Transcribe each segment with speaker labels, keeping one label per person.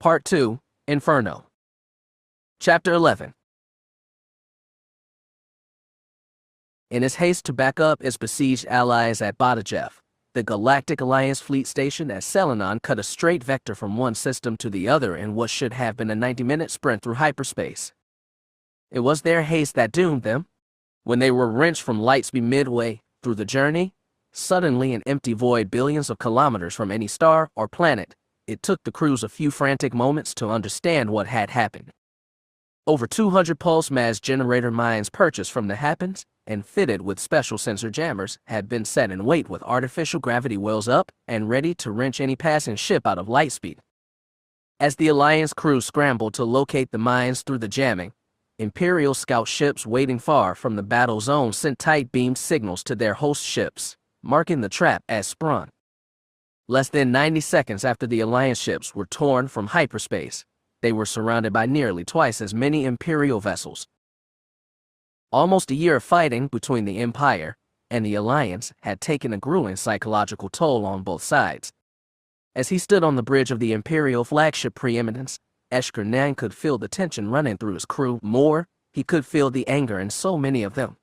Speaker 1: Part 2, Inferno. Chapter 11. In his haste to back up its besieged allies at Badajev, the Galactic Alliance fleet station at Selenon cut a straight vector from one system to the other in what should have been a 90-minute sprint through hyperspace. It was their haste that doomed them. When they were wrenched from lightspeed midway through the journey, suddenly an empty void billions of kilometers from any star or planet, it took the crews a few frantic moments to understand what had happened. Over 200 pulse mass generator mines purchased from the Happens and fitted with special sensor jammers had been set in wait with artificial gravity wells up and ready to wrench any passing ship out of lightspeed. As the Alliance crew scrambled to locate the mines through the jamming, Imperial scout ships waiting far from the battle zone sent tight-beamed signals to their host ships, marking the trap as sprung. Less than 90 seconds after the Alliance ships were torn from hyperspace, they were surrounded by nearly twice as many Imperial vessels. Almost a year of fighting between the Empire and the Alliance had taken a grueling psychological toll on both sides. As he stood on the bridge of the Imperial flagship Preeminence, Eshker 9 could feel the tension running through his crew. More, he could feel the anger in so many of them.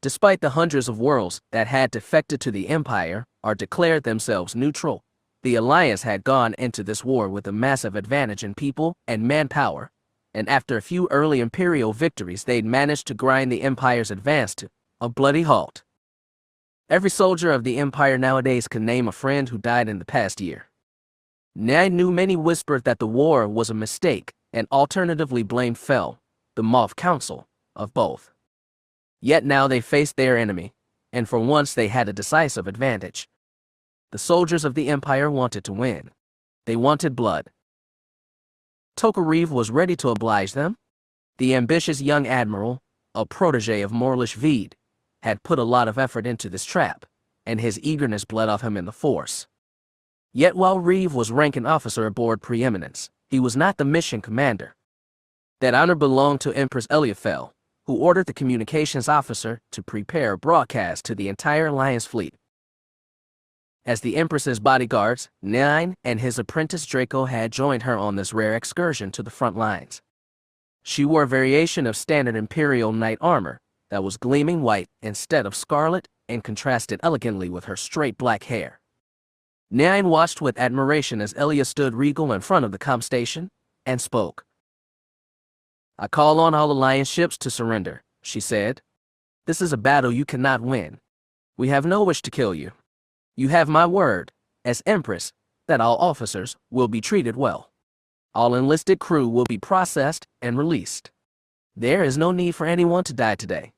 Speaker 1: Despite the hundreds of worlds that had defected to the Empire or declared themselves neutral, the Alliance had gone into this war with a massive advantage in people and manpower, and after a few early Imperial victories they'd managed to grind the Empire's advance to a bloody halt. Every soldier of the Empire nowadays could name a friend who died in the past year. Nai knew many whispered that the war was a mistake and alternatively blamed Fel, the Moff Council, of both. Yet now they faced their enemy, and for once they had a decisive advantage. The soldiers of the Empire wanted to win. They wanted blood. Tokarev was ready to oblige them. The ambitious young admiral, a protege of Morlish Veed, had put a lot of effort into this trap, and his eagerness bled off him in the Force. Yet while Reeve was ranking officer aboard Preeminence, he was not the mission commander. That honor belonged to Empress Eliaphel, who ordered the communications officer to prepare a broadcast to the entire Alliance fleet. As the Empress's bodyguards, Nine and his apprentice Draco had joined her on this rare excursion to the front lines. She wore a variation of standard Imperial knight armor that was gleaming white instead of scarlet and contrasted elegantly with her straight black hair. Nine watched with admiration as Elia stood regal in front of the comm station and spoke. "I call on all Alliance ships to surrender," she said. "This is a battle you cannot win. We have no wish to kill you. You have my word, as Empress, that all officers will be treated well. All enlisted crew will be processed and released. There is no need for anyone to die today.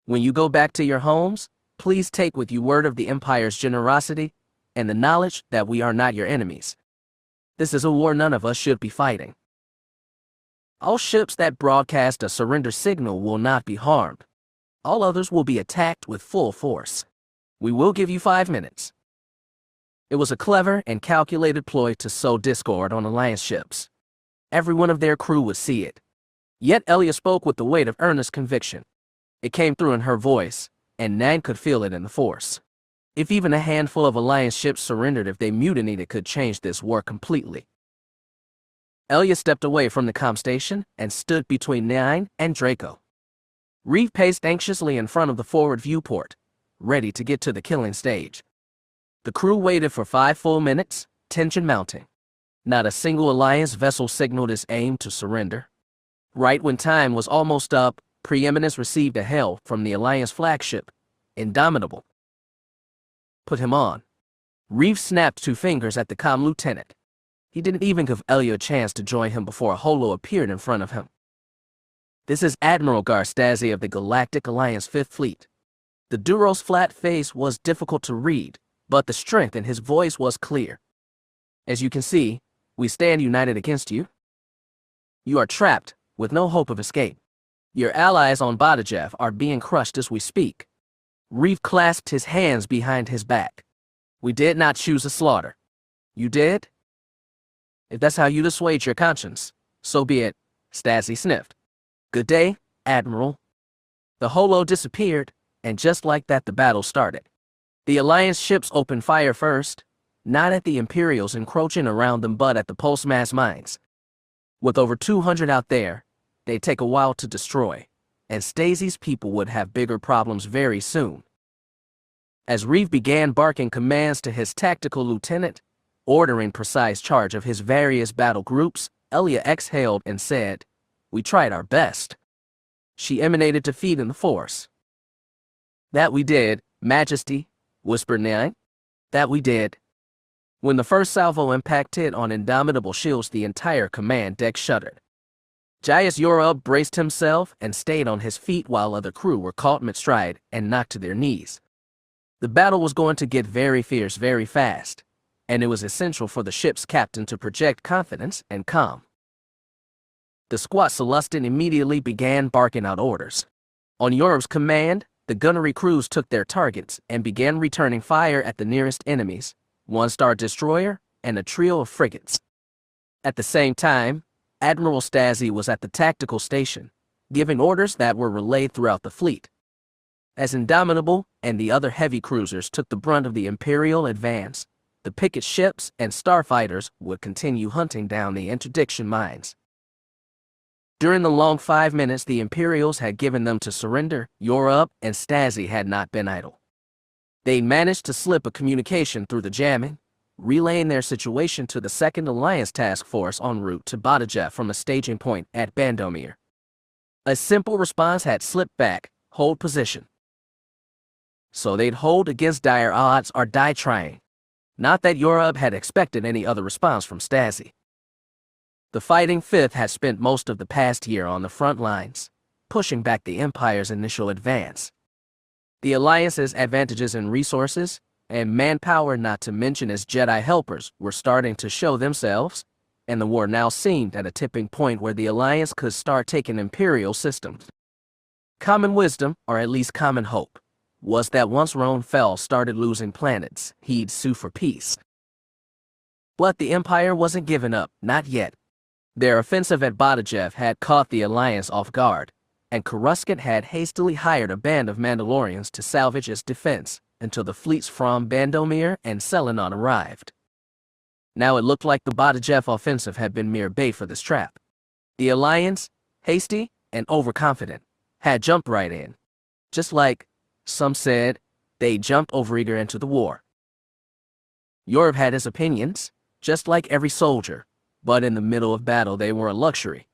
Speaker 1: When you go back to your homes, please take with you word of the Empire's generosity and the knowledge that we are not your enemies. This is a war none of us should be fighting. All ships that broadcast a surrender signal will not be harmed. All others will be attacked with full force. We will give you 5 minutes." It was a clever and calculated ploy to sow discord on Alliance ships. Every one of their crew would see it. Yet Elia spoke with the weight of earnest conviction. It came through in her voice, and Nan could feel it in the Force. If even a handful of Alliance ships surrendered if they mutinied, it could change this war completely. Elia stepped away from the comm station and stood between Nine and Draco. Reeve paced anxiously in front of the forward viewport, ready to get to the killing stage. The crew waited for 5 full minutes, tension mounting. Not a single Alliance vessel signaled its aim to surrender. Right when time was almost up, Preeminence received a hail from the Alliance flagship, Indomitable. "Put him on." Reeve snapped 2 fingers at the comm lieutenant. He didn't even give Elia a chance to join him before a holo appeared in front of him. "This is Admiral Garstasi of the Galactic Alliance 5th Fleet." The Duro's flat face was difficult to read, but the strength in his voice was clear. "As you can see, we stand united against you. You are trapped, with no hope of escape. Your allies on Badajev are being crushed as we speak." Reeve clasped his hands behind his back. "We did not choose a slaughter. You did? If that's how you dissuade your conscience, so be it," Stasi sniffed. "Good day, Admiral." The holo disappeared, and just like that the battle started. The Alliance ships opened fire first, not at the Imperials encroaching around them but at the post-mass mines. With over 200 out there, they'd take a while to destroy, and Stacy's people would have bigger problems very soon. As Reeve began barking commands to his tactical lieutenant, ordering precise charge of his various battle groups, Elia exhaled and said, "We tried our best." She emanated defeat in the Force. "That we did, Majesty," whispered Nine. "That we did." When the first salvo impacted on Indomitable shields, the entire command deck shuddered. Jaius Yorub braced himself and stayed on his feet while other crew were caught mid-stride and knocked to their knees. The battle was going to get very fierce very fast, and it was essential for the ship's captain to project confidence and calm. The squat Celestin immediately began barking out orders. On Yorub's command, the gunnery crews took their targets and began returning fire at the nearest enemies, one-star destroyer, and a trio of frigates. At the same time, Admiral Stasi was at the tactical station, giving orders that were relayed throughout the fleet. As Indomitable and the other heavy cruisers took the brunt of the Imperial advance, the picket ships and starfighters would continue hunting down the interdiction mines. During the long 5 minutes the Imperials had given them to surrender, Yorub and Stasi had not been idle. They managed to slip a communication through the jamming, relaying their situation to the 2nd Alliance Task Force en route to Badajev from a staging point at Bandomir. A simple response had slipped back, "Hold position." So they'd hold against dire odds or die trying. Not that Yorub had expected any other response from Stasi. The Fighting Fifth had spent most of the past year on the front lines, pushing back the Empire's initial advance. The Alliance's advantages in resources and manpower, not to mention its Jedi helpers, were starting to show themselves, and the war now seemed at a tipping point where the Alliance could start taking Imperial systems. Common wisdom, or at least common hope, was that once Rome fell started losing planets, he'd sue for peace. But the Empire wasn't giving up, not yet. Their offensive at Badajev had caught the Alliance off guard, and Coruscant had hastily hired a band of Mandalorians to salvage its defense until the fleets from Bandomir and Selenon arrived. Now it looked like the Badajev offensive had been mere bait for this trap. The Alliance, hasty and overconfident, had jumped right in. Just like, some said, they jumped overeager into the war. Yorub had his opinions, just like every soldier, but in the middle of battle they were a luxury.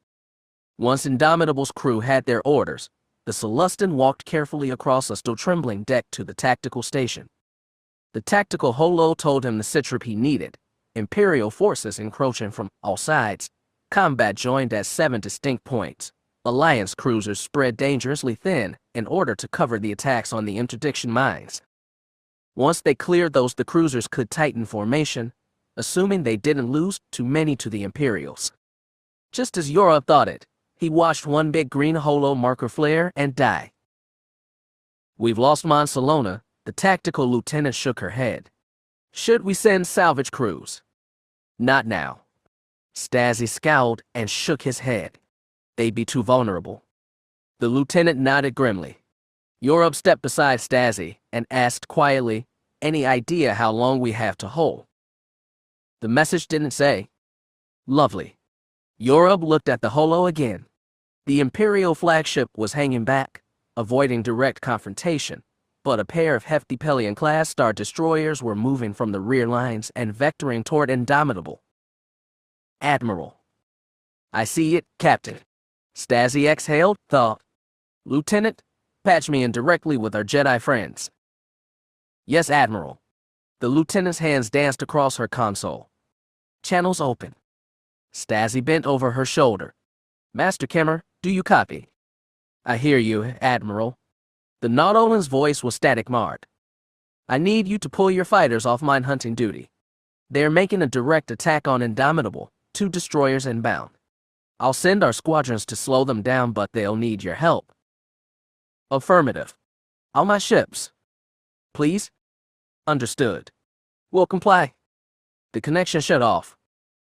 Speaker 1: Once Indomitable's crew had their orders, the Celestin walked carefully across a still trembling deck to the tactical station. The tactical holo told him the citrip he needed, Imperial forces encroaching from all sides, combat joined at 7 distinct points, Alliance cruisers spread dangerously thin in order to cover the attacks on the interdiction mines. Once they cleared those, the cruisers could tighten formation, assuming they didn't lose too many to the Imperials. Just as Yorub thought it, he watched one big green holo marker flare and die. "We've lost Monsalona," the tactical lieutenant shook her head. "Should we send salvage crews?" "Not now." Stasi scowled and shook his head. "They'd be too vulnerable." The lieutenant nodded grimly. Yorub stepped beside Stasi and asked quietly, "Any idea how long we have to hold?" The message didn't say. "Lovely." Yorub looked at the holo again. The Imperial flagship was hanging back, avoiding direct confrontation, but a pair of hefty Pelion-class star destroyers were moving from the rear lines and vectoring toward Indomitable. "Admiral." "I see it, Captain." Stasi exhaled, thought. "Lieutenant, patch me in directly with our Jedi friends." "Yes, Admiral." The lieutenant's hands danced across her console. "Channels open." Stasi bent over her shoulder. "Master Kemmer, do you copy?" "I hear you, Admiral." The Nautolan's voice was static marred. "I need you to pull your fighters off mine hunting duty. They're making a direct attack on Indomitable, 2 destroyers inbound. I'll send our squadrons to slow them down, but they'll need your help." "Affirmative." "On my ships." "Please?" "Understood." "Will comply." The connection shut off.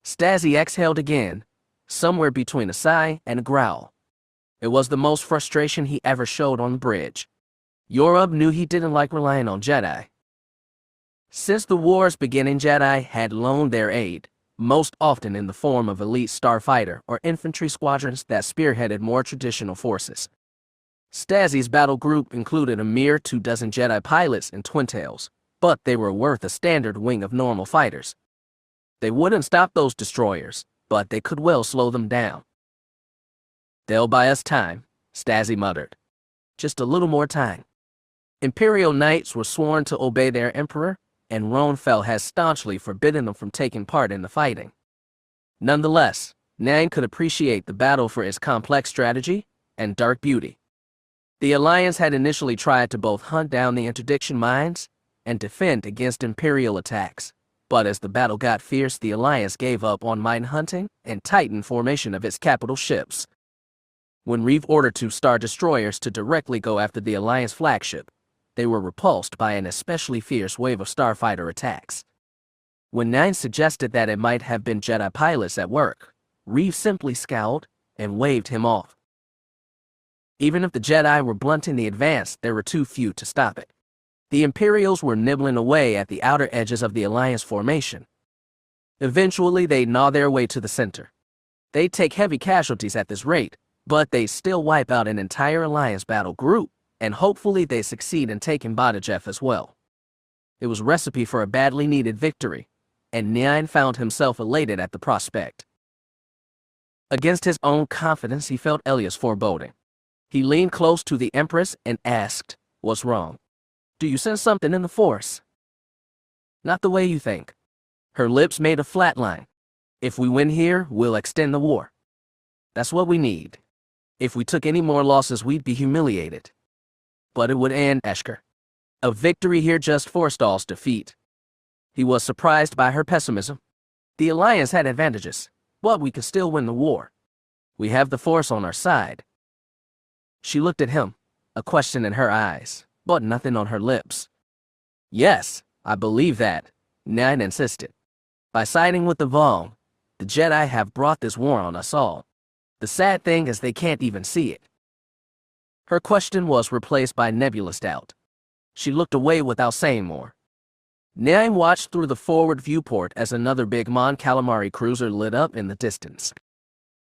Speaker 1: Stasi exhaled again, somewhere between a sigh and a growl. It was the most frustration he ever showed on the bridge. Yorub knew he didn't like relying on Jedi. Since the war's beginning, Jedi had loaned their aid, most often in the form of elite starfighter or infantry squadrons that spearheaded more traditional forces. Stasi's battle group included a mere 24 Jedi pilots and twin-tails, but they were worth a standard wing of normal fighters. They wouldn't stop those destroyers, but they could well slow them down. "They'll buy us time," Stasi muttered. "Just a little more time." Imperial knights were sworn to obey their emperor, and Ronfell has staunchly forbidden them from taking part in the fighting. Nonetheless, Nine could appreciate the battle for its complex strategy and dark beauty. The Alliance had initially tried to both hunt down the interdiction mines and defend against Imperial attacks, but as the battle got fierce, the Alliance gave up on mine hunting and tightened formation of its capital ships. When Reeve ordered 2 Star Destroyers to directly go after the Alliance flagship, they were repulsed by an especially fierce wave of starfighter attacks. When Nine suggested that it might have been Jedi pilots at work, Reeve simply scowled and waved him off. Even if the Jedi were blunting the advance, there were too few to stop it. The Imperials were nibbling away at the outer edges of the Alliance formation. Eventually, they'd gnaw their way to the center. They'd take heavy casualties at this rate, but they'd still wipe out an entire Alliance battle group, and hopefully they succeed in taking Badajeff as well. It was a recipe for a badly needed victory, and Nine found himself elated at the prospect. Against his own confidence, he felt Elia's foreboding. He leaned close to the Empress and asked, "What's wrong? Do you sense something in the Force?" "Not the way you think." Her lips made a flat line. "If we win here, we'll extend the war. That's what we need. If we took any more losses, we'd be humiliated. But it would end Esker. A victory here just forestalls defeat." He was surprised by her pessimism. The Alliance had advantages, but we could still win the war. We have the Force on our side. She looked at him, a question in her eyes, but nothing on her lips. "Yes, I believe that," Nine insisted. "By siding with the Vong, the Jedi have brought this war on us all. The sad thing is they can't even see it." Her question was replaced by nebulous doubt. She looked away without saying more. Nine watched through the forward viewport as another big Mon Calamari cruiser lit up in the distance.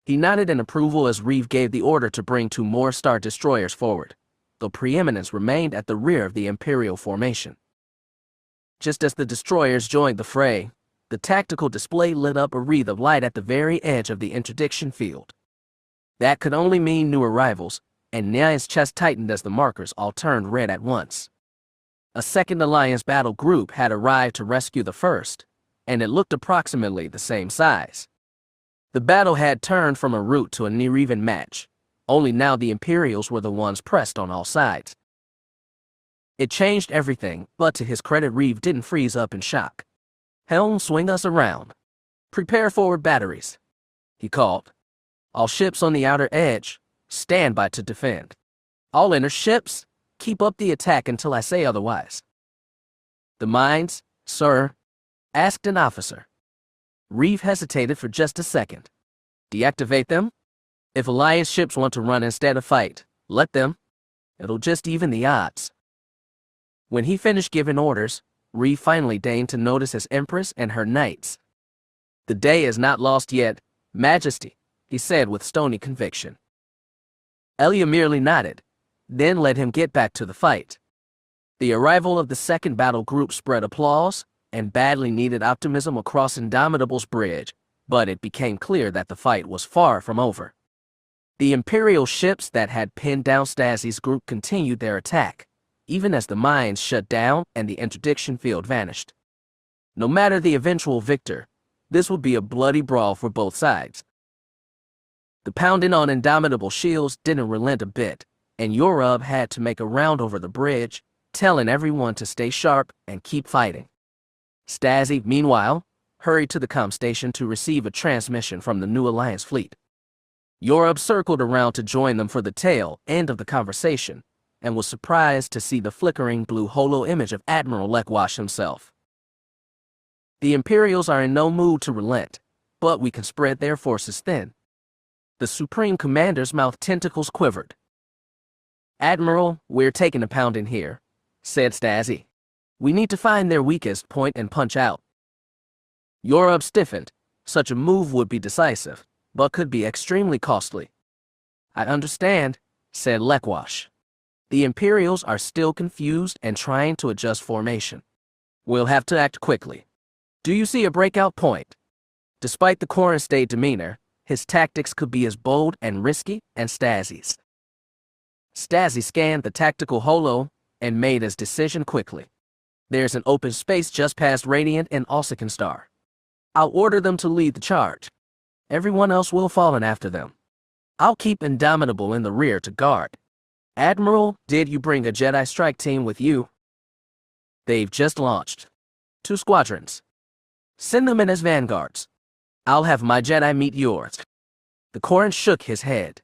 Speaker 1: He nodded in approval as Reeve gave the order to bring 2 more Star Destroyers forward, though preeminence remained at the rear of the Imperial formation. Just as the destroyers joined the fray, the tactical display lit up a wreath of light at the very edge of the interdiction field. That could only mean new arrivals, and Nine's chest tightened as the markers all turned red at once. A second Alliance battle group had arrived to rescue the first, and it looked approximately the same size. The battle had turned from a rout to a near-even match, only now the Imperials were the ones pressed on all sides. It changed everything, but to his credit, Reeve didn't freeze up in shock. "Helm, swing us around. Prepare forward batteries," he called. "All ships on the outer edge, stand by to defend. All inner ships, keep up the attack until I say otherwise." "The mines, sir?" asked an officer. Reeve hesitated for just a second. "Deactivate them? If Alliance ships want to run instead of fight, let them. It'll just even the odds." When he finished giving orders, Reeve finally deigned to notice his Empress and her knights. "The day is not lost yet, Majesty," he said with stony conviction. Elia merely nodded, then let him get back to the fight. The arrival of the second battle group spread applause and badly needed optimism across Indomitable's bridge, but it became clear that the fight was far from over. The Imperial ships that had pinned down Stasi's group continued their attack, even as the mines shut down and the interdiction field vanished. No matter the eventual victor, this would be a bloody brawl for both sides. The pounding on Indomitable shields didn't relent a bit, and Yorub had to make a round over the bridge, telling everyone to stay sharp and keep fighting. Stasi, meanwhile, hurried to the comm station to receive a transmission from the new Alliance fleet. Yorub circled around to join them for the tail end of the conversation, and was surprised to see the flickering blue holo image of Admiral Lekwash himself. "The Imperials are in no mood to relent, but we can spread their forces thin." The Supreme Commander's mouth tentacles quivered. "Admiral, we're taking a pounding here," said Stasi. We need to find their weakest point and punch out. Yuuzhan stiffened. Such a move would be decisive, but could be extremely costly. I understand, said Lekwash. The Imperials are still confused and trying to adjust formation. We'll have to act quickly. Do you see a breakout point? Despite the current state demeanor, his tactics could be as bold and risky as Stassi's. Stassi scanned the tactical holo and made his decision quickly. There's an open space just past Radiant and Alsican Star. I'll order them to lead the charge. Everyone else will fall in after them. I'll keep Indomitable in the rear to guard. Admiral, did you bring a Jedi strike team with you? They've just launched. 2 squadrons. Send them in as vanguards. I'll have my Jedi meet yours. The Corran shook his head.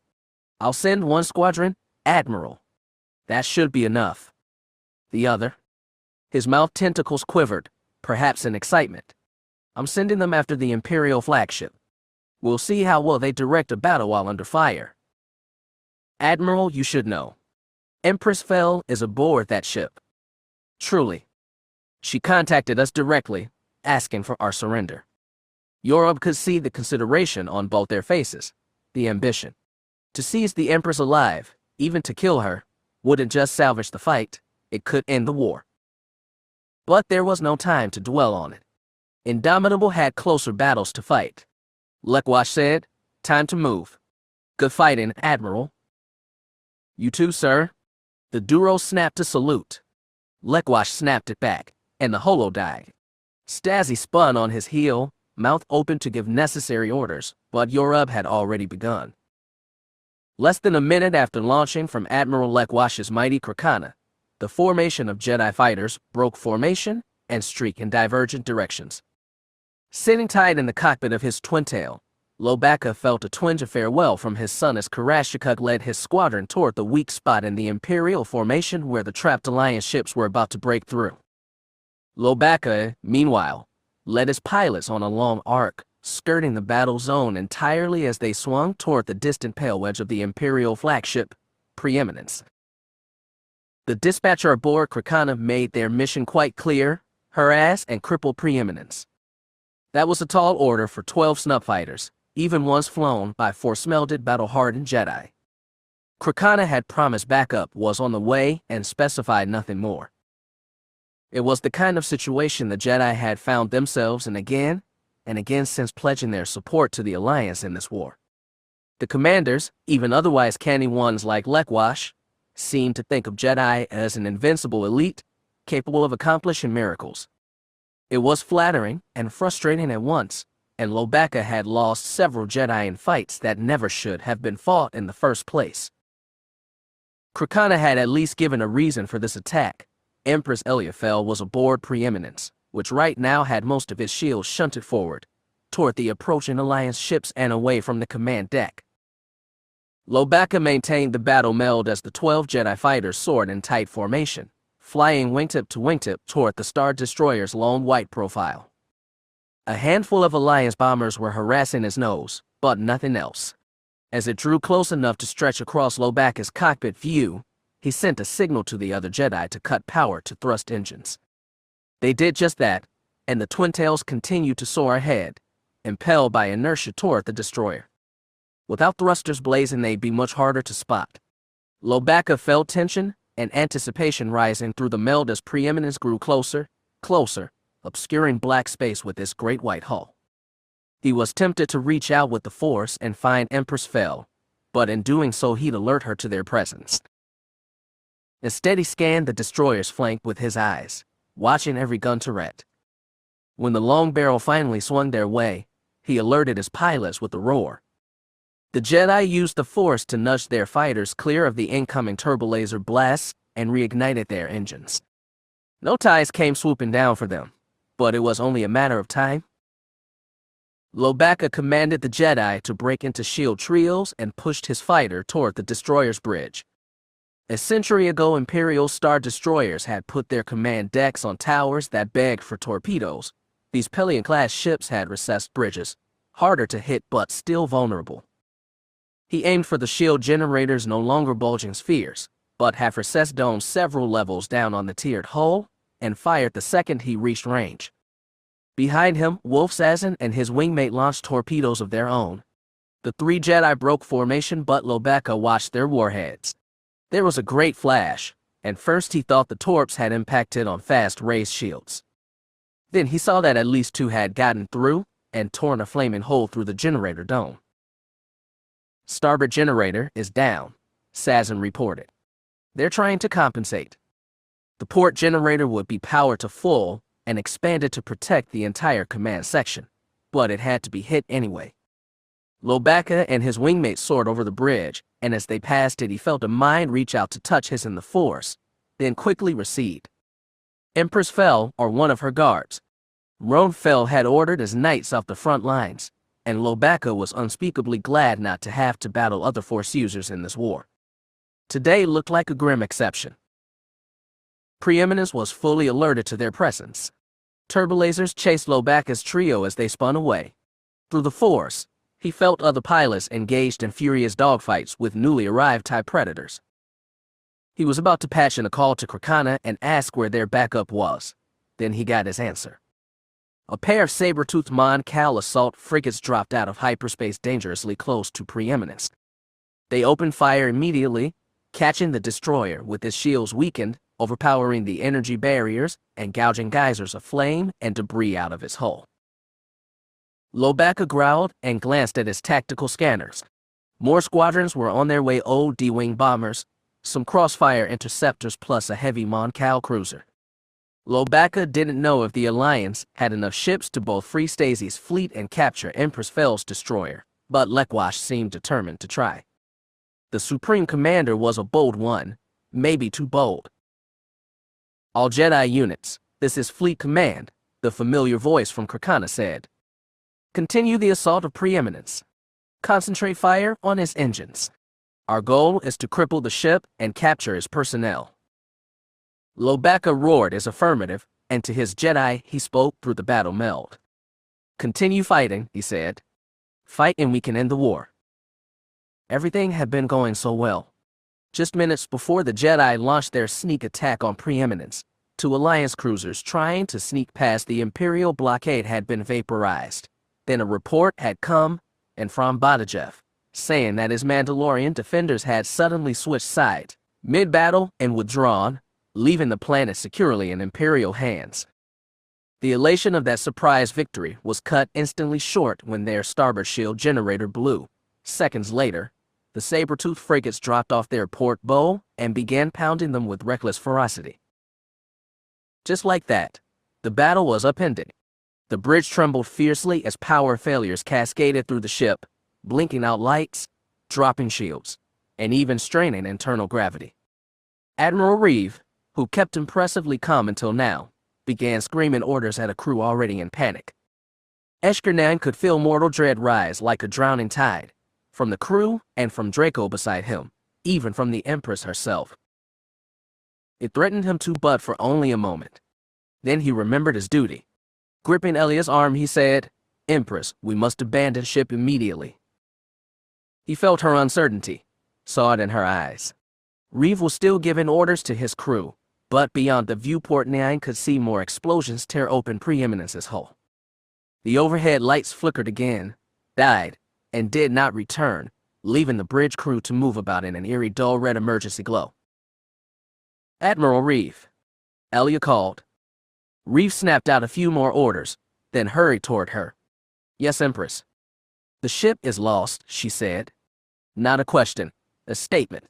Speaker 1: I'll send 1 squadron, Admiral. That should be enough. The other? His mouth tentacles quivered, perhaps in excitement. I'm sending them after the Imperial flagship. We'll see how well they direct a battle while under fire. Admiral, you should know. Empress Fel is aboard that ship. Truly. She contacted us directly, asking for our surrender. Yuuzhan could see the consideration on both their faces, the ambition. To seize the Empress alive, even to kill her, wouldn't just salvage the fight, it could end the war. But there was no time to dwell on it. Indomitable had closer battles to fight. Lekwash said, time to move. Good fighting, Admiral. You too, sir. The Duro snapped to salute. Lekwash snapped it back, and the holo died. Stassi spun on his heel, mouth open to give necessary orders, but Yuuzhan had already begun. Less than a minute after launching from Admiral Lekwash's mighty Krakana, the formation of Jedi fighters broke formation and streak in divergent directions. Sitting tight in the cockpit of his twin-tail, Lobaka felt a twinge of farewell from his son as Karashikuk led his squadron toward the weak spot in the Imperial formation where the trapped Alliance ships were about to break through. Lobaka, meanwhile, led his pilots on a long arc, skirting the battle zone entirely as they swung toward the distant pale wedge of the Imperial flagship, Preeminence. The dispatcher aboard Krakana made their mission quite clear: harass and cripple Preeminence. That was a tall order for 12 snub fighters, even ones flown by Force-melded battle-hardened Jedi. Krakana had promised backup was on the way and specified nothing more. It was the kind of situation the Jedi had found themselves in again and again since pledging their support to the Alliance in this war. The commanders, even otherwise canny ones like Lekwash, seemed to think of Jedi as an invincible elite, capable of accomplishing miracles. It was flattering and frustrating at once, and Lobaka had lost several Jedi in fights that never should have been fought in the first place. Krakana had at least given a reason for this attack. Empress Eliafel was aboard Preeminence, which right now had most of its shields shunted forward, toward the approaching Alliance ships and away from the command deck. Lobaka maintained the battle meld as the 12 Jedi fighters soared in tight formation, flying wingtip to wingtip toward the Star Destroyer's lone white profile. A handful of Alliance bombers were harassing his nose, but nothing else. As it drew close enough to stretch across Lobaka's cockpit view, he sent a signal to the other Jedi to cut power to thrust engines. They did just that, and the twin-tails continued to soar ahead, impelled by inertia toward the destroyer. Without thrusters blazing, they'd be much harder to spot. Lobaka felt tension and anticipation rising through the meld as Preeminence grew closer, obscuring black space with its great white hull. He was tempted to reach out with the Force and find Empress Fel, but in doing so he'd alert her to their presence. Instead, he scanned the destroyer's flank with his eyes, watching every gun turret. When the long barrel finally swung their way, he alerted his pilots with a roar. The Jedi used the Force to nudge their fighters clear of the incoming turbolaser blasts and reignited their engines. No ties came swooping down for them, but it was only a matter of time. Lobaka commanded the Jedi to break into shield trios and pushed his fighter toward the destroyer's bridge. A century ago, Imperial Star Destroyers had put their command decks on towers that begged for torpedoes. These Pelion-class ships had recessed bridges, harder to hit but still vulnerable. He aimed for the shield generators' no longer bulging spheres, but have recessed domes several levels down on the tiered hull, and fired the second he reached range. Behind him, Wolf Sazin and his wingmate launched torpedoes of their own. The three Jedi broke formation, but Lobacca watched their warheads. There was a great flash, and first he thought the torps had impacted on fast raised shields. Then he saw that at least two had gotten through and torn a flaming hole through the generator dome. "Starboard generator is down," Sazin reported. "They're trying to compensate." The port generator would be powered to full and expanded to protect the entire command section, but it had to be hit anyway. Lobacca and his wingmate soared over the bridge, and as they passed it, he felt a mind reach out to touch his in the force, then quickly recede. Empress Fel, or one of her guards. Roan Fel had ordered as knights off the front lines, and Lobacca was unspeakably glad not to have to battle other Force users in this war. Today looked like a grim exception. Preeminence was fully alerted to their presence. Turbolasers chased Lobacca's trio as they spun away. Through the Force, he felt other pilots engaged in furious dogfights with newly arrived TIE Predators. He was about to patch in a call to Krakana and ask where their backup was. Then he got his answer. A pair of saber-toothed Mon Cal assault frigates dropped out of hyperspace dangerously close to Preeminence. They opened fire immediately, catching the destroyer with its shields weakened, overpowering the energy barriers and gouging geysers of flame and debris out of his hull. Lobacca growled and glanced at his tactical scanners. More squadrons were on their way, old D-wing bombers, some crossfire interceptors plus a heavy Mon Cal cruiser. Lobacca didn't know if the Alliance had enough ships to both free Stacy's fleet and capture Empress Fel's destroyer, but Lekwash seemed determined to try. The Supreme Commander was a bold one, maybe too bold. "All Jedi units, this is Fleet Command," the familiar voice from Krakana said. "Continue the assault of Preeminence. Concentrate fire on its engines. Our goal is to cripple the ship and capture its personnel." Lobacca roared his affirmative, and to his Jedi he spoke through the battle meld. "Continue fighting," he said. "Fight and we can end the war." Everything had been going so well. Just minutes before the Jedi launched their sneak attack on Preeminence, two Alliance cruisers trying to sneak past the Imperial blockade had been vaporized. Then a report had come, and from Badajev, saying that his Mandalorian defenders had suddenly switched sides, mid-battle, and withdrawn, leaving the planet securely in Imperial hands. The elation of that surprise victory was cut instantly short when their starboard shield generator blew. Seconds later, the saber-toothed frigates dropped off their port bow and began pounding them with reckless ferocity. Just like that, the battle was upended. The bridge trembled fiercely as power failures cascaded through the ship, blinking out lights, dropping shields, and even straining internal gravity. Admiral Reeve, who kept impressively calm until now, began screaming orders at a crew already in panic. Eshkernan could feel mortal dread rise like a drowning tide, from the crew and from Draco beside him, even from the Empress herself. It threatened him to but for only a moment. Then he remembered his duty. Gripping Elia's arm, he said, "Empress, we must abandon ship immediately." He felt her uncertainty, saw it in her eyes. Reeve was still giving orders to his crew, but beyond the viewport Nine could see more explosions tear open Preeminence's hull. The overhead lights flickered again, died, and did not return, leaving the bridge crew to move about in an eerie dull red emergency glow. "Admiral Reeve," Elia called. Reeve snapped out a few more orders, then hurried toward her. "Yes, Empress." "The ship is lost," she said. Not a question, a statement.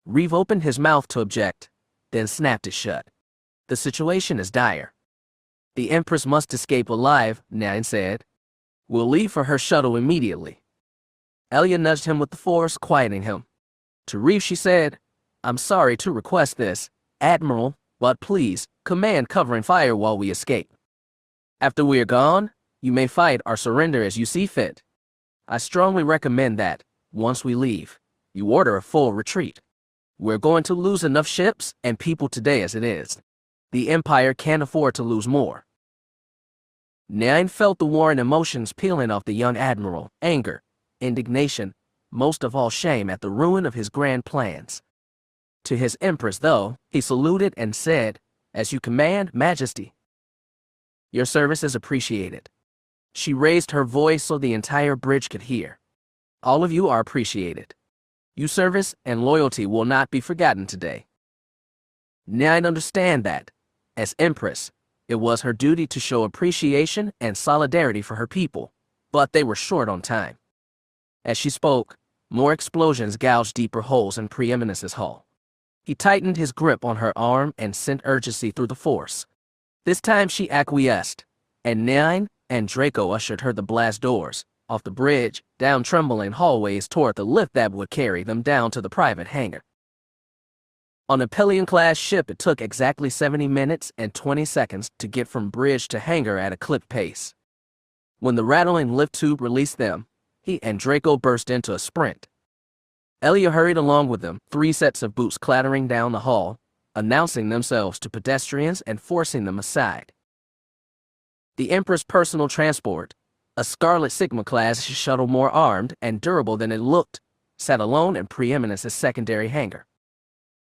Speaker 1: Reeve opened his mouth to object, then snapped it shut. "The situation is dire." "The Empress must escape alive," Nine said. "We'll leave for her shuttle immediately." Elia nudged him with the Force, quieting him. To Reeve she said, "I'm sorry to request this, Admiral, but please, command covering fire while we escape. After we are gone, you may fight or surrender as you see fit. I strongly recommend that, once we leave, you order a full retreat. We're going to lose enough ships and people today as it is. The Empire can't afford to lose more." Nine felt the warring emotions peeling off the young admiral, anger, indignation, most of all shame at the ruin of his grand plans. To his Empress, though, he saluted and said, As you command, Majesty. Your service is appreciated. She raised her voice so the entire bridge could hear. All of you are appreciated. Your service and loyalty will not be forgotten today. Nine understand that, as Empress, it was her duty to show appreciation and solidarity for her people, but they were short on time. As she spoke, more explosions gouged deeper holes in Preeminence's hull. He tightened his grip on her arm and sent urgency through the force. This time she acquiesced, and Nine and Draco ushered her the blast doors, off the bridge, down trembling hallways toward the lift that would carry them down to the private hangar. On a Pelion-class ship, it took exactly 70 minutes and 20 seconds to get from bridge to hangar at a clipped pace. When the rattling lift tube released them, he and Draco burst into a sprint. Elia hurried along with them, 3 sets of boots clattering down the hall, announcing themselves to pedestrians and forcing them aside. The Emperor's personal transport, a Scarlet Sigma-class shuttle more armed and durable than it looked, sat alone in Preeminence's secondary hangar.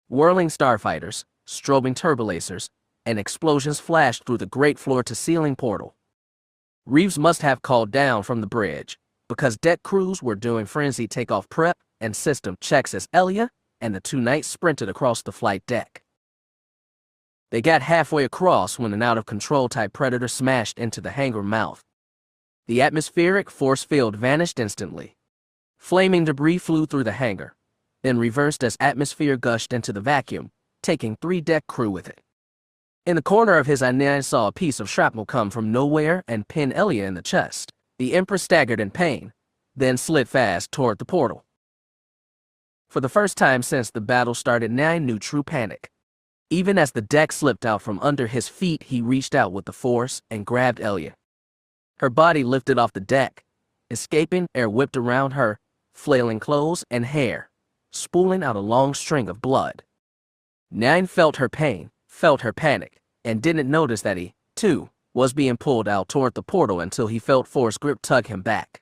Speaker 1: Whirling starfighters, strobing turbolasers, and explosions flashed through the great floor-to-ceiling portal. Reeves must have called down from the bridge, because deck crews were doing frenzied takeoff prep and system checks as Elia and the 2 knights sprinted across the flight deck. They got halfway across when an out-of-control type predator smashed into the hangar mouth. The atmospheric force field vanished instantly. Flaming debris flew through the hangar, then reversed as atmosphere gushed into the vacuum, taking 3 deck crew with it. In the corner of his eye, Nine saw a piece of shrapnel come from nowhere and pin Elia in the chest. The Empress staggered in pain, then slid fast toward the portal. For the first time since the battle started, Nine knew true panic. Even as the deck slipped out from under his feet, he reached out with the force and grabbed Elia. Her body lifted off the deck. Escaping air whipped around her, flailing clothes and hair, spooling out a long string of blood. Nine felt her pain, felt her panic, and didn't notice that he, too, was being pulled out toward the portal until he felt Force grip tug him back.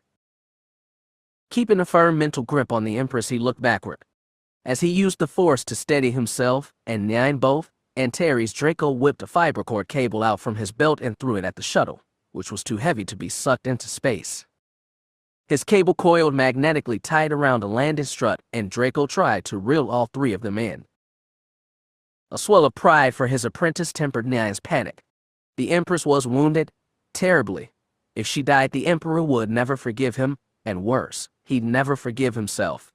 Speaker 1: Keeping a firm mental grip on the Empress, he looked backward. As he used the Force to steady himself and Nine both, Antares, Draco whipped a fiber cord cable out from his belt and threw it at the shuttle, which was too heavy to be sucked into space. His cable coiled magnetically tight around a landing strut, and Draco tried to reel all 3 of them in. A swell of pride for his apprentice tempered Nine's panic. The Empress was wounded, terribly. If she died, the Emperor would never forgive him, and worse, he'd never forgive himself.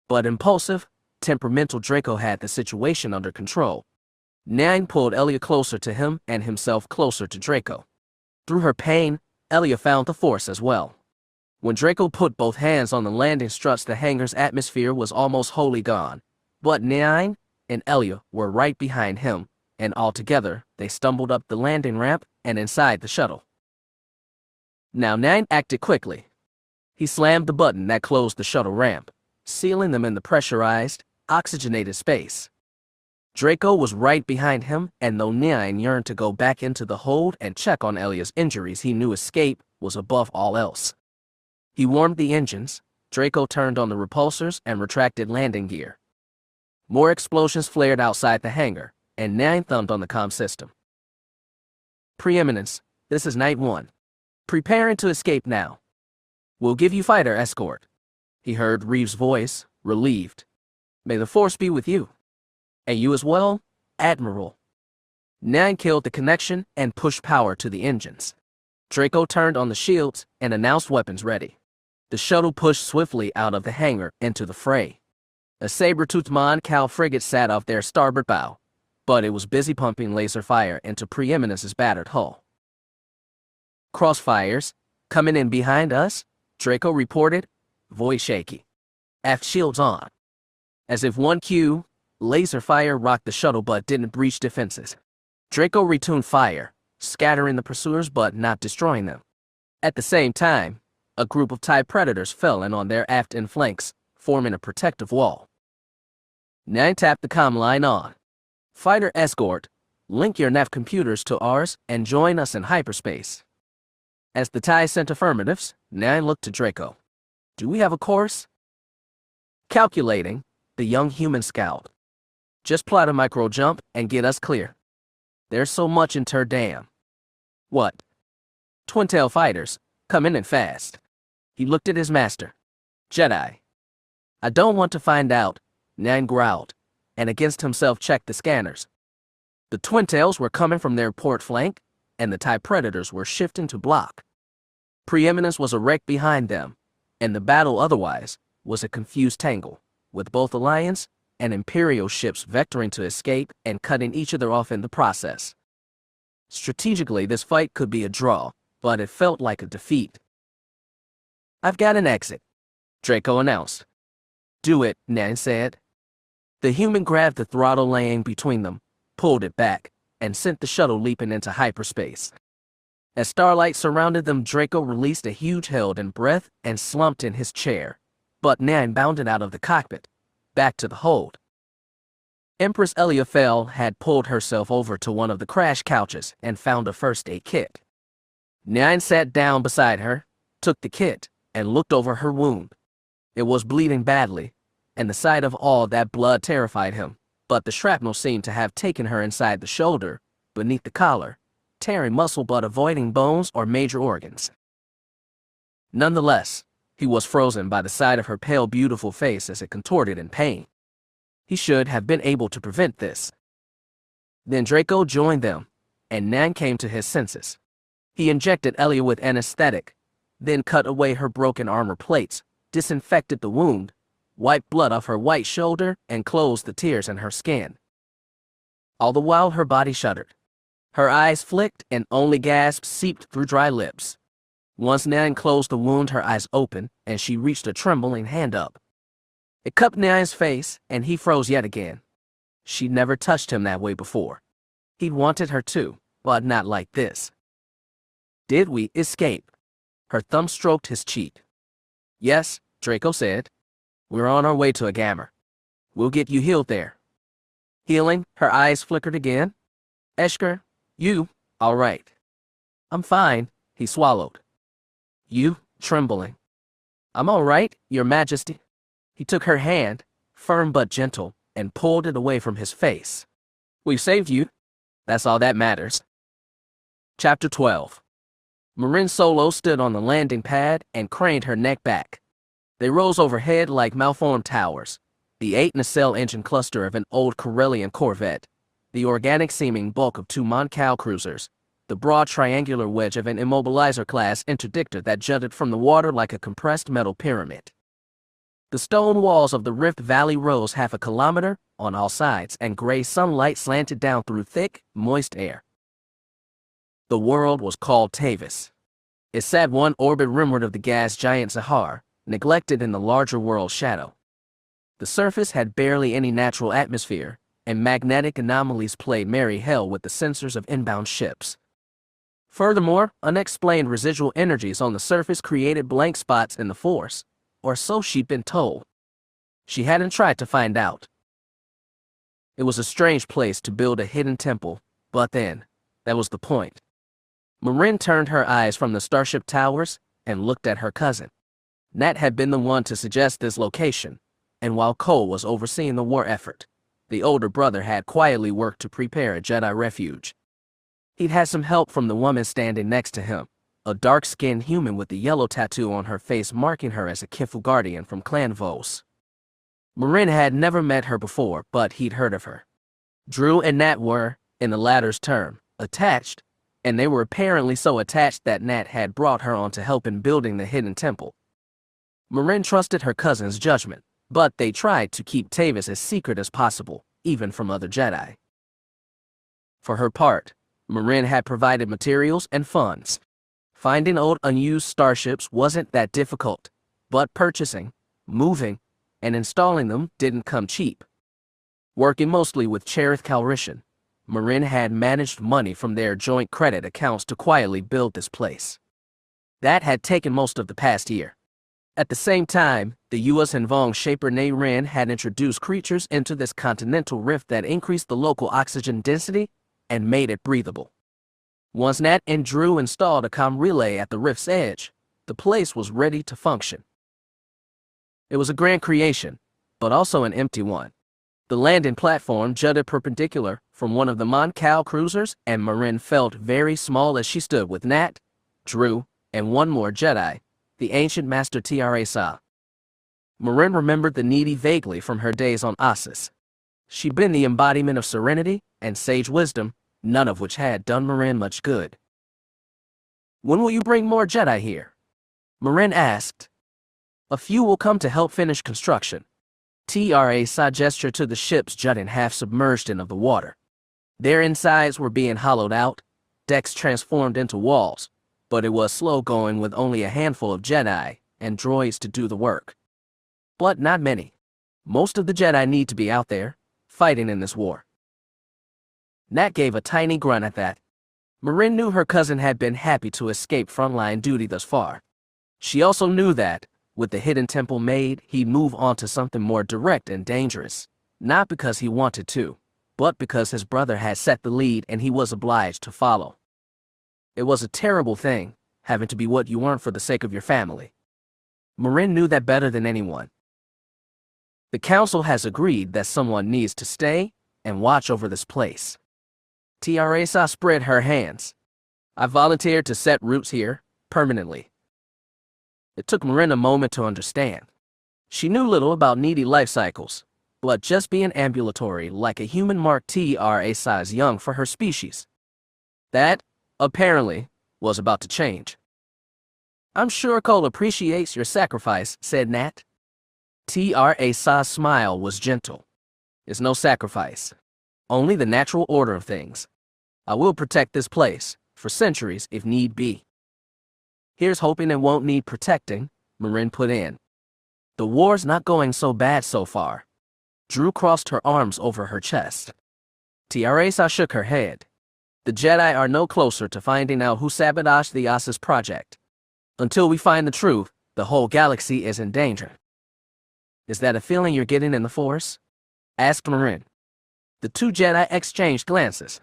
Speaker 1: But impulsive, temperamental Draco had the situation under control. Nine pulled Elia closer to him and himself closer to Draco. Through her pain, Elia found the Force as well. When Draco put both hands on the landing struts, the hangar's atmosphere was almost wholly gone. But Nine and Elia were right behind him, and altogether, they stumbled up the landing ramp and inside the shuttle. Now Nine acted quickly. He slammed the button that closed the shuttle ramp, sealing them in the pressurized, oxygenated space. Draco was right behind him, and though Nine yearned to go back into the hold and check on Elia's injuries, he knew escape was above all else. He warmed the engines, Draco turned on the repulsors and retracted landing gear. More explosions flared outside the hangar, and Nine thumbed on the comm system. Preeminence, this is Night 1. Preparing to escape now. We'll give you fighter escort. He heard Reeves' voice, relieved. May the Force be with you. And you as well, Admiral. Nine killed the connection and pushed power to the engines. Draco turned on the shields and announced weapons ready. The shuttle pushed swiftly out of the hangar into the fray. A saber-toothed Mon Cal frigate sat off their starboard bow, but it was busy pumping laser fire into Preeminence's battered hull. Crossfires, coming in behind us, Draco reported, voice shaky. Aft shields on. As if 1Q, laser fire rocked the shuttle but didn't breach defenses. Draco retuned fire, scattering the pursuers but not destroying them. At the same time, a group of TIE Predators fell in on their aft and flanks, forming a protective wall. Nine tapped the comm line on. Fighter escort, link your nav computers to ours and join us in hyperspace. As the TIE sent affirmatives, Nine looked to Draco. Do we have a course? Calculating, the young human scowled. Just plot a micro jump and get us clear. There's so much in ter dam. What? Twin-tail fighters, coming in fast. He looked at his master. Jedi. I don't want to find out, Nyan growled, and against himself checked the scanners. The twin-tails were coming from their port flank, and the TIE Predators were shifting to block. Preeminence was a wreck behind them, and the battle otherwise was a confused tangle, with both Alliance and Imperial ships vectoring to escape and cutting each other off in the process. Strategically, this fight could be a draw, but it felt like a defeat. I've got an exit, Draco announced. Do it, Nyan said. The human grabbed the throttle laying between them, pulled it back, and sent the shuttle leaping into hyperspace. As starlight surrounded them, Draco released a huge held-in breath and slumped in his chair, but Nyan bounded out of the cockpit, back to the hold. Empress Eliaphel had pulled herself over to one of the crash couches and found a first aid kit. Nyan sat down beside her, took the kit, and looked over her wound. It was bleeding badly, and the sight of all that blood terrified him, but the shrapnel seemed to have taken her inside the shoulder, beneath the collar, tearing muscle but avoiding bones or major organs. Nonetheless, he was frozen by the sight of her pale, beautiful face as it contorted in pain. He should have been able to prevent this. Then Draco joined them, and Nyan came to his senses. He injected Elia with anesthetic, then cut away her broken armor plates, disinfected the wound, wiped blood off her white shoulder, and closed the tears in her skin. All the while her body shuddered. Her eyes flicked and only gasps seeped through dry lips. Once Nyan closed the wound, her eyes opened, and she reached a trembling hand up. It cupped Nyan's face, and he froze yet again. She'd never touched him that way before. He'd wanted her to, but not like this. Did we escape? Her thumb stroked his cheek. Yes, Draco said. We're on our way to a Gammer. We'll get you healed there. Healing, her eyes flickered again. Eshker, you, all right. I'm fine, he swallowed. You, trembling. I'm all right, Your Majesty. He took her hand, firm but gentle, and pulled it away from his face. We've saved you. That's all that matters. Chapter 12. Marin Solo stood on the landing pad and craned her neck back. They rose overhead like malformed towers, the 8-nacelle engine cluster of an old Corellian Corvette, the organic-seeming bulk of 2 Moncal cruisers, the broad triangular wedge of an immobilizer-class interdictor that jutted from the water like a compressed metal pyramid. The stone walls of the Rift Valley rose half a kilometer on all sides, and gray sunlight slanted down through thick, moist air. The world was called Tavis. It sat one orbit rimward of the gas giant Zahar, neglected in the larger world's shadow. The surface had barely any natural atmosphere, and magnetic anomalies played merry hell with the sensors of inbound ships. Furthermore, unexplained residual energies on the surface created blank spots in the Force, or so she'd been told. She hadn't tried to find out. It was a strange place to build a hidden temple, but then, that was the point. Marin turned her eyes from the starship towers and looked at her cousin. Nat had been the one to suggest this location, and while Cole was overseeing the war effort, the older brother had quietly worked to prepare a Jedi refuge. He'd had some help from the woman standing next to him, a dark-skinned human with a yellow tattoo on her face marking her as a Kifu Guardian from Clan Vos. Marin had never met her before, but he'd heard of her. Drew and Nat were, in the latter's term, attached, and they were apparently so attached that Nat had brought her on to help in building the hidden temple. Marin trusted her cousin's judgment, but they tried to keep Tavis as secret as possible, even from other Jedi. For her part, Marin had provided materials and funds. Finding old unused starships wasn't that difficult, but purchasing, moving, and installing them didn't come cheap. Working mostly with Cherith Calrissian, Marin had managed money from their joint credit accounts to quietly build this place. That had taken most of the past year. At the same time, the Yuuzhan Vong shaper Nayrin had introduced creatures into this continental rift that increased the local oxygen density and made it breathable. Once Nat and Drew installed a comm relay at the rift's edge, the place was ready to function. It was a grand creation, but also an empty one. The landing platform jutted perpendicular from one of the Mon Cal cruisers, and Marin felt very small as she stood with Nat, Drew, and one more Jedi, the ancient master Tra. Marin remembered the needy vaguely from her days on Ossus. She'd been the embodiment of serenity and sage wisdom, none of which had done Marin much good. "When will you bring more Jedi here?" Marin asked. "A few will come to help finish construction." Tra gestured to the ships jutting half-submerged into the water. Their insides were being hollowed out, decks transformed into walls, but it was slow going with only a handful of Jedi and droids to do the work. But not many. Most of the Jedi need to be out there, fighting in this war. Nat gave a tiny grunt at that. Marin knew her cousin had been happy to escape frontline duty thus far. She also knew that, with the hidden temple made, he'd move on to something more direct and dangerous, not because he wanted to, but because his brother had set the lead and he was obliged to follow. It was a terrible thing, having to be what you weren't for the sake of your family. Marin knew that better than anyone. The council has agreed that someone needs to stay and watch over this place. Tra spread her hands. "I volunteered to set roots here, permanently." It took Marin a moment to understand. She knew little about needy life cycles, but just being ambulatory like a human marked Tra size young for her species. That, apparently, was about to change. "I'm sure Cole appreciates your sacrifice," said Nat. Tra's smile was gentle. "It's no sacrifice. Only the natural order of things. I will protect this place, for centuries if need be." "Here's hoping it won't need protecting," Marin put in. "The war's not going so bad so far." Drew crossed her arms over her chest. Tra shook her head. "The Jedi are no closer to finding out who sabotaged the Ossus project. Until we find the truth, the whole galaxy is in danger." "Is that a feeling you're getting in the Force?" asked Marin. The two Jedi exchanged glances.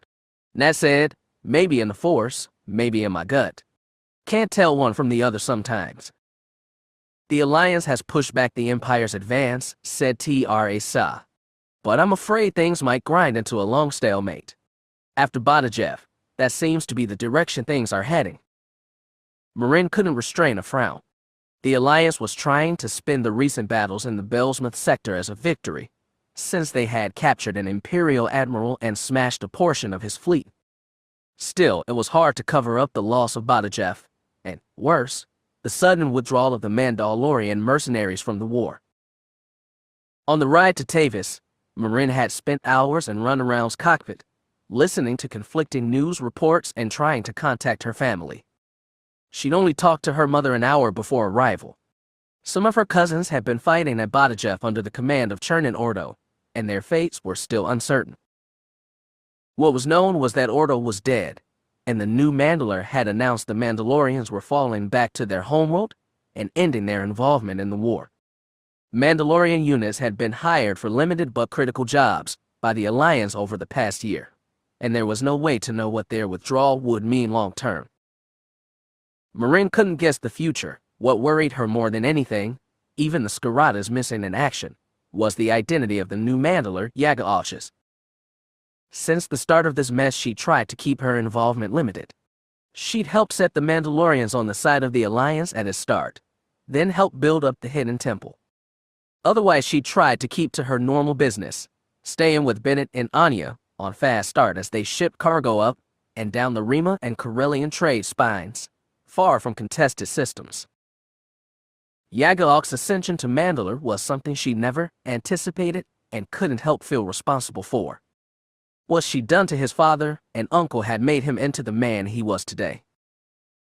Speaker 1: Nat said, "Maybe in the Force, maybe in my gut. Can't tell one from the other sometimes." "The Alliance has pushed back the Empire's advance," said Tra. "But I'm afraid things might grind into a long stalemate. After Badajev, that seems to be the direction things are heading." Marin couldn't restrain a frown. The Alliance was trying to spin the recent battles in the Belsmith sector as a victory, since they had captured an Imperial admiral and smashed a portion of his fleet. Still, it was hard to cover up the loss of Badajev, and, worse, the sudden withdrawal of the Mandalorian mercenaries from the war. On the ride to Tavis, Marin had spent hours in Runaround's cockpit, listening to conflicting news reports and trying to contact her family. She'd only talked to her mother an hour before arrival. Some of her cousins had been fighting at Badajev under the command of Chernin Ordo, and their fates were still uncertain. What was known was that Ordo was dead, and the new Mandalore had announced the Mandalorians were falling back to their homeworld and ending their involvement in the war. Mandalorian units had been hired for limited but critical jobs by the Alliance over the past year, and there was no way to know what their withdrawal would mean long term. Marin couldn't guess the future. What worried her more than anything, even the Skaratas missing in action, was the identity of the new Mandalore, Yaga'ach's. Since the start of this mess, she tried to keep her involvement limited. She'd helped set the Mandalorians on the side of the Alliance at its start, then helped build up the hidden temple. Otherwise, she tried to keep to her normal business, staying with Bennett and Anya on fast start as they shipped cargo up and down the Rima and Corellian trade spines, far from contested systems. Yaga'ach's ascension to Mandalore was something she never anticipated and couldn't help feel responsible for. What she'd done to his father and uncle had made him into the man he was today.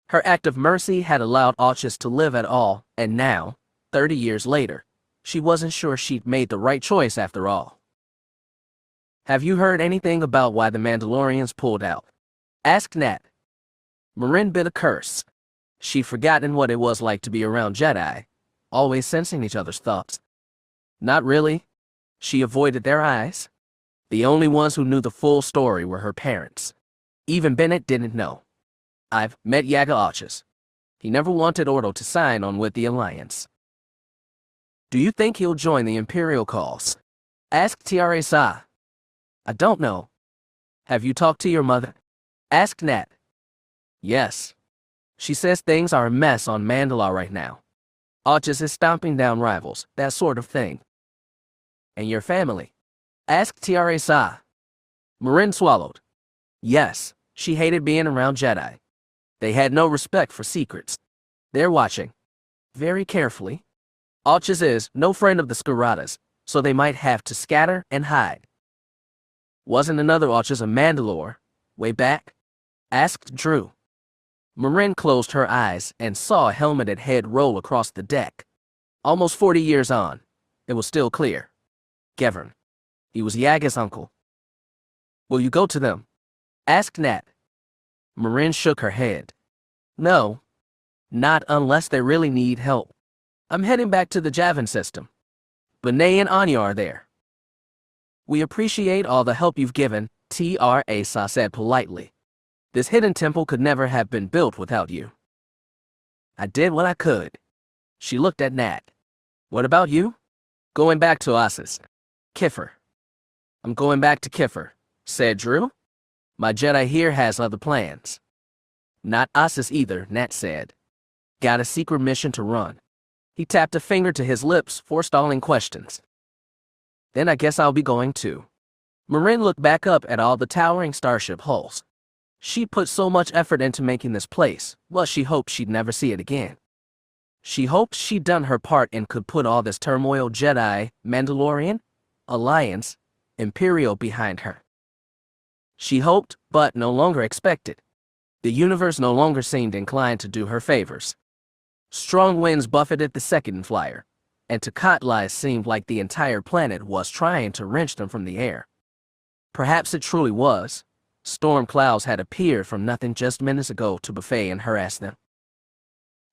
Speaker 1: Her act of mercy had allowed Achis to live at all, and now, 30 years later, she wasn't sure she'd made the right choice after all. "Have you heard anything about why the Mandalorians pulled out?" asked Nat. Marin bit a curse. She'd forgotten what it was like to be around Jedi, always sensing each other's thoughts. Not really. She avoided their eyes. The only ones who knew the full story were her parents. Even Bennett didn't know. "I've met Yaga'ach's. He never wanted Ordo to sign on with the Alliance." "Do you think he'll join the Imperial cause?" Asked Tiare-sa. I don't know. Have you talked to your mother? Asked Nat. Yes. She says things are a mess on Mandalore right now. Archers is stomping down rivals, that sort of thing. And your family? Asked Tiare-sa. Marin swallowed. Yes, she hated being around Jedi. They had no respect for secrets. They're watching. Very carefully. Archers is no friend of the Skiratas, so they might have to scatter and hide. Wasn't another Archers a Mandalore, way back? Asked Drew. Marin closed her eyes and saw a helmeted head roll across the deck. Almost 40 years on, it was still clear. Gevern. He was Yaga's uncle. Will you go to them? Asked Nat. Marin shook her head. No. Not unless they really need help. I'm heading back to the Javan system. Benet and Anya are there. We appreciate all the help you've given, Tiare-sa said politely. This hidden temple could never have been built without you. I did what I could. She looked at Nat. What about you? Going back to Ossus. Kiffer. I'm going back to Kiffer, said Drew. My Jedi here has other plans. Not Ossus either, Nat said. Got a secret mission to run. He tapped a finger to his lips, forestalling questions. Then I guess I'll be going too. Marin looked back up at all the towering starship hulls. She put so much effort into making this place, well, she hoped she'd never see it again. She hoped she'd done her part and could put all this turmoil Jedi, Mandalorian, Alliance, Imperial behind her. She hoped, but no longer expected. The universe no longer seemed inclined to do her favors. Strong winds buffeted the second flyer, and to Katla it seemed like the entire planet was trying to wrench them from the air. Perhaps it truly was. Storm clouds had appeared from nothing just minutes ago to buffet and harass them.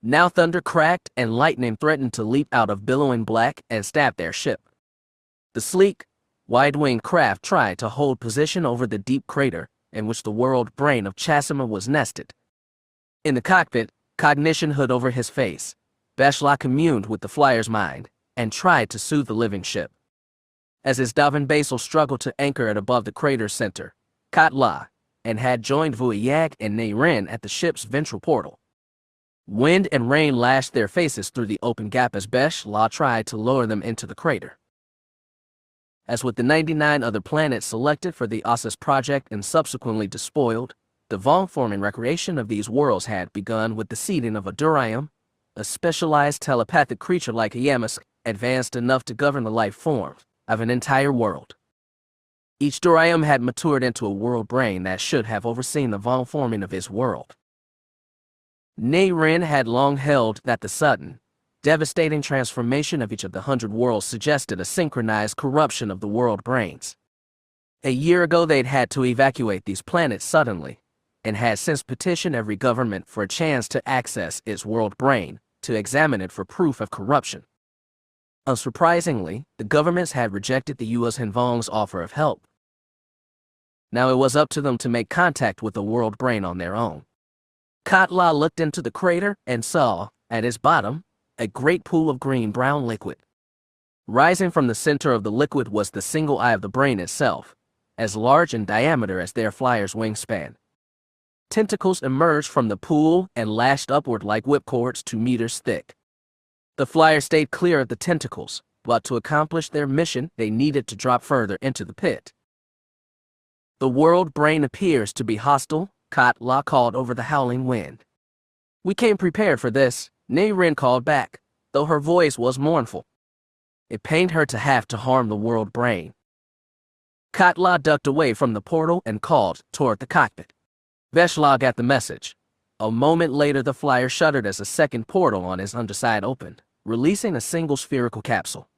Speaker 1: Now thunder cracked and lightning threatened to leap out of billowing black and stab their ship. The sleek, wide-winged craft tried to hold position over the deep crater in which the world brain of Chasima was nested. In the cockpit, cognition hood over his face, Beshla communed with the flyer's mind and tried to soothe the living ship. As his Davin Basel struggled to anchor it above the crater's center, Katla, and had joined Vuyak and Nayrin at the ship's ventral portal. Wind and rain lashed their faces through the open gap as Beshla tried to lower them into the crater. As with the 99 other planets selected for the Ossus project and subsequently despoiled, the Vong-forming recreation of these worlds had begun with the seeding of a Durium, a specialized telepathic creature like a Yamask, advanced enough to govern the life form of an entire world. Each Durium had matured into a world brain that should have overseen the Vong-forming of his world. Nayrin had long held that the sudden, devastating transformation of each of the 100 worlds suggested a synchronized corruption of the world brains. A year ago they'd had to evacuate these planets suddenly, and had since petitioned every government for a chance to access its world brain, to examine it for proof of corruption. Unsurprisingly, the governments had rejected the Yuuzhan Vong's offer of help. Now it was up to them to make contact with the world brain on their own. Katla looked into the crater and saw, at its bottom, a great pool of green-brown liquid. Rising from the center of the liquid was the single eye of the brain itself, as large in diameter as their flyer's wingspan. Tentacles emerged from the pool and lashed upward like whipcords 2 meters thick. The flyer stayed clear of the tentacles, but to accomplish their mission they needed to drop further into the pit. The world brain appears to be hostile, Katla called over the howling wind. We came prepared for this, Nayrin called back, though her voice was mournful. It pained her to have to harm the world brain. Katla ducked away from the portal and called toward the cockpit. Beshla got the message. A moment later the flyer shuddered as a second portal on his underside opened, releasing a single spherical capsule.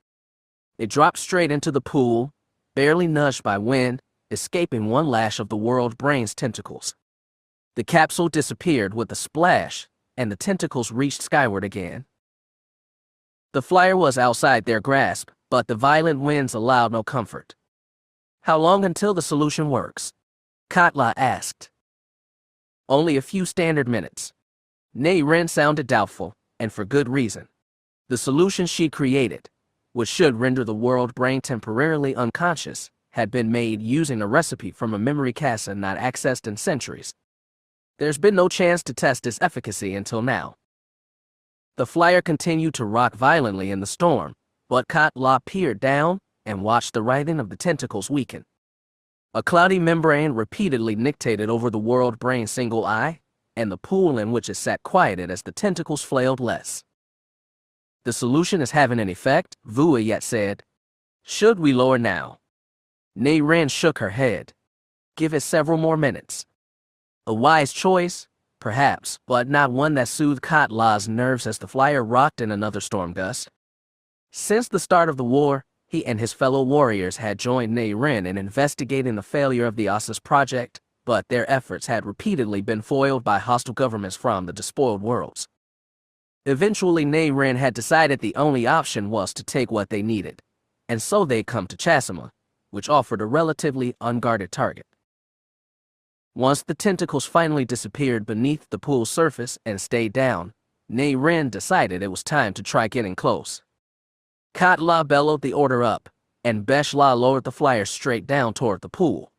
Speaker 1: It dropped straight into the pool, barely nudged by wind, escaping one lash of the world brain's tentacles. The capsule disappeared with a splash, and the tentacles reached skyward again. The flyer was outside their grasp, but the violent winds allowed no comfort. How long until the solution works? Katla asked. Only a few standard minutes. Nayrin sounded doubtful, and for good reason. The solution she created, which should render the world brain temporarily unconscious, had been made using a recipe from a memory casa not accessed in centuries. There's been no chance to test its efficacy until now. The flyer continued to rock violently in the storm, but Kat La peered down and watched the writhing of the tentacles weaken. A cloudy membrane repeatedly nictated over the world brain's single eye, and the pool in which it sat quieted as the tentacles flailed less. The solution is having an effect, Vua yet said. Should we lower now? Nei Ren shook her head. Give it several more minutes. A wise choice, perhaps, but not one that soothed Kat La's nerves as the flyer rocked in another storm gust. Since the start of the war, he and his fellow warriors had joined Nei Ren in investigating the failure of the Ossus project, but their efforts had repeatedly been foiled by hostile governments from the despoiled worlds. Eventually, Nei Ren had decided the only option was to take what they needed, and so they'd come to Chasima, which offered a relatively unguarded target. Once the tentacles finally disappeared beneath the pool's surface and stayed down, Nei Ren decided it was time to try getting close. Kat La bellowed the order up, and Besh La lowered the flyer straight down toward the pool.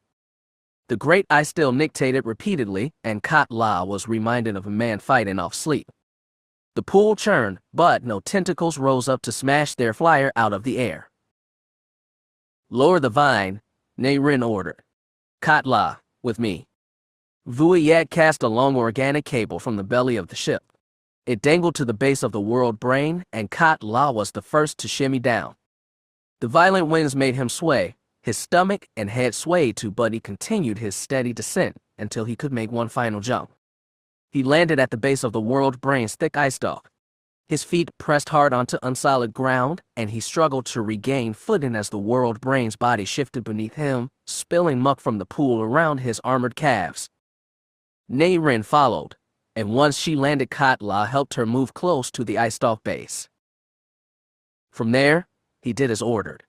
Speaker 1: The great eye still nictated repeatedly, and Kat La was reminded of a man fighting off sleep. The pool churned, but no tentacles rose up to smash their flyer out of the air. Lower the vine, Nei Ren ordered. Kat La, with me. Vua Yat cast a long organic cable from the belly of the ship. It dangled to the base of the world brain, and Kat La was the first to shimmy down. The violent winds made him sway. His stomach and head swayed too, but he continued his steady descent until he could make one final jump. He landed at the base of the world brain's thick ice stalk. His feet pressed hard onto unsolid ground, and he struggled to regain footing as the world brain's body shifted beneath him, spilling muck from the pool around his armored calves. Nei Ren followed, and once she landed, Kat La helped her move close to the ice stalk base. From there, he did as ordered.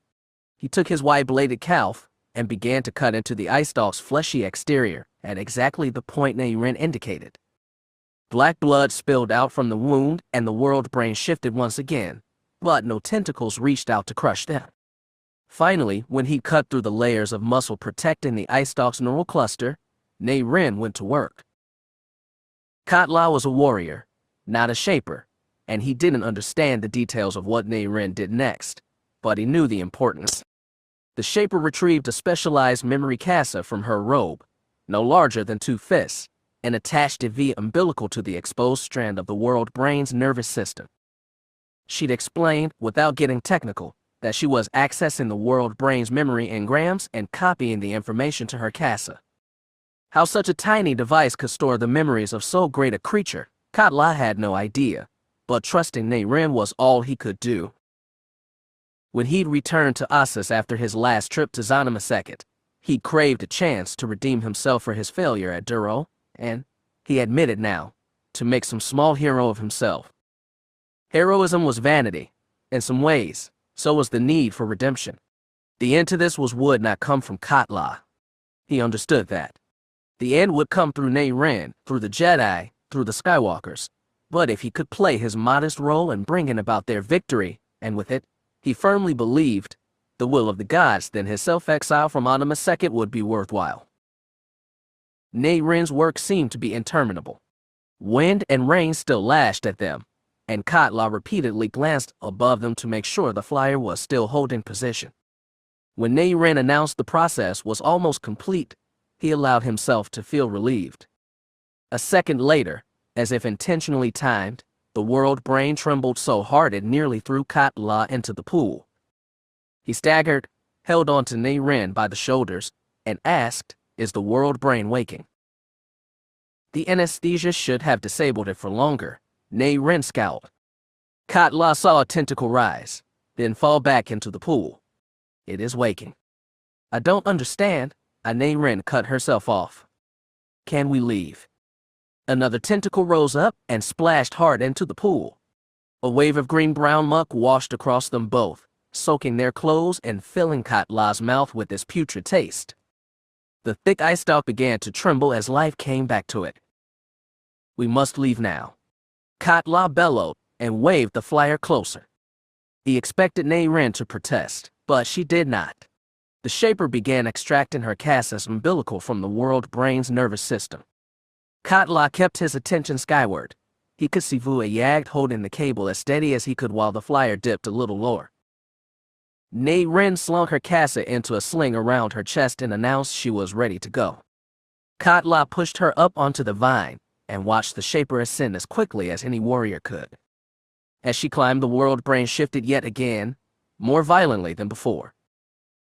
Speaker 1: He took his wide-bladed calf and began to cut into the ice stalk's fleshy exterior at exactly the point Nei Ren indicated. Black blood spilled out from the wound, and the world brain shifted once again, but no tentacles reached out to crush them. Finally, when he cut through the layers of muscle protecting the ice stalk's neural cluster, Nei Ren went to work. Kat La was a warrior, not a shaper, and he didn't understand the details of what Nei Ren did next, but he knew the importance. The shaper retrieved a specialized memory casa from her robe, no larger than 2 fists, and attached it via umbilical to the exposed strand of the world brain's nervous system. She'd explained, without getting technical, that she was accessing the world brain's memory engrams and copying the information to her casa. How such a tiny device could store the memories of so great a creature, Kat La had no idea, but trusting Nei Ren was all he could do. When he'd returned to Ossus after his last trip to Zanima II, he craved a chance to redeem himself for his failure at Duro, and, he admitted now, to make some small hero of himself. Heroism was vanity, in some ways, so was the need for redemption. The end to this would not come from Kat La. He understood that. The end would come through Nei Ren, through the Jedi, through the Skywalkers. But if he could play his modest role in bringing about their victory, and with it, he firmly believed, the will of the gods, then his self-exile from Anima II would be worthwhile. Nei Ren's work seemed to be interminable. Wind and rain still lashed at them, and Kat La repeatedly glanced above them to make sure the flyer was still holding position. When Nei Ren announced the process was almost complete, he allowed himself to feel relieved. A second later, as if intentionally timed, the world brain trembled so hard it nearly threw Kat La into the pool. He staggered, held on to Nei Ren by the shoulders, and asked, "Is the world brain waking?" The anesthesia should have disabled it for longer, Nei Ren scowled. Kat La saw a tentacle rise, then fall back into the pool. "It is waking." "I don't understand." Nei Ren cut herself off. "Can we leave?" Another tentacle rose up and splashed hard into the pool. A wave of green-brown muck washed across them both, soaking their clothes and filling Kat La's mouth with its putrid taste. The thick ice stalk began to tremble as life came back to it. "We must leave now." Kat La bellowed and waved the flyer closer. He expected Nei Ren to protest, but she did not. The Shaper began extracting her Casa's umbilical from the world brain's nervous system. Katla kept his attention skyward. He could see Vua Yagd holding the cable as steady as he could while the flyer dipped a little lower. Nei Ren slung her Casa into a sling around her chest and announced she was ready to go. Katla pushed her up onto the vine and watched the Shaper ascend as quickly as any warrior could. As she climbed, the world brain shifted yet again, more violently than before.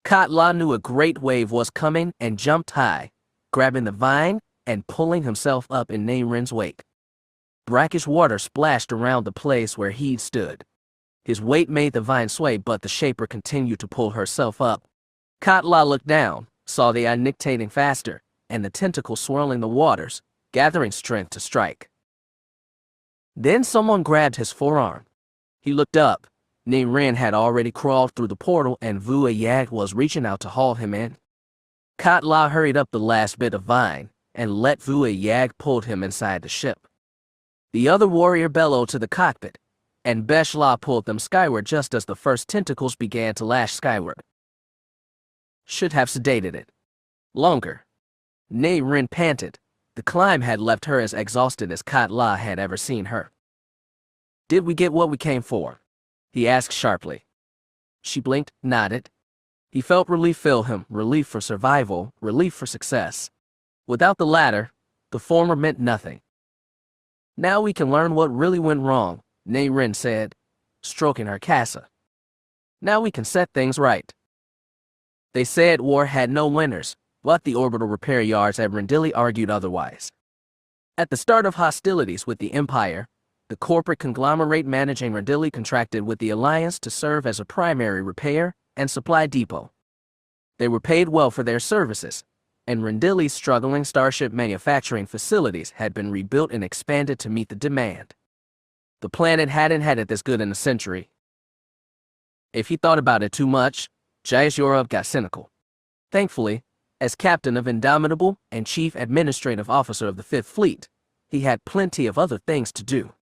Speaker 1: Katla knew a great wave was coming and jumped high, grabbing the vine and pulling himself up in Nei Ren's wake. Brackish water splashed around the place where he'd stood. His weight made the vine sway, but the Shaper continued to pull herself up. Katla looked down, saw the eye nictating faster, and the tentacle swirling the waters, gathering strength to strike. Then someone grabbed his forearm. He looked up. Nei Ren had already crawled through the portal and Vua Yagd was reaching out to haul him in. Katla hurried up the last bit of vine and let Vua Yagd pull him inside the ship. The other warrior bellowed to the cockpit, and Beshla pulled them skyward just as the first tentacles began to lash skyward. Should have sedated it. Longer. Nei Ren panted. The climb had left her as exhausted as Katla had ever seen her. Did we get what we came for? He asked sharply. She blinked, nodded. He felt relief fill him, relief for survival, relief for success. Without the latter, the former meant nothing. Now we can learn what really went wrong, Nei Ren said, stroking her Casa. Now we can set things right. They said war had no winners, but the orbital repair yards at Rendili argued otherwise. At the start of hostilities with the Empire, the corporate conglomerate managing Rendili contracted with the Alliance to serve as a primary repair and supply depot. They were paid well for their services, and Rendili's struggling starship manufacturing facilities had been rebuilt and expanded to meet the demand. The planet hadn't had it this good in a century. If he thought about it too much, Jais Yorub got cynical. Thankfully, as captain of Indomitable and chief administrative officer of the Fifth Fleet, he had plenty of other things to do.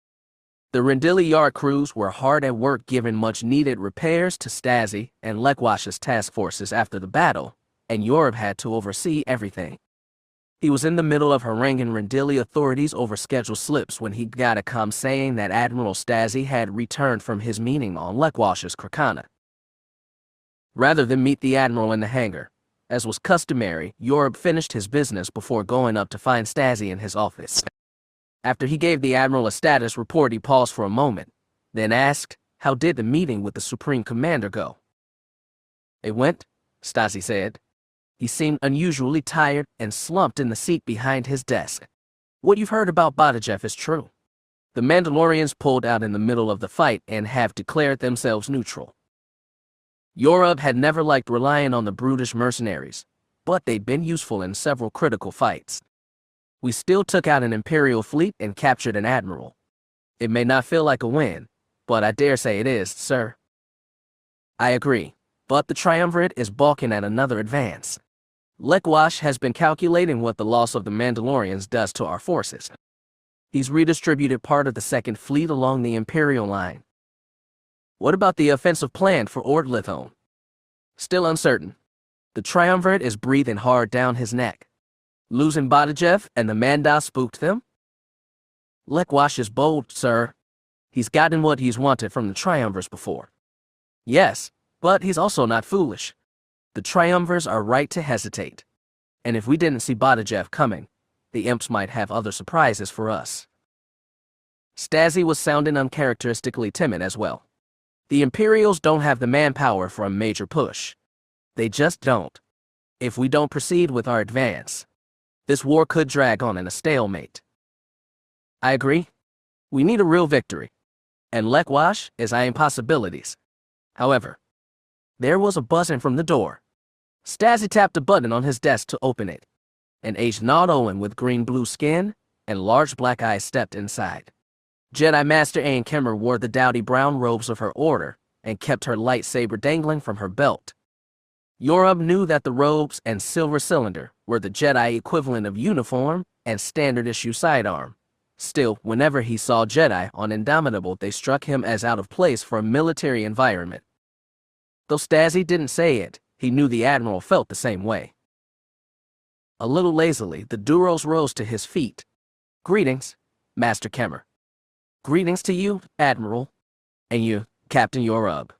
Speaker 1: The Rendili yard crews were hard at work giving much-needed repairs to Stasi and Lekwash's task forces after the battle, and Yorub had to oversee everything. He was in the middle of haranguing Rendili authorities over schedule slips when he got a comm saying that Admiral Stasi had returned from his meeting on Lekwash's Krakana. Rather than meet the Admiral in the hangar, as was customary, Yorub finished his business before going up to find Stasi in his office. After he gave the Admiral a status report, he paused for a moment, then asked, "How did the meeting with the Supreme Commander go?" "It went," Stasi said. He seemed unusually tired and slumped in the seat behind his desk. "What you've heard about Badajev is true. The Mandalorians pulled out in the middle of the fight and have declared themselves neutral. Yorub had never liked relying on the brutish mercenaries, but they'd been useful in several critical fights. We still took out an Imperial fleet and captured an admiral. It may not feel like a win, but I dare say it is, sir." "I agree, but the Triumvirate is balking at another advance. Lekwash has been calculating what the loss of the Mandalorians does to our forces. He's redistributed part of the Second Fleet along the Imperial line. What about the offensive plan for Ord-Lithone?" "Still uncertain. The Triumvirate is breathing hard down his neck. Losing Badajev and the Manda spooked them?" "Lekwash is bold, sir. He's gotten what he's wanted from the Triumvirs before." "Yes, but he's also not foolish. The Triumvirs are right to hesitate. And if we didn't see Badajev coming, the Imps might have other surprises for us." Stasi was sounding uncharacteristically timid as well. "The Imperials don't have the manpower for a major push. They just don't. If we don't proceed with our advance, this war could drag on in a stalemate." "I agree. We need a real victory. And Lekwash is eyeing possibilities. However," there was a buzzing from the door. Stasi tapped a button on his desk to open it. An aged Nod-Owen with green-blue skin and large black eyes stepped inside. Jedi Master Ayn Kemmer wore the dowdy brown robes of her order and kept her lightsaber dangling from her belt. Yorub knew that the robes and silver cylinder were the Jedi equivalent of uniform and standard-issue sidearm, Still, whenever he saw Jedi on Indomitable, they struck him as out of place for a military environment. Though Stasi didn't say it, he knew the Admiral felt the same way. A little lazily, the Duros rose to his feet. "Greetings, Master Kemmer." "Greetings to you, Admiral. And you, Captain Yorub."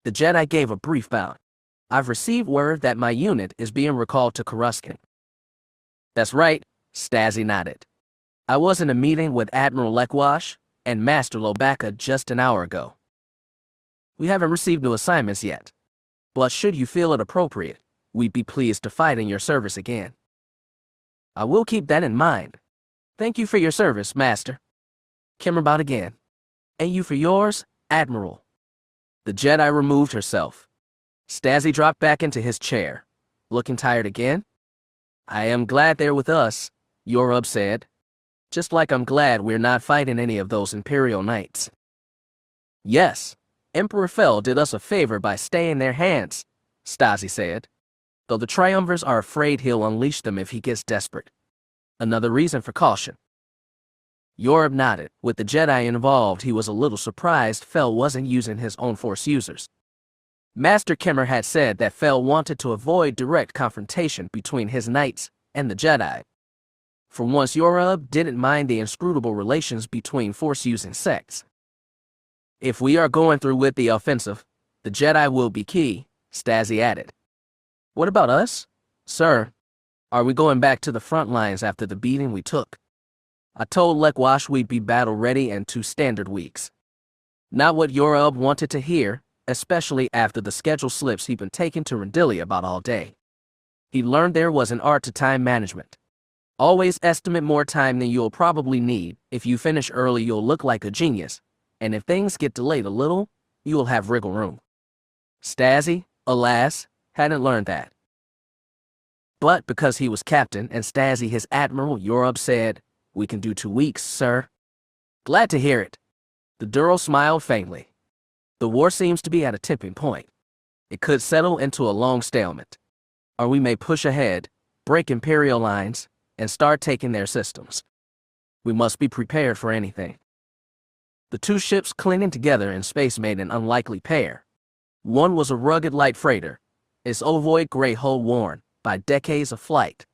Speaker 1: The Jedi gave a brief bow. "I've received word that my unit is being recalled to Coruscant." "That's right," Stasi nodded. "I was in a meeting with Admiral Lekwash and Master Lobaka just an hour ago. We haven't received new assignments yet, but should you feel it appropriate, we'd be pleased to fight in your service again." "I will keep that in mind. Thank you for your service, Master." Kemmer bowed again. "And you for yours, Admiral." The Jedi removed herself. Stasi dropped back into his chair. "Looking tired again?" "I am glad they're with us," Yorub said. "Just like I'm glad we're not fighting any of those Imperial Knights." "Yes, Emperor Fel did us a favor by staying their hands," Stasi said. "Though the Triumvirs are afraid he'll unleash them if he gets desperate. Another reason for caution." Yorub nodded. With the Jedi involved, he was a little surprised Fel wasn't using his own Force users. Master Kemmer had said that Fel wanted to avoid direct confrontation between his knights and the Jedi. For once, Yorub didn't mind the inscrutable relations between Force-using sects. "If we are going through with the offensive, the Jedi will be key," Stasi added. "What about us, sir? Are we going back to the front lines after the beating we took?" "I told Lekwash we'd be battle-ready in 2 standard weeks." Not what Yorub wanted to hear, especially after the schedule slips he'd been taking to Rendilia about all day. He learned there was an art to time management. Always estimate more time than you'll probably need. If you finish early, you'll look like a genius, and if things get delayed a little, you'll have wriggle room. Stasi, alas, hadn't learned that. But because he was captain and Stasi his admiral, Yorub said, "We can do 2 weeks, sir." "Glad to hear it." The Duro smiled faintly. "The war seems to be at a tipping point. It could settle into a long stalemate. Or we may push ahead, break Imperial lines, and start taking their systems. We must be prepared for anything." The 2 ships clinging together in space made an unlikely pair. One was a rugged light freighter, its ovoid gray hull worn by decades of flight.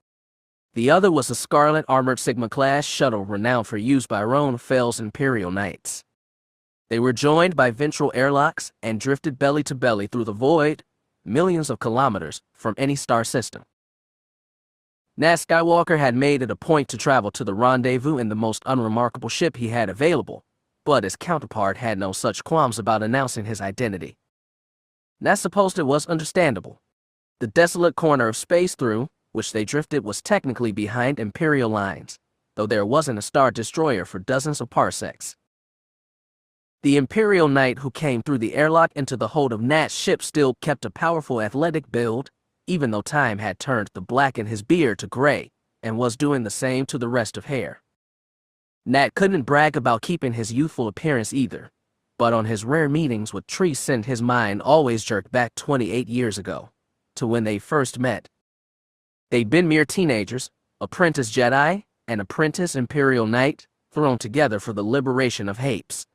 Speaker 1: The other was a scarlet armored Sigma-class shuttle renowned for use by Roan Fel's Imperial Knights. They were joined by ventral airlocks and drifted belly to belly through the void, millions of kilometers from any star system. Nat Skywalker had made it a point to travel to the rendezvous in the most unremarkable ship he had available, but his counterpart had no such qualms about announcing his identity. Nat supposed it was understandable. The desolate corner of space through which they drifted was technically behind Imperial lines, though there wasn't a star destroyer for dozens of parsecs. The Imperial Knight who came through the airlock into the hold of Nat's ship still kept a powerful athletic build, even though time had turned the black in his beard to gray, and was doing the same to the rest of hair. Nat couldn't brag about keeping his youthful appearance either, but on his rare meetings with Treese his mind always jerked back 28 years ago, to when they first met. They'd been mere teenagers, apprentice Jedi and apprentice Imperial Knight, thrown together for the liberation of Hapes.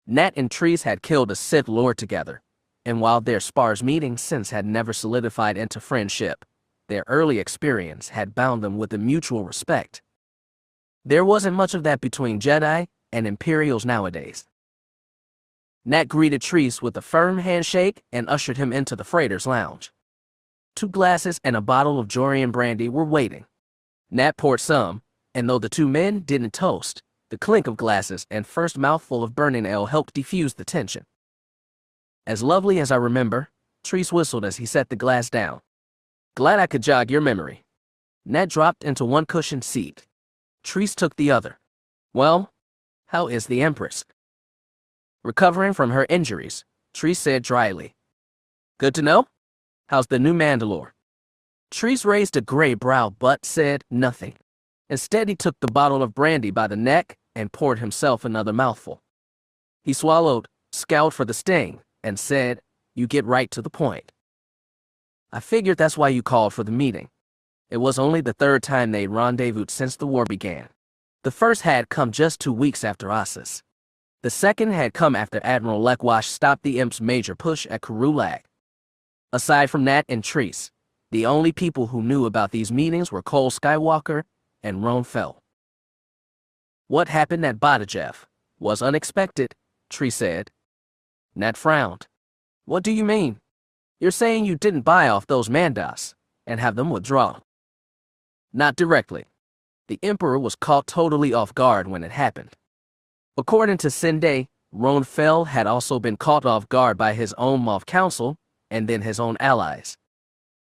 Speaker 1: Nat and Treese had killed a Sith Lord together, and while their sparse meetings since had never solidified into friendship, their early experience had bound them with a mutual respect. There wasn't much of that between Jedi and Imperials nowadays. Nat greeted Treese with a firm handshake and ushered him into the freighter's lounge. 2 glasses and a bottle of Jorian brandy were waiting. Nat poured some, and though the 2 men didn't toast, the clink of glasses and first mouthful of burning ale helped defuse the tension. "As lovely as I remember," Treese whistled as he set the glass down. "Glad I could jog your memory." Nat dropped into one cushioned seat. Treese took the other. "Well, how is the Empress?" "Recovering from her injuries," Treese said dryly. "Good to know. How's the new Mandalore?" Treese raised a gray brow but said nothing. Instead, he took the bottle of brandy by the neck and poured himself another mouthful. He swallowed, scowled for the sting, and said, "You get right to the point. I figured that's why you called for the meeting. It was only the 3rd time they'd rendezvoused since the war began. The first had come just 2 weeks after Ossus. The second had come after Admiral Lekwash stopped the Imp's major push at Kurulag. Aside from Nat and Treese, the only people who knew about these meetings were Cole Skywalker and Roan Fel. What happened at Badajev was unexpected, Treese said. Nat frowned. What do you mean? You're saying you didn't buy off those Mandas and have them withdraw? Not directly. The Emperor was caught totally off guard when it happened. According to Sinde, Roan Fel had also been caught off guard by his own Moff Council and then his own allies.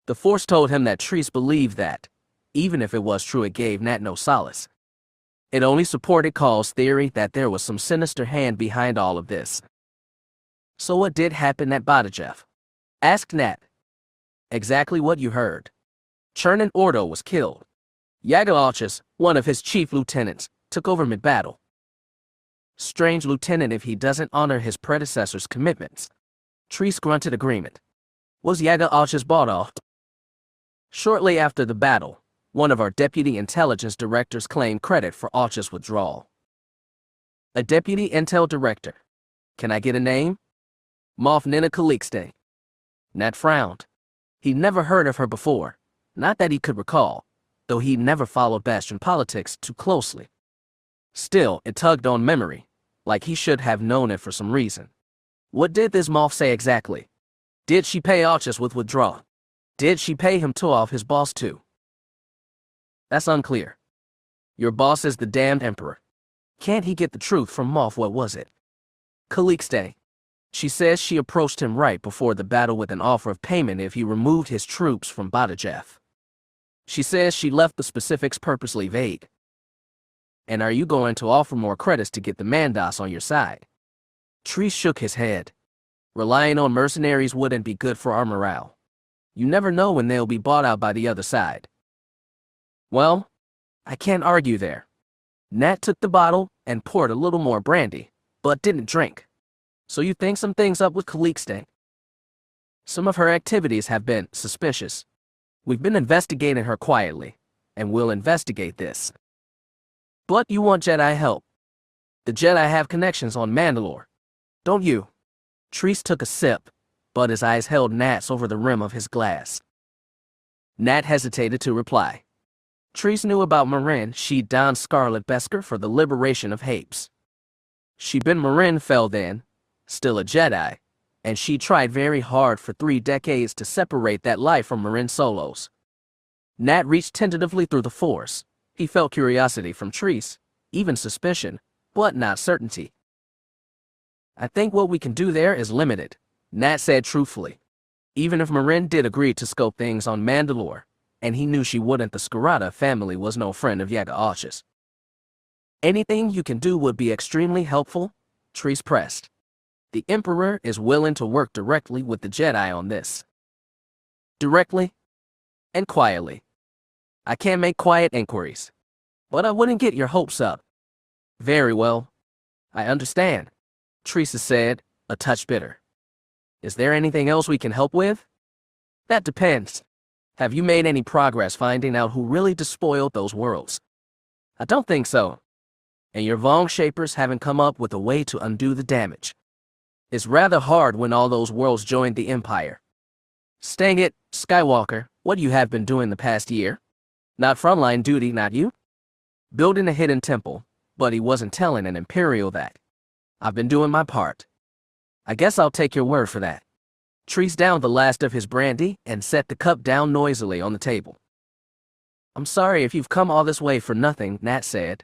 Speaker 1: The Force told him that Treese believed that, even if it was true, it gave Nat no solace. It only supported Call's theory that there was some sinister hand behind all of this. So what did happen at Badajev? Asked Nat. Exactly what you heard. Chernin Ordo was killed. Yagalaches, one of his chief lieutenants, took over mid-battle. Strange lieutenant if he doesn't honor his predecessor's commitments. Treese grunted agreement. Was Yagalaches bought off? Shortly after the battle, one of our deputy intelligence directors claimed credit for Arch's withdrawal. A deputy intel director. Can I get a name? Moff Nina Calixte. Nat frowned. He'd never heard of her before, not that he could recall, though he never followed Bastion politics too closely. Still, it tugged on memory, like he should have known it for some reason. What did this Moff say exactly? Did she pay Archus with withdrawal? Did she pay him to off his boss too? That's unclear. Your boss is the damned Emperor. Can't he get the truth from Moff? What was it? Calixte. She says she approached him right before the battle with an offer of payment if he removed his troops from Badajev. She says she left the specifics purposely vague. And are you going to offer more credits to get the Mandas on your side? Treese shook his head. Relying on mercenaries wouldn't be good for our morale. You never know when they'll be bought out by the other side. Well, I can't argue there. Nat took the bottle and poured a little more brandy, but didn't drink. So you think something's up with Calixte? Some of her activities have been suspicious. We've been investigating her quietly, and we'll investigate this. But you want Jedi help. The Jedi have connections on Mandalore, don't you? Treese took a sip, but his eyes held Nat's over the rim of his glass. Nat hesitated to reply. Treese knew about Marin. She'd donned Scarlet Beskar for the liberation of Hapes. She'd been Marin Fel then, still a Jedi, and she tried very hard for 3 decades to separate that life from Marin Solos. Nat reached tentatively through the Force. He felt curiosity from Treese, even suspicion, but not certainty. I think what we can do there is limited, Nat said truthfully. Even if Marin did agree to scope things on Mandalore, and he knew she wouldn't, the Scarada family was no friend of Yaga Arch's. Anything you can do would be extremely helpful, Treese pressed. The Emperor is willing to work directly with the Jedi on this. Directly and quietly. I can't make quiet inquiries, but I wouldn't get your hopes up. Very well. I understand, Treese said, a touch bitter. Is there anything else we can help with? That depends. Have you made any progress finding out who really despoiled those worlds? I don't think so. And your Vong Shapers haven't come up with a way to undo the damage. It's rather hard when all those worlds joined the Empire. Stang it, Skywalker, what you have been doing the past year? Not frontline duty, not you? Building a hidden temple, but he wasn't telling an Imperial that. I've been doing my part. I guess I'll take your word for that. Treese downed the last of his brandy and set the cup down noisily on the table. I'm sorry if you've come all this way for nothing, Nat said.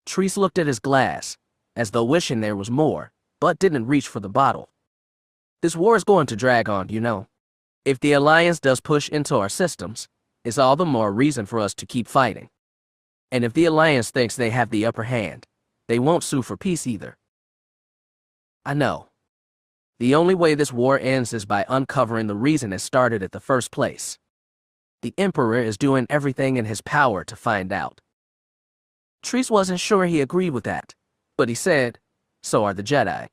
Speaker 1: Treese looked at his glass, as though wishing there was more, but didn't reach for the bottle. This war is going to drag on, you know. If the Alliance does push into our systems, it's all the more reason for us to keep fighting. And if the Alliance thinks they have the upper hand, they won't sue for peace either. I know. The only way this war ends is by uncovering the reason it started at the first place. The Emperor is doing everything in his power to find out. Treese wasn't sure he agreed with that, but he said, so are the Jedi.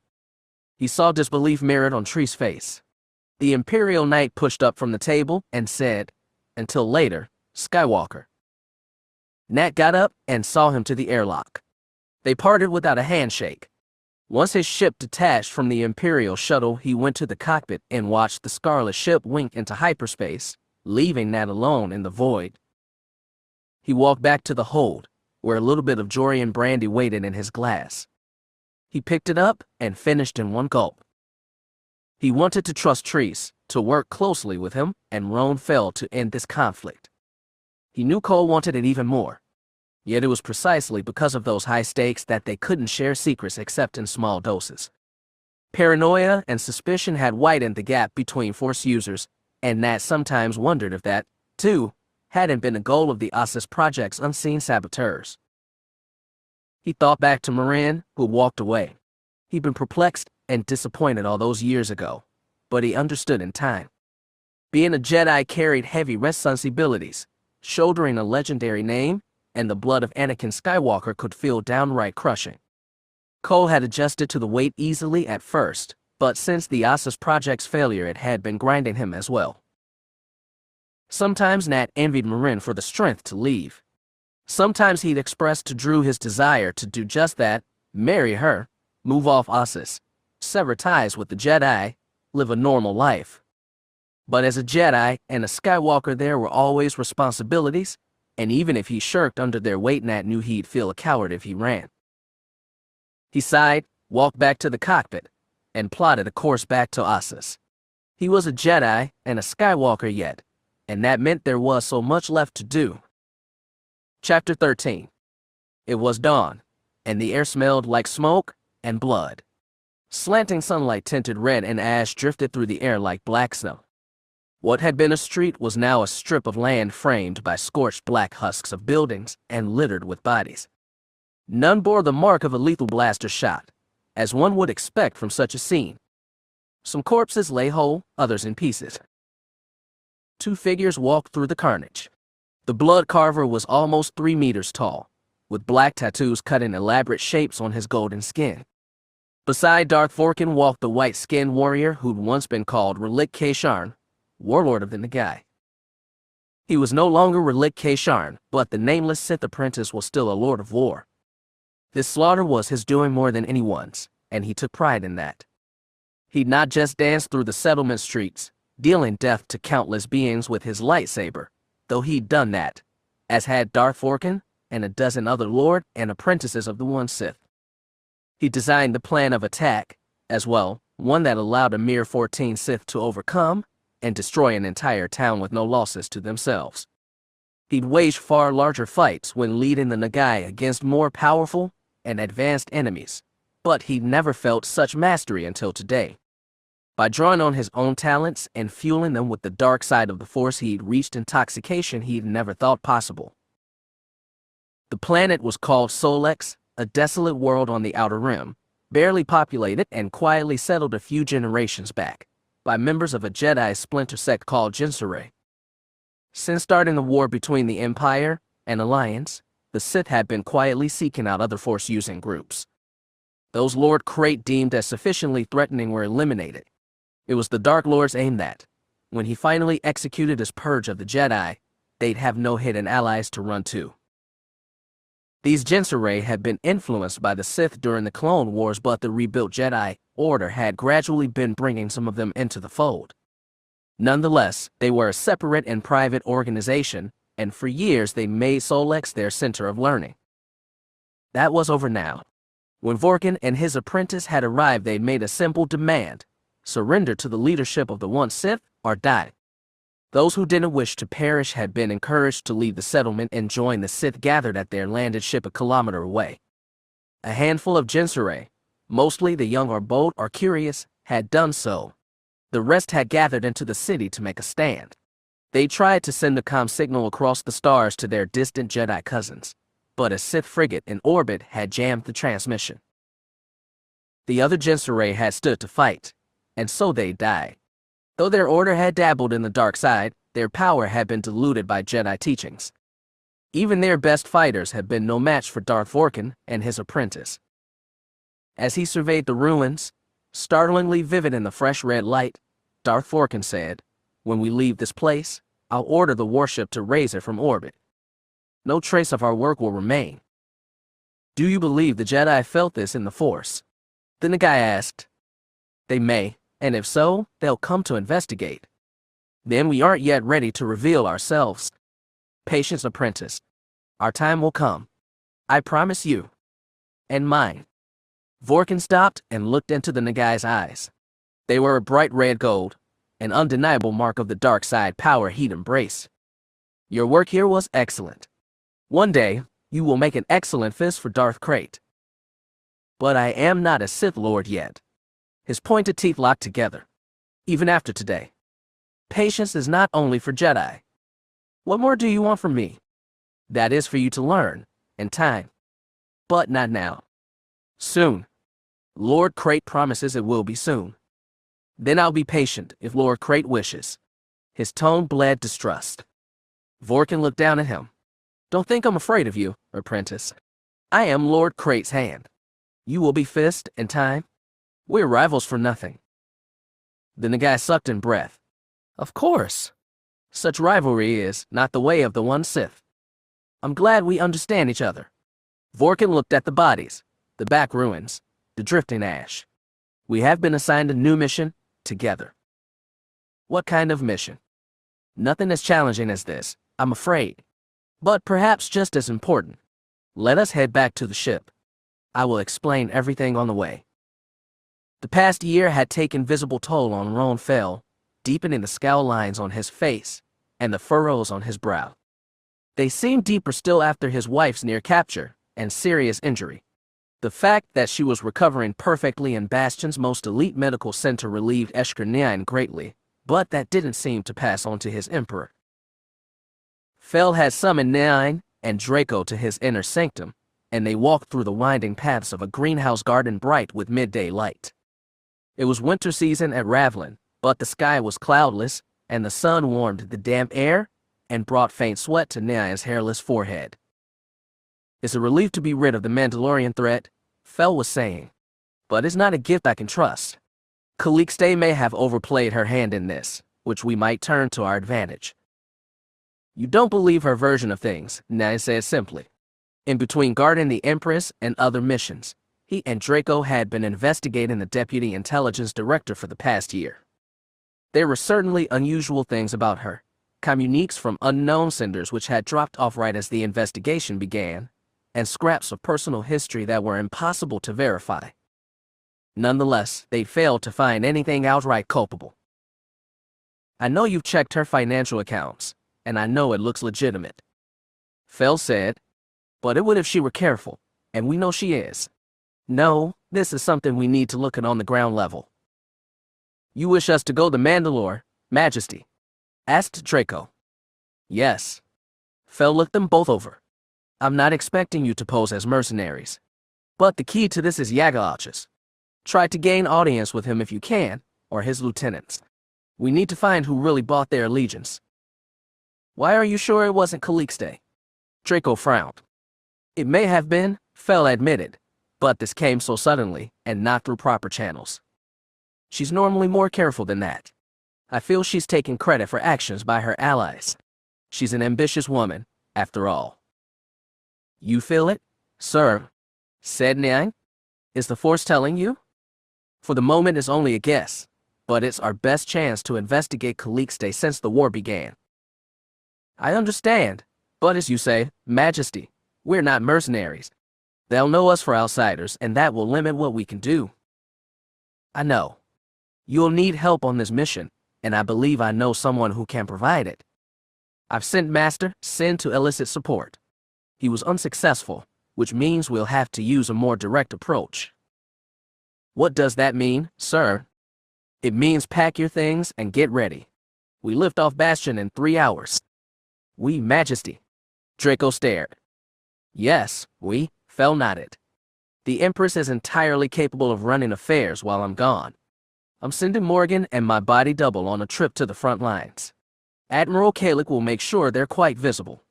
Speaker 1: He saw disbelief mirrored on Treese's face. The Imperial Knight pushed up from the table and said, until later, Skywalker. Nat got up and saw him to the airlock. They parted without a handshake. Once his ship detached from the Imperial shuttle, he went to the cockpit and watched the Scarlet ship wink into hyperspace, leaving Nat alone in the void. He walked back to the hold, where a little bit of Jorian brandy waited in his glass. He picked it up and finished in one gulp. He wanted to trust Treese, to work closely with him, and Roan Fel to end this conflict. He knew Cole wanted it even more. Yet it was precisely because of those high stakes that they couldn't share secrets except in small doses. Paranoia and suspicion had widened the gap between Force users, and Nat sometimes wondered if that, too, hadn't been a goal of the Ossus Project's unseen saboteurs. He thought back to Morin, who walked away. He'd been perplexed and disappointed all those years ago, but he understood in time. Being a Jedi carried heavy responsibilities, shouldering a legendary name, and the blood of Anakin Skywalker could feel downright crushing. Cole had adjusted to the weight easily at first, but since the Ossus Project's failure, it had been grinding him as well. Sometimes Nat envied Morin for the strength to leave. Sometimes he'd expressed to Drew his desire to do just that, marry her, move off Ossus, sever ties with the Jedi, live a normal life. But as a Jedi and a Skywalker, there were always responsibilities, and even if he shirked under their weight, Nat knew he'd feel a coward if he ran. He sighed, walked back to the cockpit, and plotted a course back to Ossus. He was a Jedi and a Skywalker yet, and that meant there was so much left to do. Chapter 13. It was dawn, and the air smelled like smoke and blood. Slanting sunlight tinted red and ash drifted through the air like black snow. What had been a street was now a strip of land framed by scorched black husks of buildings and littered with bodies. None bore the mark of a lethal blaster shot, as one would expect from such a scene. Some corpses lay whole, others in pieces. Two figures walked through the carnage. The blood carver was almost 3 meters tall, with black tattoos cut in elaborate shapes on his golden skin. Beside Darth Vorkin walked the white-skinned warrior who'd once been called Relic Kaysharn, warlord of the Nagai. He was no longer Relic Kaysharn, but the nameless Sith apprentice was still a lord of war. This slaughter was his doing more than anyone's, and he took pride in that. He'd not just danced through the settlement streets, dealing death to countless beings with his lightsaber, though he'd done that, as had Darth Vorkin and a dozen other lord and apprentices of the One Sith. He designed the plan of attack, as well, one that allowed a mere 14 Sith to overcome and destroy an entire town with no losses to themselves. He'd waged far larger fights when leading the Nagai against more powerful and advanced enemies, but he'd never felt such mastery until today. By drawing on his own talents and fueling them with the dark side of the Force, he'd reached intoxication he'd never thought possible. The planet was called Solex, a desolate world on the Outer Rim, barely populated and quietly settled a few generations back by members of a Jedi splinter sect called Jinsaray. Since starting the war between the Empire and Alliance, the Sith had been quietly seeking out other Force-using groups. Those Lord Krayt deemed as sufficiently threatening were eliminated. It was the Dark Lord's aim that, when he finally executed his purge of the Jedi, they'd have no hidden allies to run to. These Jinsaray had been influenced by the Sith during the Clone Wars, but the rebuilt Jedi Order had gradually been bringing some of them into the fold. Nonetheless, they were a separate and private organization, and for years they made Solex their center of learning. That was over now. When Vorkin and his apprentice had arrived, they'd made a simple demand: surrender to the leadership of the One Sith or die. Those who didn't wish to perish had been encouraged to leave the settlement and join the Sith gathered at their landed ship a kilometer away. A handful of Jinsaray, mostly the young or bold or curious, had done so. The rest had gathered into the city to make a stand. They tried to send a comm signal across the stars to their distant Jedi cousins, but a Sith frigate in orbit had jammed the transmission. The other Jinsaray had stood to fight, and so they died. Though their order had dabbled in the dark side, their power had been diluted by Jedi teachings. Even their best fighters had been no match for Darth Vorkin and his apprentice. As he surveyed the ruins, startlingly vivid in the fresh red light, Darth Vorkin said, "When we leave this place, I'll order the warship to raise it from orbit." no trace of our work will remain. Do you believe the Jedi felt this in the Force? Then the guy asked. They may, and if so, they'll come to investigate. Then we aren't yet ready to reveal ourselves. Patience, apprentice. Our time will come. I promise you. And mine. Vorkin stopped and looked into the Nagai's eyes. They were a bright red gold, an undeniable mark of the dark side power he'd embrace. Your work here was excellent. One day, you will make an excellent fist for Darth Krayt. But I am not a Sith Lord yet. His pointed teeth locked together. Even after today. Patience is not only for Jedi. What more do you want from me? That is for you to learn, in time. But not now. Soon. Lord Krayt promises it will be soon. Then I'll be patient if Lord Krayt wishes. His tone bled distrust. Vorkin looked down at him. Don't think I'm afraid of you, apprentice. I am Lord Krayt's hand. You will be fist in time. We're rivals for nothing. Then the guy sucked in breath. Of course. Such rivalry is not the way of the One Sith. I'm glad we understand each other. Vorkin looked at the bodies, the back ruins, the drifting ash. We have been assigned a new mission, together. What kind of mission? Nothing as challenging as this, I'm afraid. But perhaps just as important. Let us head back to the ship. I will explain everything on the way. The past year had taken visible toll on Roan Fel, deepening the scowl lines on his face and the furrows on his brow. They seemed deeper still after his wife's near capture and serious injury. The fact that she was recovering perfectly in Bastion's most elite medical center relieved Eshker Nyan greatly, but that didn't seem to pass on to his emperor. Fel had summoned Nyan and Draco to his inner sanctum, and they walked through the winding paths of a greenhouse garden bright with midday light. It was winter season at Ravlin, but the sky was cloudless, and the sun warmed the damp air and brought faint sweat to Nyan's hairless forehead. It's a relief to be rid of the Mandalorian threat, Fel was saying. But it's not a gift I can trust. Calixte may have overplayed her hand in this, which we might turn to our advantage. You don't believe her version of things, Nyan said simply. In between guarding the Empress and other missions, he and Draco had been investigating the Deputy Intelligence Director for the past year. There were certainly unusual things about her, communiques from unknown senders which had dropped off right as the investigation began, and scraps of personal history that were impossible to verify. Nonetheless, they failed to find anything outright culpable. I know you've checked her financial accounts, and I know it looks legitimate. Fel said, but it would if she were careful, and we know she is. No, this is something we need to look at on the ground level. You wish us to go to Mandalore, Majesty? Asked Draco. Yes. Fel looked them both over. I'm not expecting you to pose as mercenaries. But the key to this is Yagalaches. Try to gain audience with him if you can, or his lieutenants. We need to find who really bought their allegiance. Why are you sure it wasn't Calixte? Draco frowned. It may have been, Fel admitted, but this came so suddenly and not through proper channels. She's normally more careful than that. I feel she's taking credit for actions by her allies. She's an ambitious woman, after all. You feel it, sir? Said Nyan. Is the Force telling you? For the moment it's only a guess, but it's our best chance to investigate Calixte since the war began. I understand, but as you say, Majesty, we're not mercenaries. They'll know us for outsiders, and that will limit what we can do. I know. You'll need help on this mission, and I believe I know someone who can provide it. I've sent Master Sin to elicit support. He was unsuccessful, which means we'll have to use a more direct approach. What does that mean, sir? It means pack your things and get ready. We lift off Bastion in 3 hours. We, Majesty. Draco stared. Yes, we, Fel nodded. The Empress is entirely capable of running affairs while I'm gone. I'm sending Morgan and my body double on a trip to the front lines. Admiral Kalik will make sure they're quite visible.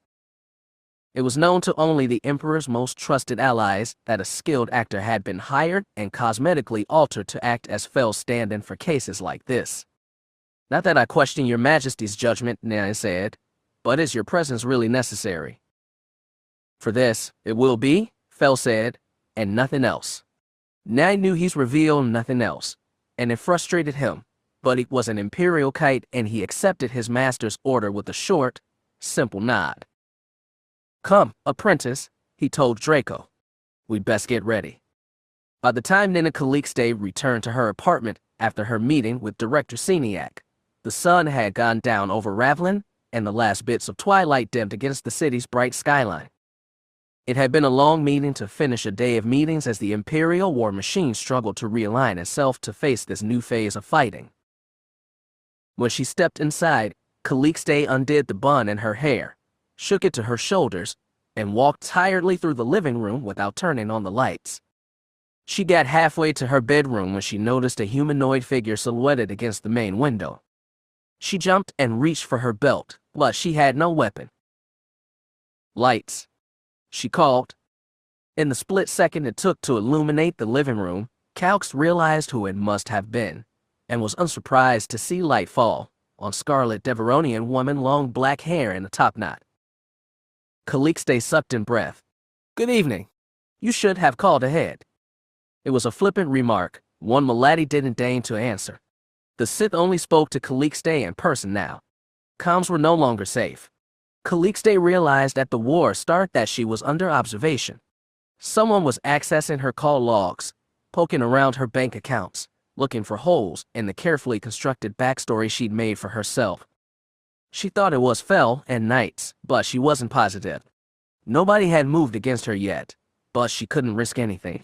Speaker 1: It was known to only the Emperor's most trusted allies that a skilled actor had been hired and cosmetically altered to act as Fel's stand-in for cases like this. Not that I question your Majesty's judgment, Nyan said, but is your presence really necessary? For this, it will be, Fel said, and nothing else. Now he knew he's revealed nothing else, and it frustrated him, but it was an Imperial kite and he accepted his master's order with a short, simple nod. Come, apprentice, he told Draco. We'd best get ready. By the time Nina Calixte returned to her apartment after her meeting with Director Seniac, the sun had gone down over Ravlin, and the last bits of twilight dimmed against the city's bright skyline. It had been a long meeting to finish a day of meetings as the Imperial war machine struggled to realign itself to face this new phase of fighting. When she stepped inside, Calixte undid the bun in her hair, shook it to her shoulders, and walked tiredly through the living room without turning on the lights. She got halfway to her bedroom when she noticed a humanoid figure silhouetted against the main window. She jumped and reached for her belt, but she had no weapon. Lights, she called. In the split second it took to illuminate the living room, Calx realized who it must have been, and was unsurprised to see light fall on Scarlet Deveronian woman, long black hair and a top knot. Calixte sucked in breath. Good evening. You should have called ahead. It was a flippant remark, one Maladi didn't deign to answer. The Sith only spoke to Calixte in person now. Comms were no longer safe. Calixte realized at the war start that she was under observation. Someone was accessing her call logs, poking around her bank accounts, looking for holes in the carefully constructed backstory she'd made for herself. She thought it was Fel and Knights, but she wasn't positive. Nobody had moved against her yet, but she couldn't risk anything.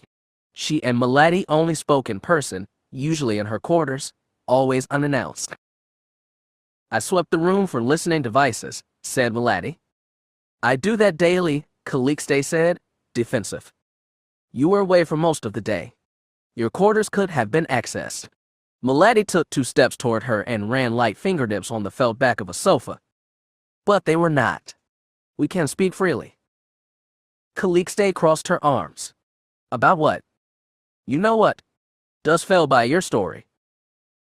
Speaker 1: She and Maladi only spoke in person, usually in her quarters, always unannounced. I swept the room for listening devices, said Maladi. I do that daily, Calixte said, defensive. You were away for most of the day. Your quarters could have been accessed. Maladi took 2 steps toward her and ran light fingertips on the felt back of a sofa. But they were not. We can speak freely. Calixte crossed her arms. About what? You know what? Does Fel buy your story?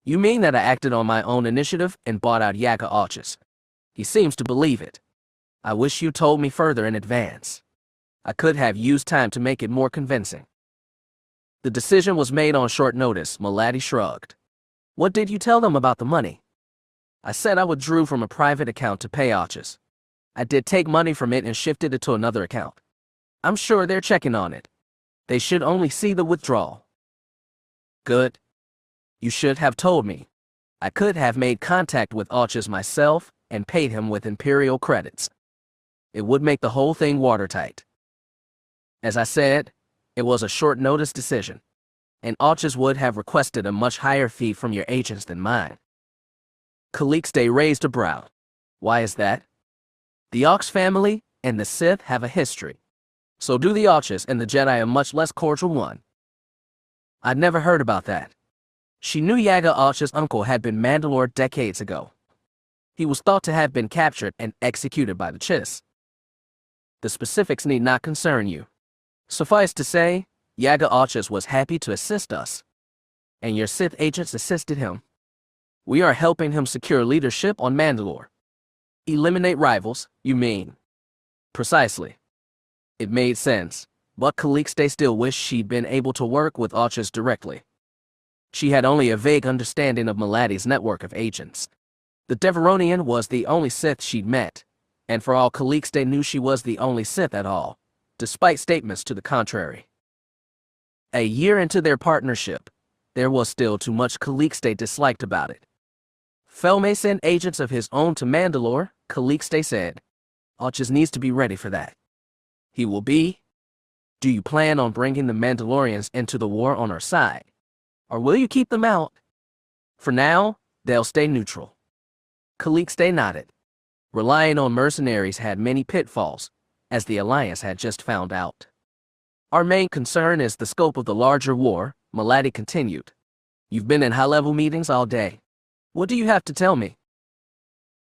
Speaker 1: You mean that I acted on my own initiative and bought out Yaga Arches? He seems to believe it. I wish you told me further in advance. I could have used time to make it more convincing. The decision was made on short notice, Maladi shrugged. What did you tell them about the money? I said I withdrew from a private account to pay Arches. I did take money from it and shifted it to another account. I'm sure they're checking on it. They should only see the withdrawal. Good. You should have told me. I could have made contact with Arches myself and paid him with Imperial credits. It would make the whole thing watertight. As I said, it was a short-notice decision, and Arches would have requested a much higher fee from your agents than mine. Calixte raised a brow. Why is that? The Ox family and the Sith have a history. So do the Arches and the Jedi, a much less cordial one. I'd never heard about that. She knew Yaga Arch's uncle had been Mandalore decades ago. He was thought to have been captured and executed by the Chiss. The specifics need not concern you. Suffice to say, Yaga Arches was happy to assist us, and your Sith agents assisted him. We are helping him secure leadership on Mandalore. Eliminate rivals, you mean? Precisely. It made sense, but Calixte still wished she'd been able to work with Arches directly. She had only a vague understanding of Maladi's network of agents. The Deveronian was the only Sith she'd met, and for all Calixte knew, she was the only Sith at all, despite statements to the contrary. A year into their partnership, there was still too much Calixte disliked about it. Fel may send agents of his own to Mandalore, Calixte said. Arches needs to be ready for that. He will be. Do you plan on bringing the Mandalorians into the war on our side? Or will you keep them out? For now, they'll stay neutral. Calixte nodded. Relying on mercenaries had many pitfalls, as the Alliance had just found out. Our main concern is the scope of the larger war, Maladi continued. You've been in high-level meetings all day. What do you have to tell me?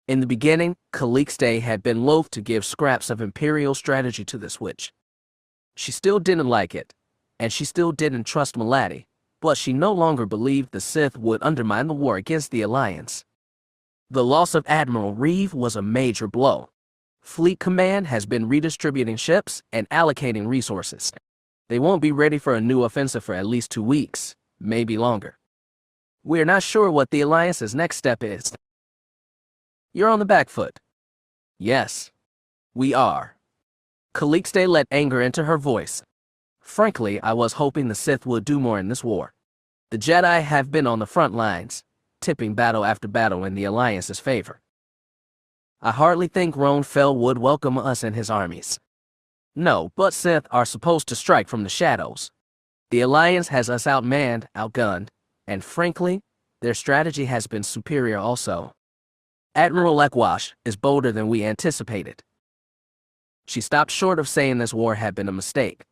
Speaker 1: In the beginning, Calixte had been loath to give scraps of Imperial strategy to the Switch. She still didn't like it, and she still didn't trust Maladi, but she no longer believed the Sith would undermine the war against the Alliance. The loss of Admiral Reeve was a major blow. Fleet Command has been redistributing ships and allocating resources. They won't be ready for a new offensive for at least 2 weeks, maybe longer. We're not sure what the Alliance's next step is. You're on the back foot. Yes, we are. Calixte let anger into her voice. Frankly, I was hoping the Sith would do more in this war. The Jedi have been on the front lines, tipping battle after battle in the Alliance's favor. I hardly think Roan Fel would welcome us and his armies. No, but Sith are supposed to strike from the shadows. The Alliance has us outmanned, outgunned, and frankly, their strategy has been superior also. Admiral Lekwash is bolder than we anticipated. She stopped short of saying this war had been a mistake.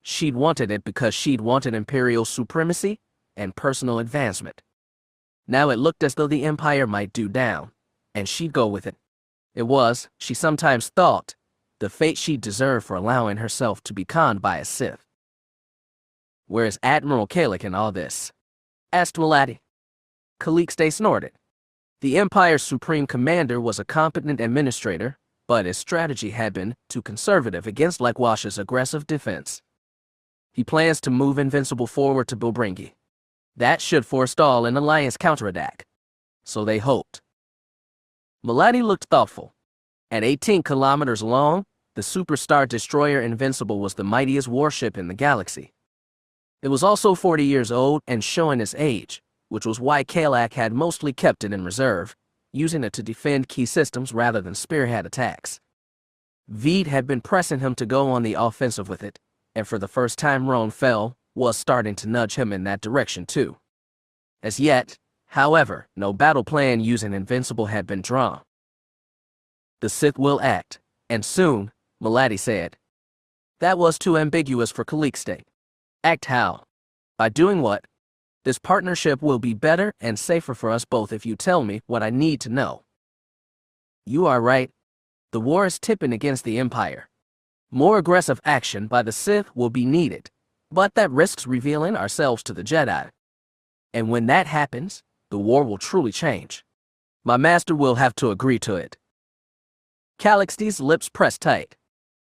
Speaker 1: She'd wanted it because she'd wanted Imperial supremacy and personal advancement. Now it looked as though the Empire might do down, and she'd go with it. It was, she sometimes thought, the fate she deserved for allowing herself to be conned by a Sith. Where is Admiral Kalik in all this? Asked Maladi. Calixte snorted. The Empire's Supreme Commander was a competent administrator, but his strategy had been too conservative against Lekwash's aggressive defense. He plans to move Invincible forward to Bilbringi. That should forestall an Alliance counterattack. So they hoped. Maladi looked thoughtful. At 18 kilometers long, the superstar destroyer Invincible was the mightiest warship in the galaxy. It was also 40 years old and showing its age, which was why Kalak had mostly kept it in reserve, using it to defend key systems rather than spearhead attacks. Veed had been pressing him to go on the offensive with it, and for the first time Roan Fel was starting to nudge him in that direction too. As yet, however, no battle plan using Invincible had been drawn. The Sith will act, and soon, Maladi said. That was too ambiguous for Calixte. Act how? By doing what? This partnership will be better and safer for us both if you tell me what I need to know. You are right. The war is tipping against the Empire. More aggressive action by the Sith will be needed, but that risks revealing ourselves to the Jedi. And when that happens, the war will truly change. My master will have to agree to it. Calixte's lips pressed tight.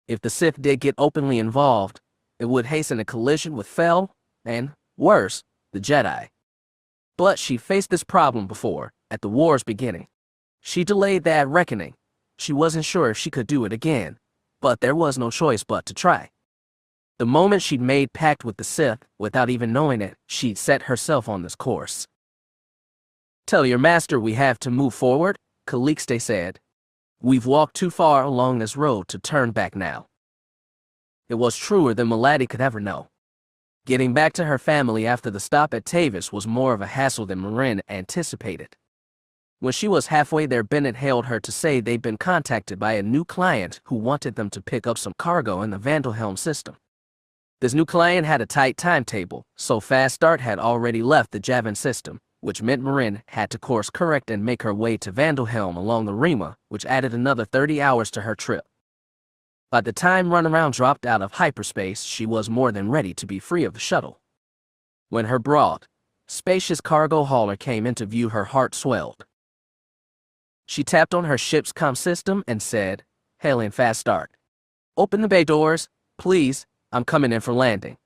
Speaker 1: If the Sith did get openly involved, it would hasten a collision with Fel, and, worse, the Jedi. But she faced this problem before, at the war's beginning. She delayed that reckoning. She wasn't sure if she could do it again, but there was no choice but to try. The moment she'd made pact with the Sith, without even knowing it, she'd set herself on this course. Tell your master we have to move forward, Calixte said. We've walked too far along this road to turn back now. It was truer than Maladi could ever know. Getting back to her family after the stop at Tavis was more of a hassle than Marin anticipated. When she was halfway there, Bennett hailed her to say they'd been contacted by a new client who wanted them to pick up some cargo in the Vandalhelm system. This new client had a tight timetable, so Fast Start had already left the Javan system, which meant Marin had to course correct and make her way to Vandalhelm along the Rima, which added another 30 hours to her trip. By the time Runaround dropped out of hyperspace, she was more than ready to be free of the shuttle. When her broad, spacious cargo hauler came into view, her heart swelled. She tapped on her ship's comm system and said, hailing Fast Start, "Open the bay doors, please, I'm coming in for landing."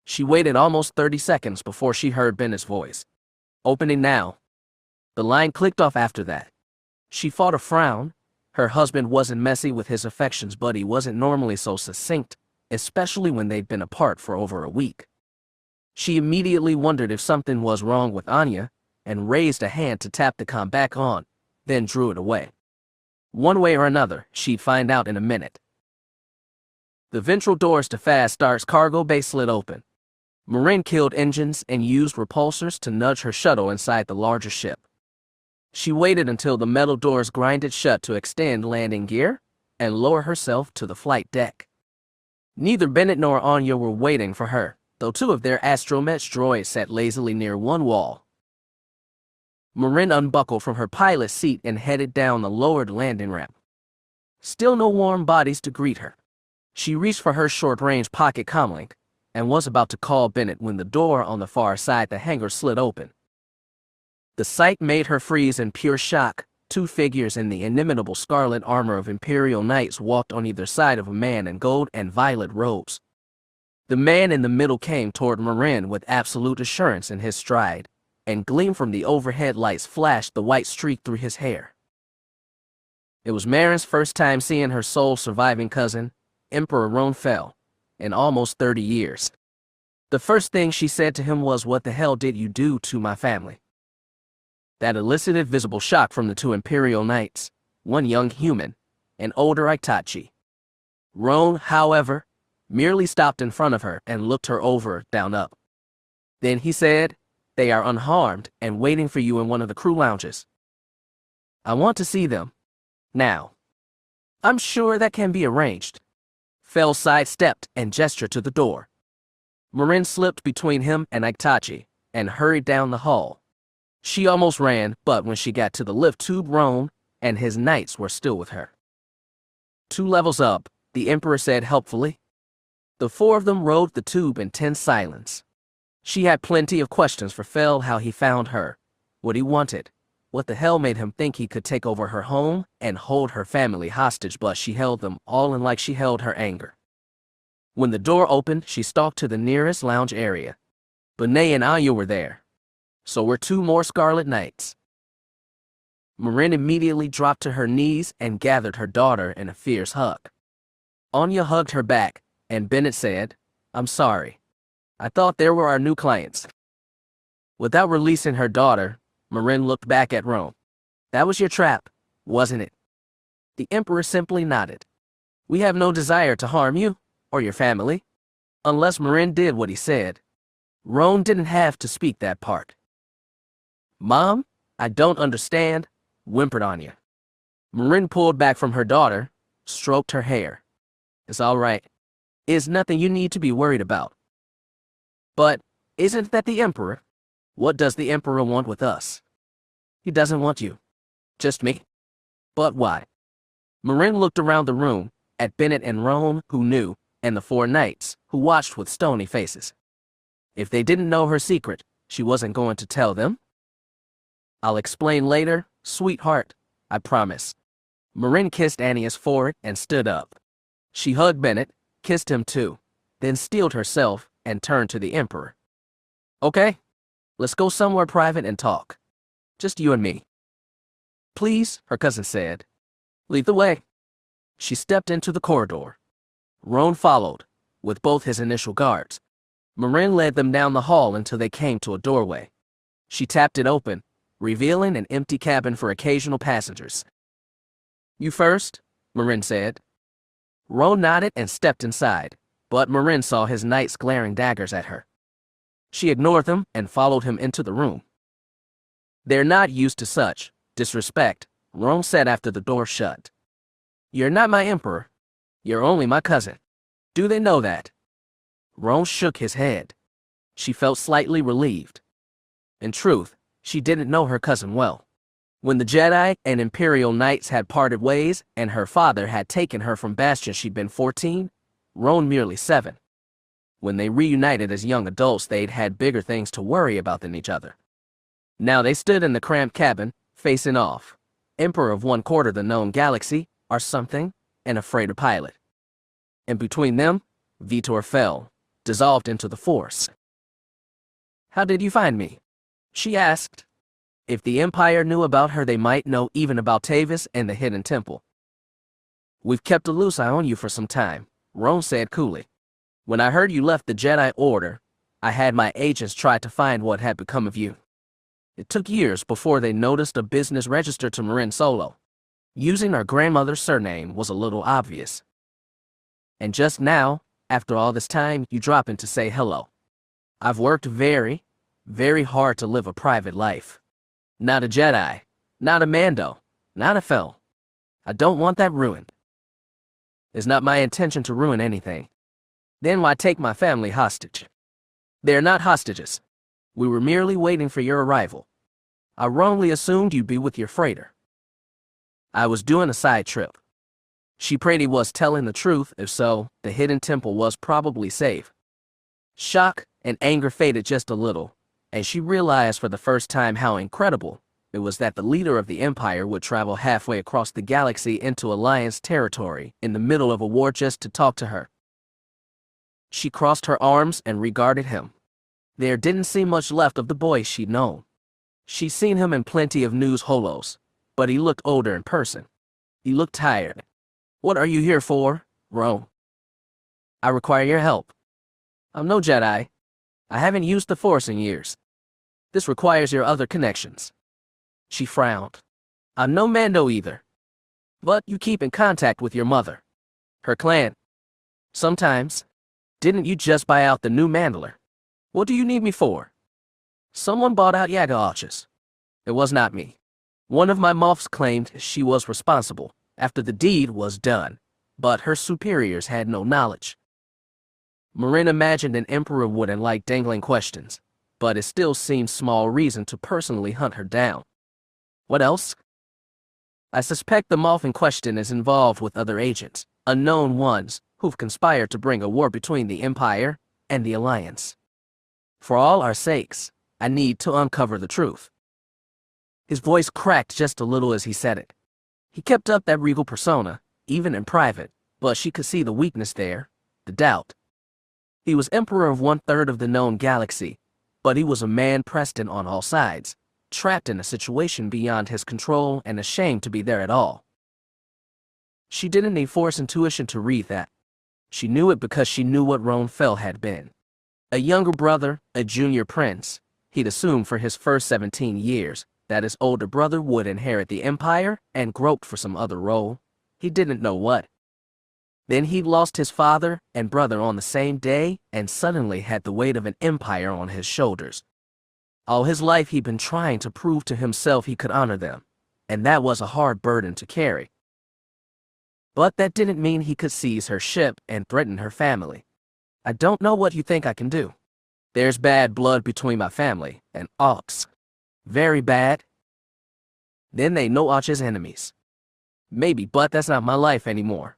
Speaker 1: She waited almost 30 seconds before she heard Bennett's voice. "Opening now." The line clicked off after that. She fought a frown. Her husband wasn't messy with his affections, but he wasn't normally so succinct, especially when they'd been apart for over a week. She immediately wondered if something was wrong with Anya, and raised a hand to tap the comm back on, then drew it away. One way or another, she'd find out in a minute. The ventral doors to Fast Start's cargo bay slid open. Marin killed engines and used repulsors to nudge her shuttle inside the larger ship. She waited until the metal doors grinded shut to extend landing gear and lower herself to the flight deck. Neither Bennett nor Anya were waiting for her, though two of their astromech droids sat lazily near one wall. Marin unbuckled from her pilot's seat and headed down the lowered landing ramp. Still no warm bodies to greet her. She reached for her short-range pocket comlink and was about to call Bennett when the door on the far side the hangar slid open. The sight made her freeze in pure shock, Two figures in the inimitable scarlet armor of Imperial Knights walked on either side of a man in gold and violet robes. The man in the middle came toward Marin with absolute assurance in his stride, and gleam from the overhead lights flashed the white streak through his hair. It was Marin's first time seeing her sole surviving cousin, Emperor Roan Fel, in almost 30 years. The first thing she said to him was, "What the hell did you do to my family?" That elicited visible shock from the two Imperial Knights, one young human, an older Itachi. Roan, however, merely stopped in front of her and looked her over, down up. Then he said, "They are unharmed and waiting for you in one of the crew lounges. I want to see them. Now." "I'm sure that can be arranged." Fel sidestepped and gestured to the door. Marin slipped between him and Itachi and hurried down the hall. She almost ran, but when she got to the lift tube, Roan and his knights were still with her. "2 levels up," the Emperor said helpfully. The four of them rode the tube in tense silence. She had plenty of questions for Fel: how he found her, what he wanted, what the hell made him think he could take over her home and hold her family hostage, but she held them all in like she held her anger. When the door opened, she stalked to the nearest lounge area. Benet and Anya were there. So were 2 more Scarlet Knights. Marin immediately dropped to her knees and gathered her daughter in a fierce hug. Anya hugged her back, and Bennett said, "I'm sorry. I thought there were our new clients." Without releasing her daughter, Marin looked back at Roan. "That was your trap, wasn't it?" The Emperor simply nodded. "We have no desire to harm you, or your family." Unless Marin did what he said. Roan didn't have to speak that part. "Mom, I don't understand," whimpered Anya. Marin pulled back from her daughter, stroked her hair. "It's all right. It's nothing you need to be worried about." "But isn't that the Emperor? What does the Emperor want with us?" "He doesn't want you. Just me." "But why?" Marin looked around the room, at Bennett and Roan, who knew, and the 4 knights, who watched with stony faces. If they didn't know her secret, she wasn't going to tell them. "I'll explain later, sweetheart, I promise." Marin kissed Anya's forehead and stood up. She hugged Bennett, kissed him too, then steeled herself and turned to the Emperor. "Okay, let's go somewhere private and talk. Just you and me." "Please," her cousin said. "Lead the way." She stepped into the corridor. Roan followed, with both his initial guards. Marin led them down the hall until they came to a doorway. She tapped it open, revealing an empty cabin for occasional passengers. "You first," Marin said. Roan nodded and stepped inside, but Marin saw his knights glaring daggers at her. She ignored them and followed him into the room. "They're not used to such disrespect," Roan said after the door shut. "You're not my Emperor. You're only my cousin. Do they know that?" Roan shook his head. She felt slightly relieved. In truth, she didn't know her cousin well. When the Jedi and Imperial Knights had parted ways and her father had taken her from Bastion, she'd been 14, Roan merely 7. When they reunited as young adults, they'd had bigger things to worry about than each other. Now they stood in the cramped cabin, facing off, Emperor of 1/4 the known galaxy, or something, and a freighter pilot. And between them, Vitor Fel, dissolved into the Force. "How did you find me?" she asked. If the Empire knew about her, they might know even about Tavis and the Hidden Temple. "We've kept a loose eye on you for some time," Roan said coolly. "When I heard you left the Jedi Order, I had my agents try to find what had become of you. It took years before they noticed a business registered to Marin Solo. Using our grandmother's surname was a little obvious. And just now, after all this time, you drop in to say hello. I've worked very, very hard to live a private life. Not a Jedi, not a Mando, not a Fel. I don't want that ruined. It's not my intention to ruin anything. Then why take my family hostage? They're not hostages. We were merely waiting for your arrival. I wrongly assumed you'd be with your freighter. I was doing a side trip." She prayed he was telling the truth. If so, the Hidden Temple was probably safe. Shock and anger faded just a little, and she realized for the first time how incredible It was that the leader of the Empire would travel halfway across the galaxy into Alliance territory in the middle of a war just to talk to her. She crossed her arms and regarded him. There didn't seem much left of the boy she'd known. She'd seen him in plenty of news holos, but he looked older in person. He looked tired. "What are you here for, Ron?" "I require your help. I'm no Jedi. I haven't used the Force in years. This requires your other connections." She frowned. "I'm no Mando either. But you keep in contact with your mother. Her clan. Sometimes. Didn't you just buy out the new Mandalore? What do you need me for?" "Someone bought out Yaga Arches. It was not me. One of my moths claimed she was responsible after the deed was done, but her superiors had no knowledge." Marin imagined an emperor wouldn't like dangling questions, but it still seemed small reason to personally hunt her down. "What else?" "I suspect the moth in question is involved with other agents, unknown ones, who've conspired to bring a war between the Empire and the Alliance. For all our sakes, I need to uncover the truth." His voice cracked just a little as he said it. He kept up that regal persona, even in private, but she could see the weakness there, the doubt. He was emperor of 1/3 of the known galaxy, but he was a man pressed in on all sides, trapped in a situation beyond his control and ashamed to be there at all. She didn't need Force intuition to read that. She knew it because she knew what Ron Fell had been. A younger brother, a junior prince. He'd assumed for his first 17 years that his older brother would inherit the Empire and groped for some other role. He didn't know what. Then he'd lost his father and brother on the same day and suddenly had the weight of an empire on his shoulders. All his life he'd been trying to prove to himself he could honor them, and that was a hard burden to carry. But that didn't mean he could seize her ship and threaten her family. "I don't know what you think I can do. There's bad blood between my family and Ox. Very bad. Then they know Arch's enemies. Maybe, but that's not my life anymore.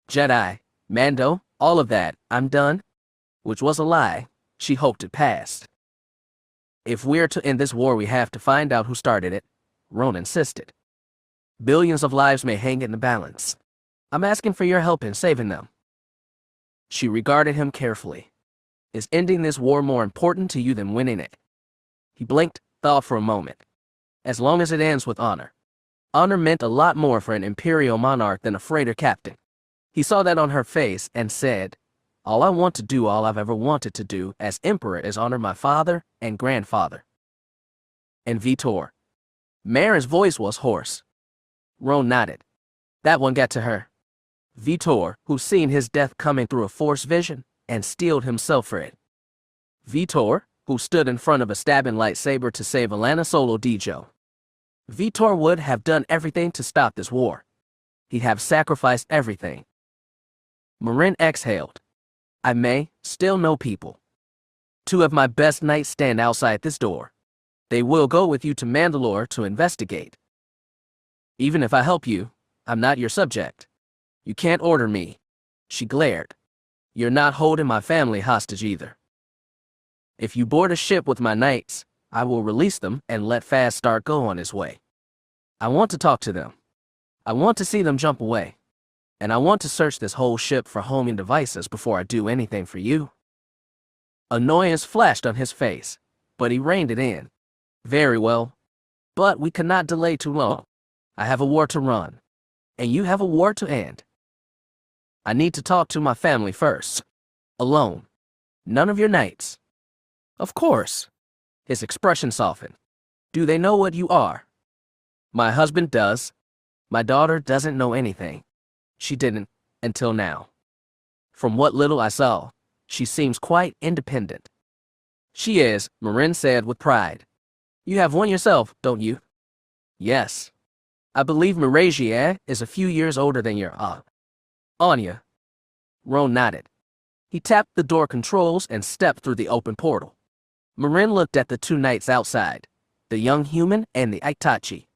Speaker 1: Jedi, Mando, all of that, I'm done." Which was a lie. She hoped it passed. "If we're to end this war, we have to find out who started it," Ron insisted. "Billions of lives may hang in the balance. I'm asking for your help in saving them." She regarded him carefully. "Is ending this war more important to you than winning it?" He blinked, thought for a moment. "As long as it ends with honor." Honor meant a lot more for an imperial monarch than a freighter captain. He saw that on her face and said, "All I want to do, all I've ever wanted to do as emperor is honor my father and grandfather." "And Vitor." Marin's voice was hoarse. Ron nodded. That one got to her. Vitor, who'd seen his death coming through a Force vision and steeled himself for it. Vitor, who stood in front of a stabbing lightsaber to save Alana Solo Dijo. Vitor would have done everything to stop this war. He'd have sacrificed everything. Marin exhaled. "I may still know people. 2 of my best knights stand outside this door. They will go with you to Mandalore to investigate. Even if I help you, I'm not your subject. You can't order me." She glared. "You're not holding my family hostage either. If you board a ship with my knights, I will release them and let Fast Start go on his way. I want to talk to them. I want to see them jump away. And I want to search this whole ship for homing devices before I do anything for you." Annoyance flashed on his face, but he reined it in. "Very well. But we cannot delay too long. I have a war to run, and you have a war to end. I need to talk to my family first. Alone. None of your knights." "Of course." His expression softened. "Do they know what you are?" "My husband does. My daughter doesn't know anything. She didn't, until now. From what little I saw, she seems quite independent." "She is," Marin said with pride. "You have one yourself, don't you?" "Yes. I believe Miragia is a few years older than your Anya." Ron nodded. He tapped the door controls and stepped through the open portal. Marin looked at the 2 knights outside, the young human and the Itachi.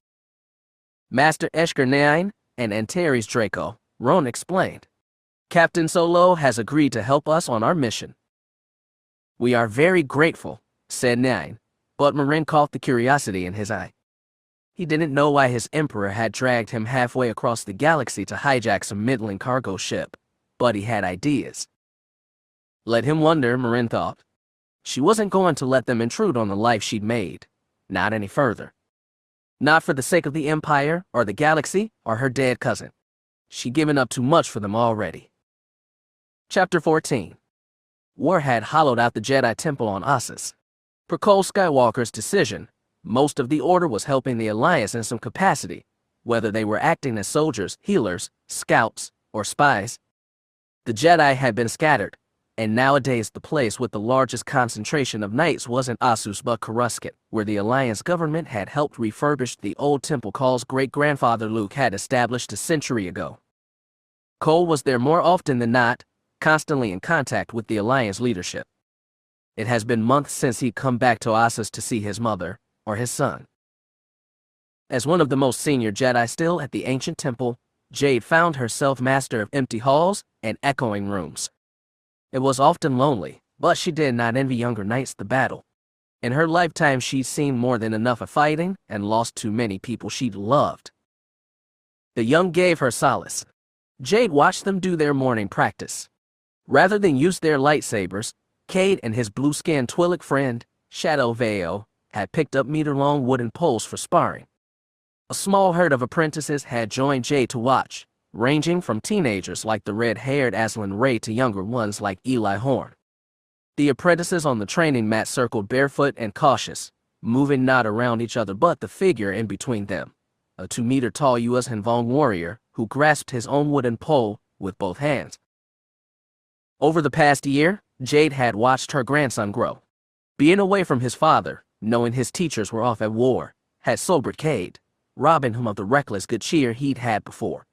Speaker 1: "Master Eshker 9 and Antares Draco," Ron explained. "Captain Solo has agreed to help us on our mission." "We are very grateful," said 9, but Marin caught the curiosity in his eye. He didn't know why his emperor had dragged him halfway across the galaxy to hijack some middling cargo ship, but he had ideas. Let him wonder, Marin thought. She wasn't going to let them intrude on the life she'd made. Not any further. Not for the sake of the Empire, or the galaxy, or her dead cousin. She'd given up too much for them already. Chapter 14. War had hollowed out the Jedi Temple on Ossus. Per Cole Skywalker's decision, most of the Order was helping the Alliance in some capacity, whether they were acting as soldiers, healers, scouts, or spies. The Jedi had been scattered, and nowadays the place with the largest concentration of knights wasn't Ossus but Coruscant, where the Alliance government had helped refurbish the old temple Cole's great-grandfather Luke had established a century ago. Cole was there more often than not, constantly in contact with the Alliance leadership. It has been months since he'd come back to Ossus to see his mother, or his son. As one of the most senior Jedi still at the ancient temple, Jade found herself master of empty halls and echoing rooms. It was often lonely, but she did not envy younger knights the battle. In her lifetime she'd seen more than enough of fighting and lost too many people she'd loved. The young gave her solace. Jade watched them do their morning practice. Rather than use their lightsabers, Cade and his blue-skinned Twi'lek friend, Shadow Veo, had picked up meter-long wooden poles for sparring. A small herd of apprentices had joined Jade to watch, ranging from teenagers like the red-haired Aslan Ray to younger ones like Eli Horn. The apprentices on the training mat circled barefoot and cautious, moving not around each other but the figure in between them, a 2-meter-tall Yuuzhan Vong warrior who grasped his own wooden pole with both hands. Over the past year, Jade had watched her grandson grow. Being away from his father, knowing his teachers were off at war, had sobered Cade, robbing him of the reckless good cheer he'd had before.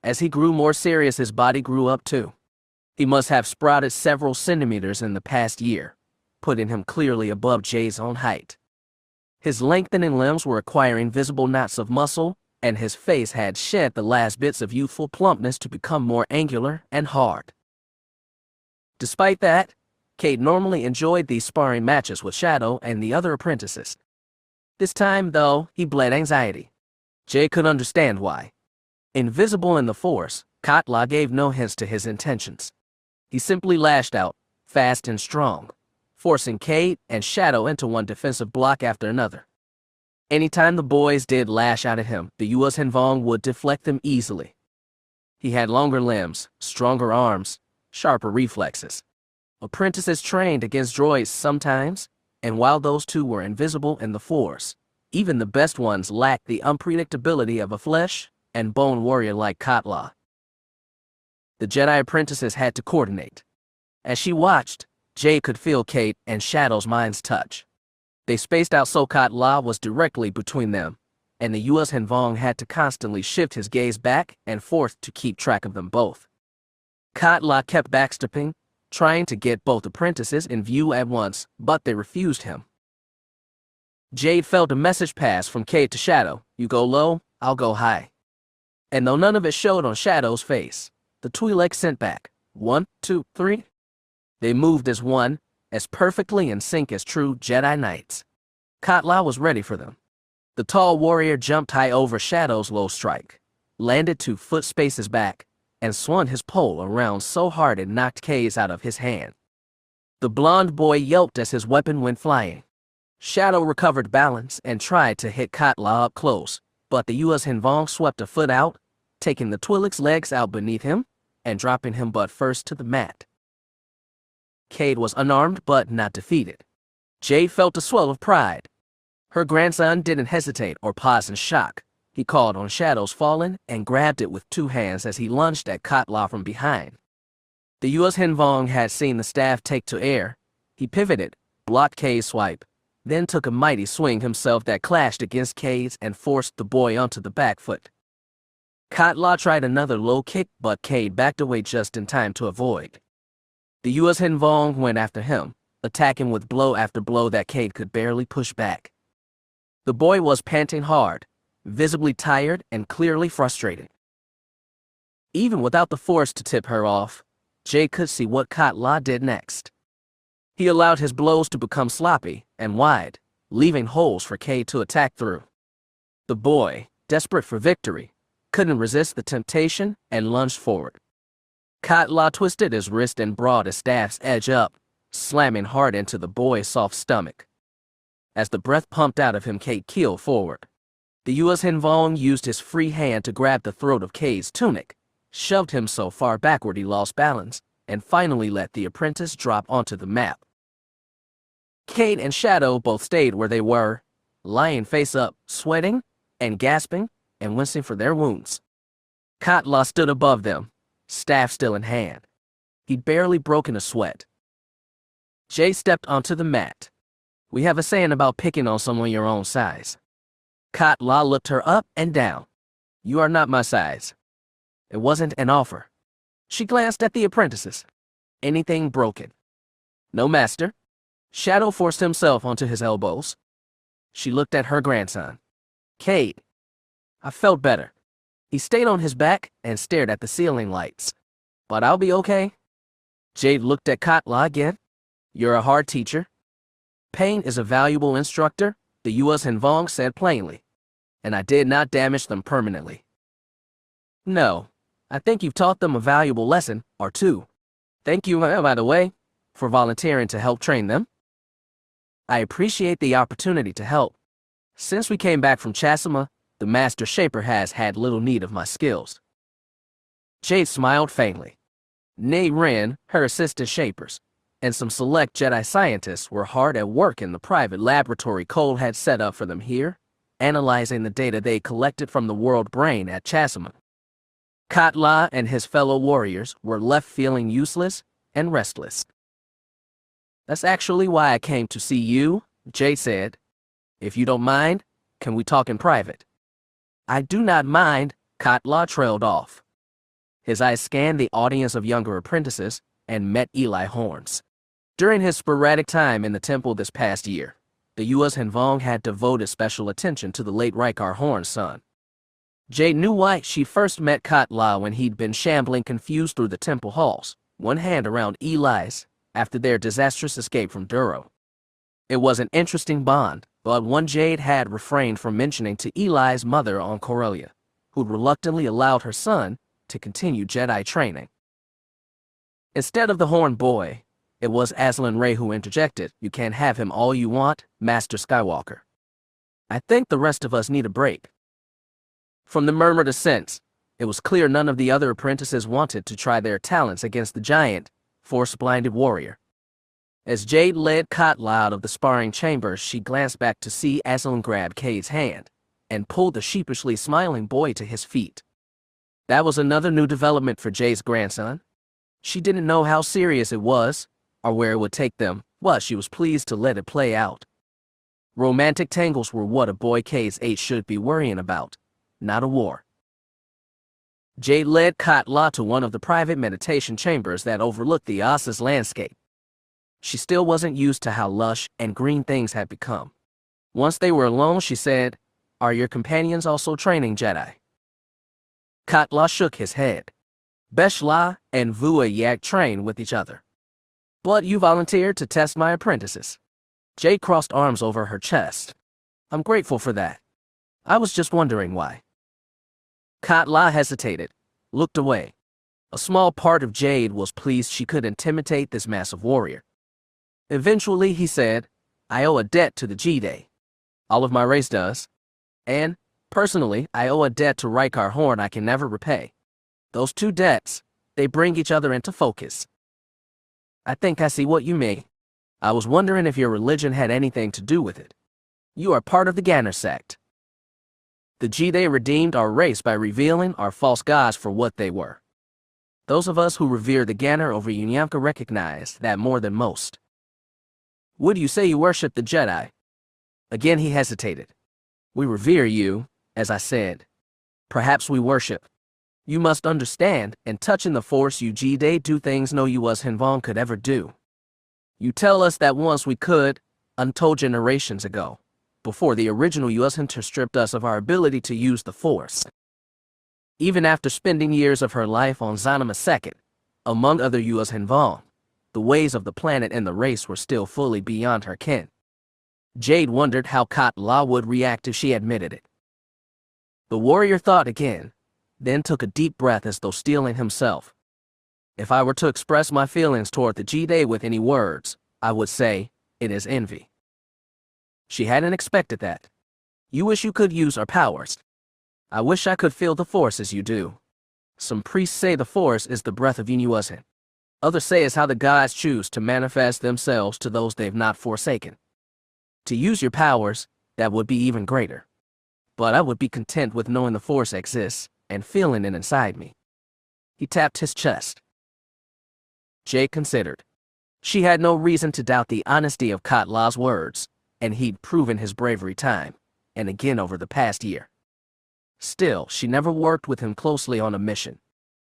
Speaker 1: As he grew more serious, his body grew up too. He must have sprouted several centimeters in the past year, putting him clearly above Jade's own height. His lengthening limbs were acquiring visible knots of muscle, and his face had shed the last bits of youthful plumpness to become more angular and hard. Despite that, Cade normally enjoyed these sparring matches with Shadow and the other apprentices. This time, though, he bled anxiety. Jade could understand why. Invisible in the Force, Katla gave no hints to his intentions. He simply lashed out, fast and strong, forcing Cade and Shadow into one defensive block after another. Anytime the boys did lash out at him, the Yuuzhan Vong would deflect them easily. He had longer limbs, stronger arms, sharper reflexes. Apprentices trained against droids sometimes, and while those two were invisible in the Force, even the best ones lacked the unpredictability of a flesh and bone warrior like Katla. The Jedi apprentices had to coordinate. As she watched, Jade could feel Cade and Shadow's minds touch. They spaced out so Katla was directly between them, and the Yuuzhan Vong had to constantly shift his gaze back and forth to keep track of them both. Katla kept backstepping, trying to get both apprentices in view at once, but they refused him. Jade felt a message pass from Cade to Shadow: "You go low, I'll go high." And though none of it showed on Shadow's face, the Twi'lek sent back, 1, 2, 3. They moved as one, as perfectly in sync as true Jedi Knights. Katla was ready for them. The tall warrior jumped high over Shadow's low strike, landed 2 foot spaces back, and swung his pole around so hard it knocked Cade's out of his hand. The blond boy yelped as his weapon went flying. Shadow recovered balance and tried to hit Katla up close, but the Yuuzhan Vong swept a foot out, taking the Twi'lek's legs out beneath him and dropping him butt first to the mat. Cade was unarmed but not defeated. Jade felt a swell of pride. Her grandson didn't hesitate or pause in shock. He called on Shadow's fallen and grabbed it with 2 hands as he lunged at Katla from behind. The Yuuzhan Vong had seen the staff take to air. He pivoted, blocked Cade's swipe, then took a mighty swing himself that clashed against Cade's and forced the boy onto the back foot. Katla tried another low kick, but Cade backed away just in time to avoid. The Yuuzhan Vong went after him, attacking with blow after blow that Cade could barely push back. The boy was panting hard, visibly tired and clearly frustrated. Even without the Force to tip her off, Jade could see what Katla did next. He allowed his blows to become sloppy and wide, leaving holes for Cade to attack through. The boy, desperate for victory, couldn't resist the temptation and lunged forward. Katla twisted his wrist and brought his staff's edge up, slamming hard into the boy's soft stomach. As the breath pumped out of him, Kate keeled forward. The Yuuzhan Vong used his free hand to grab the throat of Kate's tunic, shoved him so far backward he lost balance, and finally let the apprentice drop onto the map. Kate and Shadow both stayed where they were, lying face up, sweating and gasping and wincing for their wounds. Katla stood above them, staff still in hand. He'd barely broken a sweat. Jay stepped onto the mat. We have a saying about picking on someone your own size. Katla looked her up and down. You are not my size. It wasn't an offer. She glanced at the apprentices. Anything broken? No, master. Shadow forced himself onto his elbows. She looked at her grandson. Cade. I felt better. He stayed on his back and stared at the ceiling lights. But I'll be okay. Jade looked at Katla again. You're a hard teacher. Pain is a valuable instructor, the Yuuzhan Vong said plainly. And I did not damage them permanently. No, I think you've taught them a valuable lesson or two. Thank you, by the way, for volunteering to help train them. I appreciate the opportunity to help. Since we came back from Chasima, the Master Shaper has had little need of my skills. Jade smiled faintly. Nei Ren, her assistant Shapers, and some select Jedi scientists were hard at work in the private laboratory Cole had set up for them here, analyzing the data they collected from the world brain at Chasima. Katla and his fellow warriors were left feeling useless and restless. That's actually why I came to see you, Jade said. If you don't mind, can we talk in private? I do not mind, Katla trailed off. His eyes scanned the audience of younger apprentices and met Eli Horns. During his sporadic time in the temple this past year, the Yuuzhan Vong had devoted special attention to the late Rykar Horn's son. Jade knew why. She first met Katla when he'd been shambling confused through the temple halls, one hand around Eli's, after their disastrous escape from Duro. It was an interesting bond, but one Jade had refrained from mentioning to Eli's mother on Corellia, who'd reluctantly allowed her son to continue Jedi training. Instead of the Horn boy, it was Aslan Ray who interjected, "You can't have him all you want, Master Skywalker. I think the rest of us need a break." From the murmured assents, it was clear none of the other apprentices wanted to try their talents against the giant, force-blinded warrior. As Jade led Katla out of the sparring chamber, she glanced back to see Aslan grab Cade's hand and pulled the sheepishly smiling boy to his feet. That was another new development for Jade's grandson. She didn't know how serious it was or where it would take them, but she was pleased to let it play out. Romantic tangles were what a boy Cade's age should be worrying about, not a war. Jade led Katla to one of the private meditation chambers that overlooked the Asa's landscape. She still wasn't used to how lush and green things had become. Once they were alone, she said, "Are your companions also training Jedi?" Katla shook his head. Beshla and Vua Yak train with each other. But you volunteered to test my apprentices. Jade crossed arms over her chest. I'm grateful for that. I was just wondering why. Katla hesitated, looked away. A small part of Jade was pleased she could intimidate this massive warrior. Eventually, he said, I owe a debt to the Jedi. All of my race does. And, personally, I owe a debt to Rykar Horn I can never repay. Those two debts, they bring each other into focus. I think I see what you mean. I was wondering if your religion had anything to do with it. You are part of the Ganner sect. The Jedi redeemed our race by revealing our false gods for what they were. Those of us who revere the Ganner over Unyanka recognize that more than most. Would you say you worship the Jedi? Again he hesitated. We revere you, as I said. Perhaps we worship. You must understand, in touching the Force you Jedi do things no Yuuzhan Vong could ever do. You tell us that once we could, untold generations ago, before the original Yuuzhan stripped us of our ability to use the Force. Even after spending years of her life on Zanima II, among other Yuuzhan Vong, the ways of the planet and the race were still fully beyond her ken. Jade wondered how Katla would react if she admitted it. The warrior thought again, then took a deep breath as though steeling himself. If I were to express my feelings toward the Jedi with any words, I would say, it is envy. She hadn't expected that. You wish you could use our powers. I wish I could feel the Force as you do. Some priests say the Force is the breath of Yuuzhan. Others say it's how the gods choose to manifest themselves to those they've not forsaken. To use your powers, that would be even greater. But I would be content with knowing the Force exists and feeling it inside me. He tapped his chest. Jay considered. She had no reason to doubt the honesty of Katla's words, and he'd proven his bravery time and again over the past year. Still, she never worked with him closely on a mission.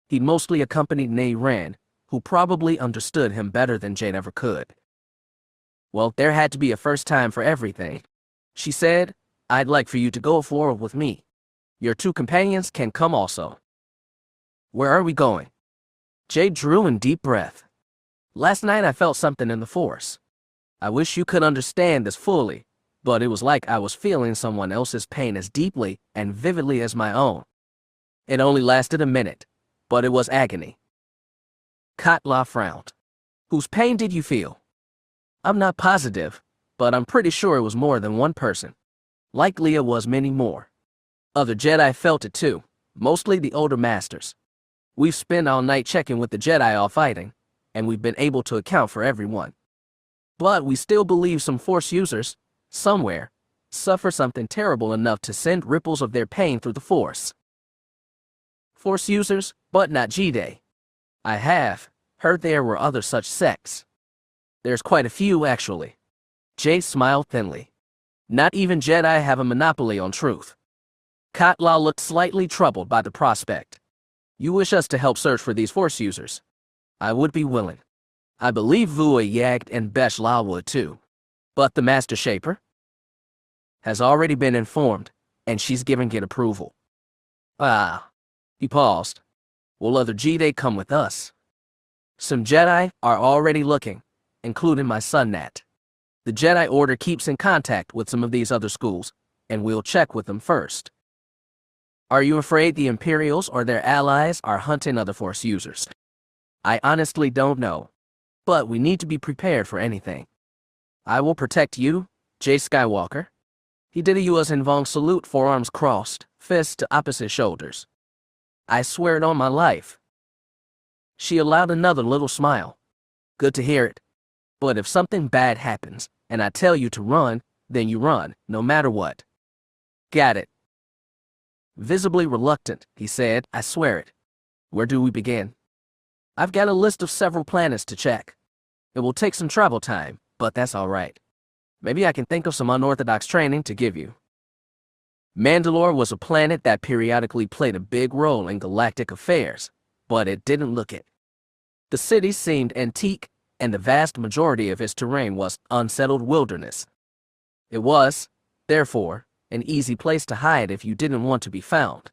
Speaker 1: He'd mostly accompanied Nei Ran, who probably understood him better than Jade ever could. Well, there had to be a first time for everything. She said, I'd like for you to go forward with me. Your two companions can come also. Where are we going? Jade drew in deep breath. Last night I felt something in the Force. I wish you could understand this fully, but it was like I was feeling someone else's pain as deeply and vividly as my own. It only lasted a minute, but it was agony. Katla frowned. Whose pain did you feel? I'm not positive, but I'm pretty sure it was more than one person. Likely it was many more. Other Jedi felt it too, mostly the older masters. We've spent all night checking with the Jedi all fighting, and we've been able to account for everyone. But we still believe some Force users, somewhere, suffer something terrible enough to send ripples of their pain through the Force. Force users, but not Jedi. I have heard there were other such sects. There's quite a few, actually. Jay smiled thinly. Not even Jedi have a monopoly on truth. Katla looked slightly troubled by the prospect. You wish us to help search for these Force users? I would be willing. I believe Vua Yagd and Besh La would too. But the Master Shaper has already been informed, and she's given it approval. He paused. Will other Jedi come with us? Some Jedi are already looking, including my son Nat. The Jedi Order keeps in contact with some of these other schools, and we'll check with them first. Are you afraid the Imperials or their allies are hunting other Force users? I honestly don't know, but we need to be prepared for anything. I will protect you, Jay Skywalker. He did a Yuuzhan Vong salute, forearms crossed, fists to opposite shoulders. I swear it on my life. She allowed another little smile. Good to hear it. But if something bad happens, and I tell you to run, then you run, no matter what. Got it. Visibly reluctant, he said, I swear it. Where do we begin? I've got a list of several planets to check. It will take some travel time, but that's all right. Maybe I can think of some unorthodox training to give you. Mandalore was a planet that periodically played a big role in galactic affairs, but it didn't look it. The city seemed antique, and the vast majority of its terrain was unsettled wilderness. It was, therefore, an easy place to hide if you didn't want to be found.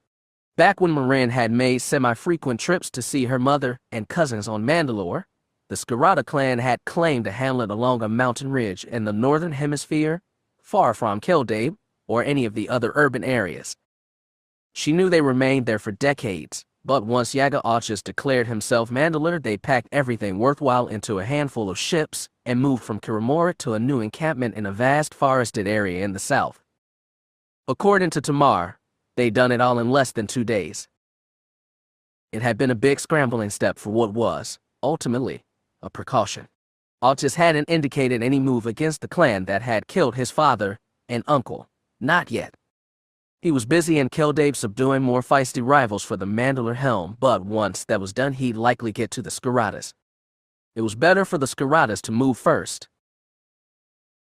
Speaker 1: Back when Moran had made semi-frequent trips to see her mother and cousins on Mandalore, the Skirata clan had claimed a hamlet along a mountain ridge in the northern hemisphere, far from Keldabe or any of the other urban areas. She knew they remained there for decades, but once Yaga Auchus declared himself Mandalore, they packed everything worthwhile into a handful of ships and moved from Kiramora to a new encampment in a vast forested area in the south. According to Tamar, they'd done it all in less than 2 days. It had been a big scrambling step for what was, ultimately, a precaution. Auchus hadn't indicated any move against the clan that had killed his father and uncle, not yet. He was busy in Keldabe subduing more feisty rivals for the Mandalore helm, but once that was done, he'd likely get to the Skiratas. It was better for the Skiratas to move first.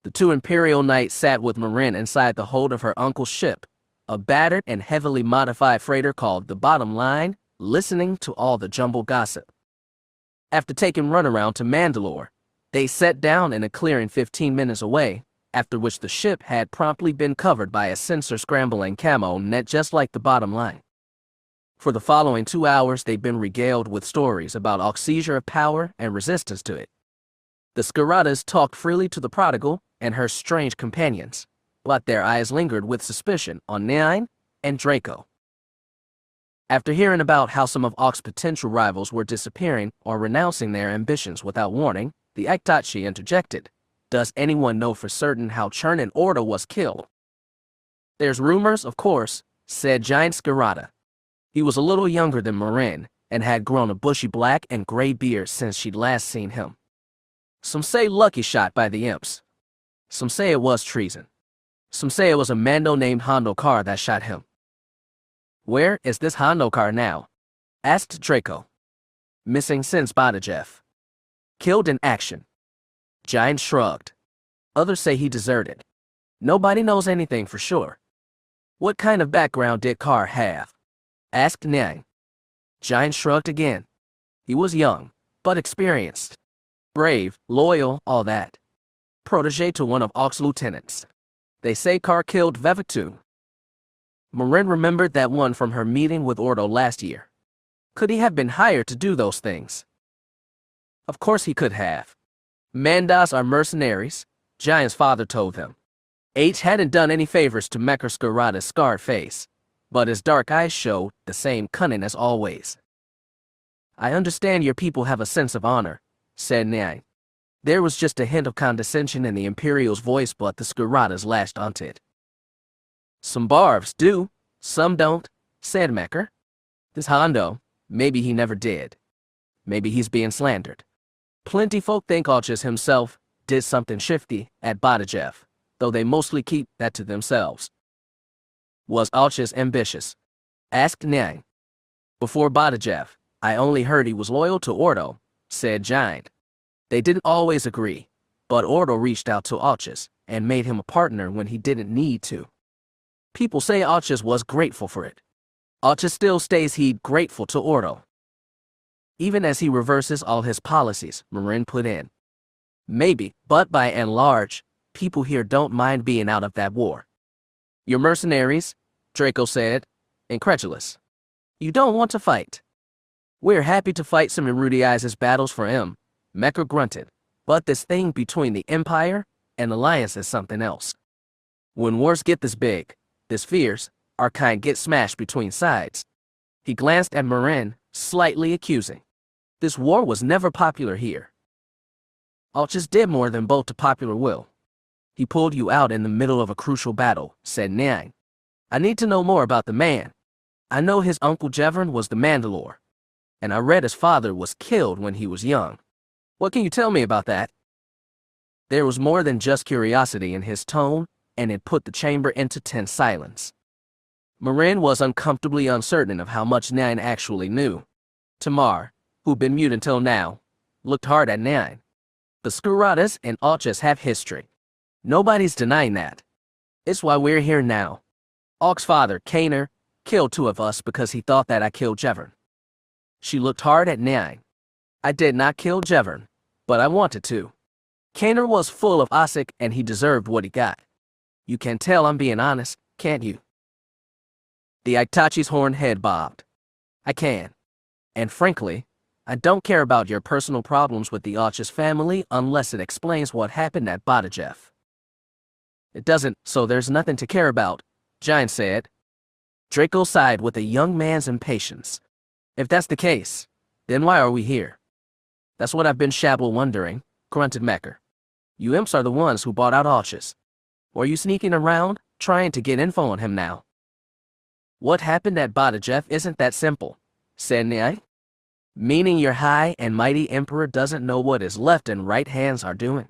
Speaker 1: The two Imperial Knights sat with Marin inside the hold of her uncle's ship, a battered and heavily modified freighter called the Bottom Line, listening to all the jumbled gossip. After taking runaround to Mandalore, they sat down in a clearing 15 minutes away, after which the ship had promptly been covered by a sensor-scrambling camo net just like the Bottom Line. For the following 2 hours, they'd been regaled with stories about Auk's seizure of power and resistance to it. The Skiratas talked freely to the prodigal and her strange companions, but their eyes lingered with suspicion on Nine and Draco. After hearing about how some of Ock's potential rivals were disappearing or renouncing their ambitions without warning, the Aitachi interjected. Does anyone know for certain how Chernin Ordo was killed? There's rumors, of course, said Giant Skirata. He was a little younger than Marin, and had grown a bushy black and gray beard since she'd last seen him. Some say lucky shot by the imps. Some say it was treason. Some say it was a Mando named Hondokar that shot him. Where is this Hondokar now? Asked Draco. Missing since Badajeff. Killed in action. Giant shrugged. Others say he deserted. Nobody knows anything for sure. What kind of background did Carr have? Asked Nyang. Giant shrugged again. He was young, but experienced. Brave, loyal, all that. Protégé to one of Ock's lieutenants. They say Carr killed Vivek too. Marin remembered that one from her meeting with Ordo last year. Could he have been hired to do those things? Of course he could have. Mandas are mercenaries, Giant's father told him. H hadn't done any favors to Mekar Skirata's scarred face, but his dark eyes showed the same cunning as always. I understand your people have a sense of honor, said Nyang. There was just a hint of condescension in the Imperial's voice, but the Skiratas lashed onto it. Some Barbs do, some don't, said Mekar. This Hondo, maybe he never did. Maybe he's being slandered. Plenty folk think Alchis himself did something shifty at Badajeff, though they mostly keep that to themselves. Was Alchis ambitious? Asked Nyang. Before Badajeff, I only heard he was loyal to Ordo, said Giant. They didn't always agree, but Ordo reached out to Alchis and made him a partner when he didn't need to. People say Alchis was grateful for it. Alchis still stays he'd grateful to Ordo. Even as he reverses all his policies, Marin put in. Maybe, but by and large, people here don't mind being out of that war. You're mercenaries, Draco said, incredulous. You don't want to fight. We're happy to fight some Erudiiz's battles for him, Mekar grunted, but this thing between the Empire and Alliance is something else. When wars get this big, this fierce, our kind get smashed between sides. He glanced at Marin, slightly accusing. This war was never popular here. Alchis did more than bolt to popular will. He pulled you out in the middle of a crucial battle, said Nyang. I need to know more about the man. I know his uncle Jevern was the Mandalore, and I read his father was killed when he was young. What can you tell me about that? There was more than just curiosity in his tone, and it put the chamber into tense silence. Marin was uncomfortably uncertain of how much Nyang actually knew. Tamar, who'd been mute until now, looked hard at Nyang. The Skiratas and Alchis have history. Nobody's denying that. It's why we're here now. Ock's father, Kaner, killed two of us because he thought that I killed Jevern. She looked hard at Nyang. I did not kill Jevern, but I wanted to. Kaner was full of Osik and he deserved what he got. You can tell I'm being honest, can't you? The Aitachi's horned head bobbed. I can. And frankly, I don't care about your personal problems with the Alchis family unless it explains what happened at Badajeff. It doesn't, so there's nothing to care about, Giant said. Draco sighed with a young man's impatience. If that's the case, then why are we here? That's what I've been shabble wondering, grunted Mekar. You imps are the ones who bought out Alchis. Or are you sneaking around, trying to get info on him now? What happened at Badajeff isn't that simple, said Nyang. Meaning your high and mighty emperor doesn't know what his left and right hands are doing.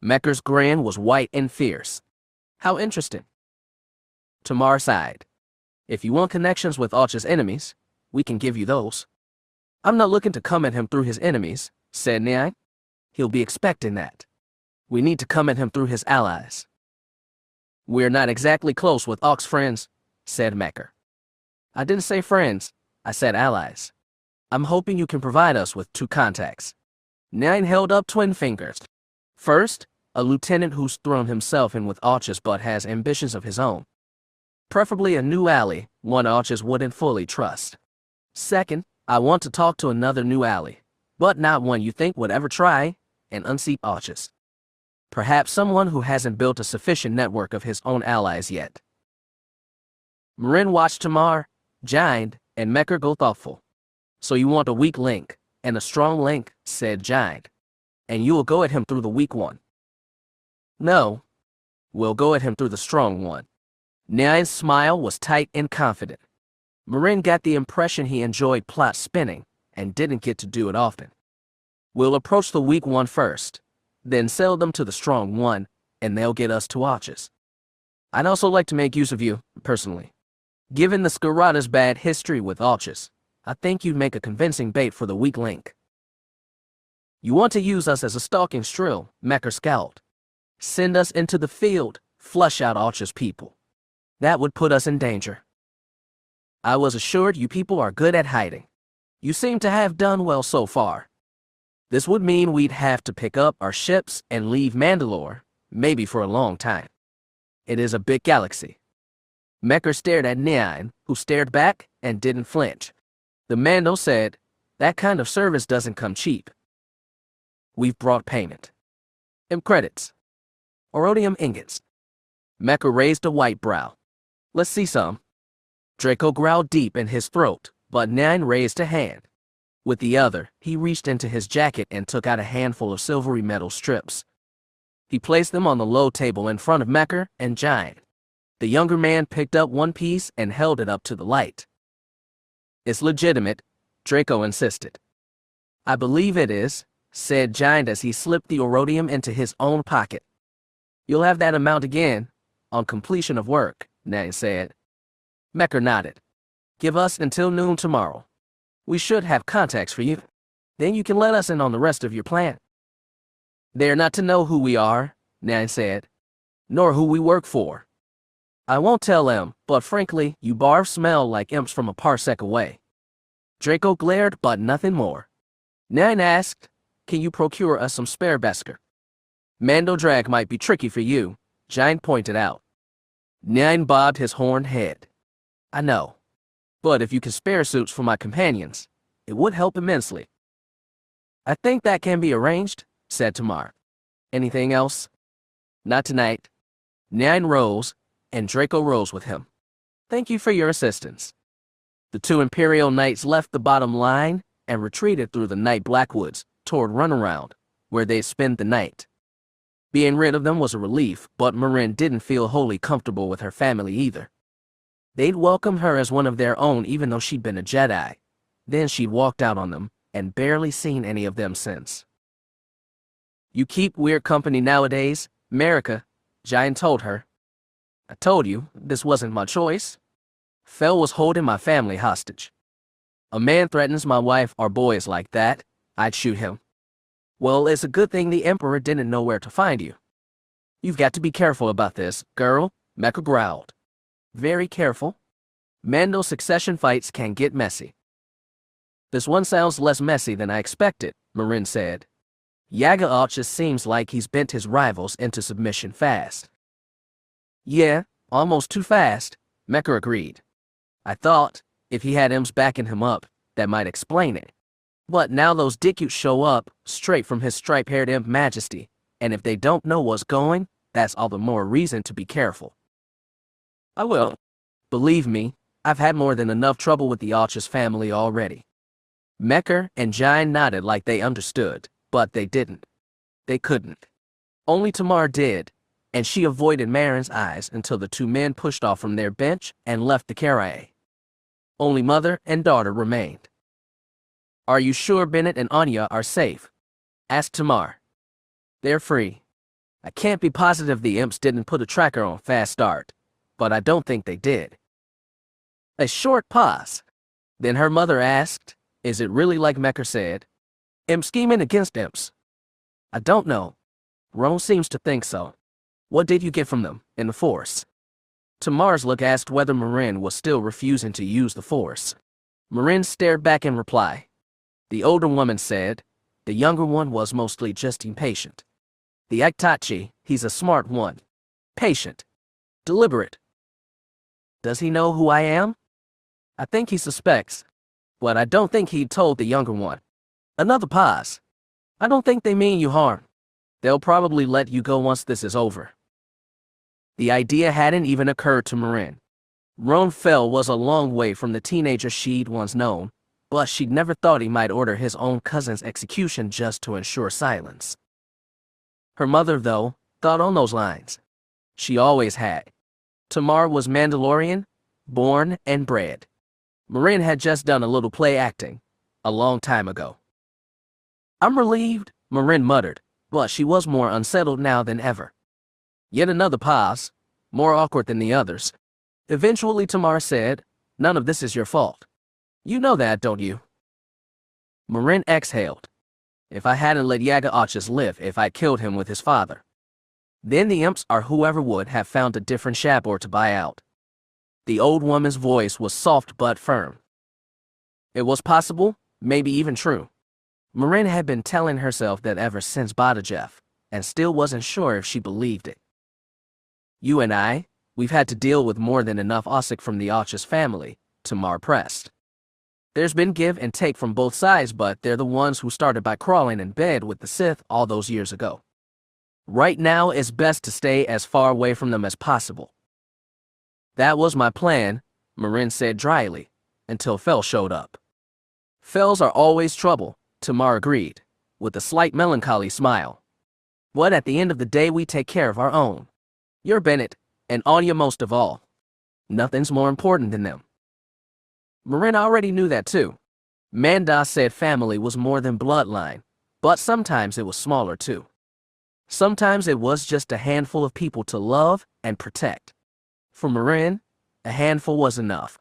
Speaker 1: Mekar's grin was white and fierce. How interesting. Tamar sighed. If you want connections with Alchis' enemies, we can give you those. I'm not looking to come at him through his enemies, said Nyang. He'll be expecting that. We need to come at him through his allies. We're not exactly close with Ock's friends, said Mekar. I didn't say friends, I said allies. I'm hoping you can provide us with two contacts. Nyang held up twin fingers. First, a lieutenant who's thrown himself in with Alchis but has ambitions of his own. Preferably a new ally, one Alchis wouldn't fully trust. Second, I want to talk to another new ally, but not one you think would ever try and unseat Alchis. Perhaps someone who hasn't built a sufficient network of his own allies yet. Marin watched Tamar, Giant, and Mecker go thoughtful. So you want a weak link, and a strong link, said Giant. And you will go at him through the weak one. No. We'll go at him through the strong one. Nyan's smile was tight and confident. Marin got the impression he enjoyed plot spinning, and didn't get to do it often. We'll approach the weak one first, then sell them to the strong one, and they'll get us to Arches. I'd also like to make use of you, personally. Given the Skarada's bad history with Arches, I think you'd make a convincing bait for the weak link. You want to use us as a stalking shrill, Mecker scowled. Send us into the field, flush out Arches' people. That would put us in danger. I was assured you people are good at hiding. You seem to have done well so far. This would mean we'd have to pick up our ships and leave Mandalore, maybe for a long time. It is a big galaxy. Mecker stared at Nyan, who stared back and didn't flinch. The Mando said, that kind of service doesn't come cheap. We've brought payment. Credits. Orodium ingots. Mecker raised a white brow. Let's see some. Draco growled deep in his throat, but Nyan raised a hand. With the other, he reached into his jacket and took out a handful of silvery metal strips. He placed them on the low table in front of Mecker and Giant. The younger man picked up one piece and held it up to the light. It's legitimate, Draco insisted. I believe it is, said Giant as he slipped the orodium into his own pocket. You'll have that amount again, on completion of work, Nyan said. Mecker nodded. Give us until noon tomorrow. We should have contacts for you. Then you can let us in on the rest of your plan. They're not to know who we are, Nyan said, nor who we work for. I won't tell them, but frankly, you barf smell like imps from a parsec away. Draco glared, but nothing more. Nyan asked, can you procure us some spare Beskar? Mando drag might be tricky for you, Giant pointed out. Nyan bobbed his horned head. I know. But if you can spare suits for my companions, it would help immensely. I think that can be arranged, said Tamar. Anything else? Not tonight. Nyan rose, and Draco rose with him. Thank you for your assistance. The two Imperial Knights left the bottom line and retreated through the night Blackwoods toward Runaround, where they'd spend the night. Being rid of them was a relief, but Marin didn't feel wholly comfortable with her family either. They'd welcomed her as one of their own even though she'd been a Jedi. Then she'd walked out on them and barely seen any of them since. You keep weird company nowadays, America, Giant told her. I told you, this wasn't my choice. Fel was holding my family hostage. A man threatens my wife or boys like that, I'd shoot him. Well, it's a good thing the Emperor didn't know where to find you. You've got to be careful about this, girl, Mecha growled. Very careful. Mando succession fights can get messy. This one sounds less messy than I expected, Marin said. Yaga Arches seems like he's bent his rivals into submission fast. Yeah, almost too fast, Mecha agreed. I thought, if he had Imps backing him up, that might explain it. But now those dicks show up, straight from his stripe-haired imp majesty, and if they don't know what's going, that's all the more reason to be careful. I will. Believe me, I've had more than enough trouble with the Arches family already. Mecker and Giant nodded like they understood, but they didn't. They couldn't. Only Tamar did, and she avoided Marin's eyes until the two men pushed off from their bench and left the carriage. Only mother and daughter remained. Are you sure Bennett and Anya are safe? Asked Tamar. They're free. I can't be positive the imps didn't put a tracker on Fast Start, but I don't think they did. A short pause. Then her mother asked, is it really like Mecker said? Imp scheming against imps? I don't know. Rome seems to think so. What did you get from them, in the Force? Tamar's look asked whether Marin was still refusing to use the Force. Marin stared back in reply. The older woman said, the younger one was mostly just impatient. The Ektachi, he's a smart one. Patient. Deliberate. Does he know who I am? I think he suspects, but I don't think he'd told the younger one. Another pause. I don't think they mean you harm. They'll probably let you go once this is over. The idea hadn't even occurred to Marin. Roan Fel was a long way from the teenager she'd once known, but she'd never thought he might order his own cousin's execution just to ensure silence. Her mother, though, thought on those lines. She always had. Tamar was Mandalorian, born and bred. Marin had just done a little play acting, a long time ago. I'm relieved, Marin muttered, but she was more unsettled now than ever. Yet another pause, more awkward than the others. Eventually Tamar said, "None of this is your fault. You know that, don't you?" Marin exhaled. If I hadn't let Yaga Ochus live, if I killed him with his father. Then the imps or whoever would have found a different Shabor to buy out. The old woman's voice was soft but firm. It was possible, maybe even true. Marin had been telling herself that ever since Badajeff, and still wasn't sure if she believed it. You and I, we've had to deal with more than enough Osik from the Ochus family, Tamar pressed. There's been give and take from both sides, but they're the ones who started by crawling in bed with the Sith all those years ago. Right now, it's best to stay as far away from them as possible. That was my plan, Marin said dryly, until Fel showed up. Fels are always trouble, Tamar agreed, with a slight melancholy smile. But at the end of the day, we take care of our own. You're Bennett, and Anya most of all. Nothing's more important than them. Marin already knew that too. Manda said family was more than bloodline, but sometimes it was smaller too. Sometimes it was just a handful of people to love and protect. For Marin, a handful was enough.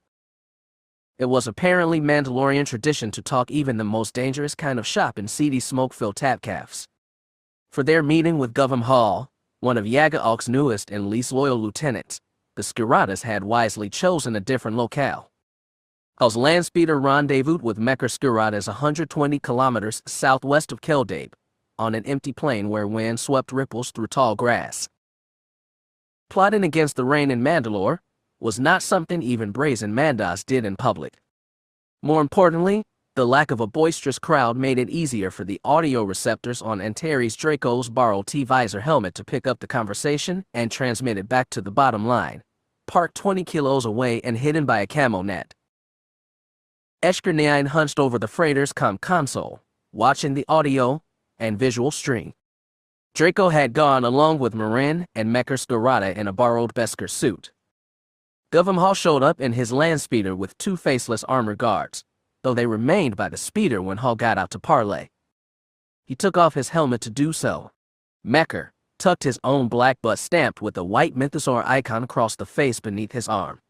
Speaker 1: It was apparently Mandalorian tradition to talk even the most dangerous kind of shop in seedy smoke-filled tapcafes. For their meeting with Governor Hall, one of Yaga Ox's newest and least loyal lieutenants, the Skiratas had wisely chosen a different locale. Hall's landspeeder rendezvoused with Mekker Skiratas 120 kilometers southwest of Keldabe, on an empty plain where wind swept ripples through tall grass. Plotting against the rain in Mandalore was not something even brazen Mandas did in public. More importantly, the lack of a boisterous crowd made it easier for the audio receptors on Antares Draco's borrowed T-visor helmet to pick up the conversation and transmit it back to the bottom line, parked 20 kilos away and hidden by a camo net. Eshker Nine hunched over the freighter's console, watching the audio and visual stream. Draco had gone along with Marin and Mekker Skirata in a borrowed Beskar suit. Governor Hall showed up in his land speeder with two faceless armored guards, though they remained by the speeder when Hall got out to parley. He took off his helmet to do so. Mekker tucked his own black butt stamped with a white mythosaur icon across the face beneath his arm.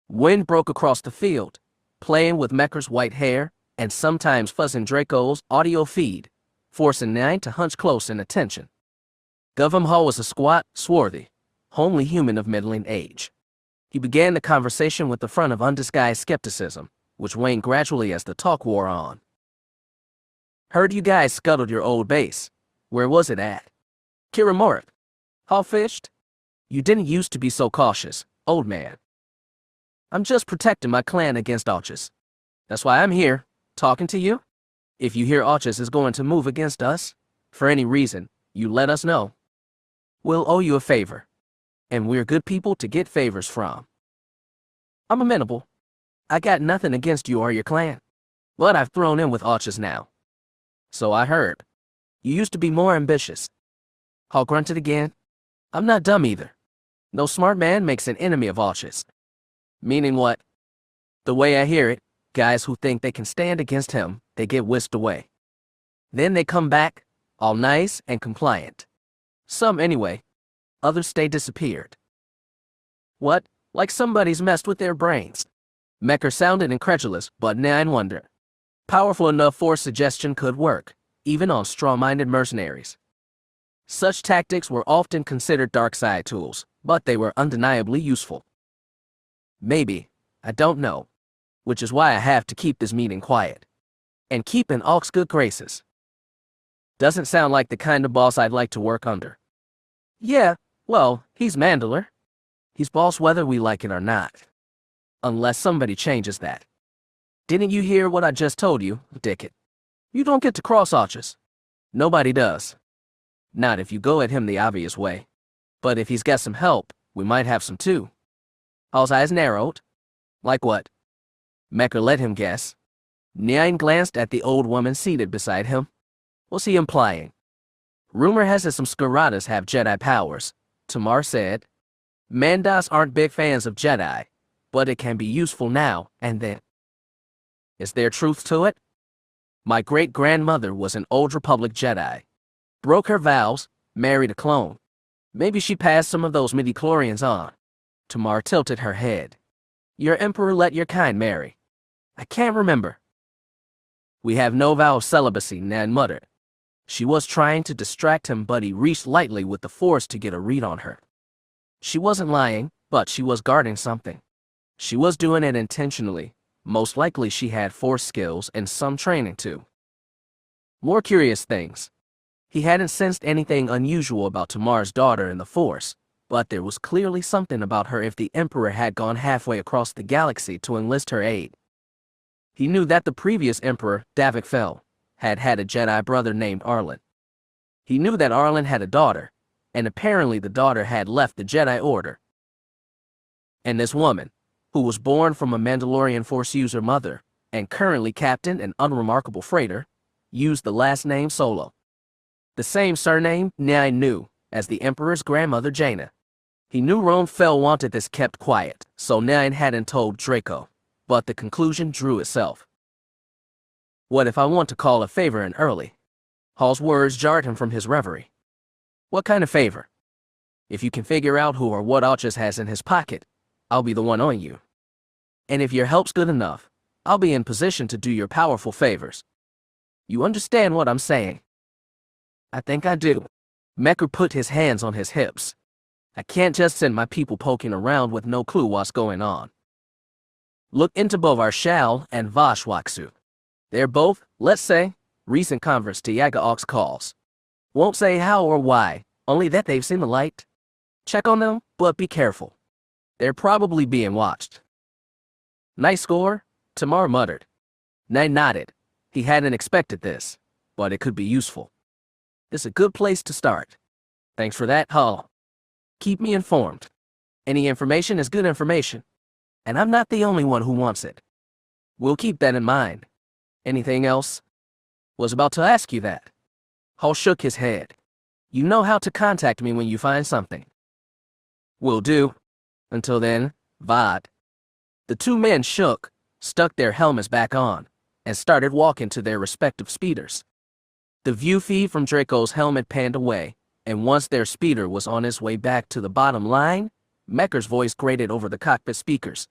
Speaker 1: Wind broke across the field, playing with Mekker's white hair and sometimes fuzzing Draco's audio feed, forcing Nine to hunch close in attention. Governor Hall was a squat, swarthy, homely human of middling age. He began the conversation with the front of undisguised skepticism, which waned gradually as the talk wore on. Heard you guys scuttled your old base. Where was it at? Kiramorik. Hall fished? You didn't used to be so cautious, old man. I'm just protecting my clan against Ochus. That's why I'm here, talking to you. If you hear Ochus is going to move against us, for any reason, you let us know. We'll owe you a favor. And we're good people to get favors from. I'm amenable. I got nothing against you or your clan. But I've thrown in with Ochus now. So I heard. You used to be more ambitious. Hall grunted again. I'm not dumb either. No smart man makes an enemy of Ochus. Meaning what? The way I hear it, guys who think they can stand against him, they get whisked away. Then they come back, all nice and compliant. Some anyway. Others stay disappeared. What? Like somebody's messed with their brains. Mekker sounded incredulous, but Nine wondered. Powerful enough force suggestion could work, even on strong-minded mercenaries. Such tactics were often considered dark side tools, but they were undeniably useful. Maybe, I don't know, which is why I have to keep this meeting quiet. And keep in Alk's good graces. Doesn't sound like the kind of boss I'd like to work under. Yeah, well, he's Mandalore. He's boss whether we like it or not. Unless somebody changes that. Didn't you hear what I just told you, Dickett? You don't get to cross Ochus. Nobody does. Not if you go at him the obvious way. But if he's got some help, we might have some too. Hall's eyes narrowed. Like what? Mecker let him guess. Nyan glanced at the old woman seated beside him. What's he implying? Rumor has it some Skaratas have Jedi powers, Tamar said. Mandas aren't big fans of Jedi, but it can be useful now and then. Is there truth to it? My great-grandmother was an Old Republic Jedi. Broke her vows, married a clone. Maybe she passed some of those midi-chlorians on. Tamar tilted her head. Your emperor let your kind marry. I can't remember. We have no vow of celibacy, Nan muttered. She was trying to distract him, but he reached lightly with the force to get a read on her. She wasn't lying, but she was guarding something. She was doing it intentionally. Most likely she had force skills and some training too. More curious things. He hadn't sensed anything unusual about Tamar's daughter in the force, but there was clearly something about her if the Emperor had gone halfway across the galaxy to enlist her aid. He knew that the previous Emperor, Davik Fel, had had a Jedi brother named Arlen. He knew that Arlen had a daughter, and apparently the daughter had left the Jedi Order. And this woman, who was born from a Mandalorian Force user mother, and currently captained an unremarkable freighter, used the last name Solo. The same surname Nyan knew as the Emperor's grandmother Jaina. He knew Ron Fel wanted this kept quiet, so Nyan hadn't told Draco, but the conclusion drew itself. What if I want to call a favor in early? Hall's words jarred him from his reverie. What kind of favor? If you can figure out who or what Archus has in his pocket, I'll be the one on you. And if your help's good enough, I'll be in position to do your powerful favors. You understand what I'm saying? I think I do. Mecker put his hands on his hips. I can't just send my people poking around with no clue what's going on. Look into both our Shal and Vashwaksu. They're both, let's say, recent converts to Yaga Ox calls. Won't say how or why, only that they've seen the light. Check on them, but be careful. They're probably being watched. Nice score, Tamar muttered. Nyan nodded. He hadn't expected this, but it could be useful. This is a good place to start. Thanks for that, Hall. Keep me informed. Any information is good information, and I'm not the only one who wants it. We'll keep that in mind. Anything else? Was about to ask you that. Hall shook his head. You know how to contact me when you find something. Will do. Until then, Vod. The two men shook, stuck their helmets back on, and started walking to their respective speeders. The view feed from Draco's helmet panned away, and once their speeder was on its way back to the bottom line, Mecker's voice grated over the cockpit speakers.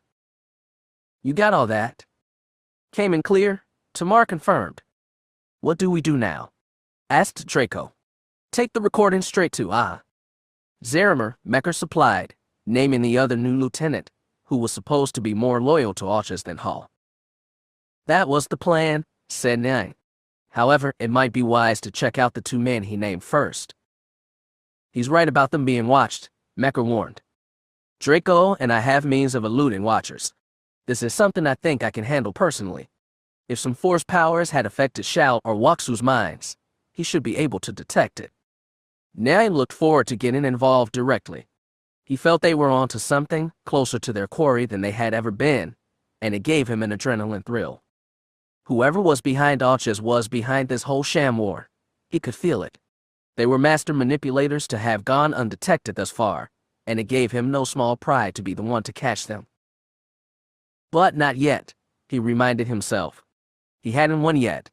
Speaker 1: You got all that? Came in clear? Tamar confirmed. What do we do now? Asked Draco. Take the recording straight to Zarimer, Mecker supplied, naming the other new lieutenant, who was supposed to be more loyal to Archus than Hall. That was the plan, said Nyan. However, it might be wise to check out the two men he named first. He's right about them being watched, Mecker warned. Draco and I have means of eluding watchers. This is something I think I can handle personally. If some force powers had affected Shao or Waksu's minds, he should be able to detect it. Nyan looked forward to getting involved directly. He felt they were onto something closer to their quarry than they had ever been, and it gave him an adrenaline thrill. Whoever was behind Archus was behind this whole sham war. He could feel it. They were master manipulators to have gone undetected thus far, and it gave him no small pride to be the one to catch them. But not yet, he reminded himself. He hadn't won yet.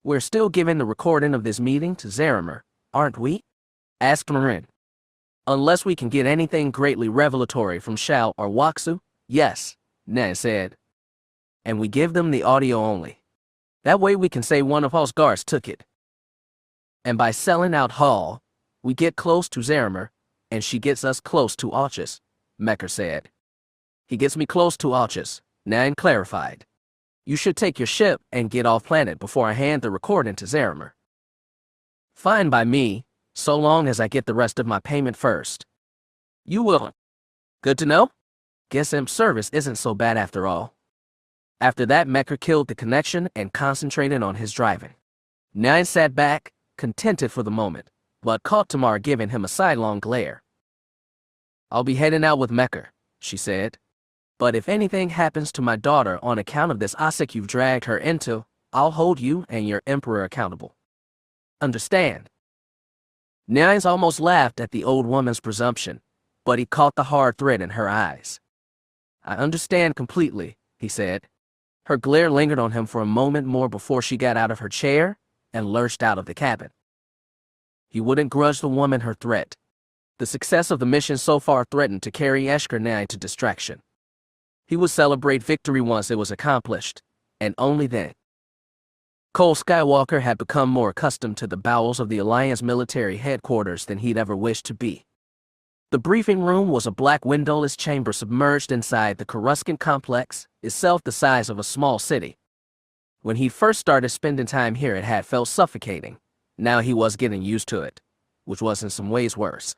Speaker 1: We're still giving the recording of this meeting to Zarimer, aren't we? Asked Marin. Unless we can get anything greatly revelatory from Shao or Waksu, yes, Nyan said. And we give them the audio only. That way we can say one of Hall's guards took it. And by selling out Hall, we get close to Zarimer, and she gets us close to Archus, Mecker said. He gets me close to Archus, Nyan clarified. You should take your ship and get off planet before I hand the recording to Zarimer. Fine by me, so long as I get the rest of my payment first. You will. Good to know? Guess imp service isn't so bad after all. After that, Mecker killed the connection and concentrated on his driving. Nyan sat back, contented for the moment, but caught Tamar giving him a sidelong glare. I'll be heading out with Mecker. she said. But if anything happens to my daughter on account of this Osik you've dragged her into, I'll hold you and your emperor accountable. Understand? Nines almost laughed at the old woman's presumption, but he caught the hard thread in her eyes. I understand completely, he said. Her glare lingered on him for a moment more before she got out of her chair and lurched out of the cabin. He wouldn't grudge the woman her threat. The success of the mission so far threatened to carry Eshkar to distraction. He would celebrate victory once it was accomplished, and only then. Cole Skywalker had become more accustomed to the bowels of the Alliance military headquarters than he'd ever wished to be. The briefing room was a black windowless chamber submerged inside the Coruscant complex, itself the size of a small city. When he first started spending time here, it had felt suffocating. Now he was getting used to it, which was in some ways worse.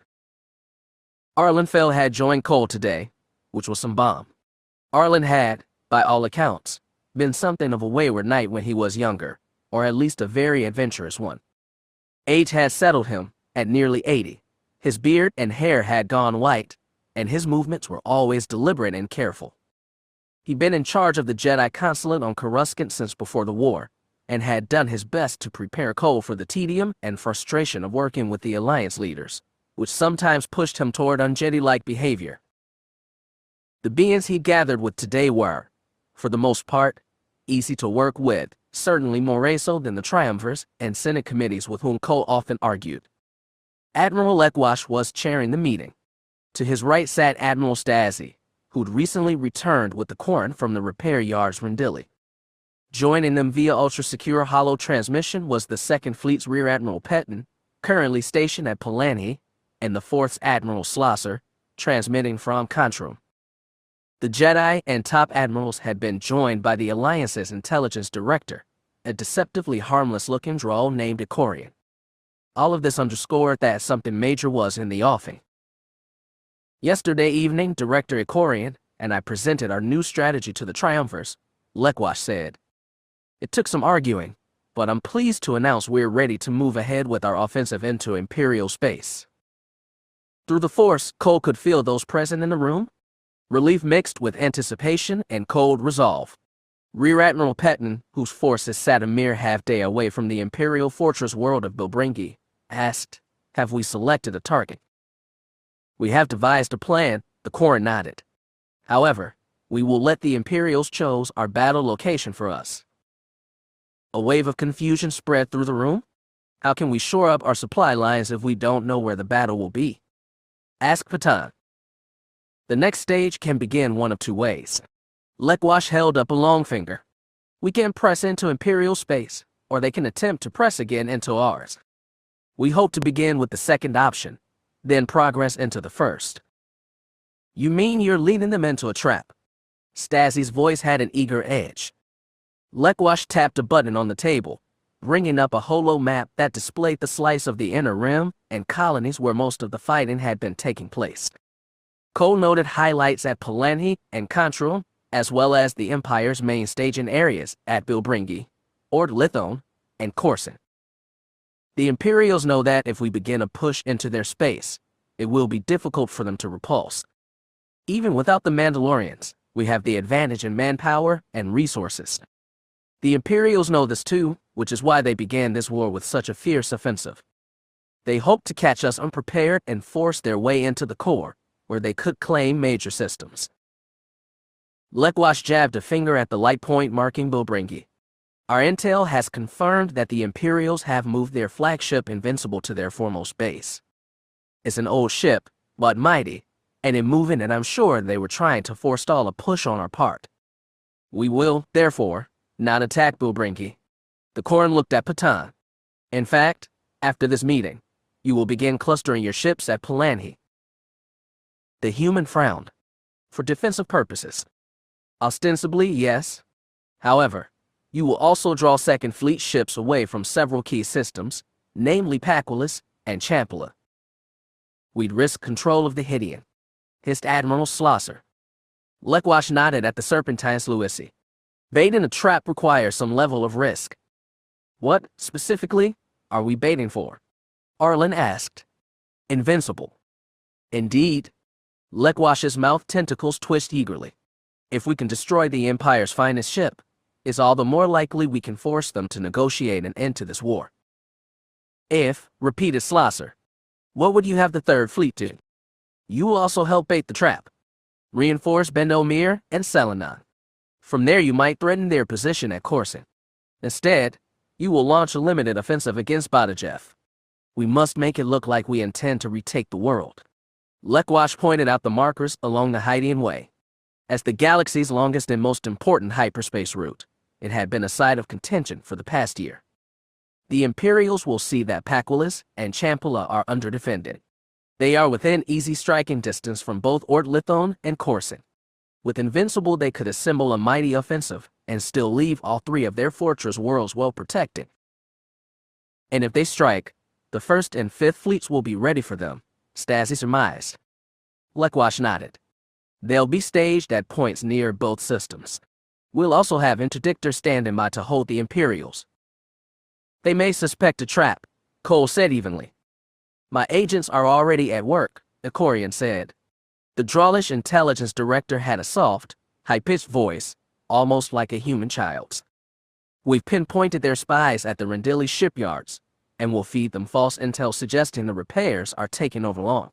Speaker 1: Arlen Fell had joined Cole today, which was some bomb. Arlen had, by all accounts, been something of a wayward knight when he was younger, or at least a very adventurous one. Age had settled him, at nearly 80. His beard and hair had gone white, and his movements were always deliberate and careful. He'd been in charge of the Jedi consulate on Coruscant since before the war, and had done his best to prepare Cole for the tedium and frustration of working with the Alliance leaders, which sometimes pushed him toward un-Jedi-like behavior. The beings he gathered with today were, for the most part, easy to work with, certainly more so than the triumvirs and Senate committees with whom Cole often argued. Admiral Lekwash was chairing the meeting. To his right sat Admiral Stasi, who'd recently returned with the Corrin from the repair yards Rendili. Joining them via ultra-secure holo transmission was the 2nd Fleet's Rear Admiral Petin, currently stationed at Palanhi, and the 4th's Admiral Schlosser, transmitting from Contrum. The Jedi and top admirals had been joined by the Alliance's intelligence director, a deceptively harmless-looking droll named Ikorian. All of this underscored that something major was in the offing. Yesterday evening, Director Ikorian and I presented our new strategy to the triumvirs, Lekwash said. It took some arguing, but I'm pleased to announce we're ready to move ahead with our offensive into Imperial space. Through the Force, Cole could feel those present in the room. Relief mixed with anticipation and cold resolve. Rear Admiral Petin, whose forces sat a mere half-day away from the Imperial fortress world of Bilbringi, asked, "Have we selected a target?" "We have devised a plan," the Corrin nodded. "However, we will let the Imperials choose our battle location for us." A wave of confusion spread through the room. How can we shore up our supply lines if we don't know where the battle will be? Asked Patan. The next stage can begin one of two ways. Lekwash held up a long finger. We can press into Imperial space, or they can attempt to press again into ours. We hope to begin with the second option, then progress into the first. You mean you're leading them into a trap? Stasi's voice had an eager edge. Lekwash tapped a button on the table, bringing up a holo map that displayed the slice of the inner rim and colonies where most of the fighting had been taking place. Cole noted highlights at Palanhi and Contrum, as well as the Empire's main staging areas at Bilbringi, Ord Lithone, and Coruscant. The Imperials know that if we begin a push into their space, it will be difficult for them to repulse. Even without the Mandalorians, we have the advantage in manpower and resources. The Imperials know this too, which is why they began this war with such a fierce offensive. They hoped to catch us unprepared and force their way into the core, where they could claim major systems. Lekwash jabbed a finger at the light point marking Bilbringi. Our intel has confirmed that the Imperials have moved their flagship Invincible to their foremost base. It's an old ship, but mighty, and in moving it I'm sure they were trying to forestall a push on our part. We will, therefore, not attack Bilbringi. The Corrin looked at Patan. In fact, after this meeting, you will begin clustering your ships at Palanhi. The human frowned. For defensive purposes. Ostensibly, yes. However, you will also draw Second Fleet ships away from several key systems, namely Paquilus and Champala. We'd risk control of the Hydian, hissed Admiral Schlosser. Lekwash nodded at the Serpentine's Luisi. Baiting a trap requires some level of risk. What, specifically, are we baiting for? Arlen asked. Invincible. Indeed. Lekwash's mouth tentacles twitched eagerly. If we can destroy the Empire's finest ship, it's all the more likely we can force them to negotiate an end to this war. If, repeated Slosser, what would you have the Third Fleet do? You will also help bait the trap. Reinforce Ben-Omir and Selenon. From there you might threaten their position at Coruscant. Instead, you will launch a limited offensive against Badajev. We must make it look like we intend to retake the world. Lekwash pointed out the markers along the Hydean Way. As the galaxy's longest and most important hyperspace route, it had been a site of contention for the past year. The Imperials will see that Paquilus and Champala are underdefended. They are within easy striking distance from both Ort Lithone and Coruscant. With Invincible, they could assemble a mighty offensive and still leave all three of their fortress worlds well protected. And if they strike, the First and Fifth Fleets will be ready for them, Stasi surmised. Lekwash nodded. They'll be staged at points near both systems. We'll also have interdictors standing by to hold the Imperials. They may suspect a trap, Cole said evenly. My agents are already at work, Icorian said. The Drawlish intelligence director had a soft, high-pitched voice, almost like a human child's. We've pinpointed their spies at the Rendili shipyards, and will feed them false intel suggesting the repairs are taking over long.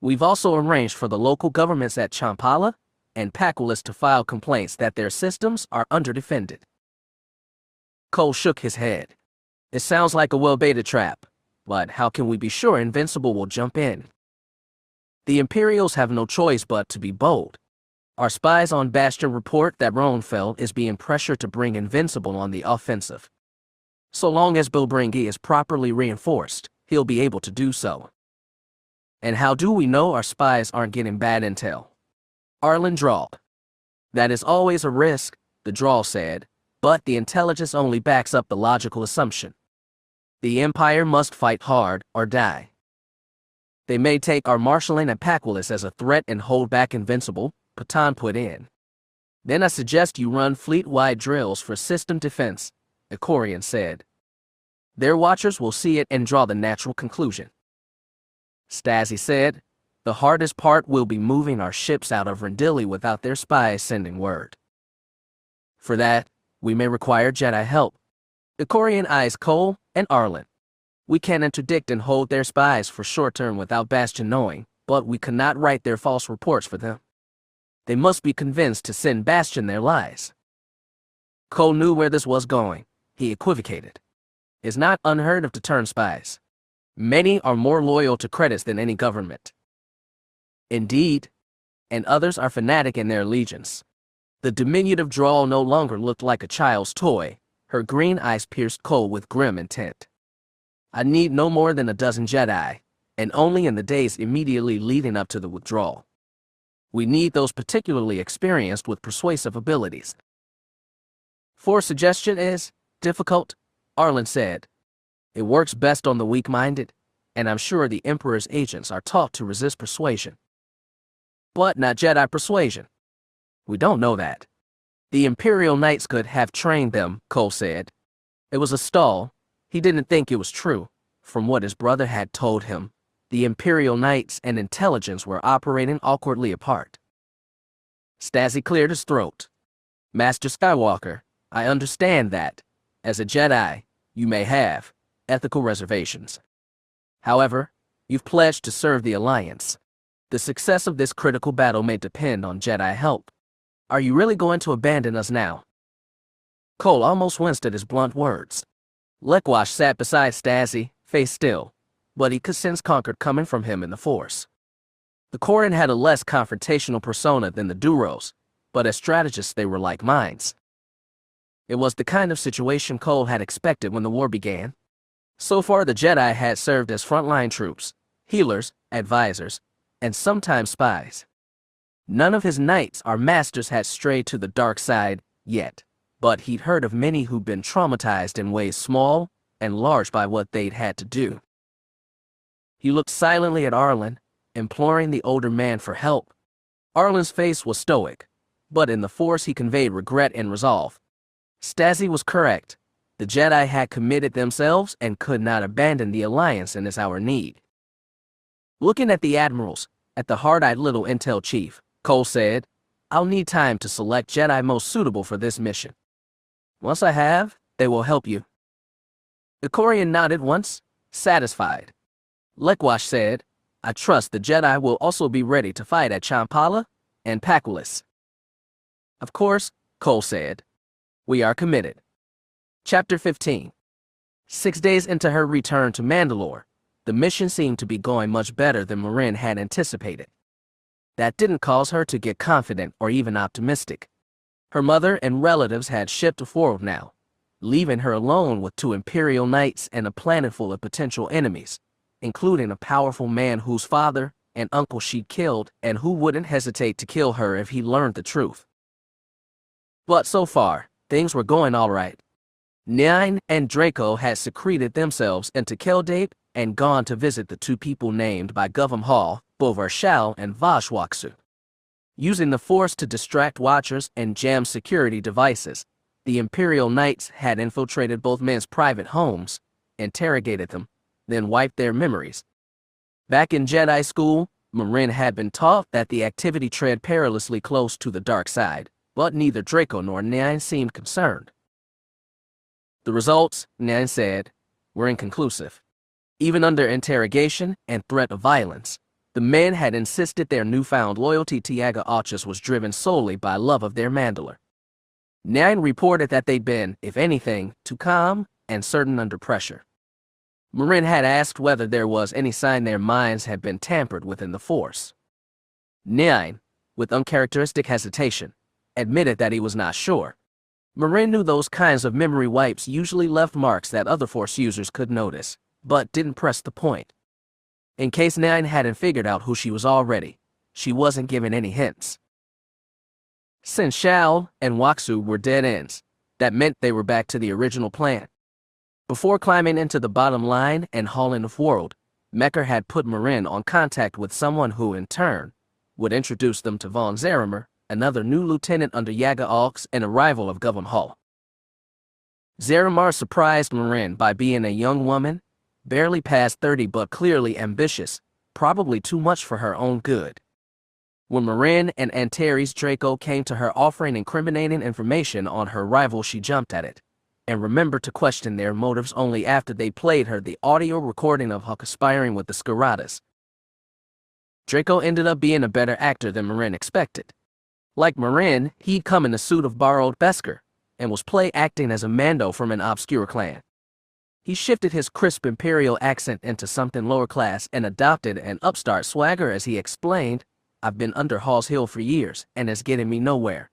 Speaker 1: We've also arranged for the local governments at Champala and Paquilus to file complaints that their systems are underdefended. Cole shook his head. It sounds like a well-baited trap, but how can we be sure Invincible will jump in? The Imperials have no choice but to be bold. Our spies on Bastion report that Roenfeld is being pressured to bring Invincible on the offensive. So long as Bilbringi is properly reinforced, he'll be able to do so. And how do we know our spies aren't getting bad intel? Arlen drawled. That is always a risk, the drawl said, but the intelligence only backs up the logical assumption. The Empire must fight hard or die. They may take our marshalling at Paquilus as a threat and hold back Invincible, Patan put in. Then I suggest you run fleet-wide drills for system defense, Icorian said. Their watchers will see it and draw the natural conclusion. Stasi said, the hardest part will be moving our ships out of Rendili without their spies sending word. For that, we may require Jedi help. Icorian eyes Cole and Arlen. We can interdict and hold their spies for short term without Bastion knowing, but we cannot write their false reports for them. They must be convinced to send Bastion their lies. Cole knew where this was going. He equivocated. It's not unheard of to turn spies. Many are more loyal to credits than any government. Indeed, and others are fanatic in their allegiance. The diminutive drawl no longer looked like a child's toy. Her green eyes pierced Cole with grim intent. I need no more than a dozen Jedi, and only in the days immediately leading up to the withdrawal. We need those particularly experienced with persuasive abilities. Force suggestion is difficult, Arlen said. It works best on the weak-minded, and I'm sure the Emperor's agents are taught to resist persuasion. But not Jedi persuasion. We don't know that. The Imperial Knights could have trained them, Cole said. It was a stall. He didn't think it was true. From what his brother had told him, the Imperial Knights and intelligence were operating awkwardly apart. Stasi cleared his throat. Master Skywalker, I understand that, as a Jedi, you may have ethical reservations. However, you've pledged to serve the Alliance. The success of this critical battle may depend on Jedi help. Are you really going to abandon us now? Cole almost winced at his blunt words. Lekwash sat beside Stasi, face still, but he could sense Concord coming from him in the Force. The Corran had a less confrontational persona than the Duros, but as strategists they were like minds. It was the kind of situation Cole had expected when the war began. So far the Jedi had served as frontline troops, healers, advisors, and sometimes spies. None of his knights or masters had strayed to the dark side yet, but he'd heard of many who'd been traumatized in ways small and large by what they'd had to do. He looked silently at Arlen, imploring the older man for help. Arlen's face was stoic, but in the Force he conveyed regret and resolve. Stasi was correct. The Jedi had committed themselves and could not abandon the Alliance in this hour need. Looking at the admirals, at the hard-eyed little intel chief. Cole said, "I'll need time to select Jedi most suitable for this mission. Once I have, they will help you." The Korean nodded once, satisfied. Lekwash said, "I trust the Jedi will also be ready to fight at Champala and Pakulis." "Of course," Cole said. "We are committed." Chapter 15. 6 days into her return to Mandalore, the mission seemed to be going much better than Marin had anticipated. That didn't cause her to get confident or even optimistic. Her mother and relatives had shipped forward now, leaving her alone with 2 Imperial knights and a planet full of potential enemies, including a powerful man whose father and uncle she'd killed and who wouldn't hesitate to kill her if he learned the truth. But so far, things were going all right. Nine and Draco had secreted themselves into Keldape and gone to visit the 2 people named by Govum Hall, Bovar Shao and Vashwaksu. Using the Force to distract watchers and jam security devices, the Imperial Knights had infiltrated both men's private homes, interrogated them, then wiped their memories. Back in Jedi school, Marin had been taught that the activity tread perilously close to the dark side, but neither Draco nor Nine seemed concerned. The results, Nine said, were inconclusive. Even under interrogation and threat of violence, the men had insisted their newfound loyalty to Yaga Archus was driven solely by love of their Mandalore. Nine reported that they'd been, if anything, too calm and certain under pressure. Marin had asked whether there was any sign their minds had been tampered with in the Force. Nine, with uncharacteristic hesitation, admitted that he was not sure. Marin knew those kinds of memory wipes usually left marks that other Force users could notice, but didn't press the point. In case Nine hadn't figured out who she was already, she wasn't given any hints. Since Shao and Waksu were dead ends, that meant they were back to the original plan. Before climbing into the bottom line and hauling of world, Mekker had put Marin on contact with someone who, in turn, would introduce them to Von Zarimer, another new lieutenant under Yaga Alks and a rival of Govum Hall. Zarimar surprised Marin by being a young woman, barely past 30 but clearly ambitious, probably too much for her own good. When Marin and Antares Draco came to her offering incriminating information on her rival, she jumped at it, and remembered to question their motives only after they played her the audio recording of her conspiring with the Skaratas. Draco ended up being a better actor than Marin expected. Like Marin, he'd come in a suit of borrowed Beskar, and was play acting as a Mando from an obscure clan. He shifted his crisp Imperial accent into something lower class and adopted an upstart swagger as he explained, "I've been under Hall's Hill for years, and it's getting me nowhere.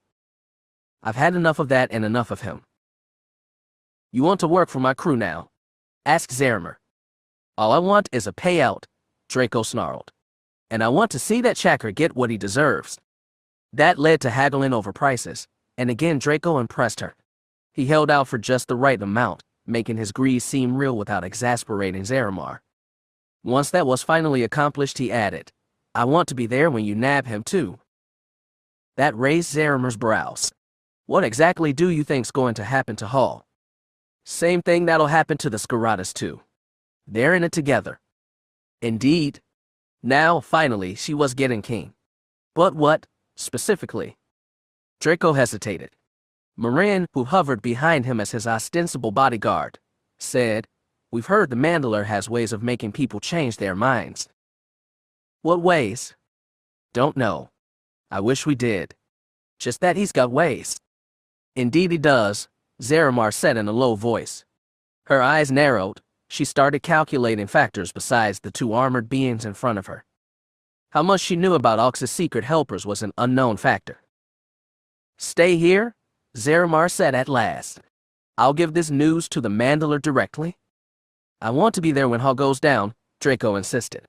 Speaker 1: I've had enough of that and enough of him." "You want to work for my crew now?" asked Zarimer. "All I want is a payout," Draco snarled. "And I want to see that Chacker get what he deserves." That led to haggling over prices, and again Draco impressed her. He held out for just the right amount, making his greed seem real without exasperating Zarimar. Once that was finally accomplished, he added, "I want to be there when you nab him too." That raised Zarimer's brows. "What exactly do you think's going to happen to Hall?" "Same thing that'll happen to the Skaratas too. They're in it together." Indeed. Now, finally, she was getting keen. But what, specifically? Draco hesitated. Marin, who hovered behind him as his ostensible bodyguard, said, "We've heard the Mandalore has ways of making people change their minds." "What ways?" "Don't know. I wish we did. Just that he's got ways." "Indeed he does," Zarimar said in a low voice. Her eyes narrowed. She started calculating factors besides the 2 armored beings in front of her. How much she knew about Alks' secret helpers was an unknown factor. "Stay here," Zarimar said at last. "I'll give this news to the Mandalore directly." "I want to be there when Hall goes down," Draco insisted.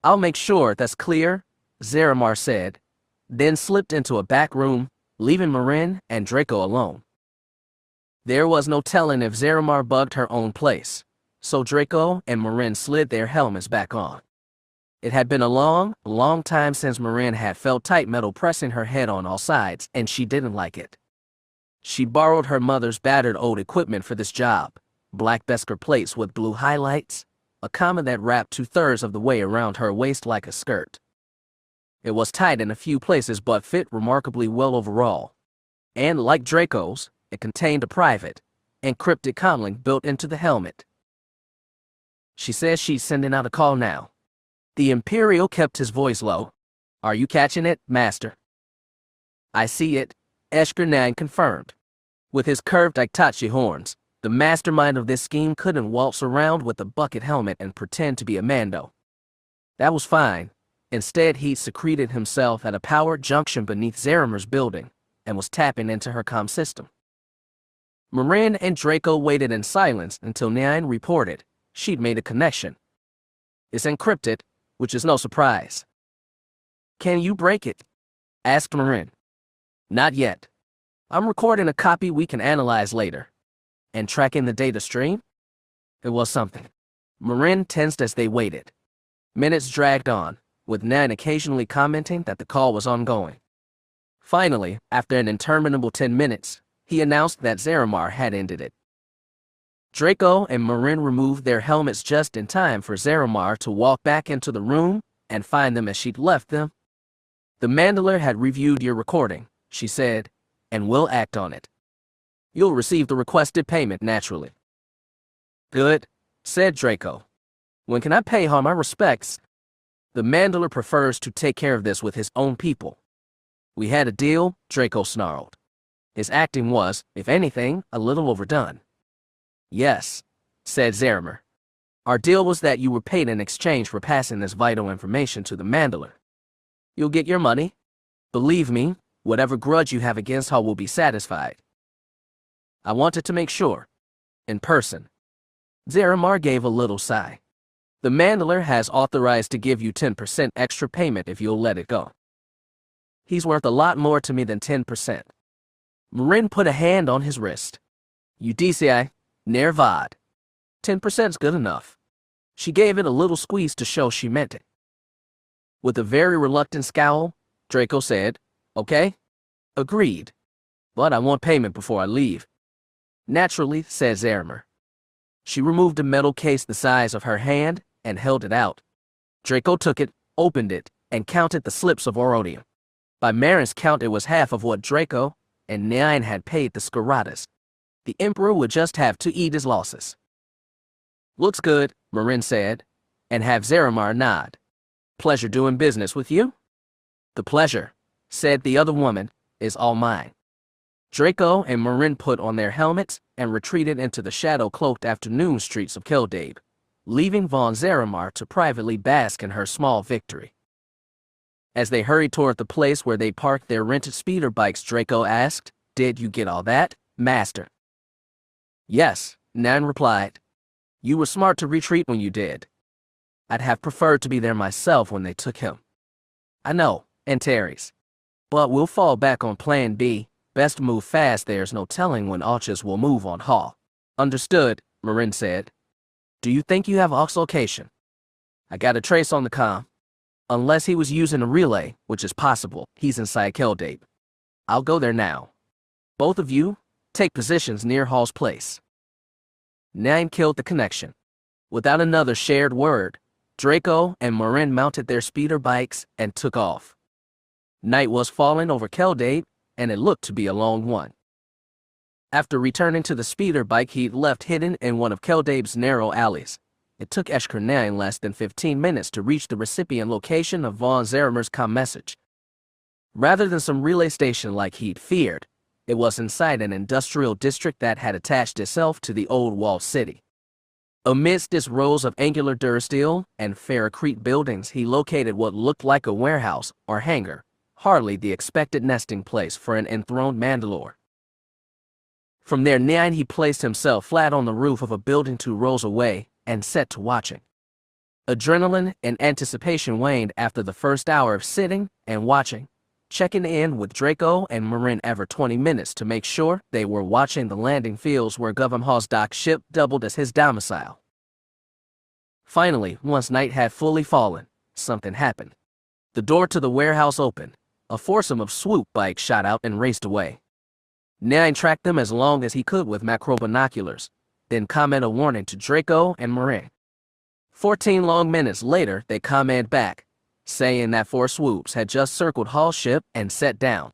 Speaker 1: "I'll make sure that's clear," Zarimar said, then slipped into a back room, leaving Marin and Draco alone. There was no telling if Zarimar bugged her own place, so Draco and Marin slid their helmets back on. It had been a long, long time since Marin had felt tight metal pressing her head on all sides, and she didn't like it. She borrowed her mother's battered old equipment for this job, black Beskar plates with blue highlights, a common that wrapped 2/3 of the way around her waist like a skirt. It was tight in a few places but fit remarkably well overall. And like Draco's, it contained a private, encrypted comlink built into the helmet. She says she's sending out a call now. The Imperial kept his voice low. Are you catching it, Master? I see it, Eshker 9 confirmed. With his curved Itachi horns, the mastermind of this scheme couldn't waltz around with a bucket helmet and pretend to be a Mando. That was fine. Instead, he secreted himself at a power junction beneath Zarimer's building and was tapping into her comm system. Marin and Draco waited in silence until Nine reported she'd made a connection. It's encrypted, which is no surprise. Can you break it? Asked Marin. Not yet. I'm recording a copy we can analyze later. And tracking the data stream? It was something. Marin tensed as they waited. Minutes dragged on, with Nine occasionally commenting that the call was ongoing. Finally, after an interminable 10 minutes, he announced that Zarimar had ended it. Draco and Marin removed their helmets just in time for Zarimar to walk back into the room and find them as she'd left them. The Mandalore had reviewed your recording, she said, and will act on it. You'll receive the requested payment naturally. Good, said Draco. When can I pay her my respects? The Mandalore prefers to take care of this with his own people. We had a deal, Draco snarled. His acting was, if anything, a little overdone. Yes, said Zarimer. Our deal was that you were paid in exchange for passing this vital information to the Mandalore. You'll get your money. Believe me, whatever grudge you have against her will be satisfied. I wanted to make sure. In person. Zarimar gave a little sigh. The Mandalore has authorized to give you 10% extra payment if you'll let it go. He's worth a lot more to me than 10%. Marin put a hand on his wrist. UDCI, Nervad. 10%'s good enough. She gave it a little squeeze to show she meant it. With a very reluctant scowl, Draco said, Okay? Agreed. But I want payment before I leave. Naturally, said Zarimer. She removed a metal case the size of her hand and held it out. Draco took it, opened it, and counted the slips of oronium. By Marin's count, it was half of what Draco and Nine had paid the Skaratas. The Emperor would just have to eat his losses. Looks good, Marin said, and have Zarimar nod. Pleasure doing business with you? The pleasure, said the other woman, is all mine. Draco and Marin put on their helmets and retreated into the shadow-cloaked afternoon streets of Keldabe, leaving Von Zarimar to privately bask in her small victory. As they hurried toward the place where they parked their rented speeder bikes, Draco asked, Did you get all that, Master? Yes, Nan replied. You were smart to retreat when you did. I'd have preferred to be there myself when they took him. I know, Antares. But we'll fall back on plan B. Best move fast, there's no telling when Archers will move on Hall. Understood, Marin said. Do you think you have Ox location? I got a trace on the comm. Unless he was using a relay, which is possible, he's inside Keldabe. I'll go there now. Both of you, take positions near Hall's place. Nine killed the connection. Without another shared word, Draco and Marin mounted their speeder bikes and took off. Night was falling over Keldabe, and it looked to be a long one. After returning to the speeder bike he'd left hidden in one of Keldabe's narrow alleys, it took Eshker 9 less than 15 minutes to reach the recipient location of Von Zarimer's comm message. Rather than some relay station like he'd feared, it was inside an industrial district that had attached itself to the old walled city. Amidst its rows of angular durasteel and ferrocrete buildings, he located what looked like a warehouse or hangar, hardly the expected nesting place for an enthroned Mandalore. From there, Nine he placed himself flat on the roof of a building 2 rows away and set to watching. Adrenaline and anticipation waned after the first hour of sitting and watching, checking in with Draco and Marin every 20 minutes to make sure they were watching the landing fields where Governor Hall's dock ship doubled as his domicile. Finally, once night had fully fallen, something happened. The door to the warehouse opened. A foursome of swoop bikes shot out and raced away. Nine tracked them as long as he could with macro binoculars, then commented a warning to Draco and Marin. 14 long minutes later, they commented back, saying that 4 swoops had just circled Hall's ship and set down.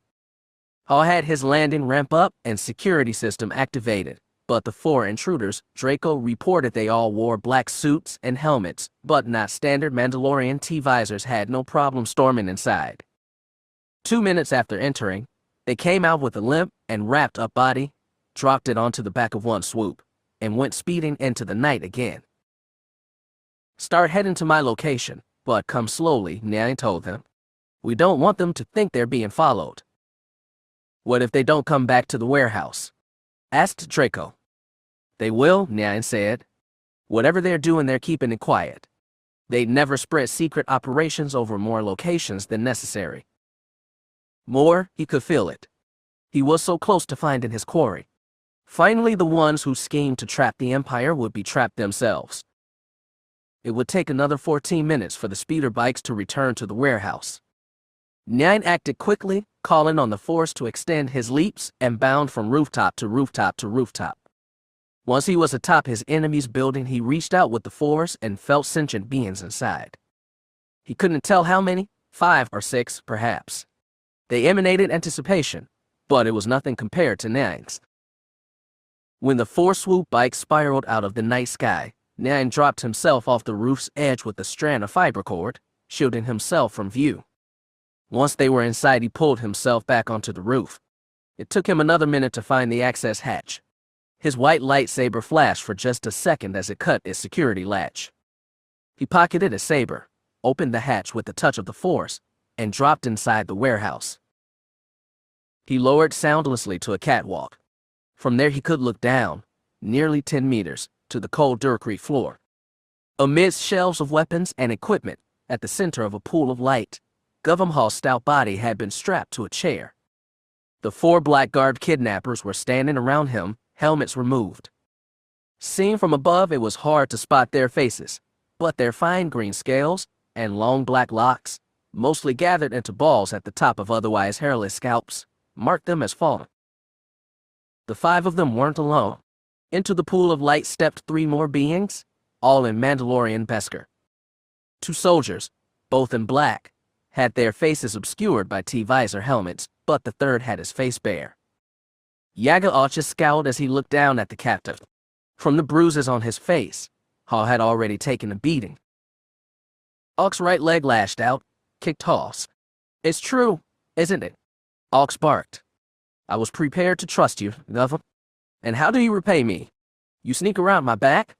Speaker 1: Hall had his landing ramp up and security system activated, but the 4 intruders, Draco reported they all wore black suits and helmets, but not standard Mandalorian T-visors, had no problem storming inside. 2 minutes after entering, they came out with a limp and wrapped up body, dropped it onto the back of one swoop, and went speeding into the night again. Start heading to my location, but come slowly, Nyan told them. We don't want them to think they're being followed. What if they don't come back to the warehouse? Asked Draco. They will, Nyan said. Whatever they're doing, they're keeping it quiet. They'd never spread secret operations over more locations than necessary. More, he could feel it. He was so close to finding his quarry. Finally, the ones who schemed to trap the Empire would be trapped themselves. It would take another 14 minutes for the speeder bikes to return to the warehouse. Nyan acted quickly, calling on the Force to extend his leaps and bound from rooftop to rooftop to rooftop. Once he was atop his enemy's building, he reached out with the Force and felt sentient beings inside. He couldn't tell how many, 5 or 6 perhaps. They emanated anticipation, but it was nothing compared to Nyan's. When the 4 swoop bikes spiraled out of the night sky, Nyan dropped himself off the roof's edge with a strand of fiber cord, shielding himself from view. Once they were inside, he pulled himself back onto the roof. It took him another minute to find the access hatch. His white lightsaber flashed for just a second as it cut its security latch. He pocketed his saber, opened the hatch with the touch of the Force, and dropped inside the warehouse. He lowered soundlessly to a catwalk. From there he could look down, nearly 10 meters, to the cold Durkree floor. Amidst shelves of weapons and equipment, at the center of a pool of light, Governor Hall's stout body had been strapped to a chair. The 4 black-garbed kidnappers were standing around him, helmets removed. Seen from above, it was hard to spot their faces, but their fine green scales and long black locks, mostly gathered into balls at the top of otherwise hairless scalps, marked them as fallen. The 5 of them weren't alone. Into the pool of light stepped 3 more beings, all in Mandalorian Beskar. 2 soldiers, both in black, had their faces obscured by T-visor helmets, but the third had his face bare. Yaga Archer scowled as he looked down at the captive. From the bruises on his face, Hall had already taken a beating. Ock's right leg lashed out, kicked Hall's. It's true, isn't it? Ox barked. I was prepared to trust you, Governor. And how do you repay me? You sneak around my back?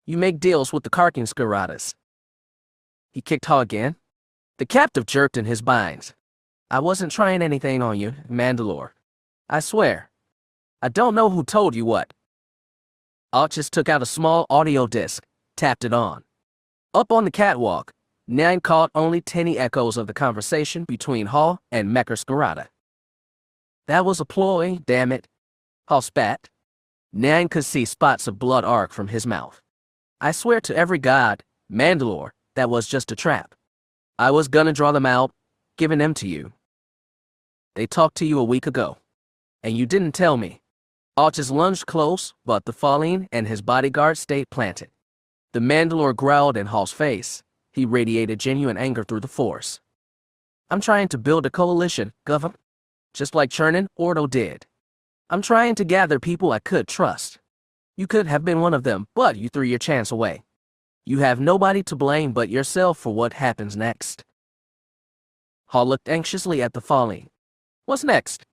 Speaker 1: You make deals with the Karkin Skaratas. He kicked Hall again. The captive jerked in his binds. I wasn't trying anything on you, Mandalore. I swear. I don't know who told you what. Arches took out a small audio disc, tapped it on. Up on the catwalk, Nyan caught only tinny echoes of the conversation between Hall and Mekker Skarata. That was a ploy, damn it. Hall spat. Nyan could see spots of blood arc from his mouth. I swear to every god, Mandalore, that was just a trap. I was gonna draw them out, giving them to you. They talked to you a week ago, and you didn't tell me. Arches lunged close, but the Fallen and his bodyguard stayed planted. The Mandalore growled in Hall's face. He radiated genuine anger through the Force. I'm trying to build a coalition, Governor, just like Chernin Ordo did. I'm trying to gather people I could trust. You could have been one of them, but you threw your chance away. You have nobody to blame but yourself for what happens next. Hall looked anxiously at the Fallen. What's next?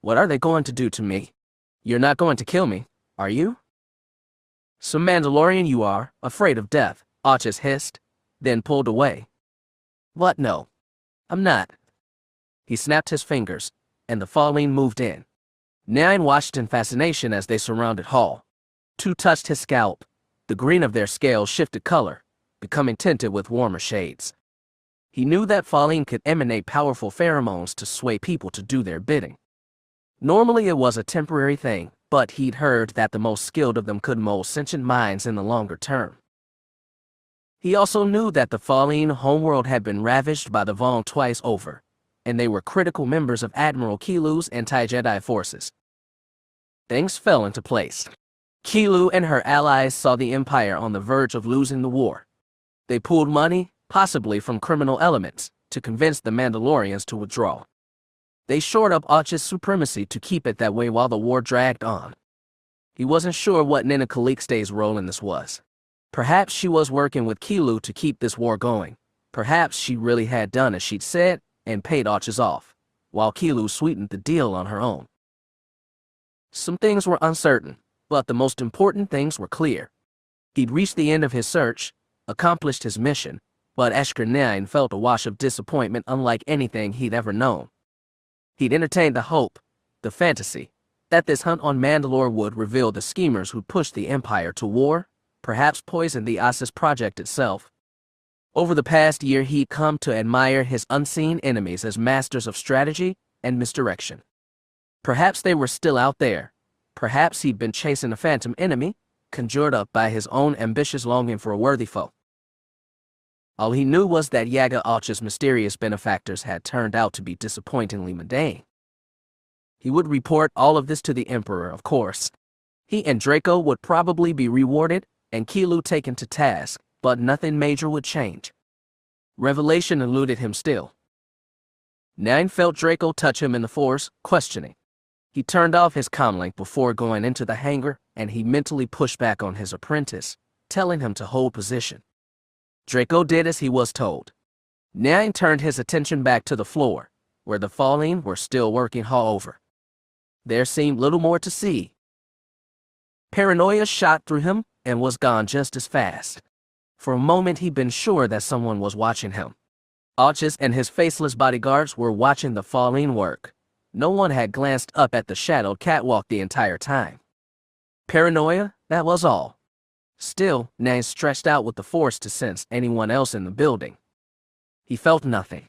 Speaker 1: What are they going to do to me? You're not going to kill me, are you? Some Mandalorian you are, afraid of death, Arches hissed, then pulled away. What, no? I'm not. He snapped his fingers, and the Fallen moved in. Nyan watched in fascination as they surrounded Hall. 2 touched his scalp. The green of their scales shifted color, becoming tinted with warmer shades. He knew that Fallen could emanate powerful pheromones to sway people to do their bidding. Normally it was a temporary thing, but he'd heard that the most skilled of them could mold sentient minds in the longer term. He also knew that the Fallen homeworld had been ravaged by the Vong twice over, and they were critical members of Admiral Kilu's anti-Jedi forces. Things fell into place. Kilu and her allies saw the Empire on the verge of losing the war. They pooled money, possibly from criminal elements, to convince the Mandalorians to withdraw. They shored up Arch's supremacy to keep it that way while the war dragged on. He wasn't sure what Nina Calixte's role in this was. Perhaps she was working with Kilu to keep this war going. Perhaps she really had done as she'd said and paid Arches off, while Kilu sweetened the deal on her own. Some things were uncertain, but the most important things were clear. He'd reached the end of his search, accomplished his mission, but Ashker 9 felt a wash of disappointment unlike anything he'd ever known. He'd entertained the hope, the fantasy, that this hunt on Mandalore would reveal the schemers who pushed the Empire to war, perhaps poison the Isis project itself. Over the past year, he'd come to admire his unseen enemies as masters of strategy and misdirection. Perhaps they were still out there. Perhaps he'd been chasing a phantom enemy, conjured up by his own ambitious longing for a worthy foe. All he knew was that Yaga Arch's mysterious benefactors had turned out to be disappointingly mundane. He would report all of this to the Emperor, of course. He and Draco would probably be rewarded and Kilu taken to task, but nothing major would change. Revelation eluded him still. 9 felt Draco touch him in the Force, questioning. He turned off his comlink before going into the hangar, and he mentally pushed back on his apprentice, telling him to hold position. Draco did as he was told. 9 turned his attention back to the floor, where the Fallen were still working all over. There seemed little more to see. Paranoia shot through him and was gone just as fast. For a moment he'd been sure that someone was watching him. Arches and his faceless bodyguards were watching the Fallen work. No one had glanced up at the shadowed catwalk the entire time. Paranoia, that was all. Still, 9 stretched out with the Force to sense anyone else in the building. He felt nothing.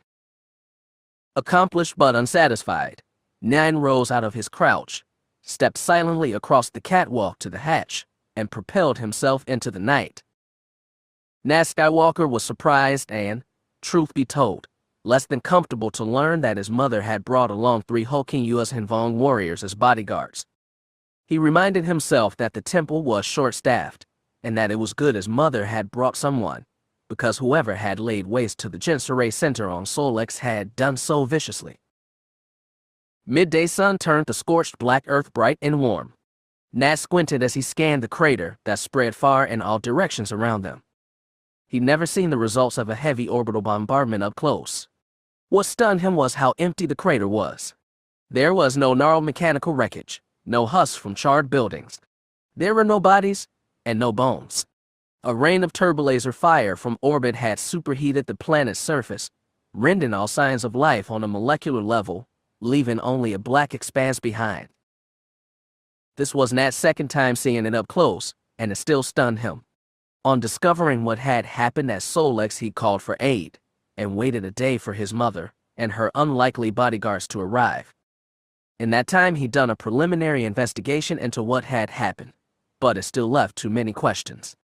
Speaker 1: Accomplished but unsatisfied, 9 rose out of his crouch, stepped silently across the catwalk to the hatch, and propelled himself into the night. Nat Skywalker was surprised and, truth be told, less than comfortable to learn that his mother had brought along 3 hulking Yuuzhan Vong warriors as bodyguards. He reminded himself that the temple was short-staffed, and that it was good his mother had brought someone, because whoever had laid waste to the Jinsaray Center on Solex had done so viciously. Midday sun turned the scorched black earth bright and warm. Nat squinted as he scanned the crater that spread far in all directions around them. He'd never seen the results of a heavy orbital bombardment up close. What stunned him was how empty the crater was. There was no gnarled mechanical wreckage, no husks from charred buildings. There were no bodies and no bones. A rain of turbolaser fire from orbit had superheated the planet's surface, rending all signs of life on a molecular level, leaving only a black expanse behind. This was Nat's second time seeing it up close, and it still stunned him. On discovering what had happened at Solex, he called for aid, and waited a day for his mother and her unlikely bodyguards to arrive. In that time, he'd done a preliminary investigation into what had happened, but it still left too many questions.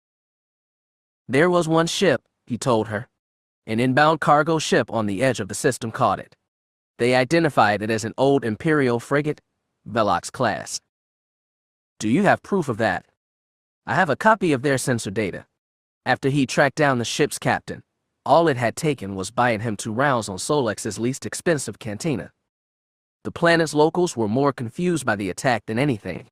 Speaker 1: There was one ship, he told her. An inbound cargo ship on the edge of the system caught it. They identified it as an old Imperial frigate, Velox class. Do you have proof of that? I have a copy of their sensor data. After he tracked down the ship's captain, all it had taken was buying him 2 rounds on Solex's least expensive cantina. The planet's locals were more confused by the attack than anything.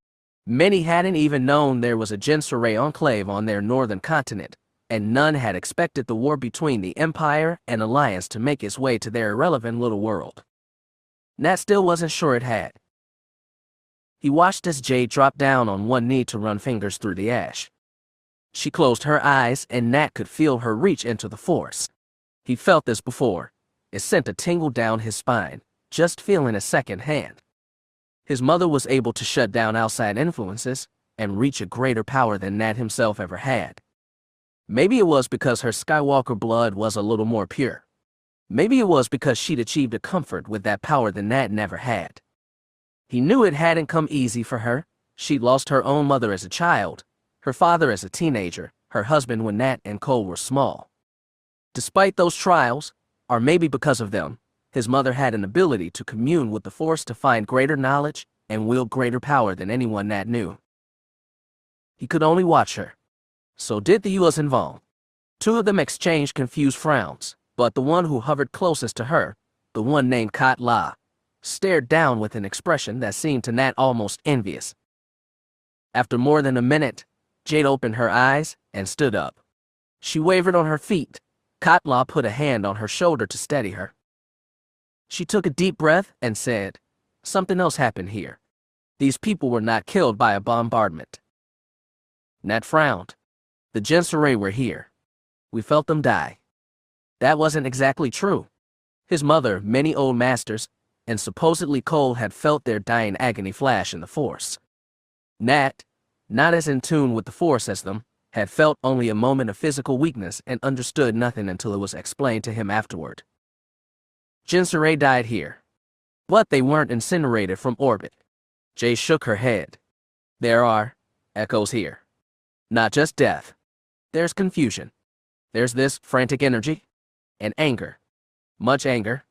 Speaker 1: Many hadn't even known there was a Jinsaray enclave on their northern continent, and none had expected the war between the Empire and Alliance to make its way to their irrelevant little world. Nat still wasn't sure it had. He watched as Jade dropped down on one knee to run fingers through the ash. She closed her eyes, and Nat could feel her reach into the Force. He felt this before. It sent a tingle down his spine, just feeling it secondhand. His mother was able to shut down outside influences and reach a greater power than Nat himself ever had. Maybe it was because her Skywalker blood was a little more pure. Maybe it was because she'd achieved a comfort with that power that Nat never had. He knew it hadn't come easy for her. She'd lost her own mother as a child, her father as a teenager, her husband when Nat and Cole were small. Despite those trials, or maybe because of them, his mother had an ability to commune with the Force to find greater knowledge and wield greater power than anyone Nat knew. He could only watch her. So did the Yuuzhan Vong. 2 of them exchanged confused frowns, But the one who hovered closest to her, the one named Kat La, stared down with an expression that seemed to Nat almost envious. After more than a minute, Jade opened her eyes and stood up. She wavered on her feet. Kat La put a hand on her shoulder to steady her. She took a deep breath and said, "Something else happened here. These people were not killed by a bombardment." Nat frowned. "The Jinsaray were here. We felt them die." That wasn't exactly true. His mother, many old masters, and supposedly Cole had felt their dying agony flash in the Force. Nat, not as in tune with the Force as them, had felt only a moment of physical weakness and understood nothing until it was explained to him afterward. Jinsaray died here. But they weren't incinerated from orbit. Jay shook her head. There are echoes here. Not just death. There's confusion. There's this frantic energy. And anger. Much anger.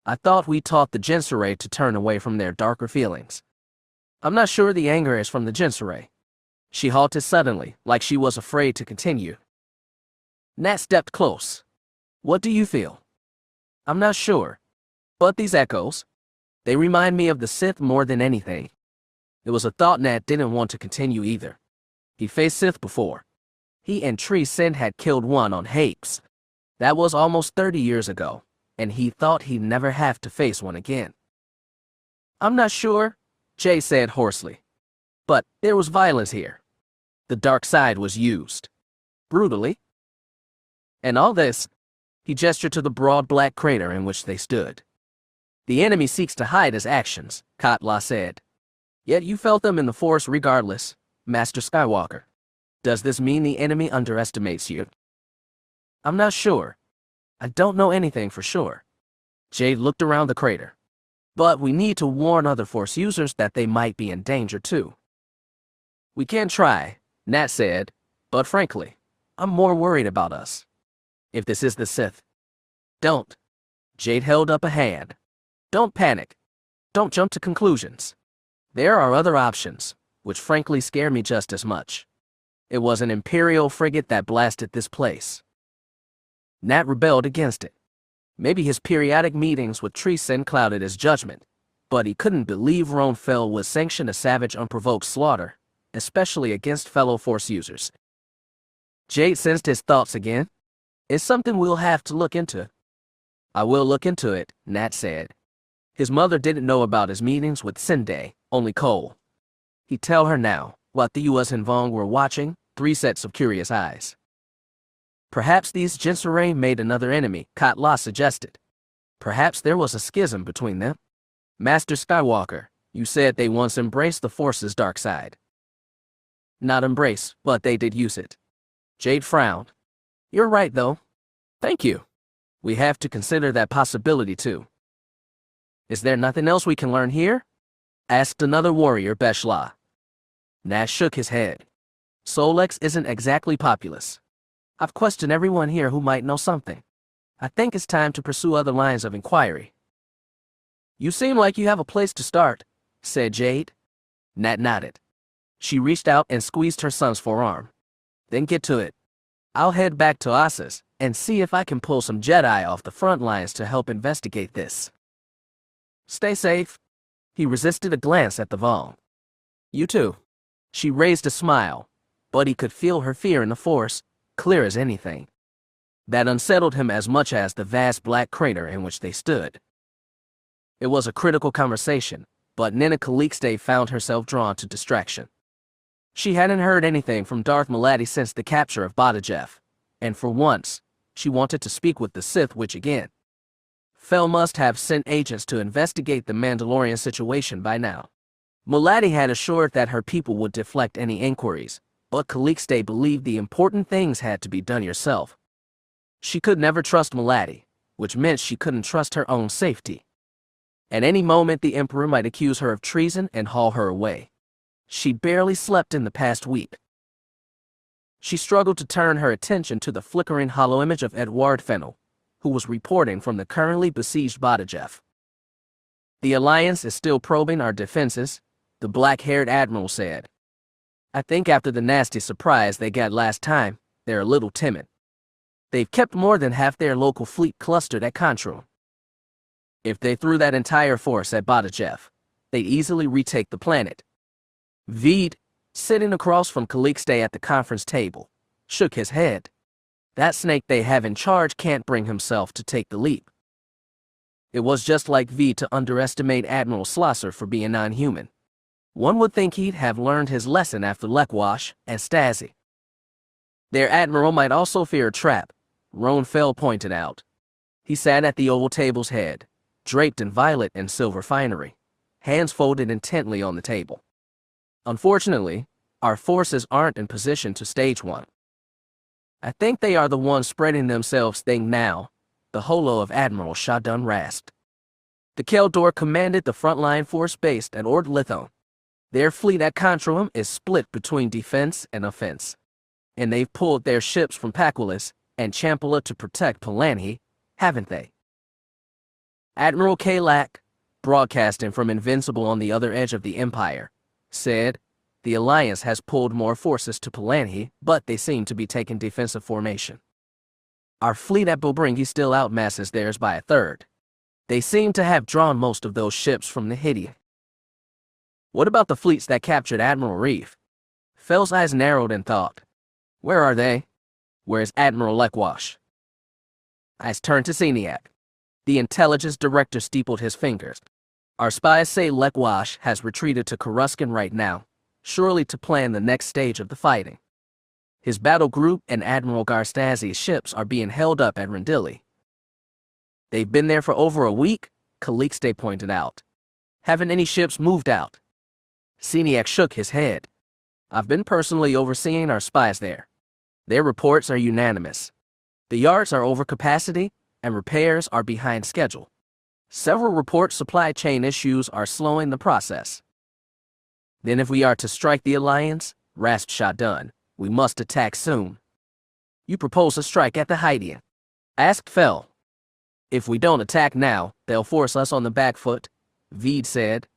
Speaker 1: I thought we taught the Jinsaray to turn away from their darker feelings. I'm not sure the anger is from the Jinsaray. She halted suddenly, like she was afraid to continue. Nat stepped close. What do you feel? I'm not sure. But these echoes, they remind me of the Sith more than anything. It was a thought Nat didn't want to continue either. He faced Sith before. He and Tree Sin had killed one on Hapes. That was almost 30 years ago, and he thought he'd never have to face one again. I'm not sure, Jay said hoarsely. But there was violence here. The dark side was used. Brutally. And all this, he gestured to the broad black crater in which they stood. The enemy seeks to hide his actions, Kat La said. Yet you felt them in the Force regardless, Master Skywalker. Does this mean the enemy underestimates you? I'm not sure. I don't know anything for sure. Jade looked around the crater. But we need to warn other Force users that they might be in danger too. We can try, Nat said, but frankly, I'm more worried about us. If this is the Sith. Don't. Jade held up a hand. Don't panic. Don't jump to conclusions. There are other options, which frankly scare me just as much. It was an Imperial frigate that blasted this place. Nat rebelled against it. Maybe his periodic meetings with Tree Sin clouded his judgment, but he couldn't believe Ron Fell would sanction a savage, unprovoked slaughter, especially against fellow Force users. Jade sensed his thoughts again. It's something we'll have to look into. I will look into it, Nat said. His mother didn't know about his meetings with Sinde, only Cole. He'd tell her now, what the Yuuzhan Vong were watching, 3 sets of curious eyes. Perhaps these Jinsaray made another enemy, Kat La suggested. Perhaps there was a schism between them. Master Skywalker, you said they once embraced the Force's dark side. Not embrace, but they did use it. Jade frowned. You're right, though. Thank you. We have to consider that possibility, too. Is there nothing else we can learn here? Asked another warrior, Beshla. Nash shook his head. Solex isn't exactly populous. I've questioned everyone here who might know something. I think it's time to pursue other lines of inquiry. You seem like you have a place to start, said Jade. Nat nodded. She reached out and squeezed her son's forearm. Then get to it. I'll head back to Asas and see if I can pull some Jedi off the front lines to help investigate this. Stay safe. He resisted a glance at the Vong. You too. She raised a smile, but he could feel her fear in the Force, clear as anything. That unsettled him as much as the vast black crater in which they stood. It was a critical conversation, but Nina Calixte found herself drawn to distraction. She hadn't heard anything from Darth Maladi since the capture of Badajeff, and for once, she wanted to speak with the Sith Witch again. Fel must have sent agents to investigate the Mandalorian situation by now. Maladi had assured that her people would deflect any inquiries, but Calixte believed the important things had to be done yourself. She could never trust Maladi, which meant she couldn't trust her own safety. At any moment, the Emperor might accuse her of treason and haul her away. She barely slept in the past week. She struggled to turn her attention to the flickering hollow image of Edward Fennel, who was reporting from the currently besieged Badajeff. The Alliance is still probing our defenses, the black-haired admiral said. I think after the nasty surprise they got last time, they're a little timid. They've kept more than half their local fleet clustered at Control. If they threw that entire force at Badajev, they'd easily retake the planet. Veed, sitting across from Calixte at the conference table, shook his head. That snake they have in charge can't bring himself to take the leap. It was just like Veed to underestimate Admiral Slosser for being non-human. One would think he'd have learned his lesson after Lekwash and Stasi. Their admiral might also fear a trap, Roan Fell pointed out. He sat at the oval table's head, draped in violet and silver finery, hands folded intently on the table. Unfortunately, our forces aren't in position to stage one. I think they are the ones spreading themselves thin now, the holo of Admiral Shadun rasped. The Keldor commanded the frontline force based at Ord Lithon. Their fleet at Contrum is split between defense and offense, and they've pulled their ships from Paquilus and Champala to protect Palanhi, haven't they? Admiral Kalak, broadcasting from Invincible on the other edge of the Empire, said, the Alliance has pulled more forces to Palanhi, but they seem to be taking defensive formation. Our fleet at Bobringi still outmasses theirs by a third. They seem to have drawn most of those ships from the Hydia. What about the fleets that captured Admiral Reeve? Fell's eyes narrowed in thought. Where are they? Where's Admiral Lekwash? Eyes turned to Seniac. The intelligence director steepled his fingers. Our spies say Lekwash has retreated to Coruscant right now, surely to plan the next stage of the fighting. His battle group and Admiral Garstazi's ships are being held up at Rendili. They've been there for over a week, Calixte pointed out. Haven't any ships moved out? Seniac shook his head. I've been personally overseeing our spies there. Their reports are unanimous. The yards are over capacity, and repairs are behind schedule. Several report supply chain issues are slowing the process. Then if we are to strike the Alliance, rasped Shadun, we must attack soon. You propose a strike at the Hydia? Asked Fell. If we don't attack now, they'll force us on the back foot, Veed said.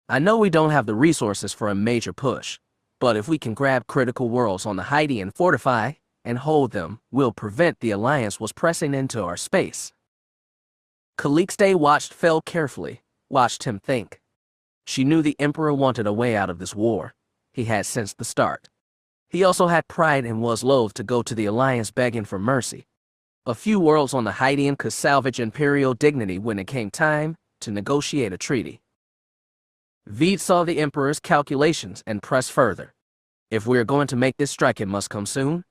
Speaker 1: I know we don't have the resources for a major push, but if we can grab critical worlds on the Hydia and fortify and hold them, we'll prevent the Alliance was pressing into our space. Calixte watched Fell carefully, watched him think. She knew the Emperor wanted a way out of this war. He had since the start. He also had pride and was loath to go to the Alliance begging for mercy. A few worlds on the Hydian could salvage Imperial dignity when it came time to negotiate a treaty. Veed saw the Emperor's calculations and pressed further. If we are going to make this strike, it must come soon.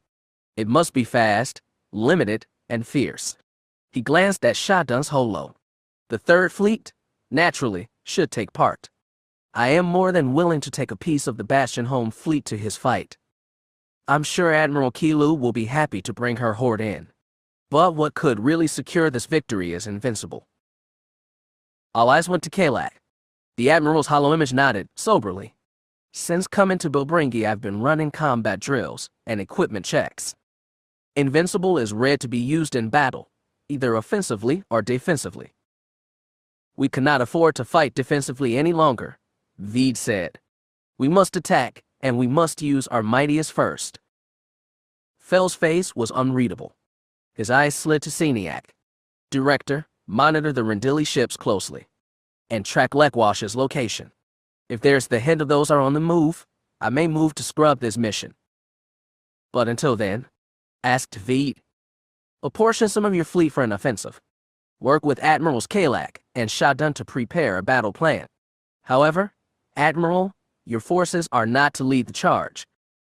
Speaker 1: It must be fast, limited, and fierce. He glanced at Shadun's holo. The Third Fleet, naturally, should take part. I am more than willing to take a piece of the Bastion home fleet to his fight. I'm sure Admiral Kilu will be happy to bring her horde in. But what could really secure this victory is Invincible. All eyes went to Kalak. The Admiral's hollow image nodded, soberly. Since coming to Bobringi, I've been running combat drills and equipment checks. Invincible is ready to be used in battle, either offensively or defensively. We cannot afford to fight defensively any longer, Veed said. We must attack, and we must use our mightiest first. Fell's face was unreadable. His eyes slid to Seniac. Director, monitor the Rendili ships closely, and track Lekwash's location. If there's the hint of those are on the move, I may move to scrub this mission. But until then, asked Veed, apportion some of your fleet for an offensive. Work with Admirals Kalak and Shadun to prepare a battle plan. However, Admiral, your forces are not to lead the charge.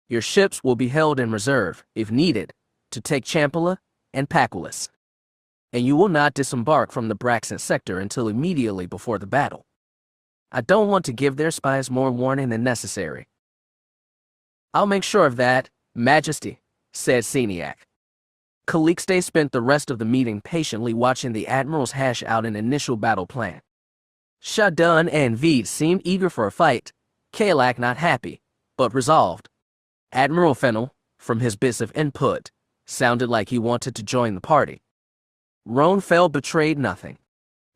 Speaker 1: Your ships will be held in reserve, if needed, to take Champala and Paquilus. And you will not disembark from the Braxton sector until immediately before the battle. I don't want to give their spies more warning than necessary. I'll make sure of that, Majesty, said Seniac. Calixte spent the rest of the meeting patiently watching the admirals hash out an initial battle plan. Shadun and Veed seemed eager for a fight, Kalak not happy, but resolved. Admiral Fennel, from his bits of input, sounded like he wanted to join the party. Roan Fell betrayed nothing.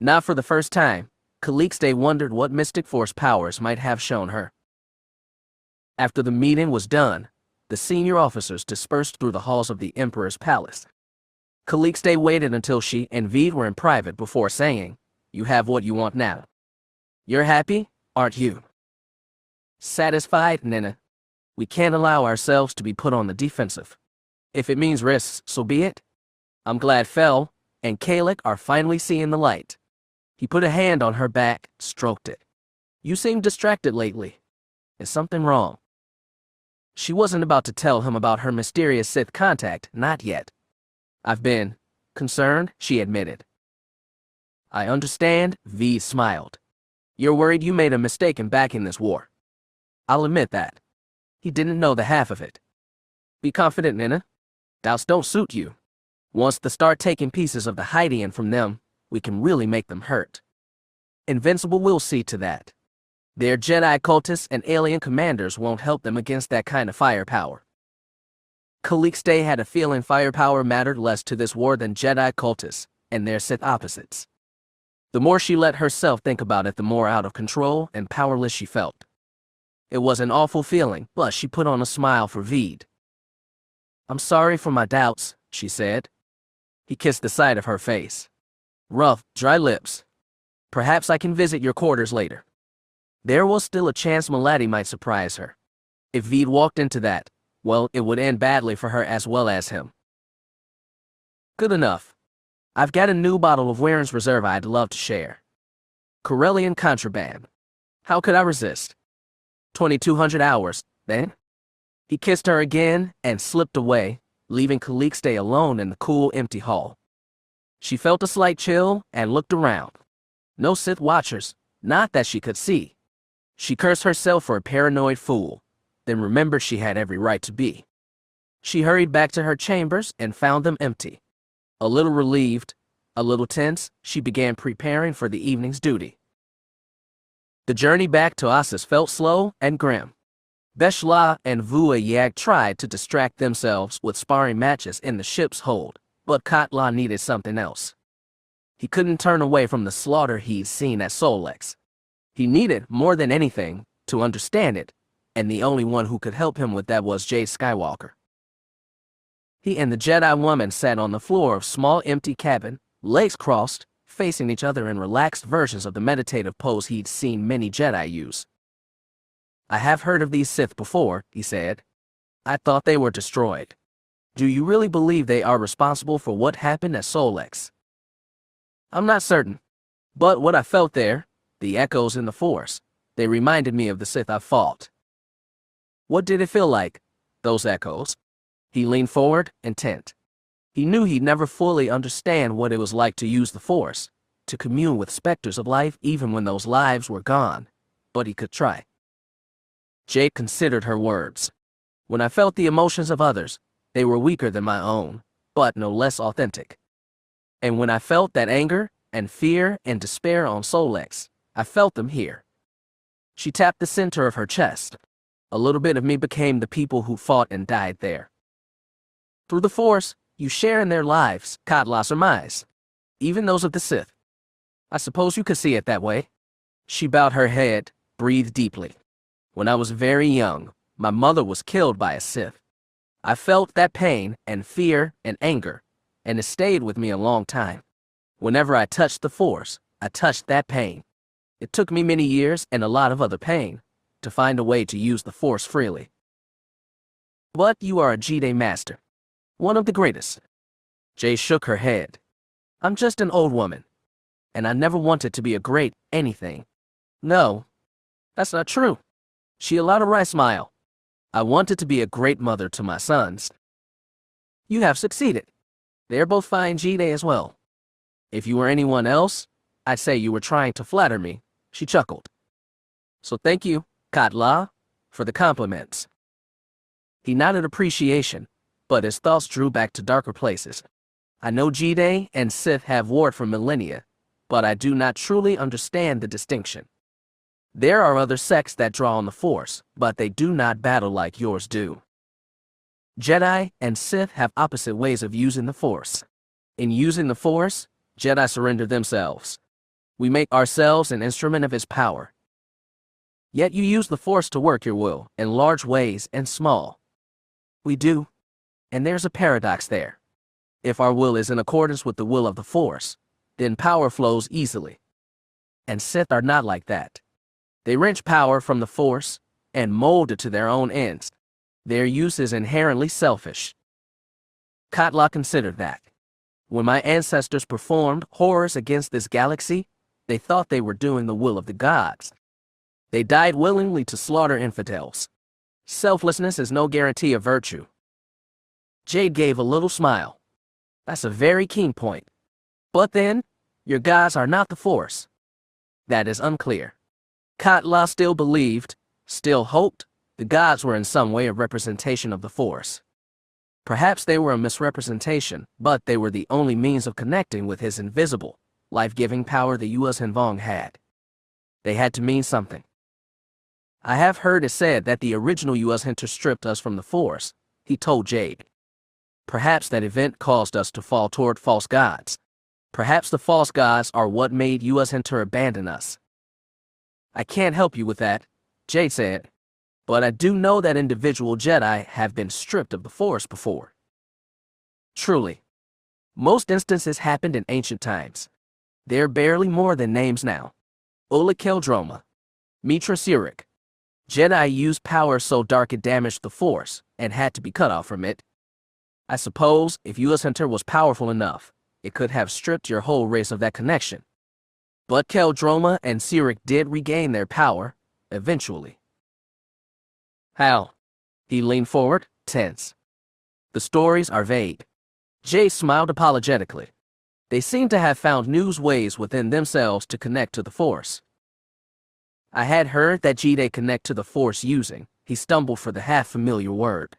Speaker 1: Not for the first time, Calixte wondered what Mystic Force powers might have shown her. After the meeting was done, the senior officers dispersed through the halls of the Emperor's palace. Calixte waited until she and Veed were in private before saying, "You have what you want now. You're happy, aren't you?" "Satisfied, Nina. We can't allow ourselves to be put on the defensive. If it means risks, so be it. I'm glad Fel and Kalik are finally seeing the light." He put a hand on her back, stroked it. "You seem distracted lately. Is something wrong?" She wasn't about to tell him about her mysterious Sith contact, not yet. "I've been concerned," she admitted. "I understand," V smiled. "You're worried you made a mistake in backing this war. I'll admit that." He didn't know the half of it. "Be confident, Nina. Doubts don't suit you. Once they start taking pieces of the Hydean from them, we can really make them hurt. Invincible will see to that. Their Jedi cultists and alien commanders won't help them against that kind of firepower." Calixte had a feeling firepower mattered less to this war than Jedi cultists and their Sith opposites. The more she let herself think about it, the more out of control and powerless she felt. It was an awful feeling, but she put on a smile for Veed. "I'm sorry for my doubts," she said. He kissed the side of her face. Rough, dry lips. "Perhaps I can visit your quarters later." There was still a chance Maladi might surprise her. If Veed walked into that, well, it would end badly for her as well as him. "Good enough. I've got a new bottle of Warren's Reserve I'd love to share. Corellian contraband. How could I resist? 2,200 hours, then?" He kissed her again and slipped away, leaving Calixte alone in the cool, empty hall. She felt a slight chill and looked around. No Sith watchers, not that she could see. She cursed herself for a paranoid fool, then remembered she had every right to be. She hurried back to her chambers and found them empty. A little relieved, a little tense, she began preparing for the evening's duty. The journey back to Ossus felt slow and grim. Beshla and Vua Yag tried to distract themselves with sparring matches in the ship's hold, but Katla needed something else. He couldn't turn away from the slaughter he'd seen at Solex. He needed, more than anything, to understand it, and the only one who could help him with that was Jade Skywalker. He and the Jedi woman sat on the floor of small empty cabin, legs crossed, facing each other in relaxed versions of the meditative pose he'd seen many Jedi use. "I have heard of these Sith before," he said. "I thought they were destroyed. Do you really believe they are responsible for what happened at Solex?" "I'm not certain, but what I felt there, the echoes in the Force, they reminded me of the Sith I fought." "What did it feel like, those echoes?" He leaned forward, intent. He knew he'd never fully understand what it was like to use the Force, to commune with specters of life even when those lives were gone, but he could try. Jade considered her words. "When I felt the emotions of others, they were weaker than my own, but no less authentic. And when I felt that anger and fear and despair on Solex, I felt them here." She tapped the center of her chest. "A little bit of me became the people who fought and died there. Through the Force, you share in their lives," Katla surmised, "even those of the Sith. I suppose you could see it that way." She bowed her head, breathed deeply. "When I was very young, my mother was killed by a Sith. I felt that pain and fear and anger, and it stayed with me a long time. Whenever I touched the Force, I touched that pain. It took me many years and a lot of other pain to find a way to use the Force freely. But you are a Jedi master, one of the greatest." Jay shook her head. "I'm just an old woman, and I never wanted to be a great anything. No, that's not true." She allowed a wry smile. "I wanted to be a great mother to my sons." "You have succeeded. They're both fine Jedi as well. If you were anyone else, I'd say you were trying to flatter me," she chuckled. "So thank you, Katla, for the compliments." He nodded appreciation, but his thoughts drew back to darker places. "I know Jedi and Sith have warred for millennia, but I do not truly understand the distinction. There are other sects that draw on the Force, but they do not battle like yours do. Jedi and Sith have opposite ways of using the Force. In using the Force, Jedi surrender themselves. We make ourselves an instrument of its power. Yet you use the Force to work your will, in large ways and small. We do. And there's a paradox there. If our will is in accordance with the will of the Force, then power flows easily. And Sith are not like that. They wrench power from the Force and mold it to their own ends. Their use is inherently selfish. Katla considered that. When my ancestors performed horrors against this galaxy, they thought they were doing the will of the gods. They died willingly to slaughter infidels. Selflessness is no guarantee of virtue. Jade gave a little smile. That's a very keen point. But then, your gods are not the Force. That is unclear. Katla still believed, still hoped, the gods were in some way a representation of the Force. Perhaps they were a misrepresentation, but they were the only means of connecting with his invisible, life-giving power the Yuuzhan Vong had. They had to mean something. I have heard it said that the original Yuuzhan stripped us from the Force, he told Jade. Perhaps that event caused us to fall toward false gods. Perhaps the false gods are what made Yuuzhan abandon us. I can't help you with that, Jade said. But I do know that individual Jedi have been stripped of the Force before. Truly. Most instances happened in ancient times. They're barely more than names now. Ola Keldroma, Mitra Sirik. Jedi used power so dark it damaged the Force and had to be cut off from it. I suppose if Yuuzhan was powerful enough, it could have stripped your whole race of that connection. But Keldroma and Sirik did regain their power, eventually. How? He leaned forward, tense. The stories are vague. Jay smiled apologetically. They seem to have found new ways within themselves to connect to the Force. I had heard that Jedi connect to the Force using, he stumbled for the half-familiar word.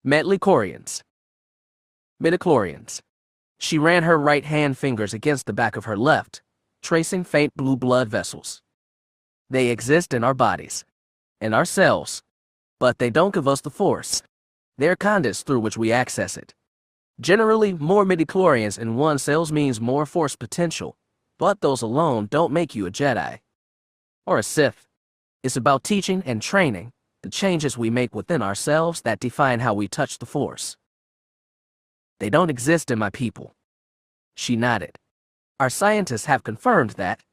Speaker 1: Metlicorians. Midichlorians. She ran her right-hand fingers against the back of her left, tracing faint blue blood vessels. They exist in our bodies, in our cells, but they don't give us the Force. They're conduits through which we access it. Generally, more midichlorians in one cells means more Force potential, but those alone don't make you a Jedi. Or a Sith. It's about teaching and training, the changes we make within ourselves that define how we touch the Force. They don't exist in my people. She nodded. Our scientists have confirmed that.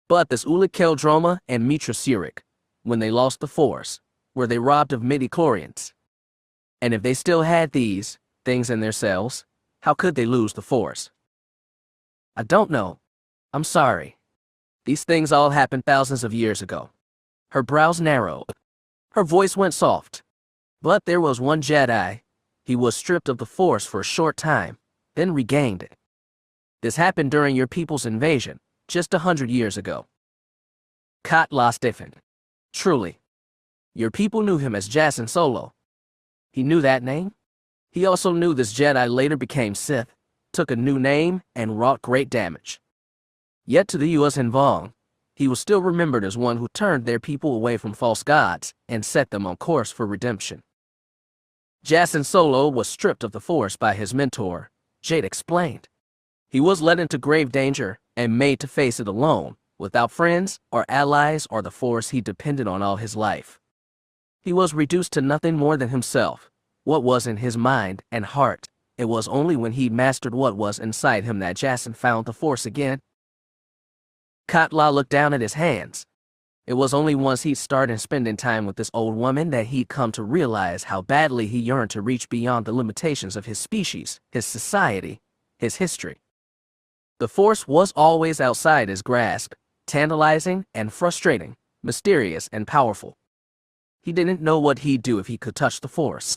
Speaker 1: But this Ola Keldroma and Mitra Sirik, when they lost the Force, were they robbed of midichlorians? And if they still had these things in their cells, how could they lose the Force? I don't know. I'm sorry. These things all happened thousands of years ago. Her brows narrowed. Her voice went soft. But there was one Jedi. He was stripped of the Force for a short time, then regained it. This happened during your people's invasion, just 100 years ago. Katla stiffened. Truly. Your people knew him as Jacen Solo. He knew that name. He also knew this Jedi later became Sith, took a new name, and wrought great damage. Yet to the Yuuzhan Vong, he was still remembered as one who turned their people away from false gods and set them on course for redemption. Jacen Solo was stripped of the Force by his mentor, Jade explained. He was led into grave danger and made to face it alone, without friends or allies or the Force he depended on all his life. He was reduced to nothing more than himself, what was in his mind and heart. It was only when he mastered what was inside him that Jacen found the Force again. Katla looked down at his hands. It was only once he'd started spending time with this old woman that he'd come to realize how badly he yearned to reach beyond the limitations of his species, his society, his history. The Force was always outside his grasp, tantalizing and frustrating, mysterious and powerful. He didn't know what he'd do if he could touch the Force.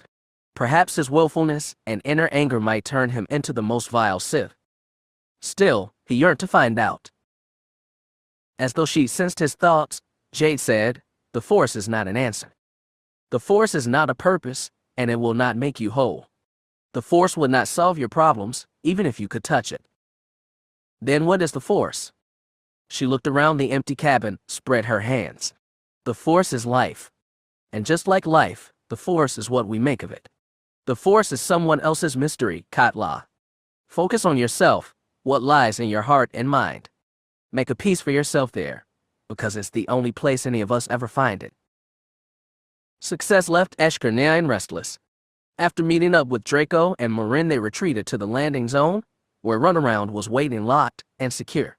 Speaker 1: Perhaps his willfulness and inner anger might turn him into the most vile Sith. Still, he yearned to find out. As though she sensed his thoughts, Jade said, "The Force is not an answer. The Force is not a purpose, and it will not make you whole. The Force would not solve your problems, even if you could touch it." Then what is the Force? She looked around the empty cabin, spread her hands. The Force is life. And just like life, the Force is what we make of it. The Force is someone else's mystery, Katla. Focus on yourself, what lies in your heart and mind. Make a peace for yourself there, because it's the only place any of us ever find it. Success left Eshkar restless. After meeting up with Draco and Marin, they retreated to the landing zone, where Runaround was waiting locked and secure.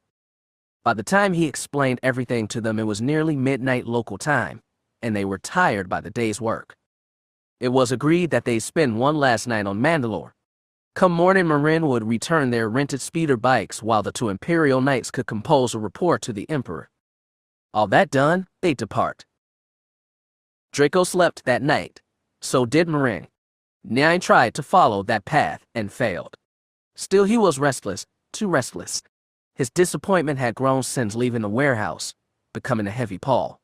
Speaker 1: By the time he explained everything to them, it was nearly midnight local time, and they were tired by the day's work. It was agreed that they'd spend one last night on Mandalore. Come morning, Marin would return their rented speeder bikes while the two Imperial Knights could compose a report to the Emperor. All that done, they'd depart. Draco slept that night. So did Marin. Nyan tried to follow that path and failed. Still, he was restless, too restless. His disappointment had grown since leaving the warehouse, becoming a heavy pall.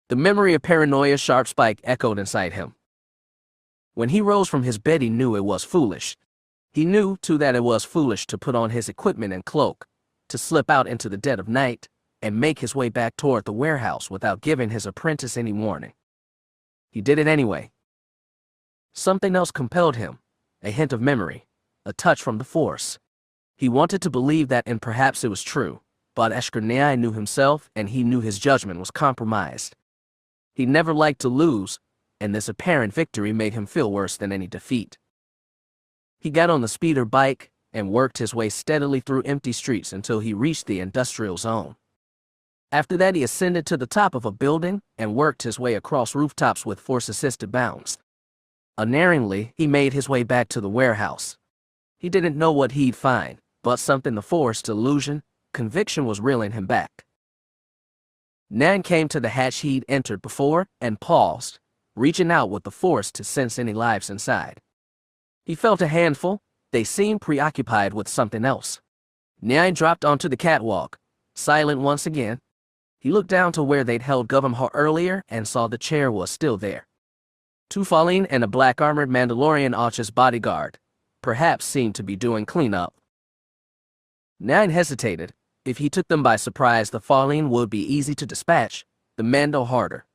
Speaker 1: The memory of paranoia sharp spike echoed inside him. When he rose from his bed, he knew it was foolish. He knew, too, that it was foolish to put on his equipment and cloak, to slip out into the dead of night, and make his way back toward the warehouse without giving his apprentice any warning. He did it anyway. Something else compelled him, a hint of memory, a touch from the Force. He wanted to believe that, and perhaps it was true, but Eshkernei knew himself, and he knew his judgment was compromised. He never liked to lose, and this apparent victory made him feel worse than any defeat. He got on the speeder bike and worked his way steadily through empty streets until he reached the industrial zone. After that, he ascended to the top of a building and worked his way across rooftops with Force-assisted bounds. Unerringly, he made his way back to the warehouse. He didn't know what he'd find, but something the Force, delusion, conviction was reeling him back. Nan came to the hatch he'd entered before and paused, reaching out with the Force to sense any lives inside. He felt a handful. They seemed preoccupied with something else. Nyan dropped onto the catwalk, silent once again. He looked down to where they'd held Governor earlier and saw the chair was still there. Two Fallen and a black-armored Mandalorian Archer's bodyguard, perhaps, seemed to be doing cleanup. Nyan hesitated. If he took them by surprise, the Fallen would be easy to dispatch, the Mando harder.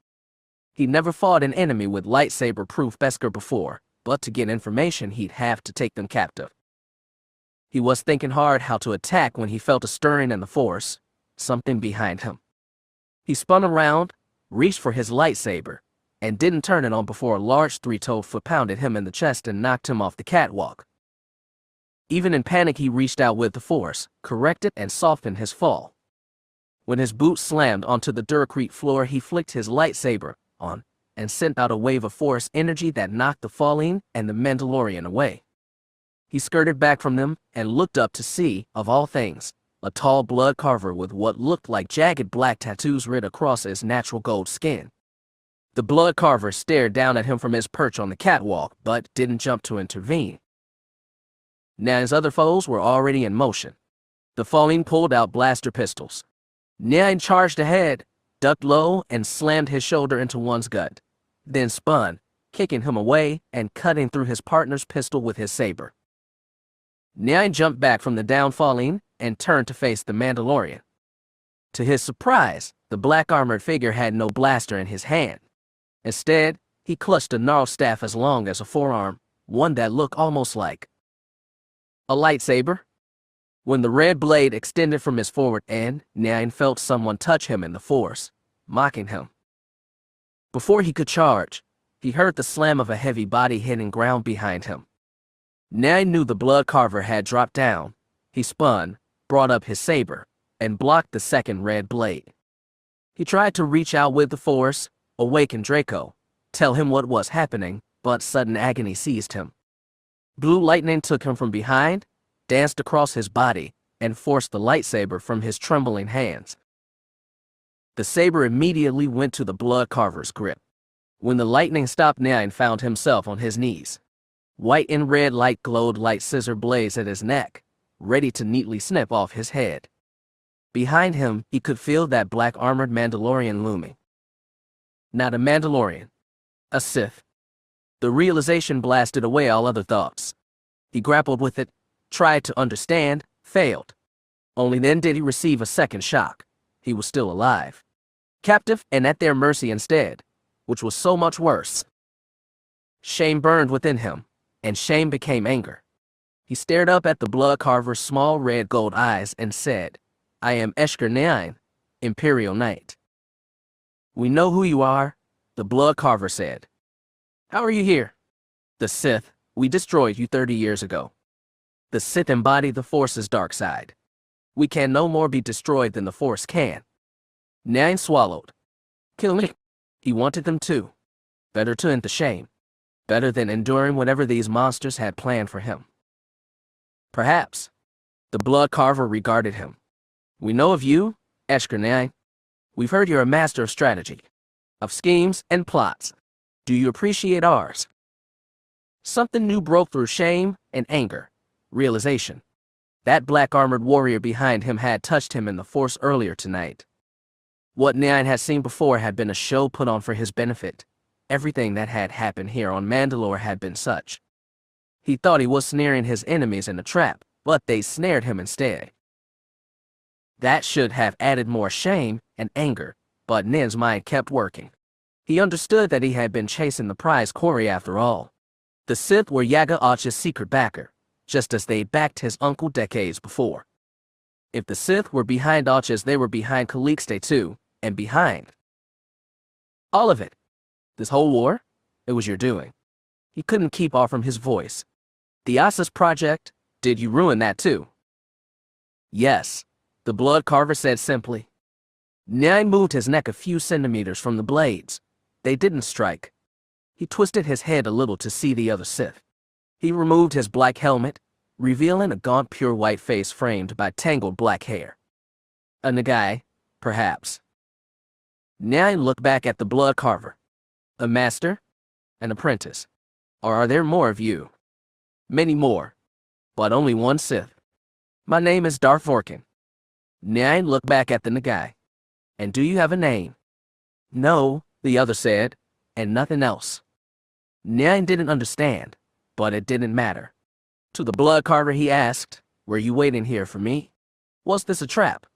Speaker 1: He'd never fought an enemy with lightsaber-proof Beskar before, but to get information, he'd have to take them captive. He was thinking hard how to attack when he felt a stirring in the Force, something behind him. He spun around, reached for his lightsaber, and didn't turn it on before a large three-toed foot pounded him in the chest and knocked him off the catwalk. Even in panic, he reached out with the Force, corrected and softened his fall. When his boots slammed onto the Duracrete floor, he flicked his lightsaber on and sent out a wave of Force energy that knocked the Fallen and the Mandalorian away. He skirted back from them and looked up to see, of all things, a tall blood carver with what looked like jagged black tattoos writ across his natural gold skin. The blood carver stared down at him from his perch on the catwalk, but didn't jump to intervene. Nyan's other foes were already in motion. The Fallen pulled out blaster pistols. Nyan charged ahead, ducked low, and slammed his shoulder into one's gut, then spun, kicking him away and cutting through his partner's pistol with his saber. Nyan jumped back from the down Fallen and turned to face the Mandalorian. To his surprise, the black-armored figure had no blaster in his hand. Instead, he clutched a gnarled staff as long as a forearm, one that looked almost like a lightsaber. When the red blade extended from his forward end, Nyan felt someone touch him in the Force, mocking him. Before he could charge, he heard the slam of a heavy body hitting ground behind him. Nyan knew the blood carver had dropped down. He spun, brought up his saber, and blocked the second red blade. He tried to reach out with the Force, awaken Draco, tell him what was happening, but sudden agony seized him. Blue lightning took him from behind, danced across his body, and forced the lightsaber from his trembling hands. The saber immediately went to the blood carver's grip. When the lightning stopped, Nyan found himself on his knees. White and red light glowed like scissor blades at his neck, ready to neatly snip off his head. Behind him, he could feel that black-armored Mandalorian looming. Not a Mandalorian, a Sith. The realization blasted away all other thoughts. He grappled with it, tried to understand, failed. Only then did he receive a second shock. He was still alive. Captive and at their mercy instead, which was so much worse. Shame burned within him, and shame became anger. He stared up at the blood carver's small red gold eyes and said, "I am Eshkernei, Imperial Knight." "We know who you are," the blood carver said. "How are you here?" The Sith, we destroyed you 30 years ago. The Sith embody the Force's dark side. We can no more be destroyed than the Force can. Nine swallowed. Kill me. He wanted them too. Better to end the shame. Better than enduring whatever these monsters had planned for him. Perhaps. The blood carver regarded him. We know of you, Eshker Nine. We've heard you're a master of strategy, of schemes and plots. Do you appreciate ours? Something new broke through shame and anger. Realization. That black-armored warrior behind him had touched him in the Force earlier tonight. What Nine had seen before had been a show put on for his benefit. Everything that had happened here on Mandalore had been such. He thought he was snaring his enemies in a trap, but they snared him instead. That should have added more shame and anger, but Nin's mind kept working. He understood that he had been chasing the prize quarry after all. The Sith were Yaga Och's secret backer, just as they'd backed his uncle decades before. If the Sith were behind Och's, they were behind Caligste too, and behind all of it. This whole war, it was your doing. He couldn't keep off from his voice. The Asas project, did you ruin that too? Yes, the blood carver said simply. Nine moved his neck a few centimeters from the blades. They didn't strike. He twisted his head a little to see the other Sith. He removed his black helmet, revealing a gaunt pure white face framed by tangled black hair. A Nagai, perhaps. Nine looked back at the blood carver. A master? An apprentice? Or are there more of you? Many more, but only one Sith. My name is Darth Vorkin. Nine looked back at the Nagai. And do you have a name? No, the other said, and nothing else. Nine didn't understand, but it didn't matter. To the blood carver he asked, were you waiting here for me? Was this a trap?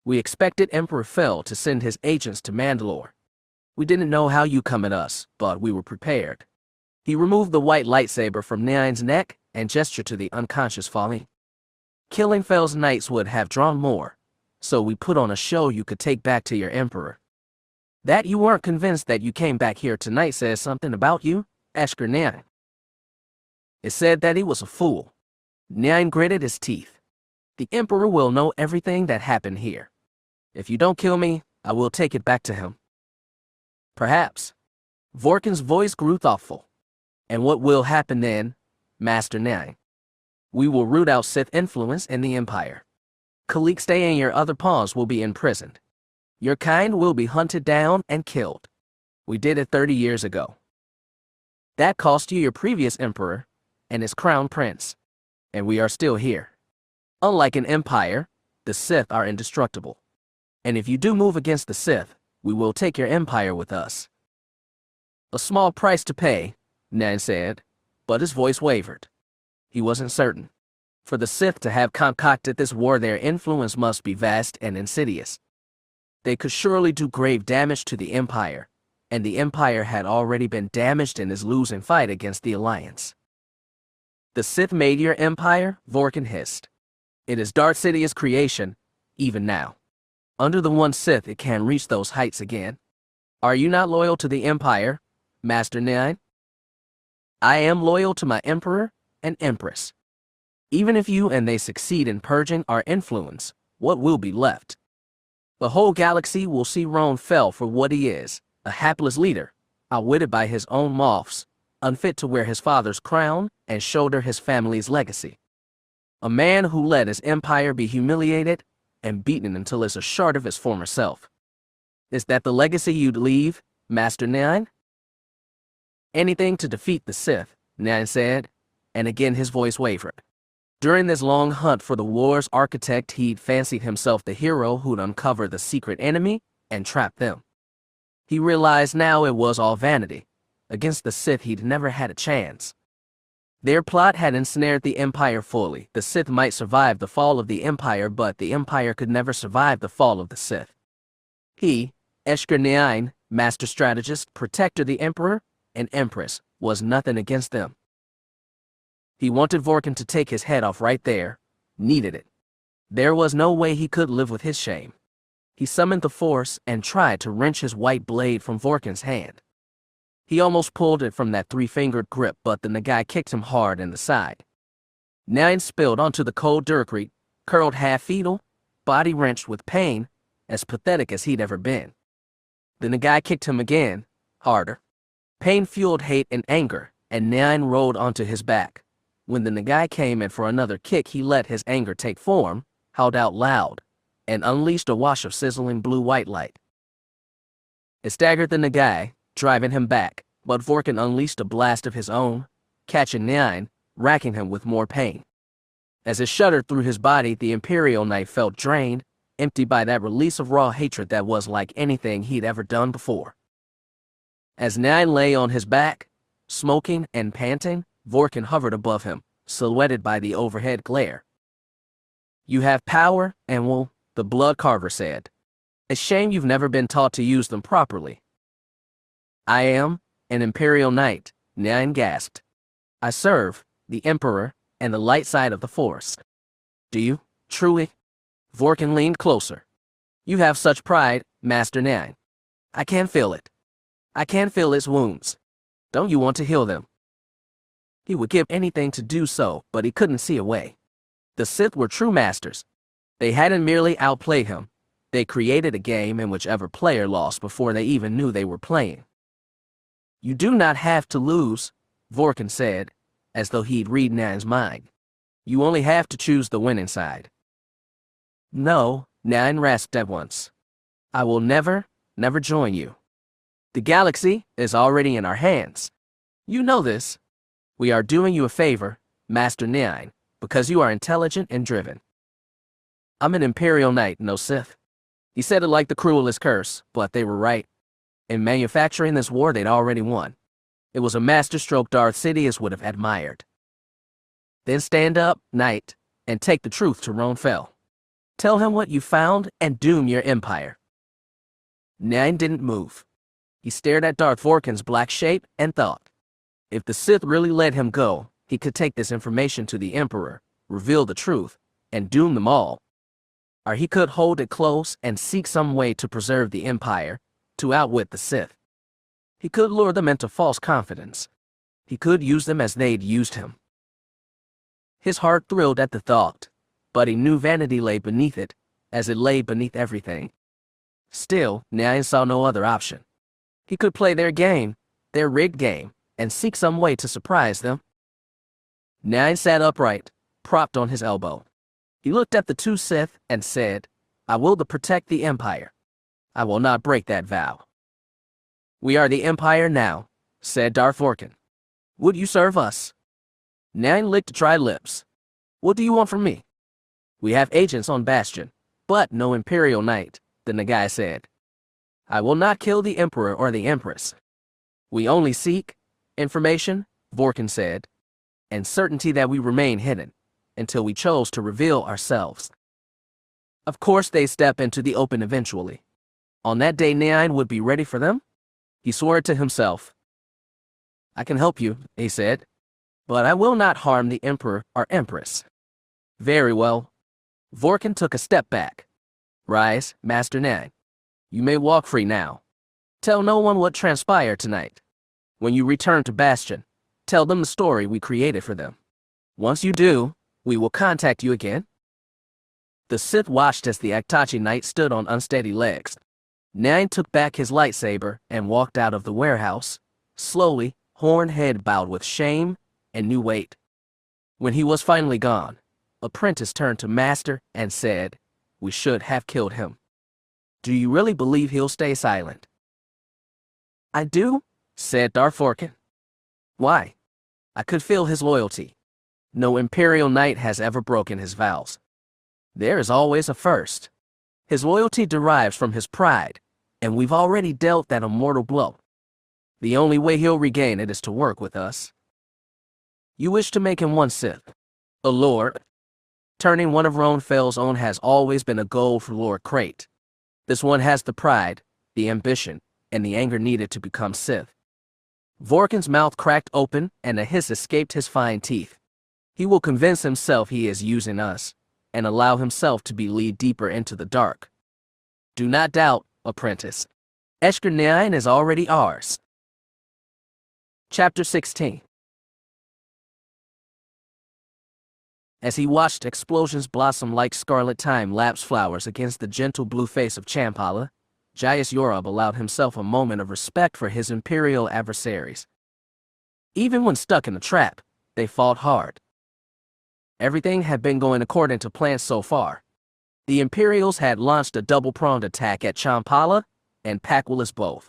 Speaker 1: We expected Emperor Fel to send his agents to Mandalore. We didn't know how you come at us, but we were prepared. He removed the white lightsaber from Nine's neck and gestured to the unconscious Fali. Killing Fel's knights would have drawn more, so we put on a show you could take back to your emperor. That you weren't convinced that you came back here tonight says something about you, Eshker Nine. It said that he was a fool. Nine gritted his teeth. The emperor will know everything that happened here. If you don't kill me, I will take it back to him. Perhaps. Vorkin's voice grew thoughtful. And what will happen then, Master Nine? We will root out Sith influence in the Empire. Caligste and your other pawns will be imprisoned. Your kind will be hunted down and killed. We did it 30 years ago. That cost you your previous emperor and his crown prince. And we are still here. Unlike an empire, the Sith are indestructible. And if you do move against the Sith, we will take your empire with us. A small price to pay, Nan said, but his voice wavered. He wasn't certain. For the Sith to have concocted this war, their influence must be vast and insidious. They could surely do grave damage to the Empire, and the Empire had already been damaged in his losing fight against the Alliance. The Sith made your empire, Vorkin hissed. It is Darth Sidious's creation, even now. Under the One Sith, it can reach those heights again. Are you not loyal to the Empire, Master Nine? I am loyal to my Emperor and Empress. Even if you and they succeed in purging our influence, what will be left? The whole galaxy will see Roan Fel for what he is, a hapless leader, outwitted by his own moths, unfit to wear his father's crown and shoulder his family's legacy. A man who let his empire be humiliated and beaten until it's a shard of his former self. Is that the legacy you'd leave, Master Nine? Anything to defeat the Sith, Nine said, and again his voice wavered. During this long hunt for the war's architect, he'd fancied himself the hero who'd uncover the secret enemy and trap them. He realized now it was all vanity. Against the Sith, he'd never had a chance. Their plot had ensnared the Empire fully. The Sith might survive the fall of the Empire, but the Empire could never survive the fall of the Sith. He, Eshker Nine, master strategist, protector of the Emperor and Empress, was nothing against them. He wanted Vorkin to take his head off right there, needed it. There was no way he could live with his shame. He summoned the Force and tried to wrench his white blade from Vorkin's hand. He almost pulled it from that three-fingered grip, but the Nagai kicked him hard in the side. Nyan spilled onto the cold dirt, curled half-fetal, body wrenched with pain, as pathetic as he'd ever been. The Nagai kicked him again, harder. Pain fueled hate and anger, and Nyan rolled onto his back. When the Nagai came in for another kick, he let his anger take form, howled out loud, and unleashed a wash of sizzling blue-white light. It staggered the Nagai, driving him back, but Vorkin unleashed a blast of his own, catching Nyan, racking him with more pain. As it shuddered through his body, the Imperial Knight felt drained, empty by that release of raw hatred that was like anything he'd ever done before. As Nyan lay on his back, smoking and panting, Vorkin hovered above him, silhouetted by the overhead glare. "You have power and will," the Blood Carver said. "It's shame you've never been taught to use them properly." "I am an Imperial Knight," Nyan gasped. "I serve the Emperor and the light side of the Force." "Do you, truly?" Vorkin leaned closer. "You have such pride, Master Nyan. I can feel it. I can feel its wounds. Don't you want to heal them?" He would give anything to do so, but he couldn't see a way. The Sith were true masters. They hadn't merely outplayed him. They created a game in which every player lost before they even knew they were playing. "You do not have to lose," Vorkin said, as though he'd read Nyan's mind. "You only have to choose the winning side." "No," Nyan rasped at once. "I will never join you. The galaxy is already in our hands. You know this. We are doing you a favor, Master Nyan, because you are intelligent and driven." "I'm an Imperial Knight, no Sith." He said it like the cruelest curse, but they were right. In manufacturing this war, they'd already won. It was a masterstroke Darth Sidious would have admired. "Then stand up, Knight, and take the truth to Ron Fel. Tell him what you found and doom your empire." Nyan didn't move. He stared at Darth Vorkin's black shape and thought. If the Sith really let him go, he could take this information to the Emperor, reveal the truth, and doom them all. Or he could hold it close and seek some way to preserve the Empire, to outwit the Sith. He could lure them into false confidence. He could use them as they'd used him. His heart thrilled at the thought, but he knew vanity lay beneath it, as it lay beneath everything. Still, Nyan saw no other option. He could play their game, their rigged game, and seek some way to surprise them. Nyan sat upright, propped on his elbow. He looked at the two Sith and said, "I will protect the Empire. I will not break that vow." "We are the Empire now," said Darth Vorkin. "Would you serve us?" Nyan licked dry lips. "What do you want from me?" "We have agents on Bastion, but no Imperial Knight," the Nagai said. "I will not kill the Emperor or the Empress. We only seek information," Vorkin said, "and certainty that we remain hidden, until we chose to reveal ourselves." Of course they step into the open eventually. On that day Nyan would be ready for them? He swore it to himself. "I can help you," he said, "but I will not harm the Emperor or Empress." "Very well." Vorkin took a step back. "Rise, Master Nyan. You may walk free now. Tell no one what transpired tonight. When you return to Bastion, tell them the story we created for them. Once you do, we will contact you again." The Sith watched as the Aktachi Knight stood on unsteady legs. Nyan took back his lightsaber and walked out of the warehouse, slowly, horned head bowed with shame and new weight. When he was finally gone, Apprentice turned to Master and said, "We should have killed him. Do you really believe he'll stay silent?" "I do," said Darth Vorkin. "Why?" "I could feel his loyalty. No Imperial Knight has ever broken his vows. There is always a first. His loyalty derives from his pride, and we've already dealt that immortal blow. The only way he'll regain it is to work with us." "You wish to make him one Sith, a Lord?" Turning one of Ron Fel's own has always been a goal for Lord Crate. This one has the pride, the ambition, and the anger needed to become Sith. Vorkin's mouth cracked open and a hiss escaped his fine teeth. He will convince himself he is using us, and allow himself to be lead deeper into the dark. Do not doubt, Apprentice. Eshkar Nyan is already ours. Chapter 16. As he watched explosions blossom like scarlet time-lapse flowers against the gentle blue face of Champala, Jais Yorub allowed himself a moment of respect for his Imperial adversaries. Even when stuck in a trap, they fought hard. Everything had been going according to plan so far. The Imperials had launched a double-pronged attack at Champala and Paquilus both.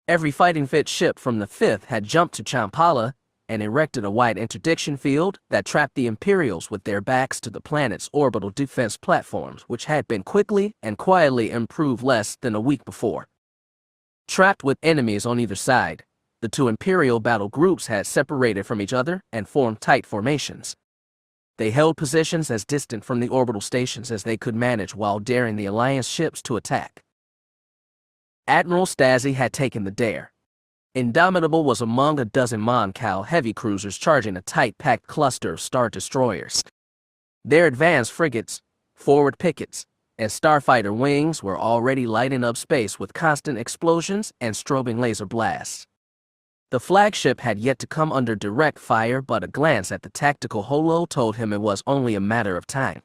Speaker 1: Every fighting-fit ship from the 5th had jumped to Champala and erected a wide interdiction field that trapped the Imperials with their backs to the planet's orbital defense platforms, which had been quickly and quietly improved less than a week before. Trapped with enemies on either side, the two Imperial battle groups had separated from each other and formed tight formations. They held positions as distant from the orbital stations as they could manage while daring the Alliance ships to attack. Admiral Stasi had taken the dare. Indomitable was among a dozen Mon Cal heavy cruisers charging a tight-packed cluster of star destroyers. Their advanced frigates, forward pickets, and starfighter wings were already lighting up space with constant explosions and strobing laser blasts. The flagship had yet to come under direct fire, but a glance at the tactical holo told him it was only a matter of time.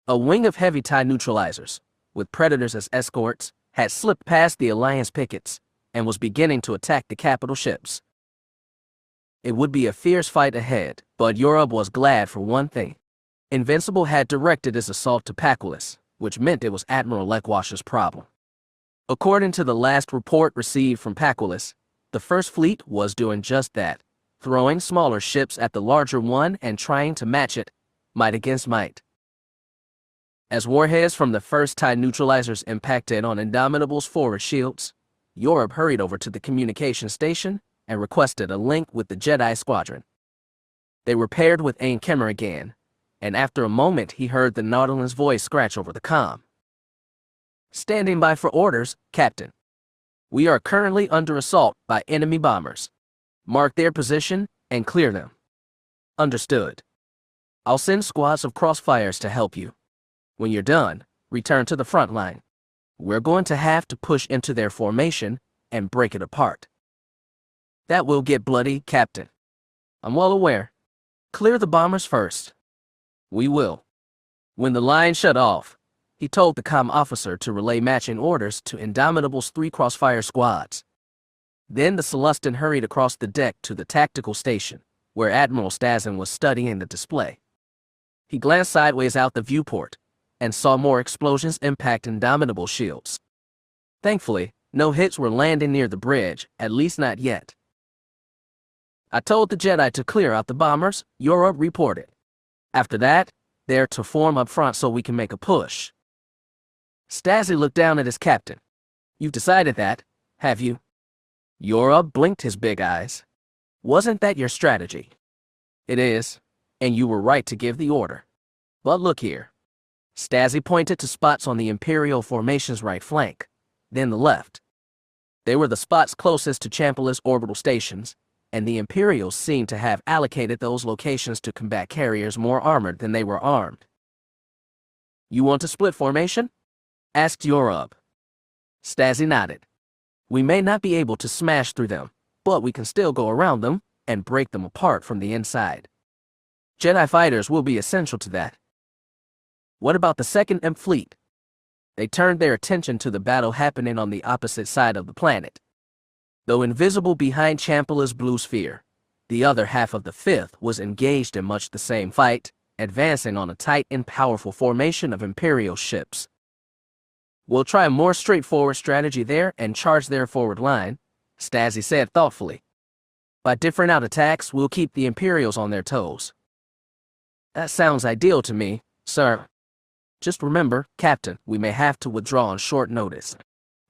Speaker 1: A wing of heavy TIE neutralizers, with Predators as escorts, had slipped past the Alliance pickets and was beginning to attack the capital ships. It would be a fierce fight ahead, but Yorub was glad for one thing. Invincible had directed his assault to Paquilus, which meant it was Admiral Lekwash's problem. According to the last report received from Paquilus, the First Fleet was doing just that, throwing smaller ships at the larger one and trying to match it, might against might. As warheads from the first TIE neutralizers impacted on Indomitable's forward shields, Yorub hurried over to the communication station and requested a link with the Jedi squadron. They were paired with Ain Kemmer again, and after a moment he heard the Nautilus's voice scratch over the comm. "Standing by for orders, Captain. We are currently under assault by enemy bombers. Mark their position and clear them." "Understood. I'll send squads of crossfires to help you. When you're done, return to the front line. We're going to have to push into their formation and break it apart." "That will get bloody, Captain." "I'm well aware. Clear the bombers first." "We will." When the line shut off, he told the comm officer to relay matching orders to Indomitable's 3 crossfire squads. Then the Celestin hurried across the deck to the tactical station, where Admiral Stassen was studying the display. He glanced sideways out the viewport and saw more explosions impact Indomitable shields. Thankfully, no hits were landing near the bridge, at least not yet. "I told the Jedi to clear out the bombers," Yorub reported. "After that, they're to form up front so we can make a push." Stasi looked down at his captain. "You've decided that, have you?" Yorub blinked his big eyes. "Wasn't that your strategy?" "It is, and you were right to give the order. But look here." Stasi pointed to spots on the Imperial formation's right flank, then the left. They were the spots closest to Champala's orbital stations, and the Imperials seemed to have allocated those locations to combat carriers more armored than they were armed. "You want to split formation?" asked Yorub. Stasi nodded. "We may not be able to smash through them, but we can still go around them and break them apart from the inside. Jedi fighters will be essential to that." "What about the Second Imp Fleet?" They turned their attention to the battle happening on the opposite side of the planet. Though invisible behind Champala's blue sphere, the other half of the 5th was engaged in much the same fight, advancing on a tight and powerful formation of Imperial ships. "We'll try a more straightforward strategy there and charge their forward line," Stasi said thoughtfully. "By differing out attacks, we'll keep the Imperials on their toes." "That sounds ideal to me, sir. Just remember, Captain, we may have to withdraw on short notice.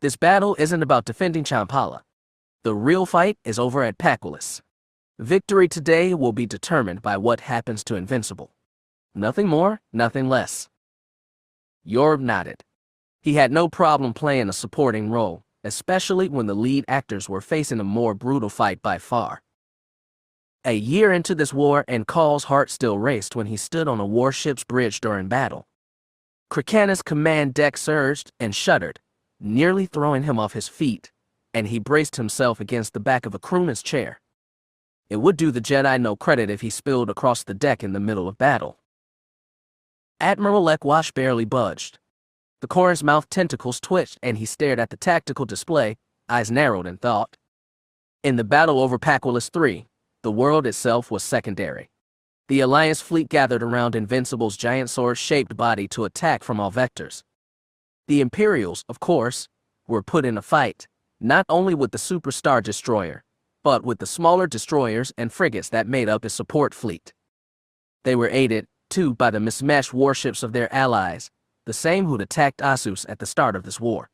Speaker 1: This battle isn't about defending Champala. The real fight is over at Paquilus. Victory today will be determined by what happens to Invincible. Nothing more, nothing less." Yorub nodded. He had no problem playing a supporting role, especially when the lead actors were facing a more brutal fight by far. A year into this war, and Call's heart still raced when he stood on a warship's bridge during battle. Krikana's command deck surged and shuddered, nearly throwing him off his feet, and he braced himself against the back of a crewman's chair, It would do the Jedi no credit if he spilled across the deck in the middle of battle. Admiral Lekwash barely budged. The Koran's mouth tentacles twitched and he stared at the tactical display, eyes narrowed in thought. In the battle over Paquilus III, the world itself was secondary. The Alliance fleet gathered around Invincible's giant sword-shaped body to attack from all vectors. The Imperials, of course, were put in a fight, not only with the Superstar Destroyer, but with the smaller destroyers and frigates that made up its support fleet. They were aided, too, by the mismatched warships of their allies, the same who'd attacked Asus at the start of this war.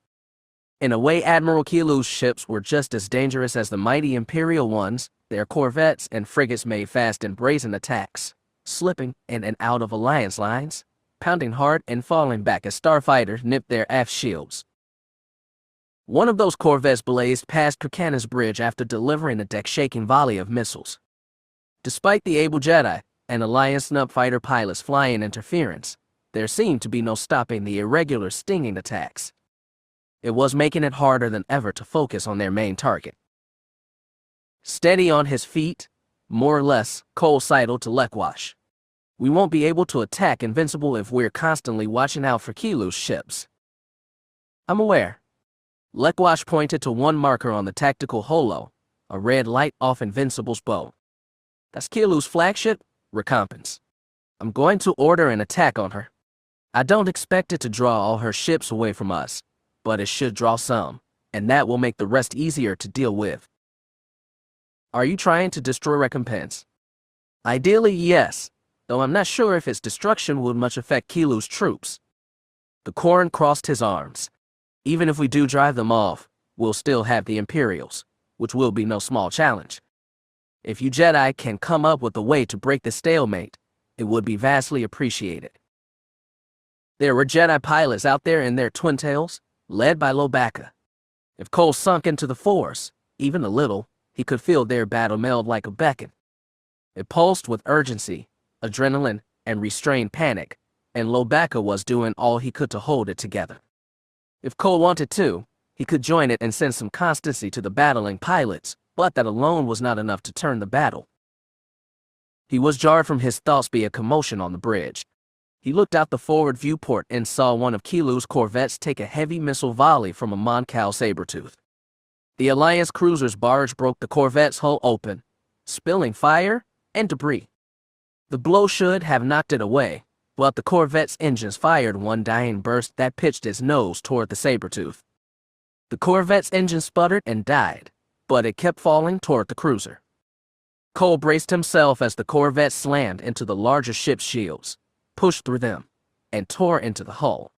Speaker 1: In a way, Admiral Kilu's ships were just as dangerous as the mighty Imperial ones. Their corvettes and frigates made fast and brazen attacks, slipping in and out of Alliance lines, pounding hard and falling back as starfighters nipped their aft shields. One of those corvettes blazed past Kirkana's bridge after delivering a deck-shaking volley of missiles. Despite the able Jedi and Alliance snub fighter pilots flying interference, there seemed to be no stopping the irregular stinging attacks. It was making it harder than ever to focus on their main target. Steady on his feet, more or less, Cole sidled to Lekwash. We won't be able to attack Invincible if we're constantly watching out for Kilu's ships. I'm aware. Lekwash pointed to one marker on the tactical holo, a red light off Invincible's bow. That's Kilu's flagship, Recompense. I'm going to order an attack on her. I don't expect it to draw all her ships away from us, but it should draw some, and that will make the rest easier to deal with. Are you trying to destroy Recompense? Ideally, yes, though I'm not sure if its destruction would much affect Kilu's troops. The Koran crossed his arms. Even if we do drive them off, we'll still have the Imperials, which will be no small challenge. If you Jedi can come up with a way to break the stalemate, it would be vastly appreciated. There were Jedi pilots out there in their twin tails, led by Lobaka. If Cole sunk into the Force, even a little, he could feel their battle meld like a beacon. It pulsed with urgency, adrenaline, and restrained panic, and Lobaka was doing all he could to hold it together. If Cole wanted to, he could join it and send some constancy to the battling pilots, but that alone was not enough to turn the battle. He was jarred from his thoughts by a commotion on the bridge. He looked out the forward viewport and saw one of Kilu's corvettes take a heavy missile volley from a Mon Cal Sabretooth. The Alliance cruiser's barge broke the corvette's hull open, spilling fire and debris. The blow should have knocked it away, but the corvette's engines fired one dying burst that pitched its nose toward the Sabretooth. The corvette's engine sputtered and died, but it kept falling toward the cruiser. Cole braced himself as the corvette slammed into the larger ship's shields, pushed through them, and tore into the hull.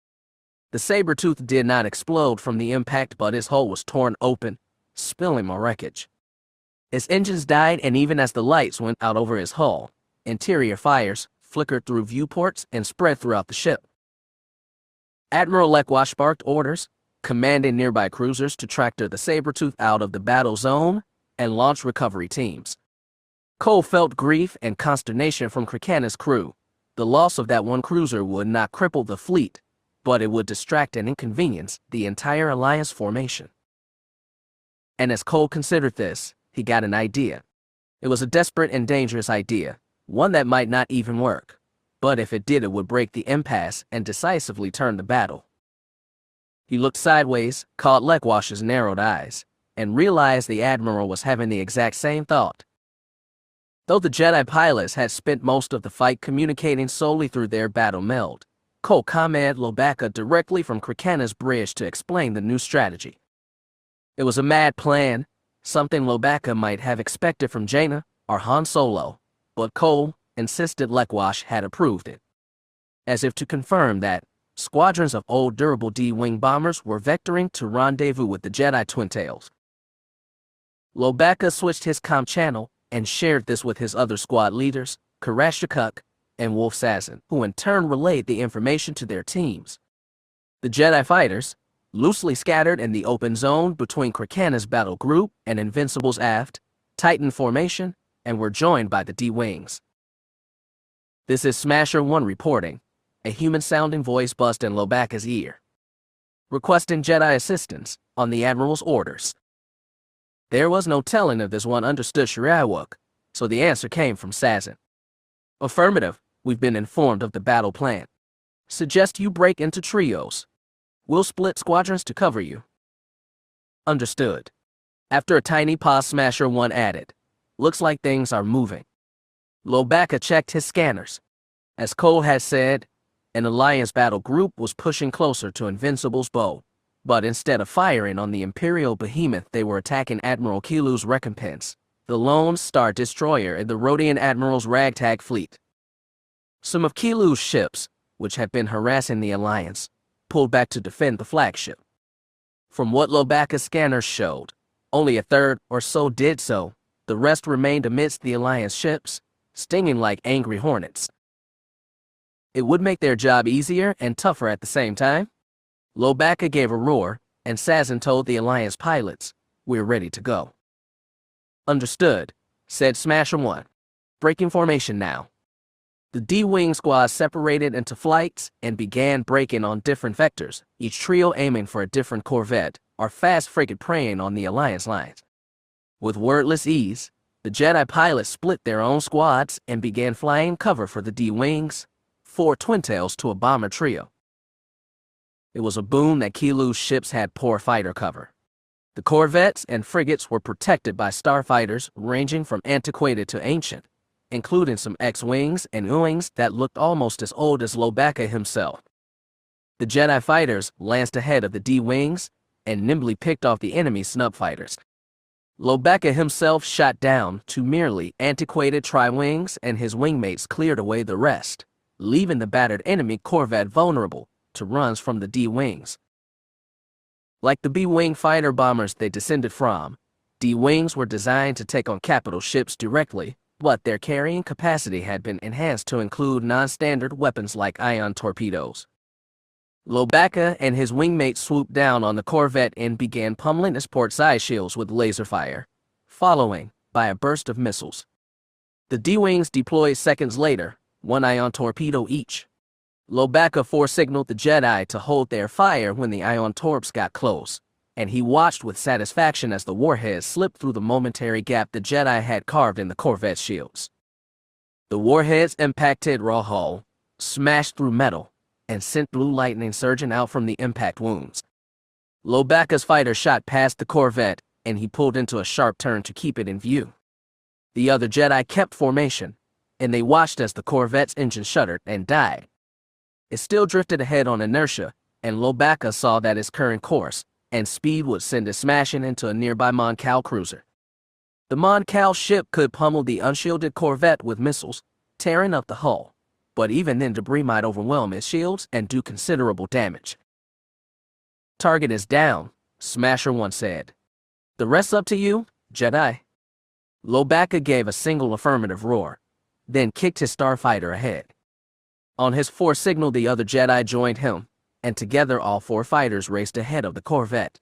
Speaker 1: The Sabretooth did not explode from the impact, but its hull was torn open, spilling more wreckage. Its engines died, and even as the lights went out over his hull, interior fires flickered through viewports and spread throughout the ship. Admiral Lekwash barked orders, commanding nearby cruisers to tractor the Sabretooth out of the battle zone and launch recovery teams. Cole felt grief and consternation from Kirkana's crew. The loss of that one cruiser would not cripple the fleet, but it would distract and inconvenience the entire Alliance formation. And as Cole considered this, he got an idea. It was a desperate and dangerous idea, one that might not even work, but if it did, it would break the impasse and decisively turn the battle. He looked sideways, caught Lekwash's narrowed eyes, and realized the Admiral was having the exact same thought. Though the Jedi pilots had spent most of the fight communicating solely through their battle meld, Cole commanded Lobaka directly from Kirkana's bridge to explain the new strategy. It was a mad plan, something Lobaka might have expected from Jaina or Han Solo, but Cole insisted Lekwash had approved it. As if to confirm that, squadrons of old durable D-wing bombers were vectoring to rendezvous with the Jedi Twin Tails. Lobaka switched his comm channel and shared this with his other squad leaders, Karashikuk and Wolf Sazin, who in turn relayed the information to their teams. The Jedi fighters, loosely scattered in the open zone between Kirkana's battle group and Invincible's aft, tightened formation and were joined by the D-wings. This is Smasher 1 reporting. A human-sounding voice buzzed in Lobaka's ear, requesting Jedi assistance on the Admiral's orders. There was no telling if this one understood Shirawook, So the answer came from Sazin. Affirmative, we've been informed of the battle plan. Suggest you break into trios. We'll split squadrons to cover you. Understood. After a tiny pause, Smasher 1 added, looks like things are moving. Lobaka checked his scanners. As Cole had said, an Alliance battle group was pushing closer to Invincible's bow, but instead of firing on the Imperial behemoth, they were attacking Admiral Kilu's recompense, the Lone Star Destroyer and the Rodian Admiral's ragtag fleet. Some of Kilu's ships, which had been harassing the Alliance, pulled back to defend the flagship. From what Lobaka's scanners showed, only a third or so did so. The rest remained amidst the Alliance ships, stinging like angry hornets. It would make their job easier and tougher at the same time. Lobaka gave a roar, and Sazin told the Alliance pilots, we're ready to go. Understood, said Smasher 1. Breaking formation now. The D-Wing squad separated into flights and began breaking on different vectors, each trio aiming for a different corvette or fast frigate preying on the Alliance lines. With wordless ease, the Jedi pilots split their own squads and began flying cover for the D-Wings, 4 twin-tails to a bomber trio. It was a boon that Kilu's ships had poor fighter cover. The corvettes and frigates were protected by starfighters ranging from antiquated to ancient, including some X-Wings and U-Wings that looked almost as old as Lobaka himself. The Jedi fighters lanced ahead of the D-Wings and nimbly picked off the enemy snub fighters. Lobaka himself shot down 2 merely antiquated tri-wings, and his wingmates cleared away the rest, leaving the battered enemy corvette vulnerable to runs from the D-Wings. Like the B-Wing fighter bombers they descended from, D-Wings were designed to take on capital ships directly, but their carrying capacity had been enhanced to include non-standard weapons like ion torpedoes. Lobaka and his wingmates swooped down on the corvette and began pummeling its port side shields with laser fire, following by a burst of missiles. The D-Wings deployed seconds later, 1 ion torpedo each. Lobaka foresignaled the Jedi to hold their fire when the ion torps got close, and he watched with satisfaction as the warheads slipped through the momentary gap the Jedi had carved in the corvette's shields. The warheads impacted raw hull, smashed through metal, and sent blue lightning surging out from the impact wounds. Lobaka's fighter shot past the corvette, and he pulled into a sharp turn to keep it in view. The other Jedi kept formation, and they watched as the corvette's engine shuddered and died. It still drifted ahead on inertia, and Lobaka saw that its current course and speed would send it smashing into a nearby Mon Cal cruiser. The Mon Cal ship could pummel the unshielded corvette with missiles, tearing up the hull, but even then debris might overwhelm its shields and do considerable damage. Target is down, Smasher 1 said. The rest's up to you, Jedi. Lobaka gave a single affirmative roar, then kicked his starfighter ahead. On his foresignal, the other Jedi joined him, and together all 4 fighters raced ahead of the corvette.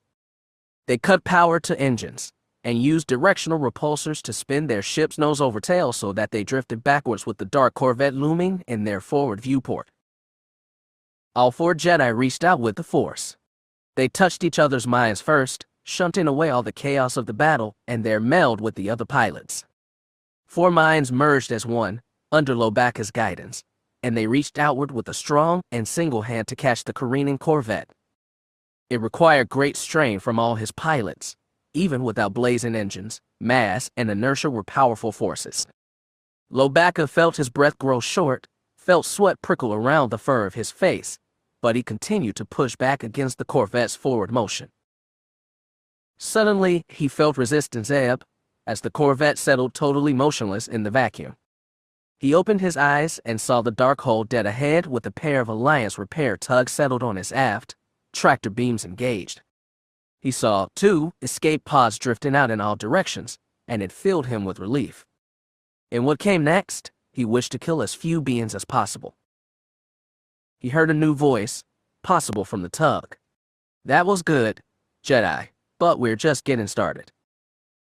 Speaker 1: They cut power to engines, and used directional repulsors to spin their ships nose over tail so that they drifted backwards with the dark corvette looming in their forward viewport. All 4 Jedi reached out with the Force. They touched each other's minds first, shunting away all the chaos of the battle and their meld with the other pilots. 4 minds merged as one, under Lobaka's guidance, and they reached outward with a strong and single hand to catch the careening corvette. It required great strain from all his pilots. Even without blazing engines, mass and inertia were powerful forces. Lobaka felt his breath grow short, felt sweat prickle around the fur of his face, but he continued to push back against the corvette's forward motion. Suddenly, he felt resistance ebb, as the corvette settled totally motionless in the vacuum. He opened his eyes and saw the dark hull dead ahead with a pair of Alliance repair tugs settled on its aft, tractor beams engaged. He saw 2 escape pods drifting out in all directions, and it filled him with relief. In what came next, he wished to kill as few beings as possible. He heard a new voice, possible from the tug. That was good, Jedi, but we're just getting started.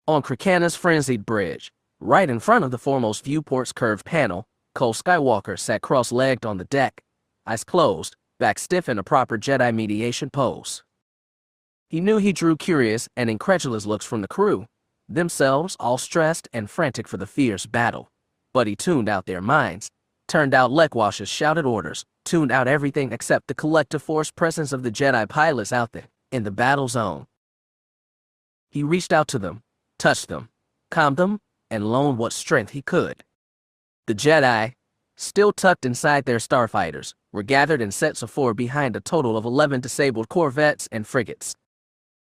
Speaker 1: On Krakana's frenzied bridge, right in front of the foremost viewport's curved panel, Cole Skywalker sat cross-legged on the deck, eyes closed, back stiff in a proper Jedi mediation pose. He knew he drew curious and incredulous looks from the crew, themselves all stressed and frantic for the fierce battle. But he tuned out their minds, turned out Lekwosh's shouted orders, tuned out everything except the collective force presence of the Jedi pilots out there, in the battle zone. He reached out to them, touched them, calmed them, and loaned what strength he could. The Jedi, still tucked inside their starfighters, were gathered in sets of 4 behind a total of 11 disabled corvettes and frigates.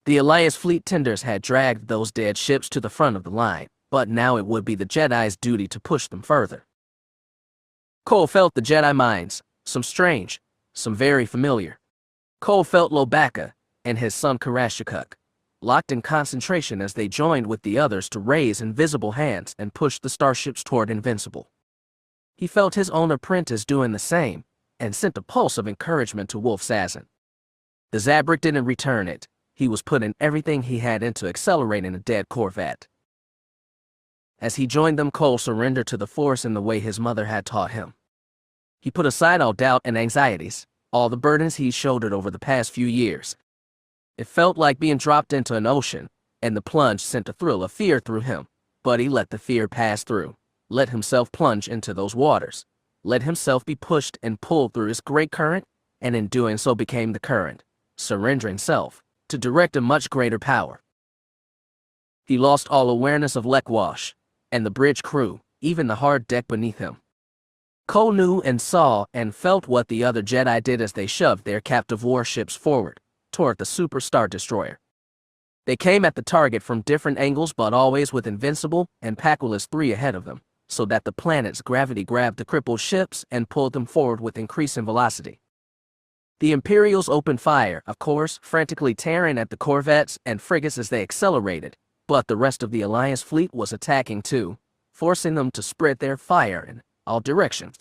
Speaker 1: The Alliance fleet tenders had dragged those dead ships to the front of the line, but now it would be the Jedi's duty to push them further. Cole felt the Jedi minds, some strange, some very familiar. Cole felt Lobaka and his son Karashikuk, locked in concentration as they joined with the others to raise invisible hands and push the starships toward Invincible. He felt his own apprentice doing the same, and sent a pulse of encouragement to Wolf Sazin. The Zabrak didn't return it. He was putting everything he had into accelerating a dead Corvette. As he joined them, Cole surrendered to the Force in the way his mother had taught him. He put aside all doubt and anxieties, all the burdens he shouldered over the past few years. It felt like being dropped into an ocean, and the plunge sent a thrill of fear through him, but he let the fear pass through, let himself plunge into those waters, let himself be pushed and pulled through its great current, and in doing so became the current, surrendering self to direct a much greater power. He lost all awareness of Lekwosh and the bridge crew, even the hard deck beneath him. Cole knew and saw and felt what the other Jedi did as they shoved their captive warships forward toward the Super Star Destroyer. They came at the target from different angles, but always with Invincible and Paculus 3 ahead of them, so that the planet's gravity grabbed the crippled ships and pulled them forward with increasing velocity. The Imperials opened fire, of course, frantically tearing at the corvettes and frigates as they accelerated, but the rest of the Alliance fleet was attacking too, forcing them to spread their fire in all directions.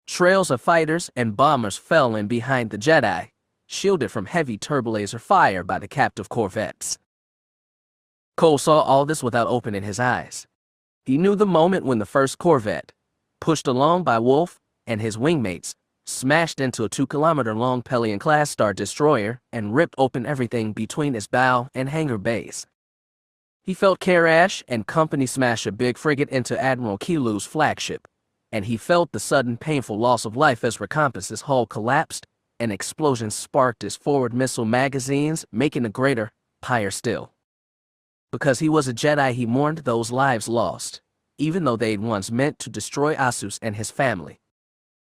Speaker 1: Trails of fighters and bombers fell in behind the Jedi, shielded from heavy turbolaser fire by the captive corvettes. Cole saw all this without opening his eyes. He knew the moment when the first corvette, pushed along by Wolf and his wingmates, smashed into a 2-kilometer-long Pelion-class Star Destroyer and ripped open everything between its bow and hangar bays. He felt Karash and company smash a big frigate into Admiral Kilu's flagship, and he felt the sudden painful loss of life as Recompas's hull collapsed and explosions sparked his forward missile magazines, making a greater pyre still. Because he was a Jedi, he mourned those lives lost, even though they'd once meant to destroy Asus and his family.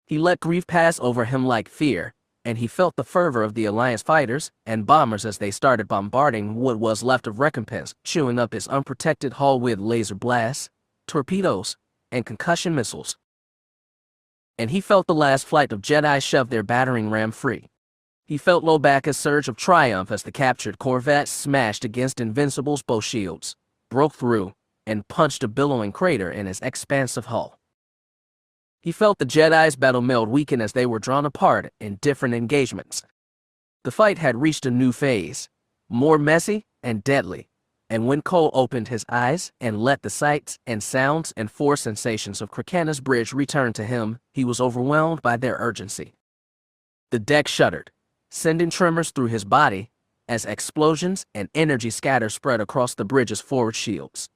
Speaker 1: He let grief pass over him like fear, and he felt the fervor of the Alliance fighters and bombers as they started bombarding what was left of Recompense, chewing up his unprotected hull with laser blasts, torpedoes, and concussion missiles. And he felt the last flight of Jedi shove their battering ram free. He felt Lobaka's surge of triumph as the captured corvette smashed against Invincible's bow shields, broke through, and punched a billowing crater in his expansive hull. He felt the Jedi's battle meld weaken as they were drawn apart in different engagements. The fight had reached a new phase, more messy and deadly, and when Cole opened his eyes and let the sights and sounds and force sensations of Krakana's bridge return to him, he was overwhelmed by their urgency. The deck shuddered, sending tremors through his body as explosions and energy scatter spread across the bridge's forward shields.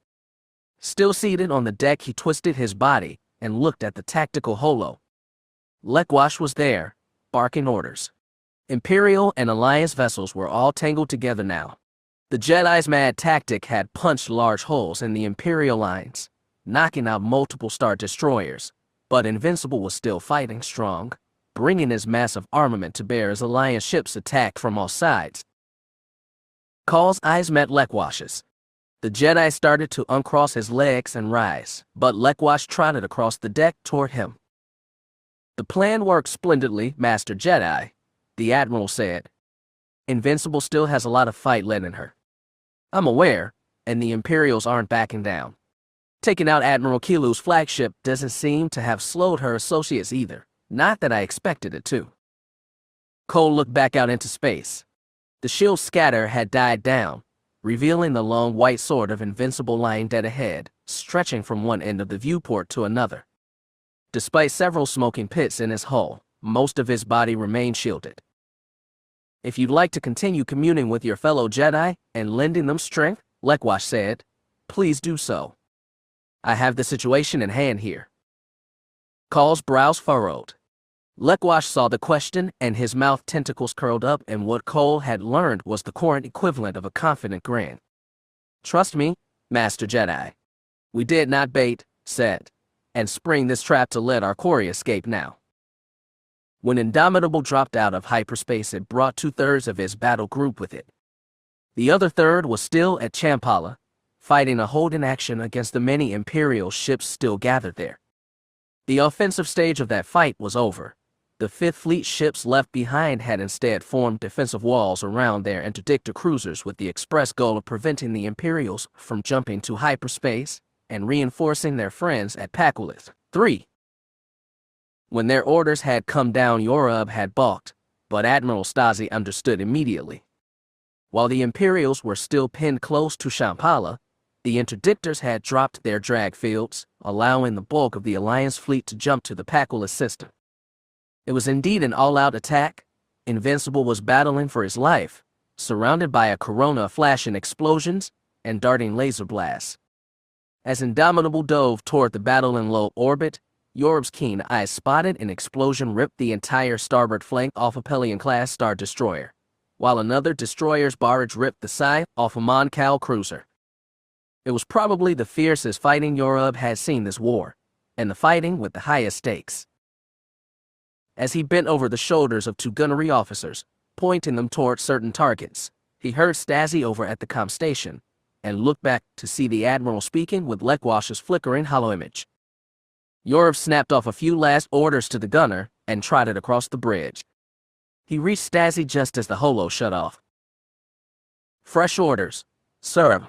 Speaker 1: Still seated on the deck, he twisted his body and looked at the tactical holo. Lekwosh was there, barking orders. Imperial and Alliance vessels were all tangled together now. The Jedi's mad tactic had punched large holes in the Imperial lines, knocking out multiple Star Destroyers, but Invincible was still fighting strong, bringing his massive armament to bear as Alliance ships attacked from all sides. Cole's eyes met Lekwosh's. The Jedi started to uncross his legs and rise, but Lekwosh trotted across the deck toward him. "The plan worked splendidly, Master Jedi," the Admiral said. "Invincible still has a lot of fight left in her. I'm aware, and the Imperials aren't backing down. Taking out Admiral Kilu's flagship doesn't seem to have slowed her associates either, not that I expected it to." Cole looked back out into space. The shield scatter had died down, revealing the long white sword of Invincible lying dead ahead, stretching from one end of the viewport to another. Despite several smoking pits in his hull, most of his body remained shielded. "If you'd like to continue communing with your fellow Jedi and lending them strength," Lekwosh said, Please do so. I have the situation in hand here. Call's brows furrowed. Lekwash saw the question and his mouth tentacles curled up, and what Cole had learned was the current equivalent of a confident grin. Trust me, Master Jedi. We did not bait, set, and spring this trap to let our quarry escape now. When Indomitable dropped out of hyperspace, it brought 2/3 of his battle group with it. The other third was still at Champala, fighting a hold in action against the many Imperial ships still gathered there. The offensive stage of that fight was over. The Fifth Fleet ships left behind had instead formed defensive walls around their interdictor cruisers with the express goal of preventing the Imperials from jumping to hyperspace and reinforcing their friends at Paculus 3. When their orders had come down, Yorub had balked, but Admiral Stasi understood immediately. While the Imperials were still pinned close to Champala, the interdictors had dropped their drag fields, allowing the bulk of the Alliance fleet to jump to the Paculus system. It was indeed an all-out attack. Invincible was battling for his life, surrounded by a corona of flashing explosions and darting laser blasts. As Indomitable dove toward the battle in low orbit, Yorub's keen eyes spotted an explosion rip the entire starboard flank off a Pelion-class Star Destroyer, while another destroyer's barrage ripped the side off a Mon Cal cruiser. It was probably the fiercest fighting Yorub had seen this war, and the fighting with the highest stakes. As he bent over the shoulders of 2 gunnery officers, pointing them toward certain targets, he heard Stasi over at the comm station, and looked back to see the Admiral speaking with Lekwash's flickering holoimage. Yorub snapped off a few last orders to the gunner and trotted across the bridge. He reached Stasi just as the holo shut off. Fresh orders, sir.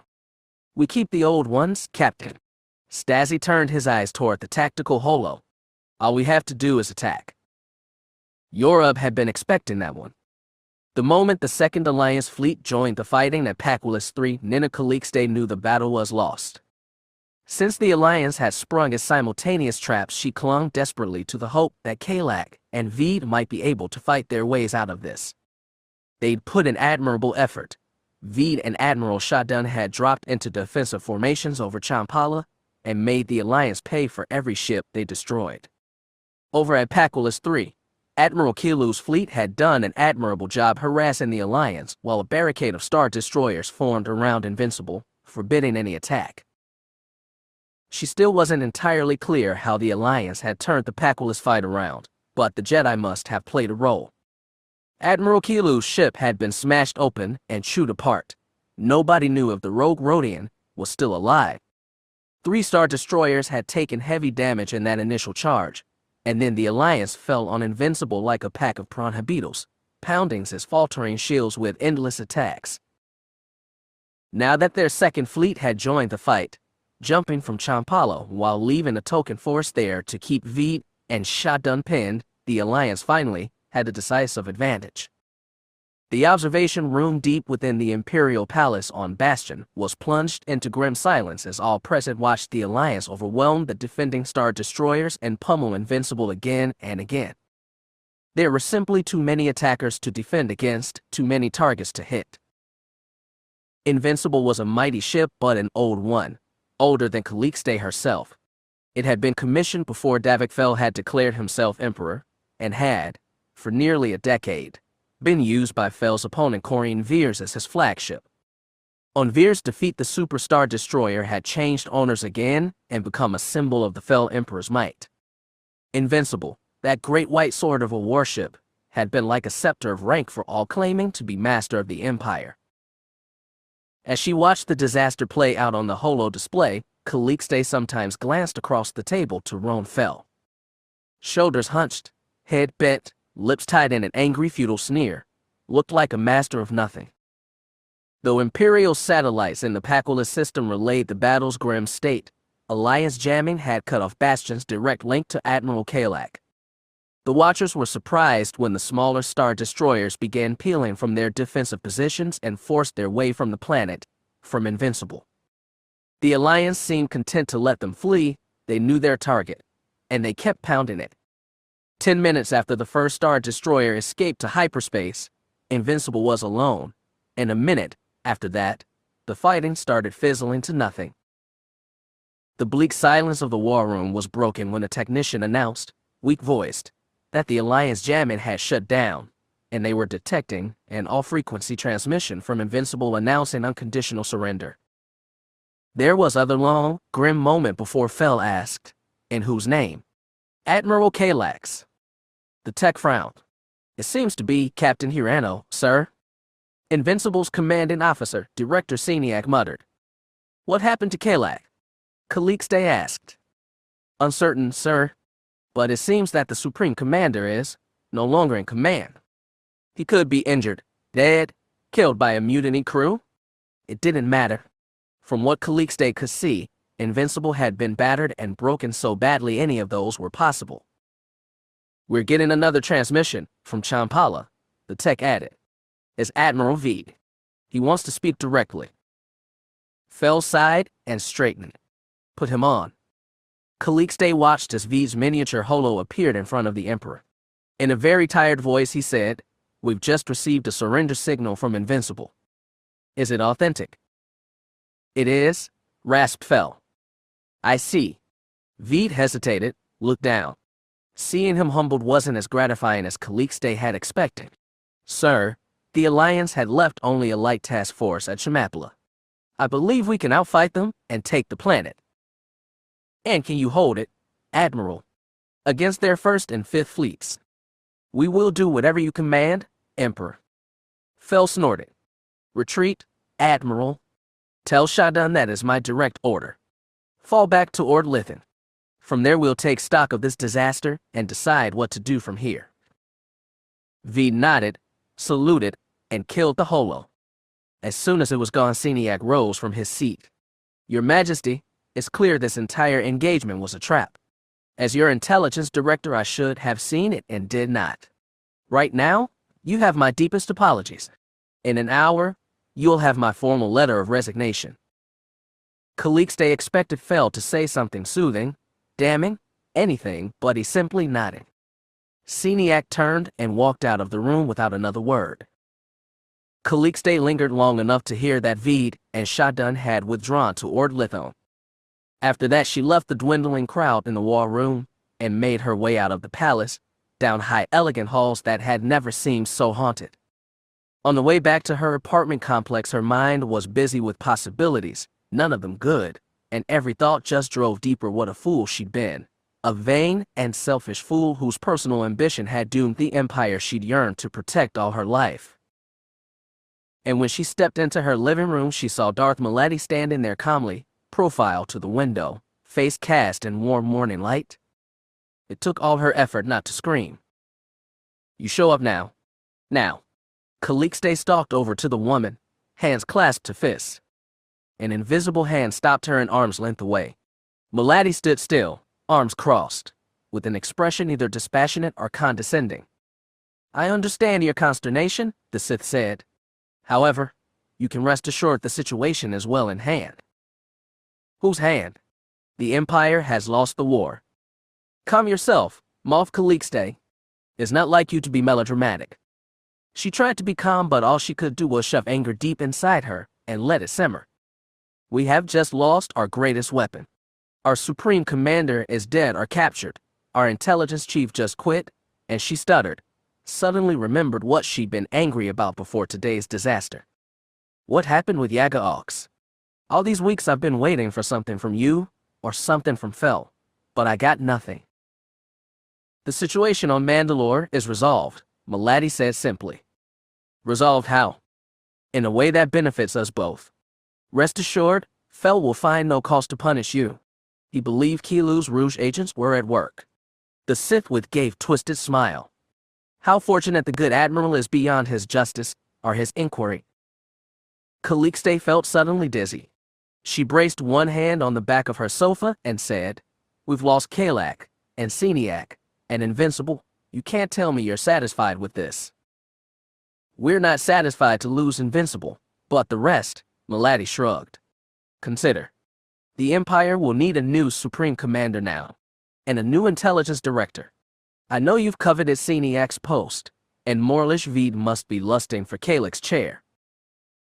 Speaker 1: We keep the old ones, Captain. Stasi turned his eyes toward the tactical holo. All we have to do is attack. Yorub had been expecting that one. The moment the Second Alliance fleet joined the fighting at Paculus 3, Nina Calixte knew the battle was lost. Since the Alliance had sprung its simultaneous traps, she clung desperately to the hope that Kalak and Veed might be able to fight their ways out of this. They'd put an admirable effort. Veed and Admiral Shadun had dropped into defensive formations over Champala and made the Alliance pay for every ship they destroyed. Over at Paculus 3, Admiral Kilu's fleet had done an admirable job harassing the Alliance, while a barricade of Star Destroyers formed around Invincible, forbidding any attack. She still wasn't entirely clear how the Alliance had turned the Paculus fight around, but the Jedi must have played a role. Admiral Kilu's ship had been smashed open and chewed apart. Nobody knew if the rogue Rodian was still alive. 3 Star Destroyers had taken heavy damage in that initial charge, and then the Alliance fell on Invincible like a pack of prawn beetles, pounding his faltering shields with endless attacks. Now that their second fleet had joined the fight, jumping from Champala while leaving a token force there to keep Veed and Shadun pinned, the Alliance finally had a decisive advantage. The observation room deep within the Imperial Palace on Bastion was plunged into grim silence as all present watched the Alliance overwhelm the defending Star Destroyers and pummel Invincible again and again. There were simply too many attackers to defend against, too many targets to hit. Invincible was a mighty ship, but an old one, older than Calixte herself. It had been commissioned before Davik Fel had declared himself emperor, and had, for nearly a decade, been used by Fel's opponent Corrine Veers as his flagship. On Veers' defeat, the Superstar Destroyer had changed owners again and become a symbol of the Fel Emperor's might. Invincible, that great white sword of a warship, had been like a scepter of rank for all claiming to be master of the Empire. As she watched the disaster play out on the holo display, Calixte sometimes glanced across the table to Roan Fel. Shoulders hunched, head bent, lips tied in an angry feudal sneer, looked like a master of nothing. Though Imperial satellites in the Paculus system relayed the battle's grim state, Alliance jamming had cut off Bastion's direct link to Admiral Kalak. The Watchers were surprised when the smaller Star Destroyers began peeling from their defensive positions and forced their way from the planet, from Invincible. The Alliance seemed content to let them flee. They knew their target, and they kept pounding it. 10 minutes after the first Star Destroyer escaped to hyperspace, Invincible was alone, and a minute after that, the fighting started fizzling to nothing. The bleak silence of the war room was broken when a technician announced, weak-voiced, that the Alliance jamming had shut down, and they were detecting an all-frequency transmission from Invincible announcing unconditional surrender. There was another long, grim moment before Fel asked, "In whose name?" "Admiral Kalax." The tech frowned. "It seems to be Captain Hirano, sir." Invincible's commanding officer, Director Seniac, muttered. "What happened to Kalax?" Calixte asked. "Uncertain, sir. But it seems that the Supreme Commander is no longer in command. He could be injured, dead, killed by a mutiny crew." It didn't matter. From what Calixte could see, Invincible had been battered and broken so badly any of those were possible. "We're getting another transmission from Champala," the tech added. "It's Admiral Veed. He wants to speak directly." Fel sighed and straightened. "Put him on." Calixte watched as Veed's miniature holo appeared in front of the Emperor. In a very tired voice he said, "We've just received a surrender signal from Invincible." "Is it authentic?" "It is," rasped Fel. "I see." Veed hesitated, looked down. Seeing him humbled wasn't as gratifying as Calixte had expected. "Sir, the Alliance had left only a light task force at Chamapala. I believe we can outfight them and take the planet." "And can you hold it, Admiral, against their 1st and 5th fleets?" "We will do whatever you command, Emperor." Fel snorted. "Retreat, Admiral. Tell Shadun that is my direct order. Fall back to Ord Lithin. From there we'll take stock of this disaster and decide what to do from here." Veed nodded, saluted, and killed the holo. As soon as it was gone, Seniac rose from his seat. "Your Majesty, it's clear this entire engagement was a trap. As your intelligence director, I should have seen it and did not. Right now, you have my deepest apologies. In an hour, you'll have my formal letter of resignation." Calixte expected Fel to say something soothing, damning, anything, but he simply nodded. Seniac turned and walked out of the room without another word. Calixte lingered long enough to hear that Veed and Shadun had withdrawn to Ord Lithon. After that, she left the dwindling crowd in the war room and made her way out of the palace, down high, elegant halls that had never seemed so haunted. On the way back to her apartment complex, her mind was busy with possibilities, none of them good, and every thought just drove deeper what a fool she'd been. A vain and selfish fool whose personal ambition had doomed the empire she'd yearned to protect all her life. And when she stepped into her living room, she saw Darth Maladi standing there calmly, profile to the window, face cast in warm morning light. It took all her effort not to scream. "You show up now. Now." Calixte stalked over to the woman, hands clasped to fists. An invisible hand stopped her an arm's length away. Maladi stood still, arms crossed, with an expression either dispassionate or condescending. "I understand your consternation," the Sith said. "However, you can rest assured the situation is well in hand." "Whose hand?" "The Empire has lost the war." "Calm yourself, Moff Calixte. It's not like you to be melodramatic." She tried to be calm, but all she could do was shove anger deep inside her and let it simmer. "We have just lost our greatest weapon. Our Supreme Commander is dead or captured. Our intelligence chief just quit," and she stuttered, suddenly remembered what she'd been angry about before today's disaster. "What happened with Yaga Ox? All these weeks I've been waiting for something from you or something from Fel, but I got nothing." "The situation on Mandalore is resolved," Maladi said simply. "Resolved how?" "In a way that benefits us both. Rest assured, Fel will find no cause to punish you." He believed Kilu's Rouge agents were at work. The Sith with gave twisted smile. How fortunate the good Admiral is beyond his justice or his inquiry. Calixte felt suddenly dizzy. She braced one hand on the back of her sofa and said, "We've lost Kalak and Seniac and Invincible. You can't tell me you're satisfied with this." "We're not satisfied to lose Invincible, but the rest," Maladi shrugged. "Consider. The Empire will need a new Supreme Commander now, and a new Intelligence Director. I know you've coveted Seniac's post, and Morlish Veed must be lusting for Kalak's chair."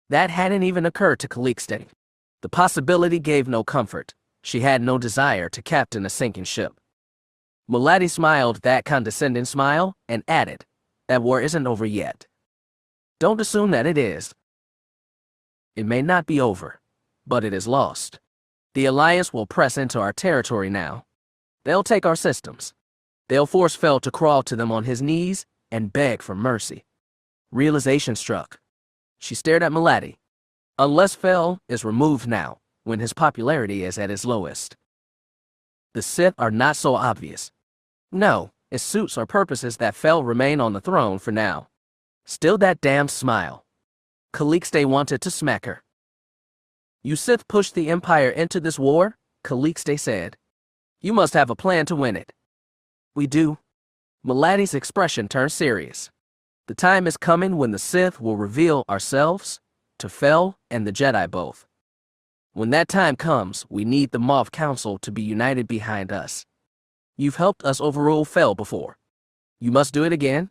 Speaker 1: That hadn't even occurred to Calixte. The possibility gave no comfort. She had no desire to captain a sinking ship. Mulad'Di smiled that condescending smile and added, "That war isn't over yet. Don't assume that it is. It may not be over, but it is lost. The Alliance will press into our territory now. They'll take our systems. They'll force Fel to crawl to them on his knees and beg for mercy." Realization struck. She stared at Mulad'Di. Unless Fel is removed now, when his popularity is at its lowest. The Sith are not so obvious. No, it suits our purposes that Fel remain on the throne for now. Still that damn smile. Calixte wanted to smack her. "You Sith pushed the Empire into this war," Calixte said. "You must have a plan to win it." "We do." Mulad'Di's expression turned serious. "The time is coming when the Sith will reveal ourselves to Fel and the Jedi both. When that time comes, we need the Moff Council to be united behind us. You've helped us overrule Fel before. You must do it again.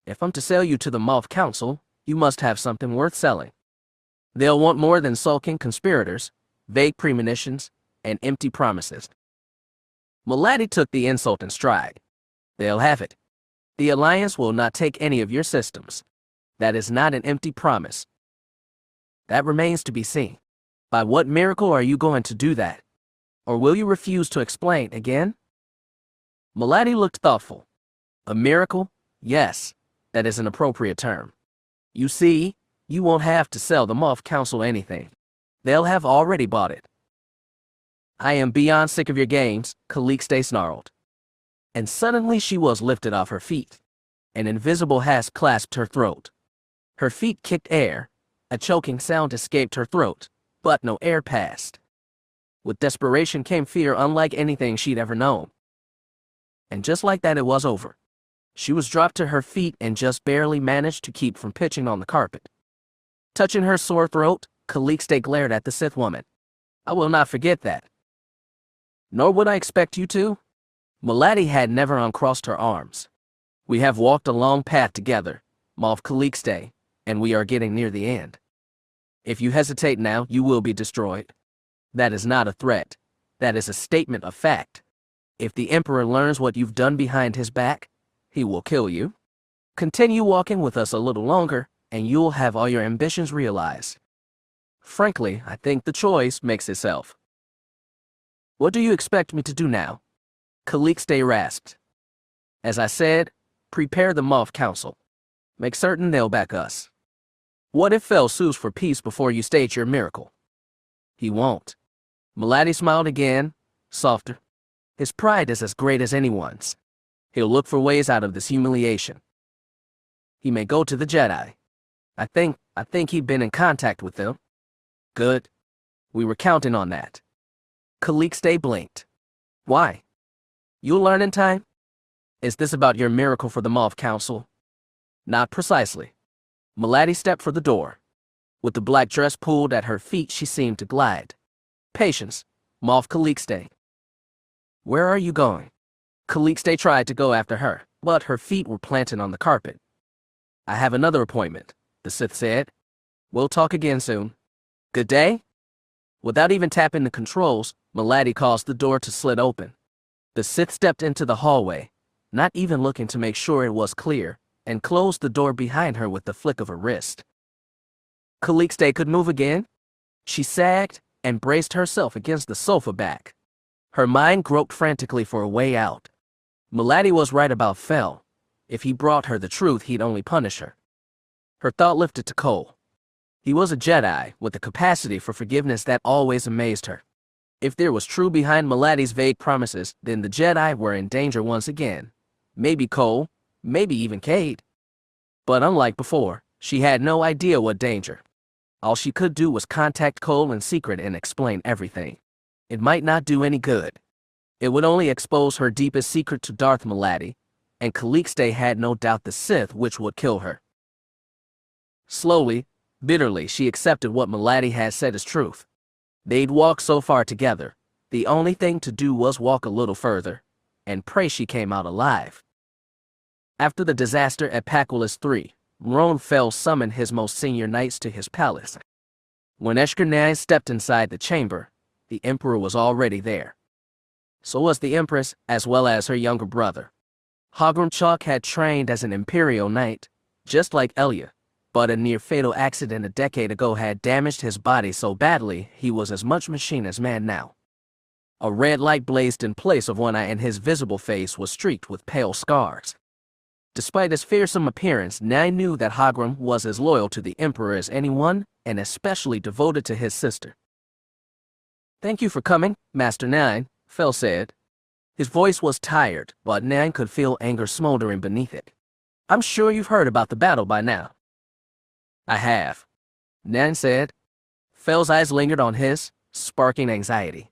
Speaker 1: If I'm to sell you to the Moff Council, you must have something worth selling. They'll want more than sulking conspirators, vague premonitions, and empty promises." Mulad'Di took the insult in stride. "They'll have it. The Alliance will not take any of your systems. That is not an empty promise. That remains to be seen. By what miracle are you going to do that? Or will you refuse to explain again?" Mulad'Di looked thoughtful. "A miracle? Yes, that is an appropriate term. You see, you won't have to sell the Moff Council anything. They'll have already bought it." "I am beyond sick of your games," Calixte snarled. And suddenly she was lifted off her feet. An invisible hand clasped her throat. Her feet kicked air. A choking sound escaped her throat, but no air passed. With desperation came fear unlike anything she'd ever known. And just like that, it was over. She was dropped to her feet and just barely managed to keep from pitching on the carpet. Touching her sore throat, Calixte glared at the Sith woman. "I will not forget that." "Nor would I expect you to." Mulad'Di had never uncrossed her arms. "We have walked a long path together, Moff Calixte, and we are getting near the end. If you hesitate now, you will be destroyed. That is not a threat. That is a statement of fact. If the Emperor learns what you've done behind his back, he will kill you. Continue walking with us a little longer, and you'll have all your ambitions realized. Frankly, I think the choice makes itself." "What do you expect me to do now?" Calixte rasped. "As I said, prepare the Moff Council. Make certain they'll back us. What if Fel sues for peace before you state your miracle?" "He won't." Mulad'Di smiled again, softer. "His pride is as great as anyone's. He'll look for ways out of this humiliation. He may go to the Jedi. I think he'd been in contact with them." "Good. We were counting on that." Calixte blinked. "Why?" "You'll learn in time. Is this about your miracle for the Moff Council?" "Not precisely." Mulad'Di stepped for the door. With the black dress pulled at her feet, she seemed to glide. "Patience, Moff Calixte." "Where are you going?" Calixte tried to go after her, but her feet were planted on the carpet. "I have another appointment," the Sith said. "We'll talk again soon. Good day?" Without even tapping the controls, Mulad'Di caused the door to slit open. The Sith stepped into the hallway, not even looking to make sure it was clear, and closed the door behind her with the flick of her wrist. Calixte could move again. She sagged and braced herself against the sofa back. Her mind groped frantically for a way out. Mulad'Di was right about Fel. If he brought her the truth, he'd only punish her. Her thought lifted to Cole. He was a Jedi with a capacity for forgiveness that always amazed her. If there was truth behind Mulad'Di's vague promises, then the Jedi were in danger once again. Maybe Cole, maybe even Cade. But unlike before, she had no idea what danger. All she could do was contact Cole in secret and explain everything. It might not do any good. It would only expose her deepest secret to Darth Mulad'Di, and Calixte had no doubt the Sith which would kill her. Slowly, bitterly, she accepted what Mulad'Di had said as truth. They'd walked so far together. The only thing to do was walk a little further, and pray she came out alive. After the disaster at Paculus III, Roan Fel summoned his most senior knights to his palace. When Eshkernai stepped inside the chamber, the Emperor was already there. So was the Empress, as well as her younger brother. Hagrum Chalk had trained as an Imperial Knight, just like Elia, but a near-fatal accident a decade ago had damaged his body so badly he was as much machine as man now. A red light blazed in place of one eye and his visible face was streaked with pale scars. Despite his fearsome appearance, Nine knew that Hagrum was as loyal to the Emperor as anyone, and especially devoted to his sister. "Thank you for coming, Master Nine," Fel said. His voice was tired, but Nine could feel anger smoldering beneath it. "I'm sure you've heard about the battle by now." "I have," Nine said. Fel's eyes lingered on his, sparking anxiety.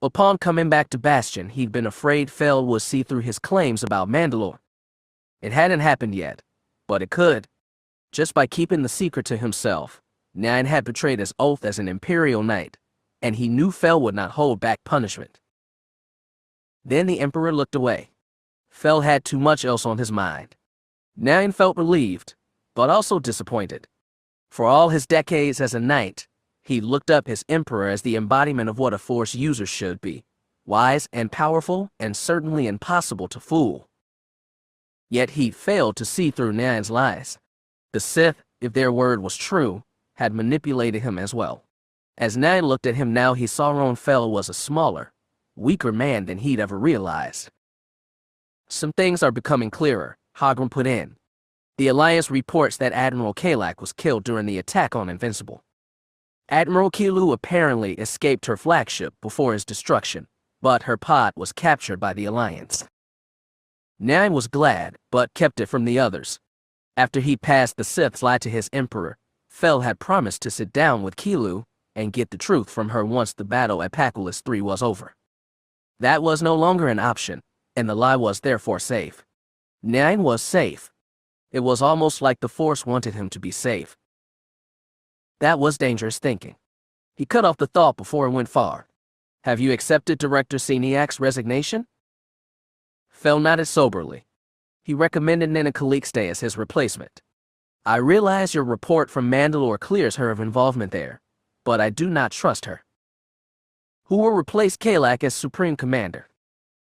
Speaker 1: Upon coming back to Bastion, he'd been afraid Fel would see through his claims about Mandalore. It hadn't happened yet, but it could. Just by keeping the secret to himself, Nine had betrayed his oath as an Imperial Knight, and he knew Fel would not hold back punishment. Then the Emperor looked away. Fel had too much else on his mind. Nine felt relieved, but also disappointed. For all his decades as a knight, he looked up his Emperor as the embodiment of what a Force user should be, wise and powerful, and certainly impossible to fool. Yet he failed to see through Nine's lies. The Sith, if their word was true, had manipulated him as well. As Nine looked at him now, he saw Ron Fel was a smaller, weaker man than he'd ever realized. "Some things are becoming clearer," Hagrum put in. "The Alliance reports that Admiral Kalak was killed during the attack on Invincible. Admiral Kilu apparently escaped her flagship before his destruction, but her pod was captured by the Alliance." Nine was glad, but kept it from the others. After he passed the Sith's lie to his Emperor, Fel had promised to sit down with Kilu and get the truth from her once the battle at Paculus 3 was over. That was no longer an option, and the lie was therefore safe. Nine was safe. It was almost like the Force wanted him to be safe. That was dangerous thinking. He cut off the thought before it went far. "Have you accepted Director Seniac's resignation?" Fel nodded soberly. He recommended Nina Khalik stay as his replacement. "I realize your report from Mandalore clears her of involvement there, but I do not trust her." "Who will replace Kalak as Supreme Commander?"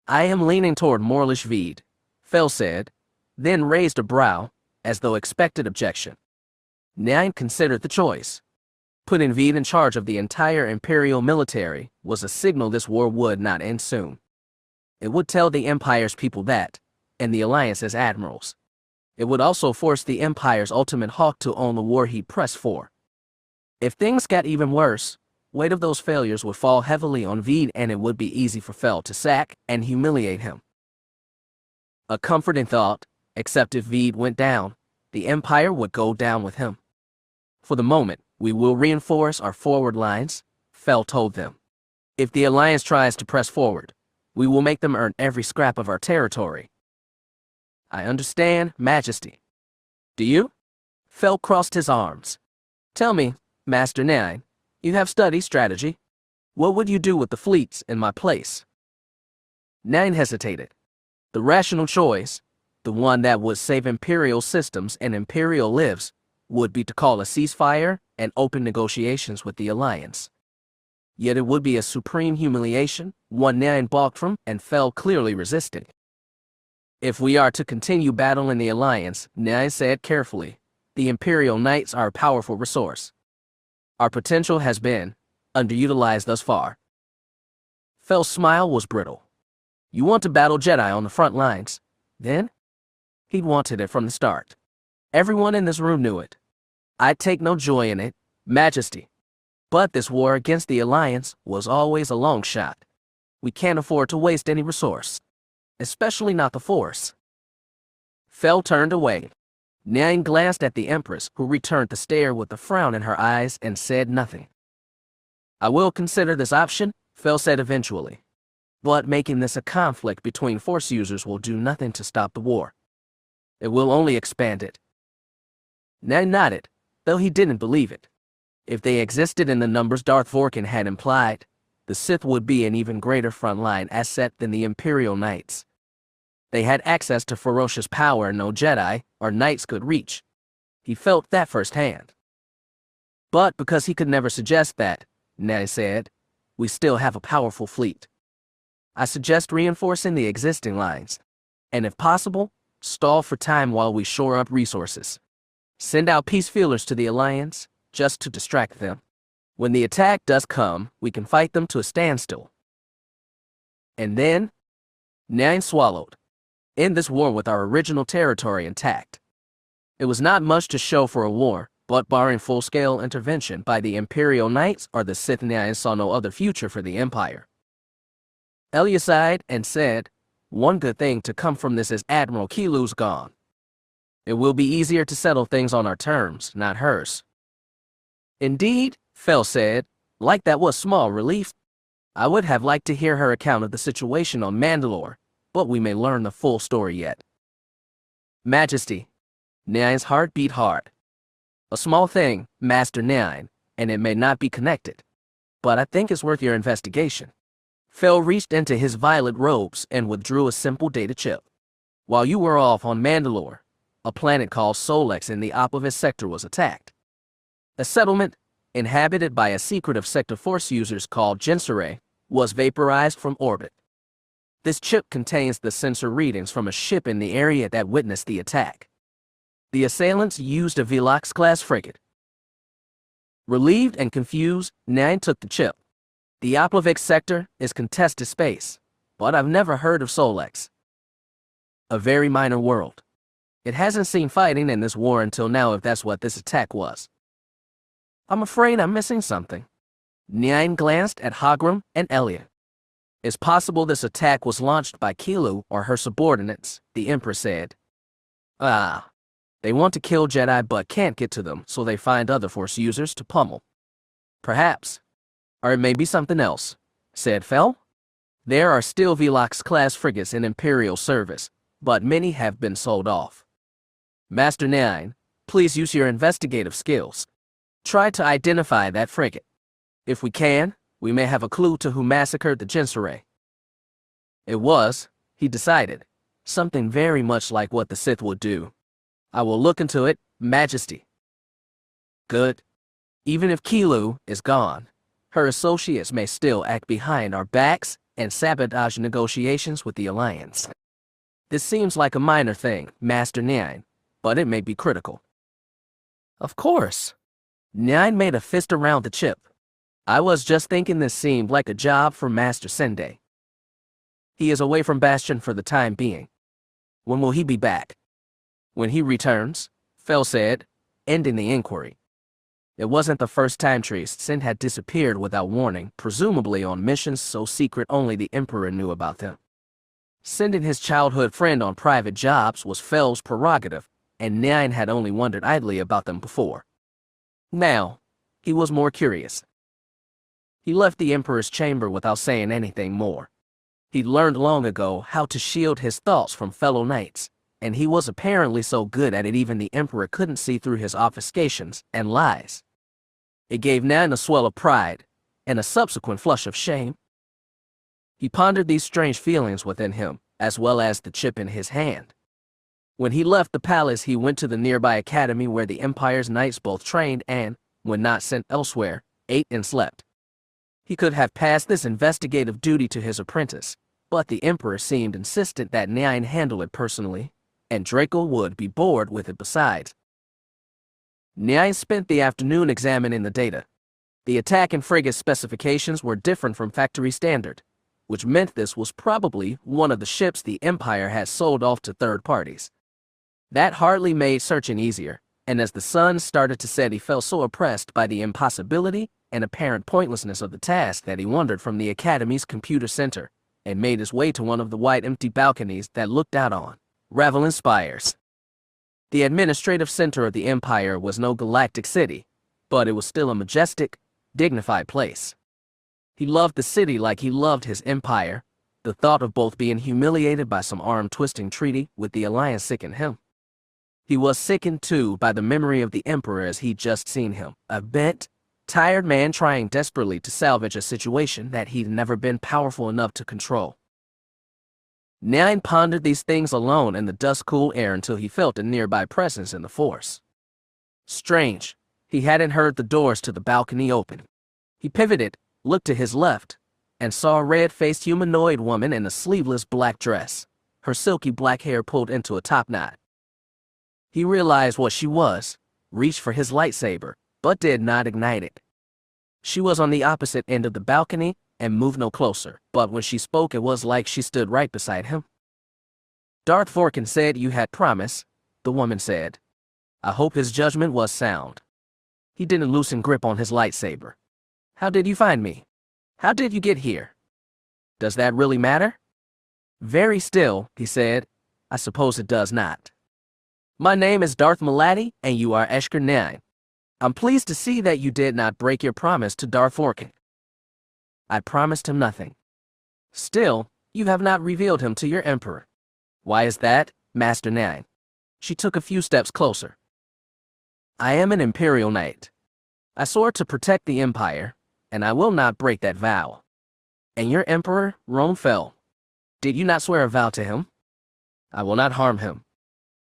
Speaker 1: "I am leaning toward Morlish Veed," Fel said, then raised a brow, as though expected objection. Nine considered the choice. Putting Veed in charge of the entire Imperial military was a signal this war would not end soon. It would tell the Empire's people that, and the Alliance's admirals. It would also force the Empire's ultimate hawk to own the war he pressed for. If things got even worse, weight of those failures would fall heavily on Veed, and it would be easy for Fel to sack and humiliate him. A comforting thought, except if Veed went down, the Empire would go down with him. "For the moment, we will reinforce our forward lines," Fel told them. "If the Alliance tries to press forward, we will make them earn every scrap of our territory." "I understand, Majesty." "Do you?" Fel crossed his arms. "Tell me, Master Nine, you have studied strategy. What would you do with the fleets in my place?" Nine hesitated. The rational choice, the one that would save Imperial systems and Imperial lives, would be to call a ceasefire and open negotiations with the Alliance. Yet it would be a supreme humiliation, one Nine balked from and Fel clearly resisted. "If we are to continue battling the Alliance," Nine said carefully, "the Imperial Knights are a powerful resource. Our potential has been underutilized thus far." Fel's smile was brittle. "You want to battle Jedi on the front lines, then?" He'd wanted it from the start. Everyone in this room knew it. "I'd take no joy in it, Majesty. But this war against the Alliance was always a long shot. We can't afford to waste any resource, especially not the Force." Fel turned away. Nine glanced at the Empress, who returned the stare with a frown in her eyes and said nothing. "I will consider this option," Fel said eventually. "But making this a conflict between Force users will do nothing to stop the war. It will only expand it." Nine nodded, though he didn't believe it. If they existed in the numbers Darth Vorkin had implied, the Sith would be an even greater frontline asset than the Imperial Knights. They had access to ferocious power no Jedi or Knights could reach. He felt that firsthand. But because he could never suggest that, Nine said, we still have a powerful fleet. I suggest reinforcing the existing lines, and if possible, stall for time while we shore up resources. Send out peace feelers to the Alliance, just to distract them. When the attack does come, we can fight them to a standstill. And then, Nine swallowed. End this war with our original territory intact. It was not much to show for a war, but barring full-scale intervention by the Imperial Knights or the Sith, Nine saw no other future for the Empire. Elia sighed and said, "One good thing to come from this is Admiral Kilu's gone. It will be easier to settle things on our terms, not hers." "Indeed," Fel said, "like that was small relief. I would have liked to hear her account of the situation on Mandalore, but we may learn the full story yet." "Majesty." Nine's heart beat hard. "A small thing, Master Nine, and it may not be connected, but I think it's worth your investigation." Fel reached into his violet robes and withdrew a simple data chip. "While you were off on Mandalore, a planet called Solex in the Opposite Sector was attacked. A settlement, inhabited by a secretive sector force users called Gensere, was vaporized from orbit. This chip contains the sensor readings from a ship in the area that witnessed the attack. The assailants used a Velox-class frigate." Relieved and confused, Nine took the chip. "The Oplovik sector is contested space, but I've never heard of Solex. A very minor world. It hasn't seen fighting in this war until now, if that's what this attack was." "I'm afraid I'm missing something." Nine glanced at Hagram and Elia. "It's possible this attack was launched by Kilu or her subordinates," the Emperor said. They want to kill Jedi but can't get to them, so they find other Force users to pummel." "Perhaps. Or it may be something else," said Fel. "There are still Velox-class frigates in Imperial service, but many have been sold off. Master Nine, please use your investigative skills. Try to identify that frigate. If we can, we may have a clue to who massacred the Gensere." It was, he decided, something very much like what the Sith would do. "I will look into it, Majesty." "Good. Even if Kilu is gone, her associates may still act behind our backs and sabotage negotiations with the Alliance. This seems like a minor thing, Master Nine, but it may be critical." "Of course." Nine made a fist around the chip. "I was just thinking this seemed like a job for Master Sende. He is away from Bastion for the time being. When will he be back?" "When he returns," Fel said, ending the inquiry. It wasn't the first time Tristan had disappeared without warning, presumably on missions so secret only the Emperor knew about them. Sending his childhood friend on private jobs was Fel's prerogative, and Nine had only wondered idly about them before. Now, he was more curious. He left the Emperor's chamber without saying anything more. He'd learned long ago how to shield his thoughts from fellow knights, and he was apparently so good at it even the Emperor couldn't see through his obfuscations and lies. It gave Nine a swell of pride, and a subsequent flush of shame. He pondered these strange feelings within him, as well as the chip in his hand. When he left the palace, he went to the nearby academy where the Empire's knights both trained and, when not sent elsewhere, ate and slept. He could have passed this investigative duty to his apprentice, but the Emperor seemed insistent that Nine handle it personally, and Draco would be bored with it besides. Nine spent the afternoon examining the data. The attack and frigate specifications were different from factory standard, which meant this was probably one of the ships the Empire had sold off to third parties. That hardly made searching easier, and as the sun started to set, he felt so oppressed by the impossibility and apparent pointlessness of the task that he wandered from the Academy's computer center and made his way to one of the wide empty balconies that looked out on Ravelin Spires. The administrative center of the Empire was no galactic city, but it was still a majestic, dignified place. He loved the city like he loved his empire. The thought of both being humiliated by some arm-twisting treaty with the Alliance sickened him. He was sickened, too, by the memory of the Emperor as he'd just seen him, a bent, tired man trying desperately to salvage a situation that he'd never been powerful enough to control. Nine pondered these things alone in the dusk-cool air until he felt a nearby presence in the Force. Strange, he hadn't heard the doors to the balcony open. He pivoted, looked to his left, and saw a red-faced humanoid woman in a sleeveless black dress, her silky black hair pulled into a top knot. He realized what she was, reached for his lightsaber, but did not ignite it. She was on the opposite end of the balcony and moved no closer, but when she spoke it was like she stood right beside him. Darth Vorkin said you had promise, the woman said. I hope his judgment was sound. He didn't loosen grip on his lightsaber. How did you find me? How did you get here? Does that really matter? Very still, he said. I suppose it does not. My name is Darth Maladi, and you are Eshker 9. I'm pleased to see that you did not break your promise to Darth Vorkin. I promised him nothing. Still, you have not revealed him to your Emperor. Why is that, Master 9? She took a few steps closer. I am an Imperial Knight. I swore to protect the Empire, and I will not break that vow. And your Emperor, Ron Fel. Did you not swear a vow to him? I will not harm him.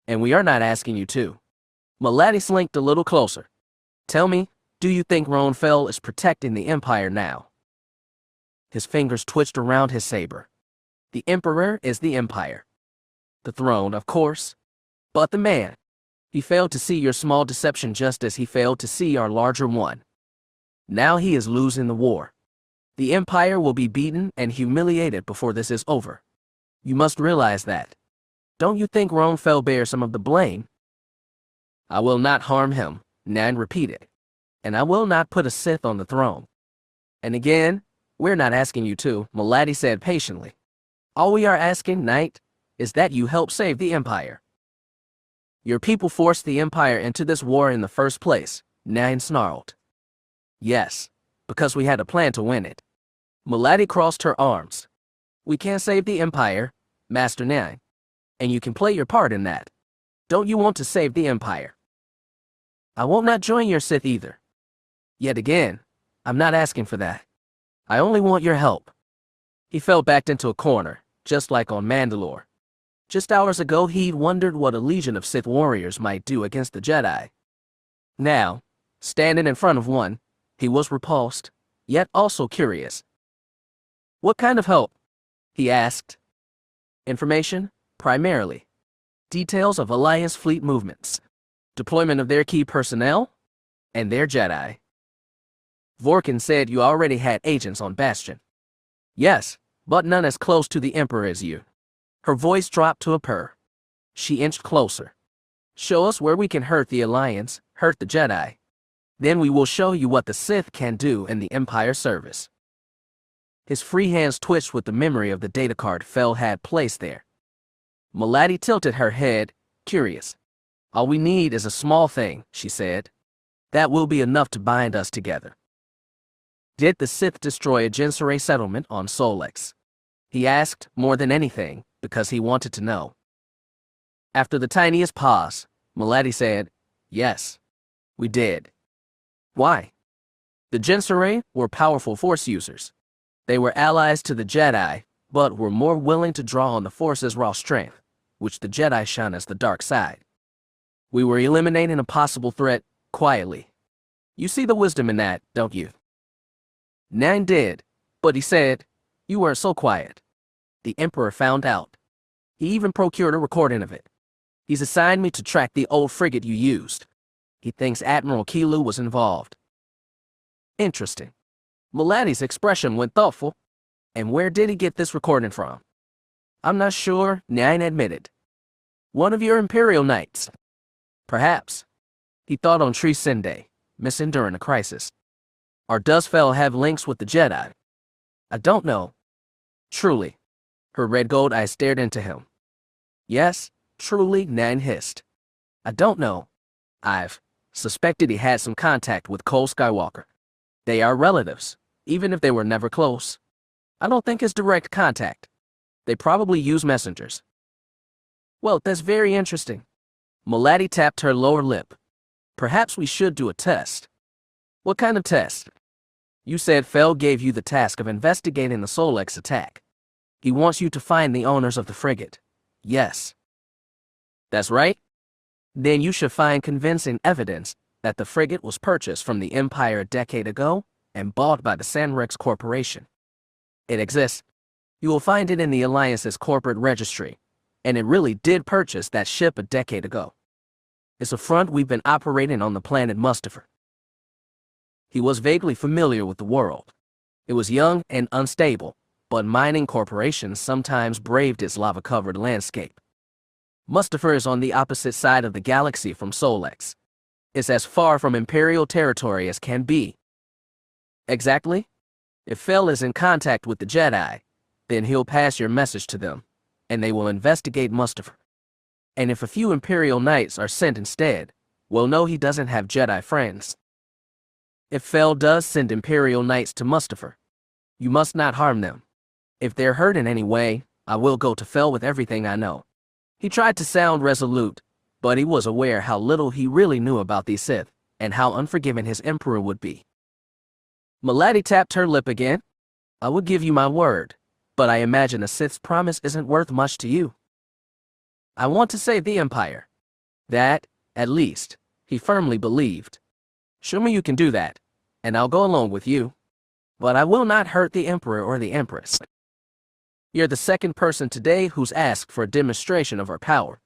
Speaker 1: And we are not asking you to. Maladi slinked a little closer. Tell me, do you think Ron Fel is protecting the Empire now? His fingers twitched around his saber. The Emperor is the Empire. The throne, of course. But the man. He failed to see your small deception just as he failed to see our larger one. Now he is losing the war. The Empire will be beaten and humiliated before this is over. You must realize that. Don't you think Ron Fel bears some of the blame? I will not harm him, Nan repeated. And I will not put a Sith on the throne. And again, we're not asking you to, Maladi said patiently. All we are asking, Knight, is that you help save the Empire. Your people forced the Empire into this war in the first place, Nan snarled. Yes, because we had a plan to win it. Maladi crossed her arms. We can't save the Empire, Master Nan. And you can play your part in that. Don't you want to save the Empire? I won't not join your Sith either. Yet again, I'm not asking for that. I only want your help. He fell back into a corner, just like on Mandalore. Just hours ago he'd wondered what a legion of Sith warriors might do against the Jedi. Now, standing in front of one, he was repulsed, yet also curious. What kind of help? He asked. Information, primarily. Details of Alliance fleet movements. Deployment of their key personnel, and their Jedi. Vorkin said you already had agents on Bastion. Yes, but none as close to the Emperor as you. Her voice dropped to a purr. She inched closer. Show us where we can hurt the Alliance, hurt the Jedi. Then we will show you what the Sith can do in the Empire service. His free hands twitched with the memory of the data card Fel had placed there. Maladi tilted her head, curious. All we need is a small thing, she said. That will be enough to bind us together. Did the Sith destroy a Jinsaray settlement on Solex? He asked more than anything, because he wanted to know. After the tiniest pause, Maladi said, yes, we did. Why? The Jinsaray were powerful Force users. They were allies to the Jedi, but were more willing to draw on the Force's raw strength, which the Jedi shun as the dark side. We were eliminating a possible threat quietly. You see the wisdom in that, don't you? Nan did, but he said, you weren't so quiet. The Emperor found out. He even procured a recording of it. He's assigned me to track the old frigate you used. He thinks Admiral Kilu was involved. Interesting. Maladi's expression went thoughtful. And where did he get this recording from? I'm not sure, Nan admitted. One of your Imperial Knights. Perhaps. He thought on Tree Sende, missing during a crisis. Or does Fel have links with the Jedi? I don't know. Truly. Her red gold eyes stared into him. Yes, truly, Nan hissed. I don't know. I've suspected he had some contact with Cole Skywalker. They are relatives, even if they were never close. I don't think it's direct contact. They probably use messengers. Well, that's very interesting. Maladi tapped her lower lip. Perhaps we should do a test. What kind of test? You said Fel gave you the task of investigating the Solex attack. He wants you to find the owners of the frigate. Yes. That's right. Then you should find convincing evidence that the frigate was purchased from the Empire a decade ago and bought by the Sanrex Corporation. It exists. You will find it in the Alliance's corporate registry, and it really did purchase that ship a decade ago. It's a front we've been operating on the planet Mustafar. He was vaguely familiar with the world. It was young and unstable, but mining corporations sometimes braved its lava-covered landscape. Mustafar is on the opposite side of the galaxy from Solex. It's as far from Imperial territory as can be. Exactly? If Fel is in contact with the Jedi, then he'll pass your message to them, and they will investigate Mustafar. And if a few Imperial Knights are sent instead, we'll know he doesn't have Jedi friends. If Fel does send Imperial Knights to Mustafar, you must not harm them. If they're hurt in any way, I will go to Fel with everything I know. He tried to sound resolute, but he was aware how little he really knew about these Sith, and how unforgiving his Emperor would be. Milady tapped her lip again. I would give you my word, but I imagine a Sith's promise isn't worth much to you. I want to save the Empire. That, at least, he firmly believed. Show me you can do that, and I'll go along with you. But I will not hurt the Emperor or the Empress. You're the second person today who's asked for a demonstration of our power.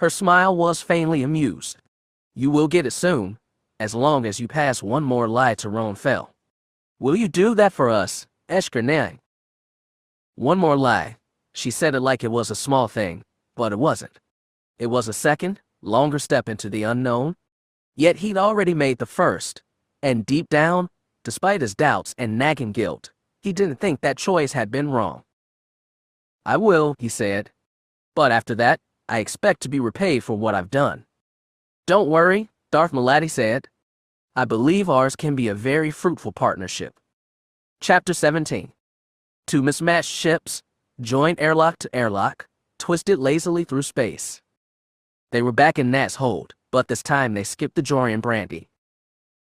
Speaker 1: Her smile was faintly amused. You will get it soon, as long as you pass one more lie to Ron Fel. Will you do that for us, Eshker? One more lie. She said it like it was a small thing, but it wasn't. It was a second, longer step into the unknown. Yet he'd already made the first, and deep down, despite his doubts and nagging guilt, he didn't think that choice had been wrong. I will, he said. But after that, I expect to be repaid for what I've done. Don't worry, Darth Milady said. I believe ours can be a very fruitful partnership. Chapter 17. Two mismatched ships, joined airlock to airlock, twisted lazily through space. They were back in Nat's hold, but this time they skipped the Jorian brandy.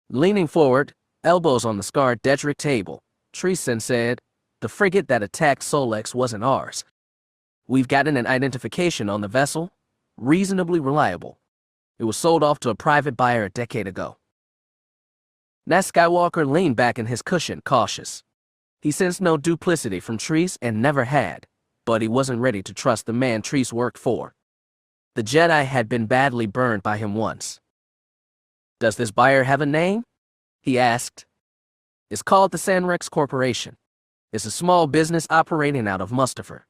Speaker 1: Leaning forward, elbows on the scarred Dedrick table, Treeson said, the frigate that attacked Solex wasn't ours. We've gotten an identification on the vessel, reasonably reliable. It was sold off to a private buyer a decade ago. Nat Skywalker leaned back in his cushion, cautious. He sensed no duplicity from Treese and never had, but he wasn't ready to trust the man Treese worked for. The Jedi had been badly burned by him once. Does this buyer have a name? He asked. It's called the Sanrex Corporation. It's a small business operating out of Mustafar.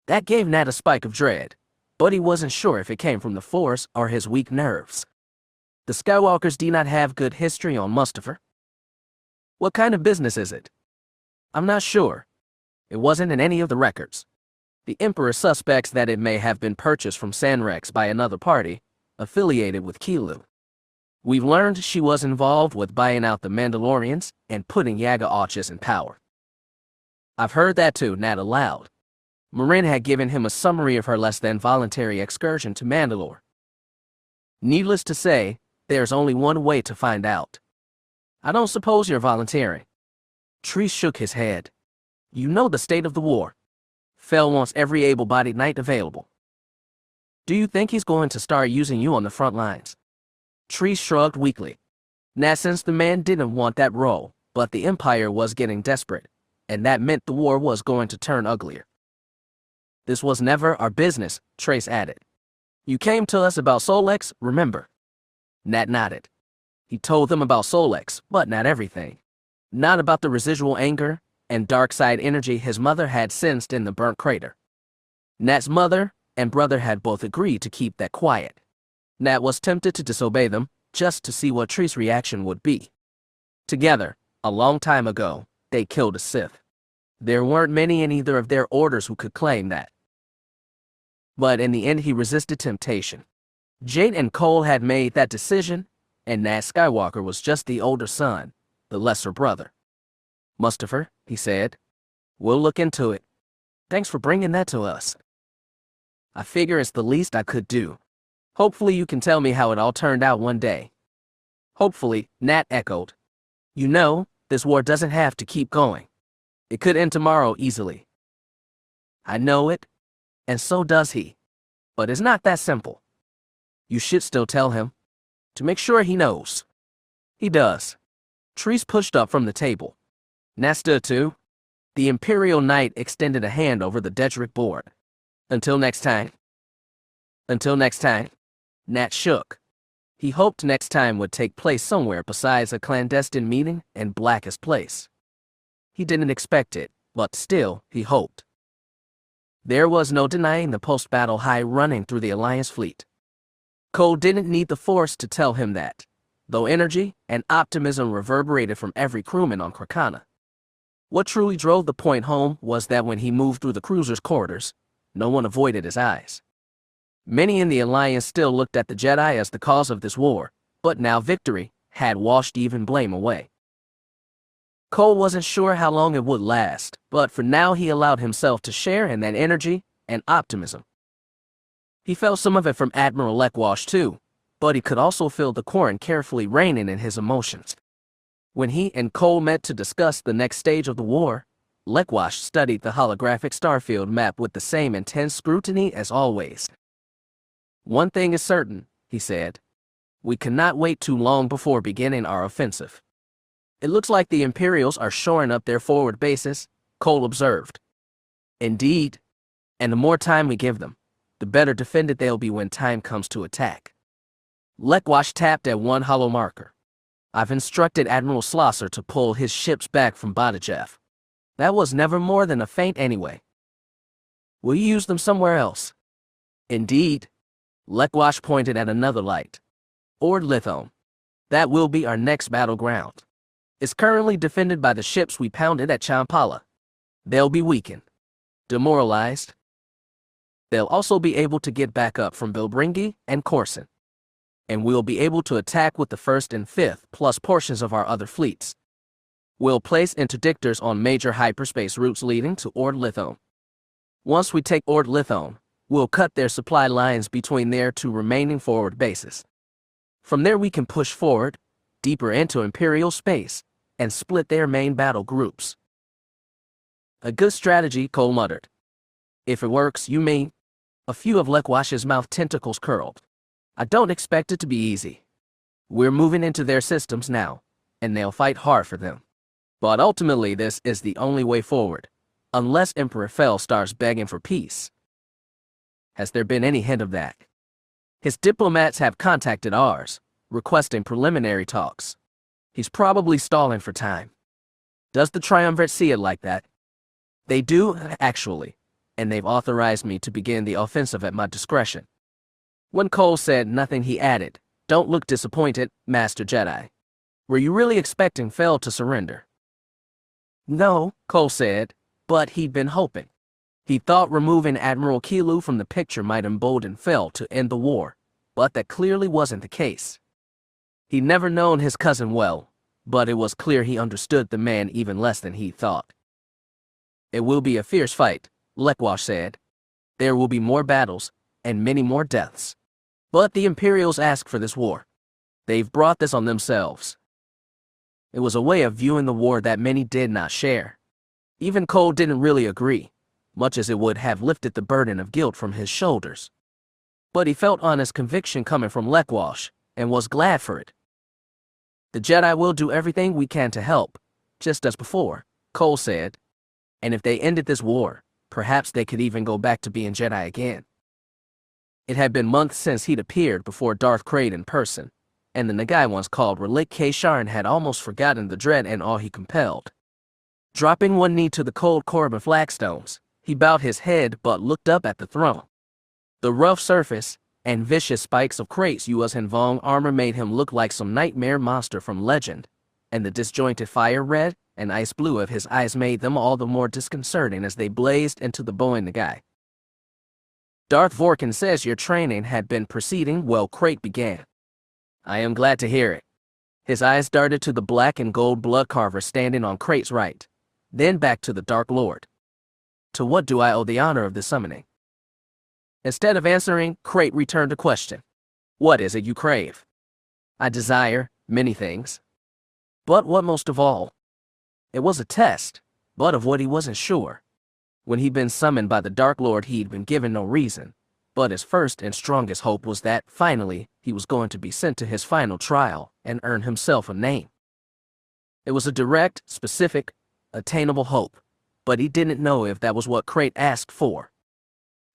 Speaker 1: That gave Nat a spike of dread, but he wasn't sure if it came from the Force or his weak nerves. The Skywalkers do not have good history on Mustafar. What kind of business is it? I'm not sure. It wasn't in any of the records. The Emperor suspects that it may have been purchased from Sanrex by another party, affiliated with Kilu. We've learned she was involved with buying out the Mandalorians and putting Yaga Archers in power. I've heard that too, Nat aloud. Marin had given him a summary of her less-than-voluntary excursion to Mandalore. Needless to say, there's only one way to find out. I don't suppose you're volunteering. Treese shook his head. You know the state of the war. Fel wants every able-bodied knight available. Do you think he's going to start using you on the front lines? Treese shrugged weakly. Nat sensed the man didn't want that role, but the Empire was getting desperate, and that meant the war was going to turn uglier. This was never our business, Trace added. You came to us about Solex, remember? Nat nodded. He told them about Solex, but not everything. Not about the residual anger and dark side energy his mother had sensed in the burnt crater. Nat's mother and brother had both agreed to keep that quiet. Nat was tempted to disobey them, just to see what Tree's reaction would be. Together, a long time ago, they killed a Sith. There weren't many in either of their orders who could claim that. But in the end he resisted temptation. Jade and Cole had made that decision, and Nat Skywalker was just the older son, the lesser brother. Mustafar, he said. We'll look into it. Thanks for bringing that to us. I figure it's the least I could do. Hopefully you can tell me how it all turned out one day. Hopefully, Nat echoed. You know, this war doesn't have to keep going. It could end tomorrow easily. I know it, and so does he. But it's not that simple. You should still tell him, to make sure he knows. He does. Trees pushed up from the table. Nat stood too. The Imperial Knight extended a hand over the Dedrick board. Until next time. Until next time. Nat shook. He hoped next time would take place somewhere besides a clandestine meeting and Blackest Place. He didn't expect it, but still, he hoped. There was no denying the post-battle high running through the Alliance fleet. Cole didn't need the Force to tell him that, though energy and optimism reverberated from every crewman on Krakana. What truly drove the point home was that when he moved through the cruiser's corridors, no one avoided his eyes. Many in the Alliance still looked at the Jedi as the cause of this war, but now victory had washed even blame away. Cole wasn't sure how long it would last, but for now he allowed himself to share in that energy and optimism. He felt some of it from Admiral Lekwash too, but he could also feel the Quarren carefully reining in his emotions. When he and Cole met to discuss the next stage of the war, Lekwash studied the holographic starfield map with the same intense scrutiny as always. One thing is certain, he said. We cannot wait too long before beginning our offensive. It looks like the Imperials are shoring up their forward bases, Cole observed. Indeed, and the more time we give them, the better defended they'll be when time comes to attack. Lekwash tapped at one hollow marker. I've instructed Admiral Slosser to pull his ships back from Badajev. That was never more than a feint anyway. Will you use them somewhere else? Indeed. Lekwash pointed at another light. Ord Lithone. That will be our next battleground. It's currently defended by the ships we pounded at Champala. They'll be weakened. Demoralized. They'll also be able to get back up from Bilbringi and Corson. And we'll be able to attack with the 1st and 5th plus portions of our other fleets. We'll place interdictors on major hyperspace routes leading to Ord Lithone. Once we take Ord Lithone, we'll cut their supply lines between their two remaining forward bases. From there we can push forward, deeper into Imperial space, and split their main battle groups. A good strategy, Cole muttered. If it works, you mean? A few of Lekwash's mouth tentacles curled. I don't expect it to be easy. We're moving into their systems now, and they'll fight hard for them. But ultimately this is the only way forward, unless Emperor Fel starts begging for peace. Has there been any hint of that? His diplomats have contacted ours, requesting preliminary talks. He's probably stalling for time. Does the Triumvirate see it like that? They do, actually, and they've authorized me to begin the offensive at my discretion. When Cole said nothing, he added, Don't look disappointed, Master Jedi. Were you really expecting Fel to surrender? No, Cole said, but he'd been hoping. He thought removing Admiral Kilu from the picture might embolden Fel to end the war, but that clearly wasn't the case. He'd never known his cousin well, but it was clear he understood the man even less than he thought. It will be a fierce fight, Lekwash said. There will be more battles, and many more deaths. But the Imperials asked for this war. They've brought this on themselves. It was a way of viewing the war that many did not share. Even Cole didn't really agree, much as it would have lifted the burden of guilt from his shoulders. But he felt honest conviction coming from Lekwash, and was glad for it. The Jedi will do everything we can to help, just as before, Cole said. And if they ended this war, perhaps they could even go back to being Jedi again. It had been months since he'd appeared before Darth Krayt in person, and the Nagai once called Relik K-Sharn had almost forgotten the dread and awe he compelled. Dropping one knee to the cold Korriban flagstones, he bowed his head but looked up at the throne. The rough surface and vicious spikes of Krayt's Yuuzhan Vong armor made him look like some nightmare monster from legend, and the disjointed fire red and ice blue of his eyes made them all the more disconcerting as they blazed into the Boeing Nagai. Darth Vorkin says your training had been proceeding well, Krayt began. I am glad to hear it. His eyes darted to the black and gold blood carver standing on Krayt's right, then back to the Dark Lord. To what do I owe the honor of this summoning? Instead of answering, Krayt returned a question. What is it you crave? I desire many things. But what most of all? It was a test, but of what he wasn't sure. When he'd been summoned by the Dark Lord, he'd been given no reason, but his first and strongest hope was that, finally, he was going to be sent to his final trial and earn himself a name. It was a direct, specific, attainable hope, but he didn't know if that was what Krayt asked for.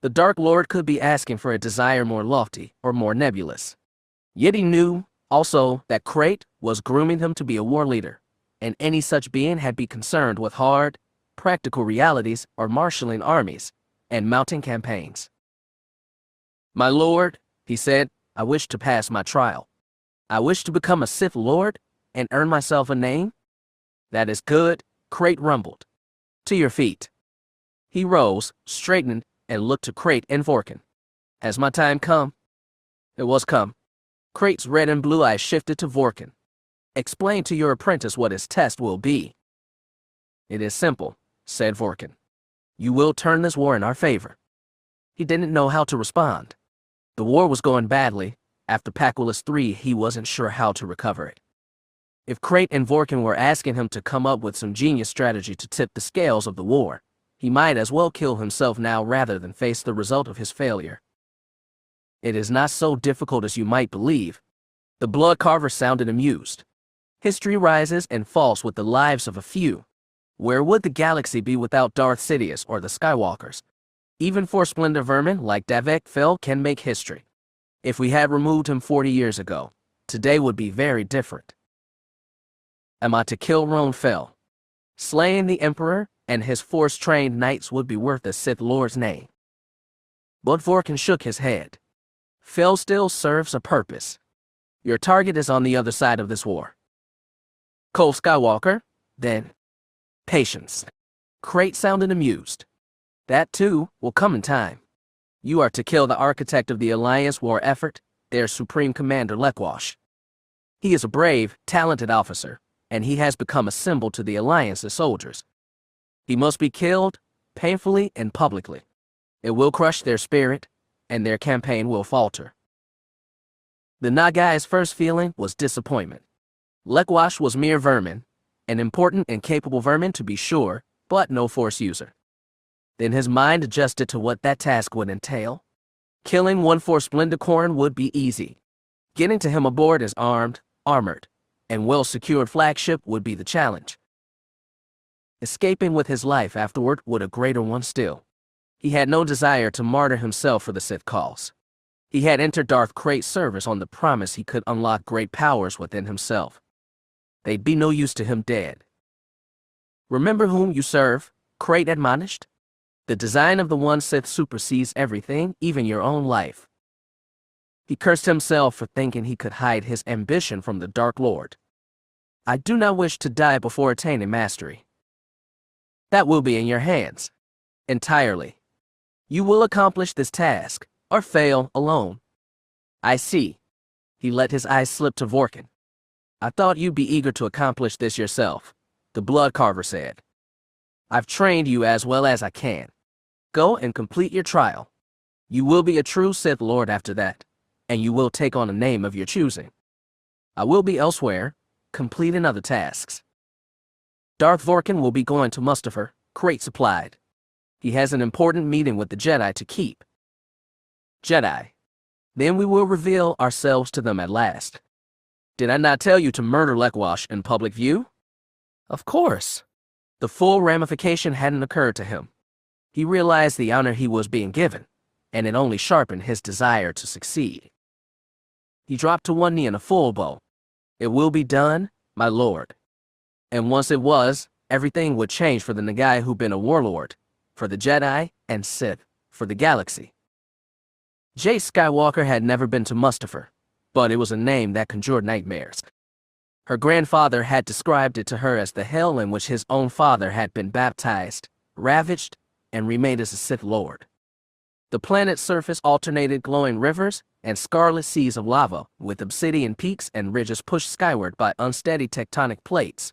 Speaker 1: The Dark Lord could be asking for a desire more lofty or more nebulous. Yet he knew, also, that Krayt was grooming him to be a war leader, and any such being had be concerned with hard, practical realities or marshaling armies and mounting campaigns. "My lord," he said, "I wish to pass my trial. I wish to become a Sith Lord and earn myself a name." "That is good," Krayt rumbled. "To your feet." He rose, straightened, and looked to Krayt and Vorkin. "Has my time come?" It was come. Krayt's red and blue eyes shifted to Vorkin. "Explain to your apprentice what his test will be." "It is simple," said Vorkin. "You will turn this war in our favor." He didn't know how to respond. The war was going badly. After Paculus III, he wasn't sure how to recover it. If Krayt and Vorkin were asking him to come up with some genius strategy to tip the scales of the war, he might as well kill himself now rather than face the result of his failure. "It is not so difficult as you might believe." The blood carver sounded amused. "History rises and falls with the lives of a few. Where would the galaxy be without Darth Sidious or the Skywalkers? Even four splendid vermin like Davek Fel can make history. If we had removed him 40 years ago, today would be very different. Am I to kill Roan Fel? Slaying the Emperor and his force-trained knights would be worth the Sith Lord's name." But Vorkin shook his head. "Fel still serves a purpose. Your target is on the other side of this war. Cole Skywalker, then." "Patience." Krayt sounded amused. "That too will come in time. You are to kill the architect of the Alliance war effort, their supreme commander Lekwash. He is a brave, talented officer, and he has become a symbol to the Alliance's soldiers. He must be killed, painfully and publicly. It will crush their spirit, and their campaign will falter." The Nagai's first feeling was disappointment. Lekwash was mere vermin, an important and capable vermin to be sure, but no force user. Then his mind adjusted to what that task would entail. Killing 1/4 Splendicorn would be easy. Getting to him aboard his armed, armored, and well-secured flagship would be the challenge. Escaping with his life afterward would a greater one still. He had no desire to martyr himself for the Sith cause. He had entered Darth Krayt's service on the promise he could unlock great powers within himself. They'd be no use to him dead. "Remember whom you serve," Krayt admonished. "The design of the One Sith supersedes everything, even your own life." He cursed himself for thinking he could hide his ambition from the Dark Lord. "I do not wish to die before attaining mastery." "That will be in your hands. Entirely. You will accomplish this task, or fail alone." "I see." He let his eyes slip to Vorkin. "I thought you'd be eager to accomplish this yourself," the blood carver said. "I've trained you as well as I can. Go and complete your trial. You will be a true Sith Lord after that, and you will take on a name of your choosing. I will be elsewhere, completing other tasks." "Darth Vorkin will be going to Mustafar," Krayt supplied. "He has an important meeting with the Jedi to keep." "Jedi. Then we will reveal ourselves to them at last. Did I not tell you to murder Lekwash in public view?" "Of course." The full ramification hadn't occurred to him. He realized the honor he was being given, and it only sharpened his desire to succeed. He dropped to one knee in a full bow. "It will be done, my lord." And once it was, everything would change for the Nagai who'd been a warlord, for the Jedi, and Sith, for the galaxy. Jay Skywalker had never been to Mustafar, but it was a name that conjured nightmares. Her grandfather had described it to her as the hell in which his own father had been baptized, ravaged, and remade as a Sith Lord. The planet's surface alternated glowing rivers and scarlet seas of lava, with obsidian peaks and ridges pushed skyward by unsteady tectonic plates.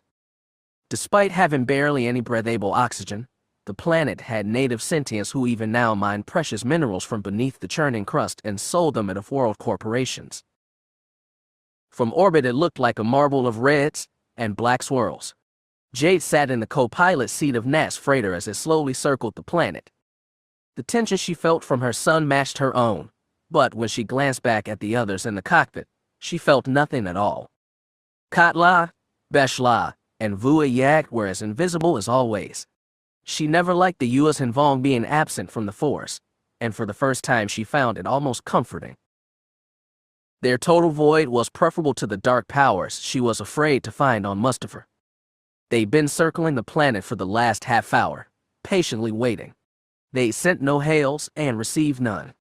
Speaker 1: Despite having barely any breathable oxygen, the planet had native sentients who even now mined precious minerals from beneath the churning crust and sold them at off-world corporations. From orbit it looked like a marble of reds and black swirls. Jade sat in the co-pilot seat of Nat's freighter as it slowly circled the planet. The tension she felt from her son matched her own, but when she glanced back at the others in the cockpit, she felt nothing at all. Katla, Beshla, and Vua Yak were as invisible as always. She never liked the Yuuzhan Vong being absent from the Force, and for the first time she found it almost comforting. Their total void was preferable to the dark powers she was afraid to find on Mustafar. They'd been circling the planet for the last half hour, patiently waiting. They sent no hails and received none.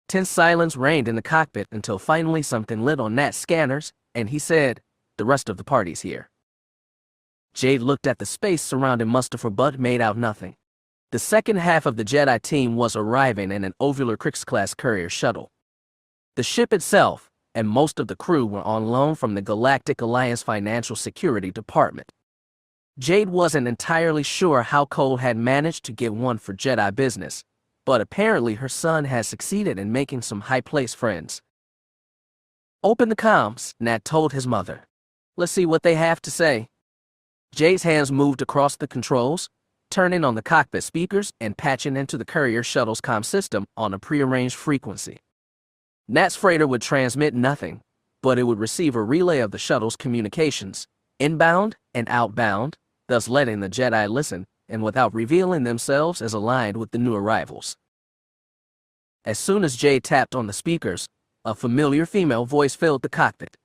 Speaker 1: Tense silence reigned in the cockpit until finally something lit on Nat's scanners, and he said, "The rest of the party's here." Jade looked at the space surrounding Mustafar but made out nothing. The second half of the Jedi team was arriving in an ovular Krix-class courier shuttle. The ship itself and most of the crew were on loan from the Galactic Alliance Financial Security Department. Jade wasn't entirely sure how Cole had managed to get one for Jedi business, but apparently her son had succeeded in making some high-placed friends. "Open the comms," Nat told his mother. "Let's see what they have to say." Jade's hands moved across the controls, turning on the cockpit speakers and patching into the courier shuttle's comm system on a prearranged frequency. Nat's freighter would transmit nothing, but it would receive a relay of the shuttle's communications, inbound and outbound, thus letting the Jedi listen, and without revealing themselves as aligned with the new arrivals. As soon as Jade tapped on the speakers, a familiar female voice filled the cockpit.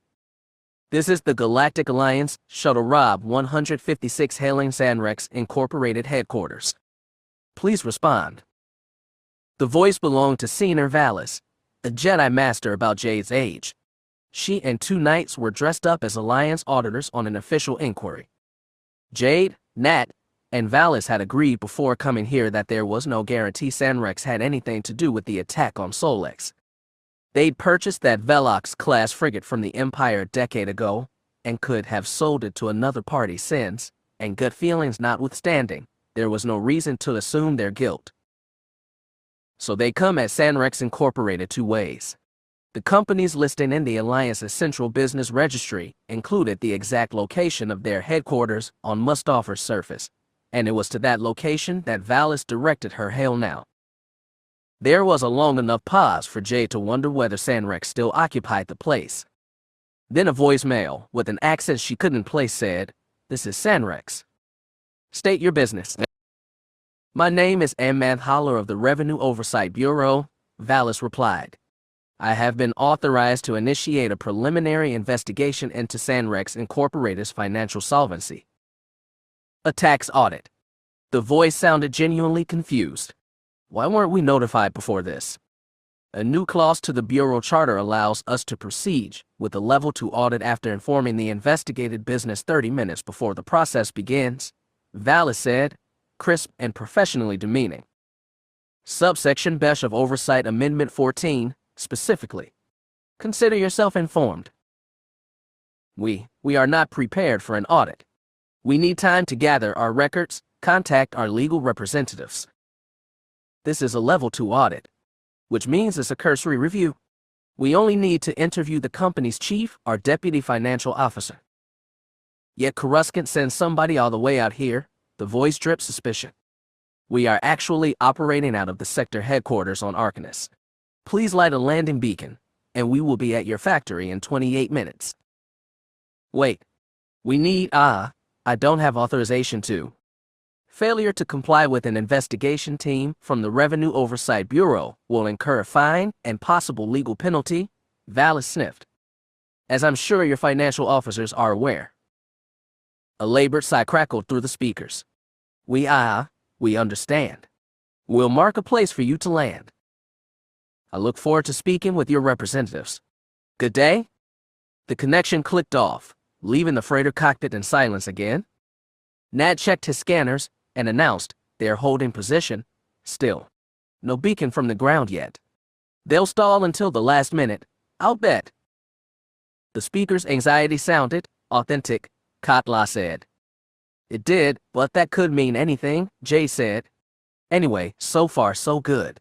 Speaker 1: "This is the Galactic Alliance, Shuttle Rob 156 hailing Sanrex Incorporated headquarters. Please respond." The voice belonged to Senior Valis, a Jedi Master about Jade's age. She and two knights were dressed up as Alliance auditors on an official inquiry. Jade, Nat, and Valis had agreed before coming here that there was no guarantee Sanrex had anything to do with the attack on Solex. They'd purchased that Velox-class frigate from the Empire a decade ago, and could have sold it to another party since, and gut feelings notwithstanding, there was no reason to assume their guilt. So they come at Sanrex Incorporated two ways. The company's listing in the Alliance's Central Business Registry included the exact location of their headquarters on Mustafar's surface, and it was to that location that Valis directed her hail now. There was a long enough pause for Jade to wonder whether Sanrex still occupied the place. Then a voicemail, with an accent she couldn't place, said, "This is Sanrex. State your business." "My name is Ahmad Haller of the Revenue Oversight Bureau," Valis replied. "I have been authorized to initiate a preliminary investigation into Sanrex Incorporated's financial solvency." "A tax audit." The voice sounded genuinely confused. "Why weren't we notified before this?" "A new clause to the Bureau Charter allows us to proceed with a Level 2 audit after informing the investigated business 30 minutes before the process begins," Valis said, crisp and professionally demeaning. "Subsection Besh of Oversight Amendment 14, specifically. Consider yourself informed. We are not prepared for an audit. We need time to gather our records, contact our legal representatives. This is a Level 2 audit, which means it's a cursory review. We only need to interview the company's chief or deputy financial officer. Yet Coruscant sends somebody all the way out here," the voice dripped suspicion. "We are actually operating out of the sector headquarters on Arcanus. Please light a landing beacon, and we will be at your factory in 28 minutes. Wait. We need, I don't have authorization to." Failure to comply with an investigation team from the Revenue Oversight Bureau will incur a fine and possible legal penalty, Valis sniffed. "As I'm sure your financial officers are aware." A labored sigh crackled through the speakers. We understand. We'll mark a place for you to land. I look forward to speaking with your representatives. Good day." The connection clicked off, leaving the freighter cockpit in silence again. Nat checked his scanners and announced they're holding position. Still, no beacon from the ground yet. "They'll stall until the last minute, I'll bet." The speaker's anxiety sounded authentic, Katla said. "It did, but that could mean anything," Jay said. "Anyway, so far so good.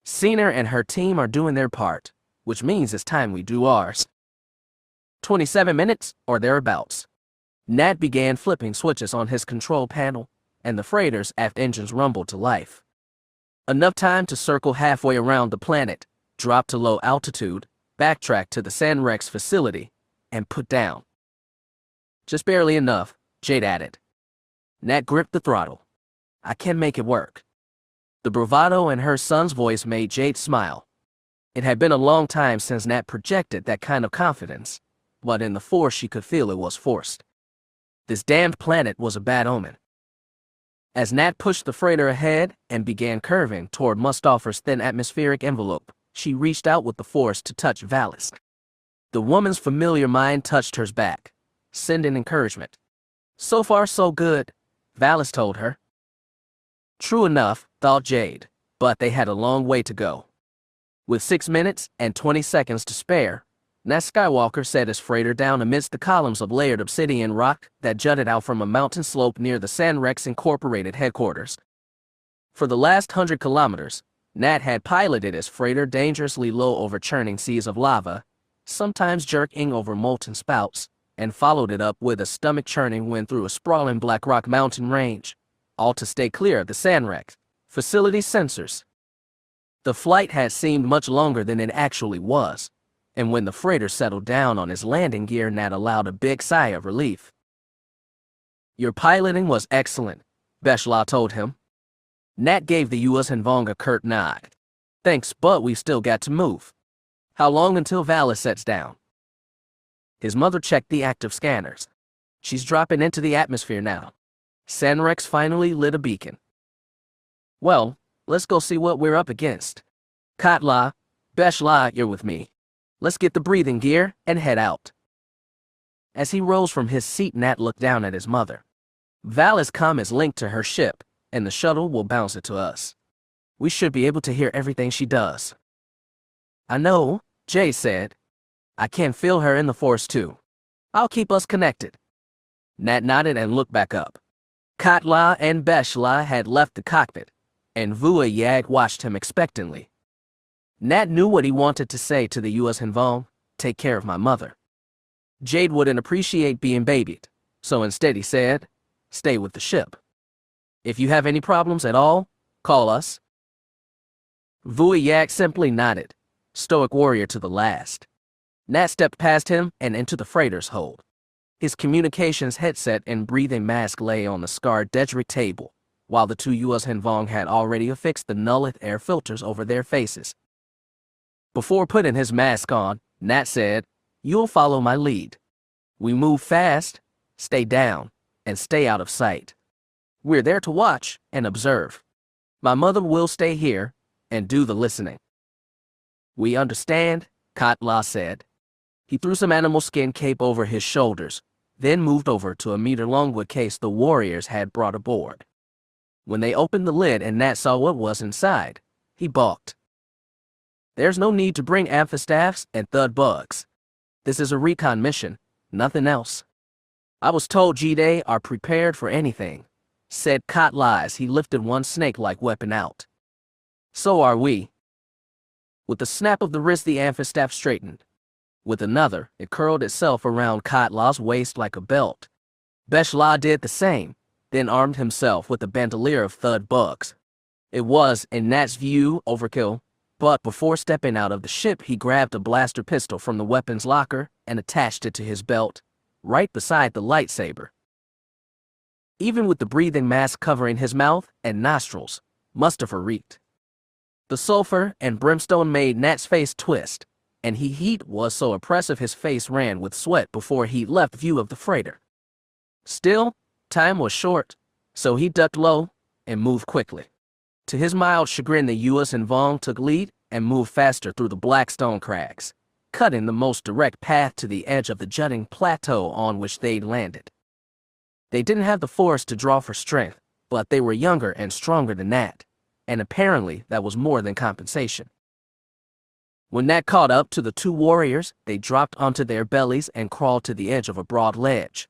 Speaker 1: Senior and her team are doing their part, which means it's time we do ours." 27 minutes, or thereabouts. Nat began flipping switches on his control panel, and the freighter's aft engines rumbled to life. Enough time to circle halfway around the planet, drop to low altitude, backtrack to the Sanrex facility, and put down. Just barely enough, Jade added. Nat gripped the throttle. I can make it work. The bravado in her son's voice made Jade smile. It had been a long time since Nat projected that kind of confidence, but in the Force she could feel it was forced. This damned planet was a bad omen. As Nat pushed the freighter ahead and began curving toward Mustafir's thin atmospheric envelope, she reached out with the Force to touch Valis. The woman's familiar mind touched hers back, sending encouragement. So far so good, Valis told her. True enough, thought Jade, but they had a long way to go. With 6 minutes and 20 seconds to spare, Nat Skywalker set his freighter down amidst the columns of layered obsidian rock that jutted out from a mountain slope near the Sanrex Incorporated headquarters. For the last 100 kilometers, Nat had piloted his freighter dangerously low over churning seas of lava, sometimes jerking over molten spouts, and followed it up with a stomach-churning wind through a sprawling black rock mountain range, all to stay clear of the Sanrex facility sensors. The flight had seemed much longer than it actually was, and when the freighter settled down on his landing gear, Nat allowed a big sigh of relief. Your piloting was excellent, Beshla told him. Nat gave the Yuuzhan Vong a curt nod. Thanks, but we've still got to move. How long until Valis sets down? His mother checked the active scanners. She's dropping into the atmosphere now. Sanrex finally lit a beacon. Well, let's go see what we're up against. Katla, Beshla, you're with me. Let's get the breathing gear and head out. As he rose from his seat, Nat looked down at his mother. Valis comm is linked to her ship, and the shuttle will bounce it to us. We should be able to hear everything she does. I know, Jay said. I can feel her in the Force too. I'll keep us connected. Nat nodded and looked back up. Katla and Beshla had left the cockpit, and Vua Yag watched him expectantly. Nat knew what he wanted to say to the Yuuzhan Vong, take care of my mother. Jade wouldn't appreciate being babied, so instead he said, stay with the ship. If you have any problems at all, call us. Vua Yak simply nodded, stoic warrior to the last. Nat stepped past him and into the freighter's hold. His communications headset and breathing mask lay on the scarred Dedrick table, while the two Yuuzhan Vong had already affixed the Nullith air filters over their faces. Before putting his mask on, Nat said, you'll follow my lead. We move fast, stay down, and stay out of sight. We're there to watch and observe. My mother will stay here and do the listening. We understand, Katla said. He threw some animal skin cape over his shoulders, then moved over to a meter-long wood case the warriors had brought aboard. When they opened the lid and Nat saw what was inside, he balked. There's no need to bring amphistaffs and thud bugs. This is a recon mission, nothing else. I was told Jedi are prepared for anything, said Katla as he lifted one snake-like weapon out. So are we. With the snap of the wrist, the amphistaff straightened. With another, it curled itself around Katla's waist like a belt. Beshla did the same, then armed himself with a bandolier of thud bugs. It was, in Nat's view, overkill, but before stepping out of the ship, he grabbed a blaster pistol from the weapons locker and attached it to his belt, right beside the lightsaber. Even with the breathing mask covering his mouth and nostrils, Mustafir reeked. The sulfur and brimstone made Nat's face twist, and heat was so oppressive his face ran with sweat before he left view of the freighter. Still, time was short, so he ducked low and moved quickly. To his mild chagrin, the Yuuzhan Vong took lead and moved faster through the black stone crags, cutting the most direct path to the edge of the jutting plateau on which they'd landed. They didn't have the Force to draw for strength, but they were younger and stronger than Nat, and apparently that was more than compensation. When Nat caught up to the two warriors, they dropped onto their bellies and crawled to the edge of a broad ledge.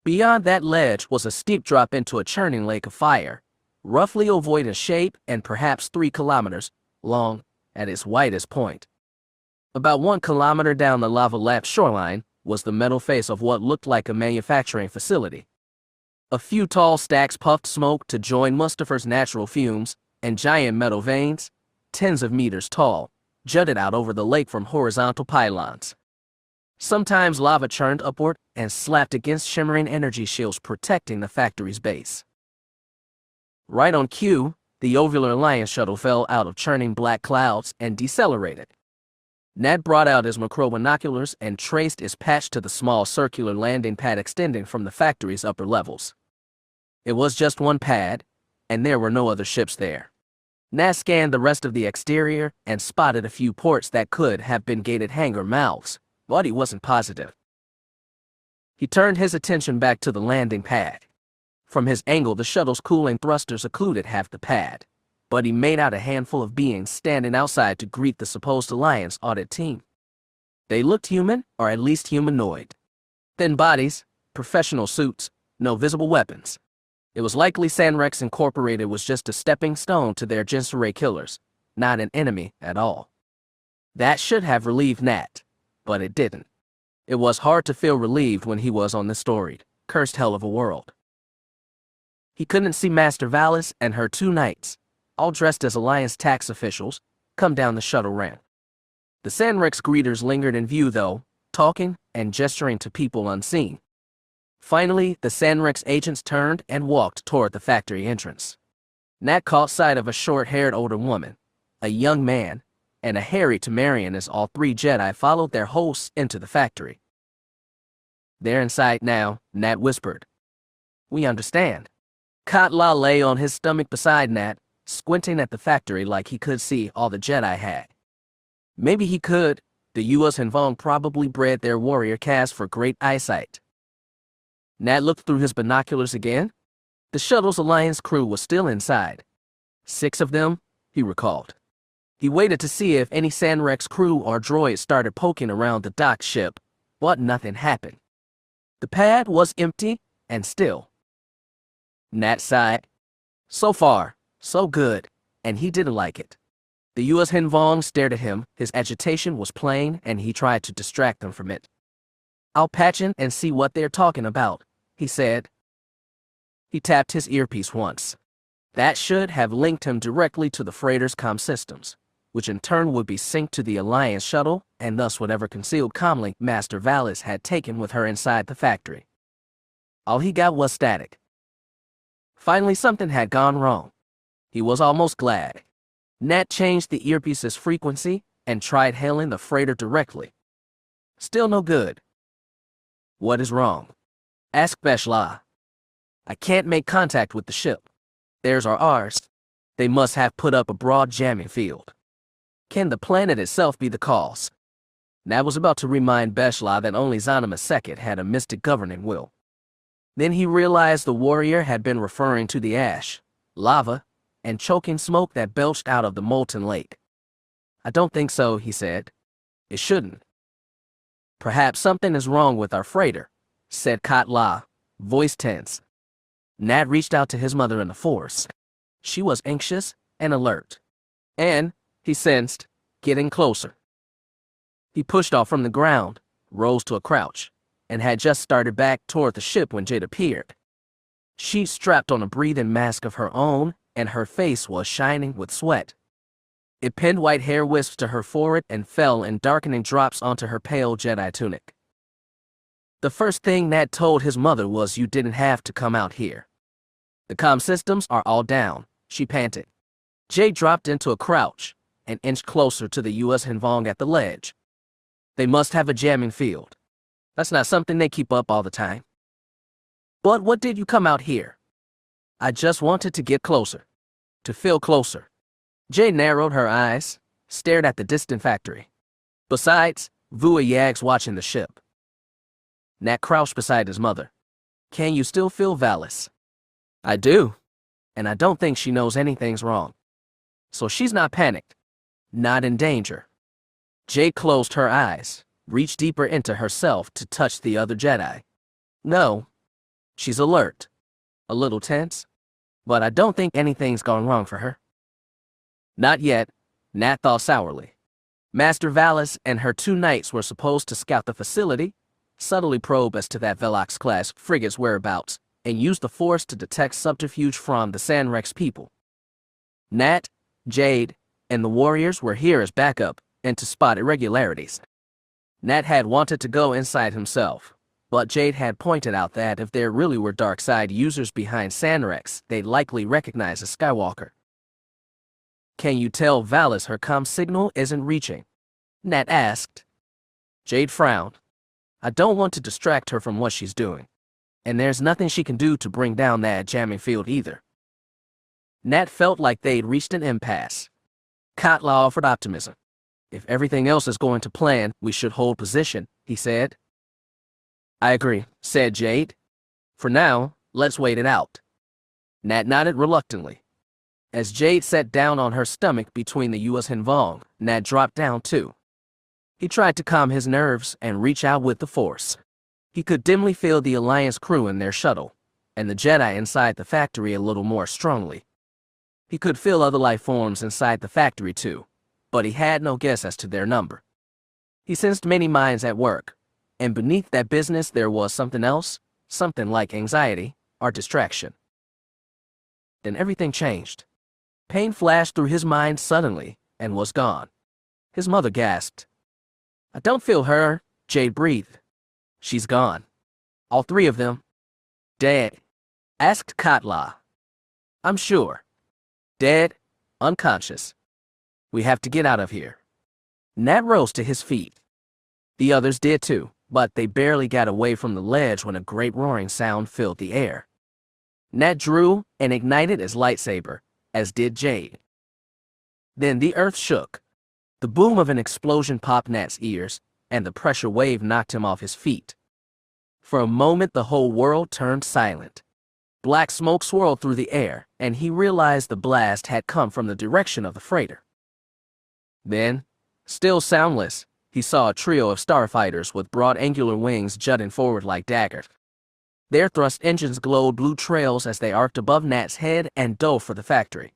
Speaker 1: Beyond that ledge was a steep drop into a churning lake of fire, roughly ovoid in shape and perhaps 3 kilometers long at its widest point. About 1 kilometer down the lava-lapped shoreline was the metal face of what looked like a manufacturing facility. A few tall stacks puffed smoke to join Mustafir's natural fumes, and giant metal vanes, tens of meters tall, jutted out over the lake from horizontal pylons. Sometimes lava churned upward and slapped against shimmering energy shields protecting the factory's base. Right on cue, the Ovular Alliance shuttle fell out of churning black clouds and decelerated. Nat brought out his macro binoculars and traced its patch to the small circular landing pad extending from the factory's upper levels. It was just one pad, and there were no other ships there. Nat scanned the rest of the exterior and spotted a few ports that could have been gated hangar mouths, but he wasn't positive. He turned his attention back to the landing pad. From his angle, the shuttle's cooling thrusters occluded half the pad, but he made out a handful of beings standing outside to greet the supposed Alliance audit team. They looked human, or at least humanoid. Thin bodies, professional suits, no visible weapons. It was likely Sanrex Incorporated was just a stepping stone to their Jinsaray killers, not an enemy at all. That should have relieved Nat, but it didn't. It was hard to feel relieved when he was on this storied, cursed hell of a world. He couldn't see Master Valis and her 2 knights, all dressed as Alliance tax officials, come down the shuttle ramp. The Sanrex greeters lingered in view though, talking and gesturing to people unseen. Finally, the Sanrex agents turned and walked toward the factory entrance. Nat caught sight of a short-haired older woman, a young man, and a hairy Temerian as all 3 Jedi followed their hosts into the factory. "They're inside now," Nat whispered. "We understand." Katla lay on his stomach beside Nat, squinting at the factory like he could see all the Jedi had. Maybe he could. The Yuuzhan Vong probably bred their warrior caste for great eyesight. Nat looked through his binoculars again. The shuttle's Alliance crew was still inside. 6 of them, he recalled. He waited to see if any Sanrex crew or droids started poking around the docked ship, but nothing happened. The pad was empty and still. Nat sighed. So far, so good, and he didn't like it. The Yuuzhan Vong stared at him, his agitation was plain, and he tried to distract them from it. "I'll patch in and see what they're talking about," he said. He tapped his earpiece once. That should have linked him directly to the freighter's comm systems, which in turn would be synced to the Alliance shuttle and thus whatever concealed comlink Master Valis had taken with her inside the factory. All he got was static. Finally, something had gone wrong. He was almost glad. Nat changed the earpiece's frequency and tried hailing the freighter directly. Still no good. "What is wrong?" asked Beshla. "I can't make contact with the ship. Theirs or ours. They must have put up a broad jamming field. Can the planet itself be the cause?" Nat was about to remind Beshla that only Zhanima Sekhet had a mystic governing will. Then he realized the warrior had been referring to the ash, lava, and choking smoke that belched out of the molten lake. "I don't think so," he said. "It shouldn't." "Perhaps something is wrong with our freighter," said Katla, voice tense. Nat reached out to his mother in the Force. She was anxious and alert. And, he sensed, getting closer. He pushed off from the ground, rose to a crouch, and had just started back toward the ship when Jade appeared. She strapped on a breathing mask of her own, and her face was shining with sweat. It pinned white hair wisps to her forehead and fell in darkening drops onto her pale Jedi tunic. The first thing Nat told his mother was, "You didn't have to come out here." "The comm systems are all down," she panted. Jade dropped into a crouch and inched closer to the Yuuzhan Vong at the ledge. "They must have a jamming field. That's not something they keep up all the time." "But what did you come out here?" "I just wanted to get closer. To feel closer." Jade narrowed her eyes, stared at the distant factory. "Besides, Vua Yag's watching the ship." Nat crouched beside his mother. "Can you still feel Valis?" "I do. And I don't think she knows anything's wrong. So she's not panicked. Not in danger." Jade closed her eyes, reached deeper into herself to touch the other Jedi. "No. She's alert. A little tense. But I don't think anything's gone wrong for her." Not yet, Nat thought sourly. Master Valis and her 2 knights were supposed to scout the facility, subtly probe as to that Velox-class frigate's whereabouts, and use the Force to detect subterfuge from the Sanrex people. Nat, Jade, and the warriors were here as backup and to spot irregularities. Nat had wanted to go inside himself, but Jade had pointed out that if there really were dark side users behind Sanrex, they'd likely recognize a Skywalker. Can you tell Valis her comm signal isn't reaching? Nat asked. Jade frowned. I don't want to distract her from what she's doing. And there's nothing she can do to bring down that jamming field either. Nat felt like they'd reached an impasse. Katla offered optimism. If everything else is going to plan, we should hold position, he said. I agree, said Jade. For now, let's wait it out. Nat nodded reluctantly. As Jade sat down on her stomach between the Yuuzhan Vong, Nat dropped down too. He tried to calm his nerves and reach out with the Force. He could dimly feel the Alliance crew in their shuttle, and the Jedi inside the factory a little more strongly. He could feel other life forms inside the factory too, but he had no guess as to their number. He sensed many minds at work, and beneath that business there was something else, something like anxiety or distraction. Then everything changed. Pain flashed through his mind suddenly and was gone. His mother gasped. I don't feel her, Jade breathed. She's gone. All three of them. Dead? Asked Katla. I'm sure. Dead, unconscious. We have to get out of here. Nat rose to his feet. The others did too, but they barely got away from the ledge when a great roaring sound filled the air. Nat drew and ignited his lightsaber, as did Jade. Then the earth shook. The boom of an explosion popped Nat's ears, and the pressure wave knocked him off his feet. For a moment the whole world turned silent. Black smoke swirled through the air, and he realized the blast had come from the direction of the freighter. Then, still soundless, he saw a trio of starfighters with broad angular wings jutting forward like daggers. Their thrust engines glowed blue trails as they arced above Nat's head and dove for the factory.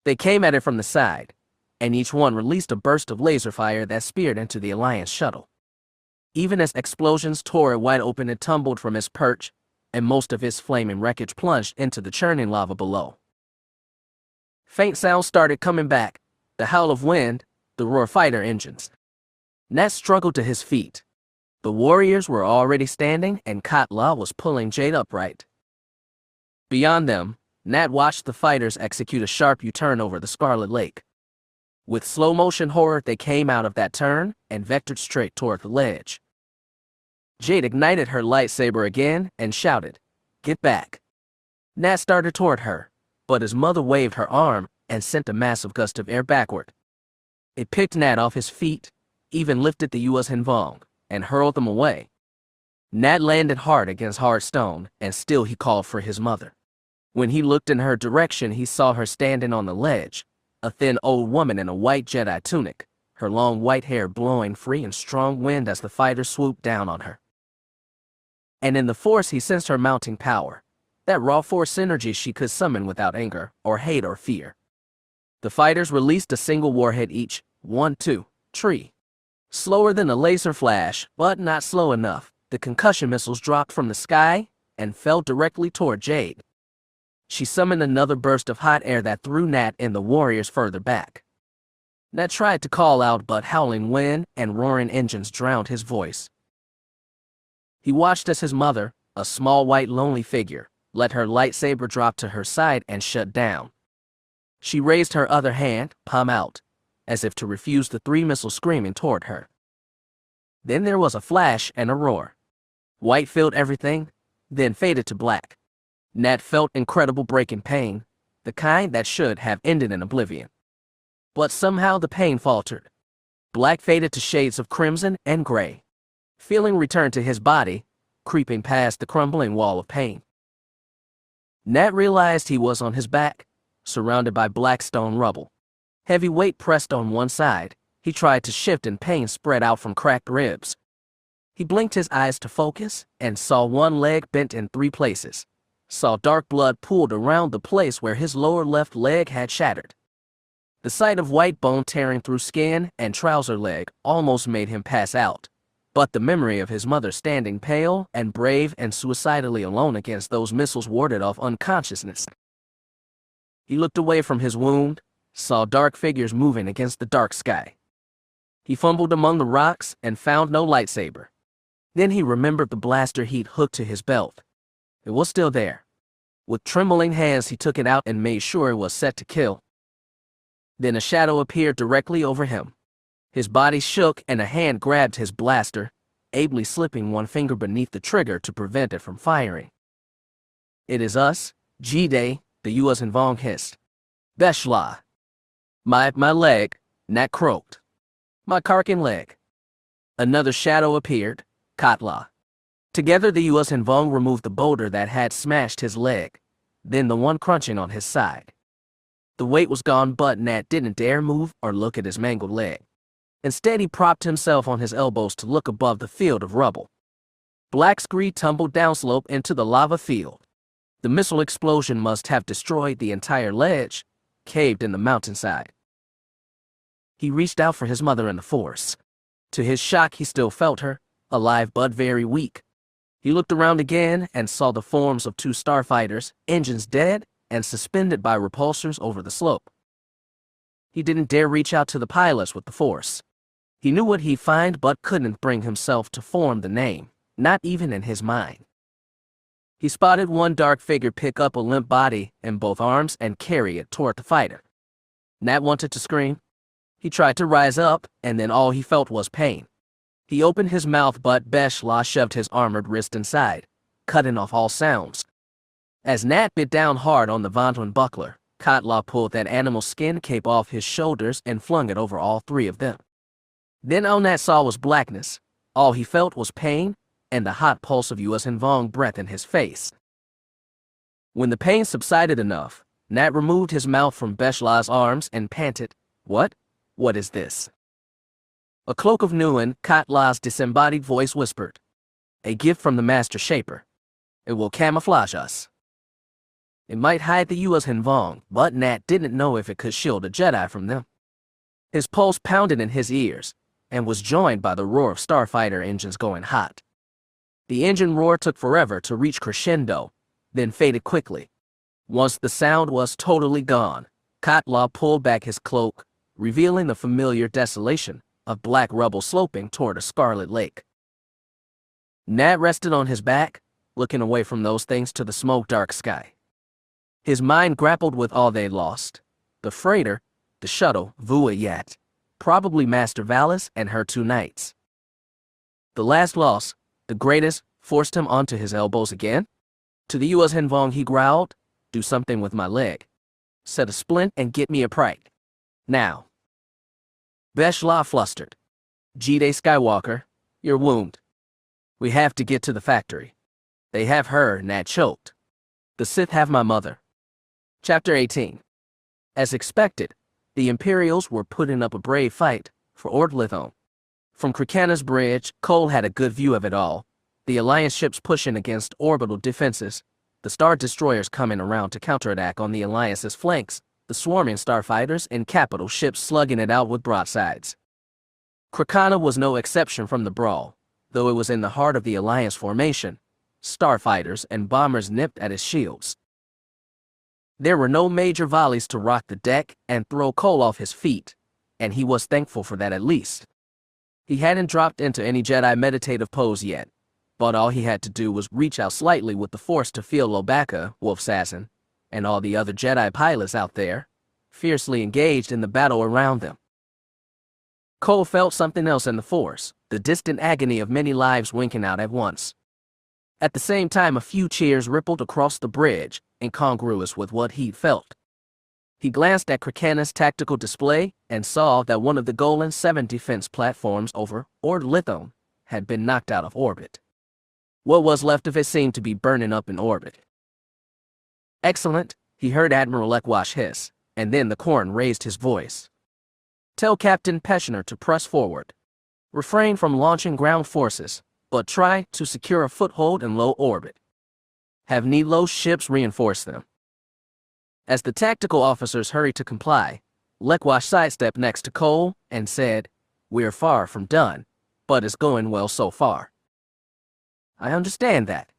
Speaker 1: They came at it from the side, and each one released a burst of laser fire that speared into the Alliance shuttle. Even as explosions tore it wide open, it tumbled from its perch, and most of its flaming wreckage plunged into the churning lava below. Faint sounds started coming back, the howl of wind, the roar of fighter engines. Nat struggled to his feet. The warriors were already standing, and Katla was pulling Jade upright. Beyond them, Nat watched the fighters execute a sharp U-turn over the Scarlet Lake. With slow-motion horror, they came out of that turn and vectored straight toward the ledge. Jade ignited her lightsaber again and shouted, "Get back!" Nat started toward her, but his mother waved her arm and sent a massive gust of air backward. It picked Nat off his feet, even lifted the Yuuzhan Vong, and hurled them away. Nat landed hard against hard stone, and still he called for his mother. When he looked in her direction, he saw her standing on the ledge, a thin old woman in a white Jedi tunic, her long white hair blowing free in strong wind as the fighters swooped down on her. And in the Force he sensed her mounting power, that raw Force energy she could summon without anger or hate or fear. The fighters released a single warhead each, 1, 2, 3. Slower than a laser flash, but not slow enough, the concussion missiles dropped from the sky and fell directly toward Jade. She summoned another burst of hot air that threw Nat and the warriors further back. Nat tried to call out, but howling wind and roaring engines drowned his voice. He watched as his mother, a small white lonely figure, let her lightsaber drop to her side and shut down. She raised her other hand, palm out, as if to refuse the three missiles screaming toward her. Then there was a flash and a roar. White filled everything, then faded to black. Nat felt incredible breaking pain, the kind that should have ended in oblivion. But somehow the pain faltered. Black faded to shades of crimson and gray. Feeling returned to his body, creeping past the crumbling wall of pain. Nat realized he was on his back, surrounded by black stone rubble. Heavy weight pressed on one side. He tried to shift and pain spread out from cracked ribs. He blinked his eyes to focus and saw one leg bent in 3 places. Saw dark blood pooled around the place where his lower left leg had shattered. The sight of white bone tearing through skin and trouser leg almost made him pass out. But the memory of his mother standing pale and brave and suicidally alone against those missiles warded off unconsciousness. He looked away from his wound, saw dark figures moving against the dark sky. He fumbled among the rocks and found no lightsaber. Then he remembered the blaster he'd hooked to his belt. It was still there. With trembling hands, he took it out and made sure it was set to kill. Then a shadow appeared directly over him. His body shook and a hand grabbed his blaster, ably slipping one finger beneath the trigger to prevent it from firing. "It is us, Jedi," the Yuuzhan Vong hissed. "Beshla." My leg," Nat croaked. "My carking leg." Another shadow appeared, Katla. Together the Yuuzhan Vong removed the boulder that had smashed his leg, then the one crunching on his side. The weight was gone, but Nat didn't dare move or look at his mangled leg. Instead, he propped himself on his elbows to look above the field of rubble. Black scree tumbled downslope into the lava field. The missile explosion must have destroyed the entire ledge, caved in the mountainside. He reached out for his mother in the Force. To his shock, he still felt her, alive but very weak. He looked around again and saw the forms of two starfighters, engines dead and suspended by repulsors over the slope. He didn't dare reach out to the pilots with the Force. He knew what he'd find but couldn't bring himself to form the name, not even in his mind. He spotted one dark figure pick up a limp body in both arms and carry it toward the fighter. Nat wanted to scream. He tried to rise up, and then all he felt was pain. He opened his mouth, but Beshla shoved his armored wrist inside, cutting off all sounds. As Nat bit down hard on the Vonton buckler, Katla pulled that animal skin cape off his shoulders and flung it over all three of them. Then all Nat saw was blackness. All he felt was pain and the hot pulse of Yuuzhan Vong breath in his face. When the pain subsided enough, Nat removed his mouth from Beshla's arms and panted, "What? What is this?" A cloak of Nuan, Katla's disembodied voice whispered. "A gift from the Master Shaper. It will camouflage us." It might hide the Yuuzhan Vong, but Nat didn't know if it could shield a Jedi from them. His pulse pounded in his ears, and was joined by the roar of starfighter engines going hot. The engine roar took forever to reach crescendo, then faded quickly. Once the sound was totally gone, Katla pulled back his cloak, revealing the familiar desolation of black rubble sloping toward a scarlet lake. Nat rested on his back, looking away from those things to the smoke-dark sky. His mind grappled with all they'd lost: the freighter, the shuttle, Vuayat, probably Master Valis and her two knights. The last loss, the greatest, forced him onto his elbows again. To the Yuuzhan Vong he growled, "Do something with my leg. Set a splint and get me a pike. Now." Beshla flustered. "Jedi Skywalker, your wound. We have to get to the factory." "They have her," Nat choked. "The Sith have my mother." Chapter 18. As expected, the Imperials were putting up a brave fight for Ord Lithon. From Krikana's bridge, Cole had a good view of it all. The Alliance ships pushing against orbital defenses, the Star Destroyers coming around to counterattack on the Alliance's flanks, the swarming starfighters and capital ships slugging it out with broadsides. Krikana was no exception from the brawl, though it was in the heart of the Alliance formation. Starfighters and bombers nipped at his shields. There were no major volleys to rock the deck and throw Cole off his feet, and he was thankful for that at least. He hadn't dropped into any Jedi meditative pose yet, but all he had to do was reach out slightly with the Force to feel Lobaka, Wolfsassin, and all the other Jedi pilots out there, fiercely engaged in the battle around them. Cole felt something else in the Force, the distant agony of many lives winking out at once. At the same time, a few cheers rippled across the bridge, incongruous with what he'd felt. He glanced at Krikana's tactical display and saw that one of the Golan 7 defense platforms over Ord Lithon had been knocked out of orbit. What was left of it seemed to be burning up in orbit. "Excellent," he heard Admiral Lekwash hiss, and then the Corn raised his voice. "Tell Captain Peschner to press forward. Refrain from launching ground forces, but try to secure a foothold in low orbit. Have Nilo's ships reinforce them." As the tactical officers hurried to comply, Lekwash sidestepped next to Cole and said, "We're far from done, but it's going well so far." "I understand that.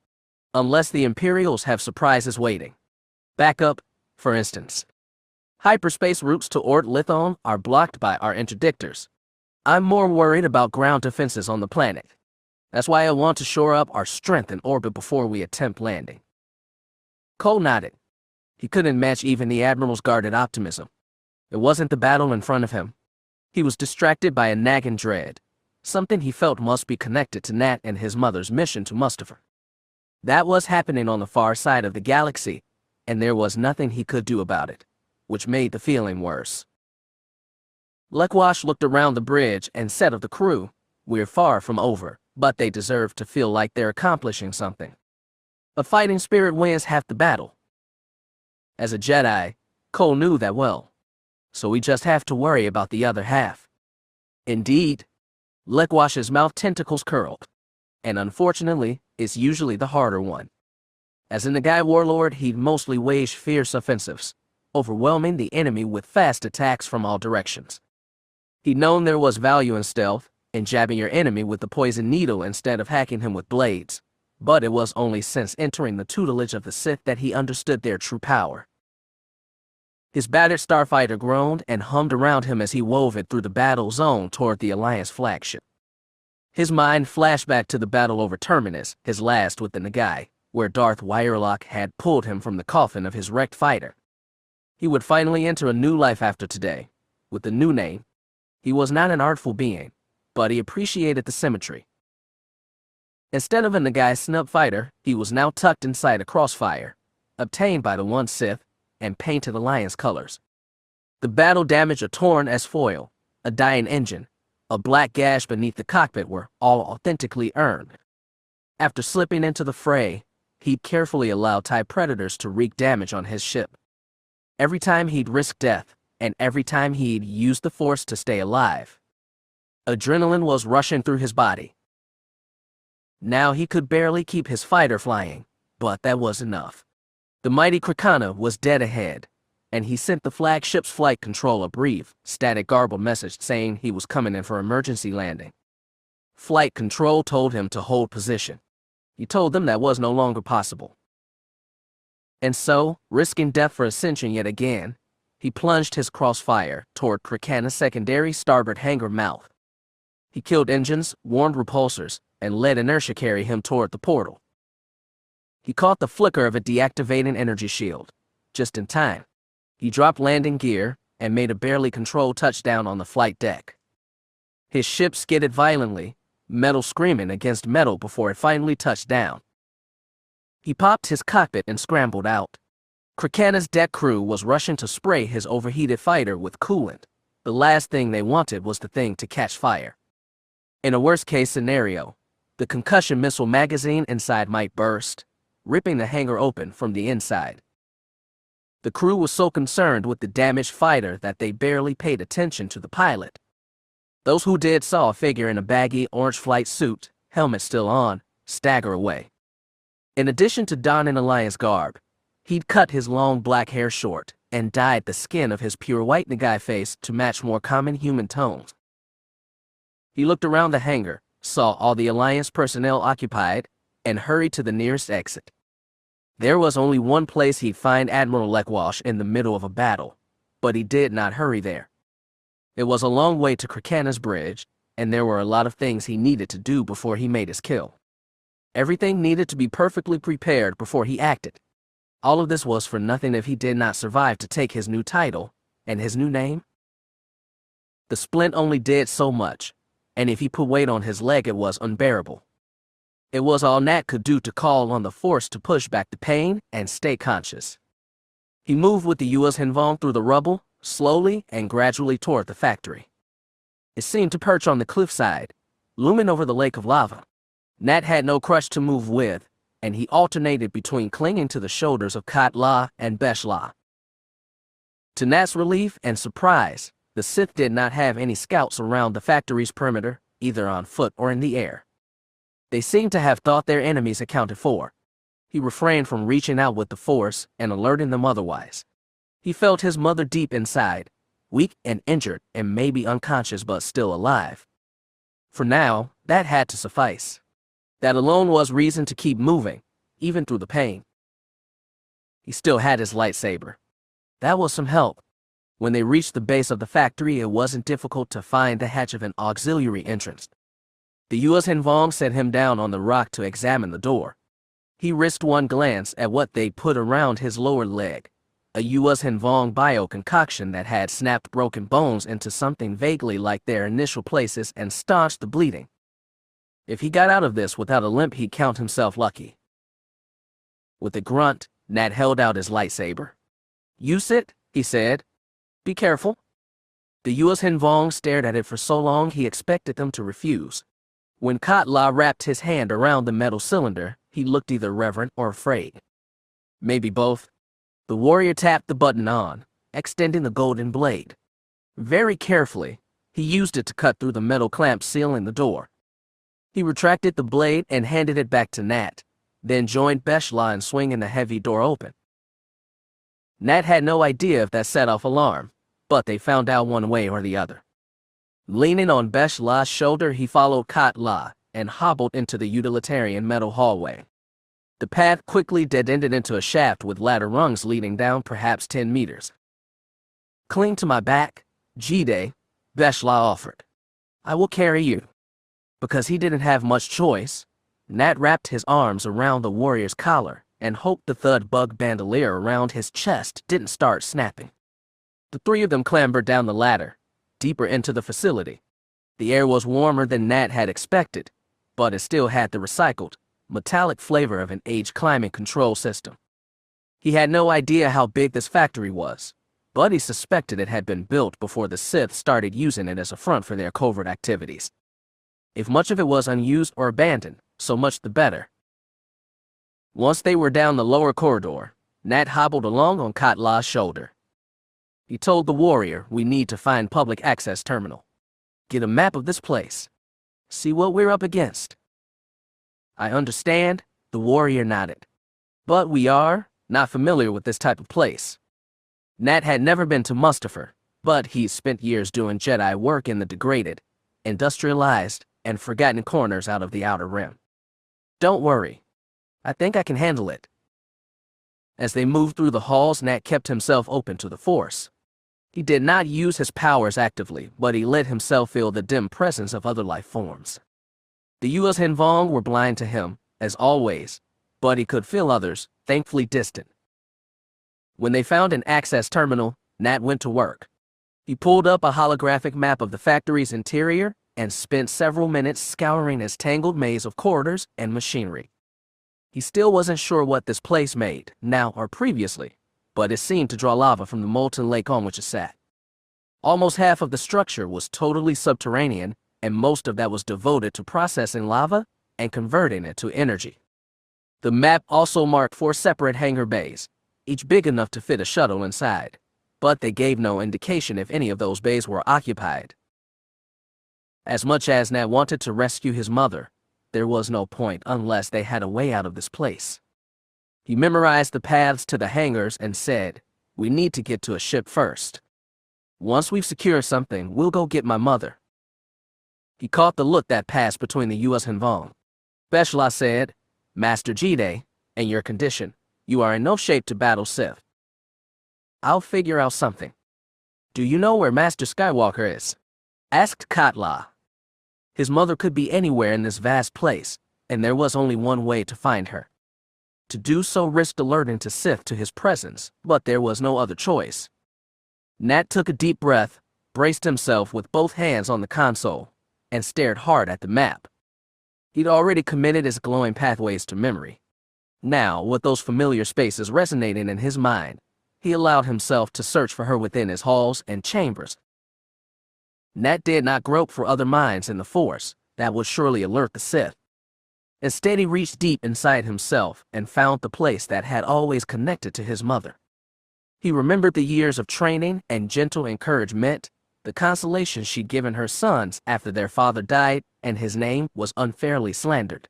Speaker 1: Unless the Imperials have surprises waiting. Backup, for instance. Hyperspace routes to Ord Lithon are blocked by our interdictors. I'm more worried about ground defenses on the planet. That's why I want to shore up our strength in orbit before we attempt landing. Cole nodded. He couldn't match even the Admiral's guarded optimism. It wasn't the battle in front of him. He was distracted by a nagging dread, something he felt must be connected to Nat and his mother's mission to Mustafar. That was happening on the far side of the galaxy, and there was nothing he could do about it, which made the feeling worse. Lekwash looked around the bridge and said of the crew, "We're far from over, but they deserve to feel like they're accomplishing something. A fighting spirit wins half the battle." As a Jedi, Cole knew that well, so we just have to worry about the other half. Indeed, Lekwash's mouth tentacles curled, and unfortunately, it's usually the harder one. As a Nagai warlord, he'd mostly wage fierce offensives, overwhelming the enemy with fast attacks from all directions. He'd known there was value in stealth, in jabbing your enemy with the poison needle instead of hacking him with blades, but it was only since entering the tutelage of the Sith that he understood their true power. His battered starfighter groaned and hummed around him as he wove it through the battle zone toward the Alliance flagship. His mind flashed back to the battle over Terminus, his last with the Nagai, where Darth Wirelock had pulled him from the coffin of his wrecked fighter. He would finally enter a new life after today, with a new name. He was not an artful being, but he appreciated the symmetry. Instead of a Nagai snub fighter, he was now tucked inside a crossfire, obtained by the One Sith, and painted Alliance colors. The battle damage a torn as foil, a dying engine, a black gash beneath the cockpit were all authentically earned. After slipping into the fray, he'd carefully allowed TIE Predators to wreak damage on his ship. Every time he'd risked death, and every time he'd used the Force to stay alive. Adrenaline was rushing through his body. Now he could barely keep his fighter flying, but that was enough. The mighty Krakana was dead ahead, and he sent the flagship's flight control a brief, static garbled message saying he was coming in for emergency landing. Flight control told him to hold position. He told them that was no longer possible. And so, risking death for ascension yet again, he plunged his crossfire toward Krakana's secondary starboard hangar mouth. He killed engines, warned repulsors, and let inertia carry him toward the portal. He caught the flicker of a deactivating energy shield, just in time. He dropped landing gear and made a barely controlled touchdown on the flight deck. His ship skidded violently, metal screaming against metal before it finally touched down. He popped his cockpit and scrambled out. Krakana's deck crew was rushing to spray his overheated fighter with coolant. The last thing they wanted was the thing to catch fire. In a worst-case scenario, the concussion missile magazine inside might burst, ripping the hangar open from the inside. The crew was so concerned with the damaged fighter that they barely paid attention to the pilot. Those who did saw a figure in a baggy orange flight suit, helmet still on, stagger away. In addition to donning Alliance garb, he'd cut his long black hair short and dyed the skin of his pure white Nagai face to match more common human tones. He looked around the hangar, saw all the Alliance personnel occupied, and hurried to the nearest exit. There was only one place he'd find Admiral Lekwash in the middle of a battle, but he did not hurry there. It was a long way to Krakana's bridge, and there were a lot of things he needed to do before he made his kill. Everything needed to be perfectly prepared before he acted. All of this was for nothing if he did not survive to take his new title and his new name. The splint only did so much, and if he put weight on his leg it was unbearable. It was all Nat could do to call on the Force to push back the pain and stay conscious. He moved with the Yuuzhan Vong through the rubble, slowly and gradually toward the factory. It seemed to perch on the cliffside, looming over the lake of lava. Nat had no crutch to move with, and he alternated between clinging to the shoulders of Kat La and Besh La. To Nat's relief and surprise, the Sith did not have any scouts around the factory's perimeter, either on foot or in the air. They seemed to have thought their enemies accounted for. He refrained from reaching out with the Force and alerting them otherwise. He felt his mother deep inside, weak and injured and maybe unconscious but still alive. For now, that had to suffice. That alone was reason to keep moving, even through the pain. He still had his lightsaber. That was some help. When they reached the base of the factory, it wasn't difficult to find the hatch of an auxiliary entrance. The Yuuzhan Vong set him down on the rock to examine the door. He risked one glance at what they put around his lower leg, a Yuuzhan Vong bio concoction that had snapped broken bones into something vaguely like their initial places and staunched the bleeding. If he got out of this without a limp, he'd count himself lucky. With a grunt, Nat held out his lightsaber. "Use it," he said. "Be careful." The Yuuzhan Vong stared at it for so long he expected them to refuse. When Katla wrapped his hand around the metal cylinder, he looked either reverent or afraid. Maybe both. The warrior tapped the button on, extending the golden blade. Very carefully, he used it to cut through the metal clamp sealing the door. He retracted the blade and handed it back to Nat, then joined Beshla in swinging the heavy door open. Nat had no idea if that set off alarm, but they found out one way or the other. Leaning on Beshla's shoulder, he followed Katla and hobbled into the utilitarian metal hallway. The path quickly dead-ended into a shaft with ladder rungs leading down perhaps 10 meters. "Cling to my back, Jedi," Beshla offered. "I will carry you." Because he didn't have much choice, Nat wrapped his arms around the warrior's collar and hoped the thud bug bandolier around his chest didn't start snapping. The three of them clambered down the ladder, deeper into the facility. The air was warmer than Nat had expected, but it still had the recycled, metallic flavor of an aged climate control system. He had no idea how big this factory was, but he suspected it had been built before the Sith started using it as a front for their covert activities. If much of it was unused or abandoned, so much the better. Once they were down the lower corridor, Nat hobbled along on Katla's shoulder. He told the warrior, "We need to find public access terminal. Get a map of this place. See what we're up against." "I understand," the warrior nodded. "But we are not familiar with this type of place." Nat had never been to Mustafar, but he'd spent years doing Jedi work in the degraded, industrialized, and forgotten corners out of the Outer Rim. "Don't worry. I think I can handle it." As they moved through the halls, Nat kept himself open to the Force. He did not use his powers actively, but he let himself feel the dim presence of other life forms. The Yuuzhan Vong were blind to him, as always, but he could feel others, thankfully distant. When they found an access terminal, Nat went to work. He pulled up a holographic map of the factory's interior and spent several minutes scouring its tangled maze of corridors and machinery. He still wasn't sure what this place made, now or previously, but it seemed to draw lava from the molten lake on which it sat. Almost half of the structure was totally subterranean, and most of that was devoted to processing lava and converting it to energy. The map also marked 4 separate hangar bays, each big enough to fit a shuttle inside, but they gave no indication if any of those bays were occupied. As much as Nat wanted to rescue his mother, there was no point unless they had a way out of this place. He memorized the paths to the hangars and said, "We need to get to a ship first. Once we've secured something, we'll go get my mother." He caught the look that passed between the Yuuzhan Vong. Beshla said, "Master Jedi, in your condition, you are in no shape to battle Sith." "I'll figure out something." "Do you know where Master Skywalker is?" asked Katla. His mother could be anywhere in this vast place, and there was only one way to find her. To do so risked alerting to Sith to his presence, but there was no other choice. Nat took a deep breath, braced himself with both hands on the console, and stared hard at the map. He'd already committed his glowing pathways to memory. Now, with those familiar spaces resonating in his mind, he allowed himself to search for her within his halls and chambers. Nat did not grope for other minds in the Force that would surely alert the Sith. Instead, he reached deep inside himself and found the place that had always connected to his mother. He remembered the years of training and gentle encouragement, the consolation she'd given her sons after their father died and his name was unfairly slandered.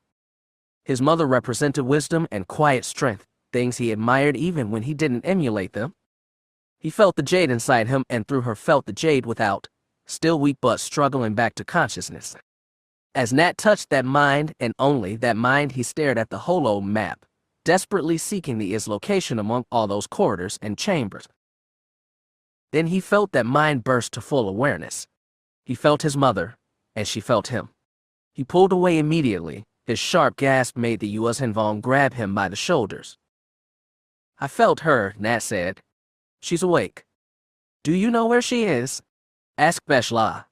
Speaker 1: His mother represented wisdom and quiet strength, things he admired even when he didn't emulate them. He felt the jade inside him and through her felt the jade without, still weak but struggling back to consciousness. As Nat touched that mind and only that mind, he stared at the holo map, desperately seeking its location among all those corridors and chambers. Then he felt that mind burst to full awareness. He felt his mother, and she felt him. He pulled away immediately. His sharp gasp made the Yuuzhan Vong grab him by the shoulders. I felt her, Nat said. She's awake. Do you know where she is? Asked Beshla.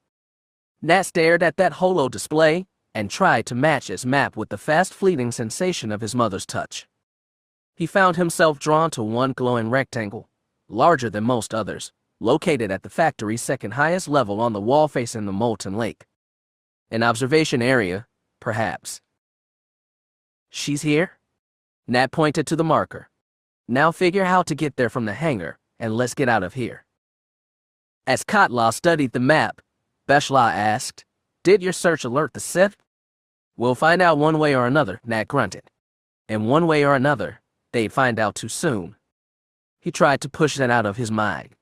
Speaker 1: Nat stared at that holo display and tried to match its map with the fast-fleeting sensation of his mother's touch. He found himself drawn to one glowing rectangle, larger than most others, located at the factory's second highest level on the wall facing the molten lake. An observation area, perhaps. She's here? Nat pointed to the marker. Now figure how to get there from the hangar, and let's get out of here. As Katla studied the map, Beshla asked, Did your search alert the Sith? We'll find out one way or another, Nat grunted. And one way or another, they'd find out too soon. He tried to push that out of his mind.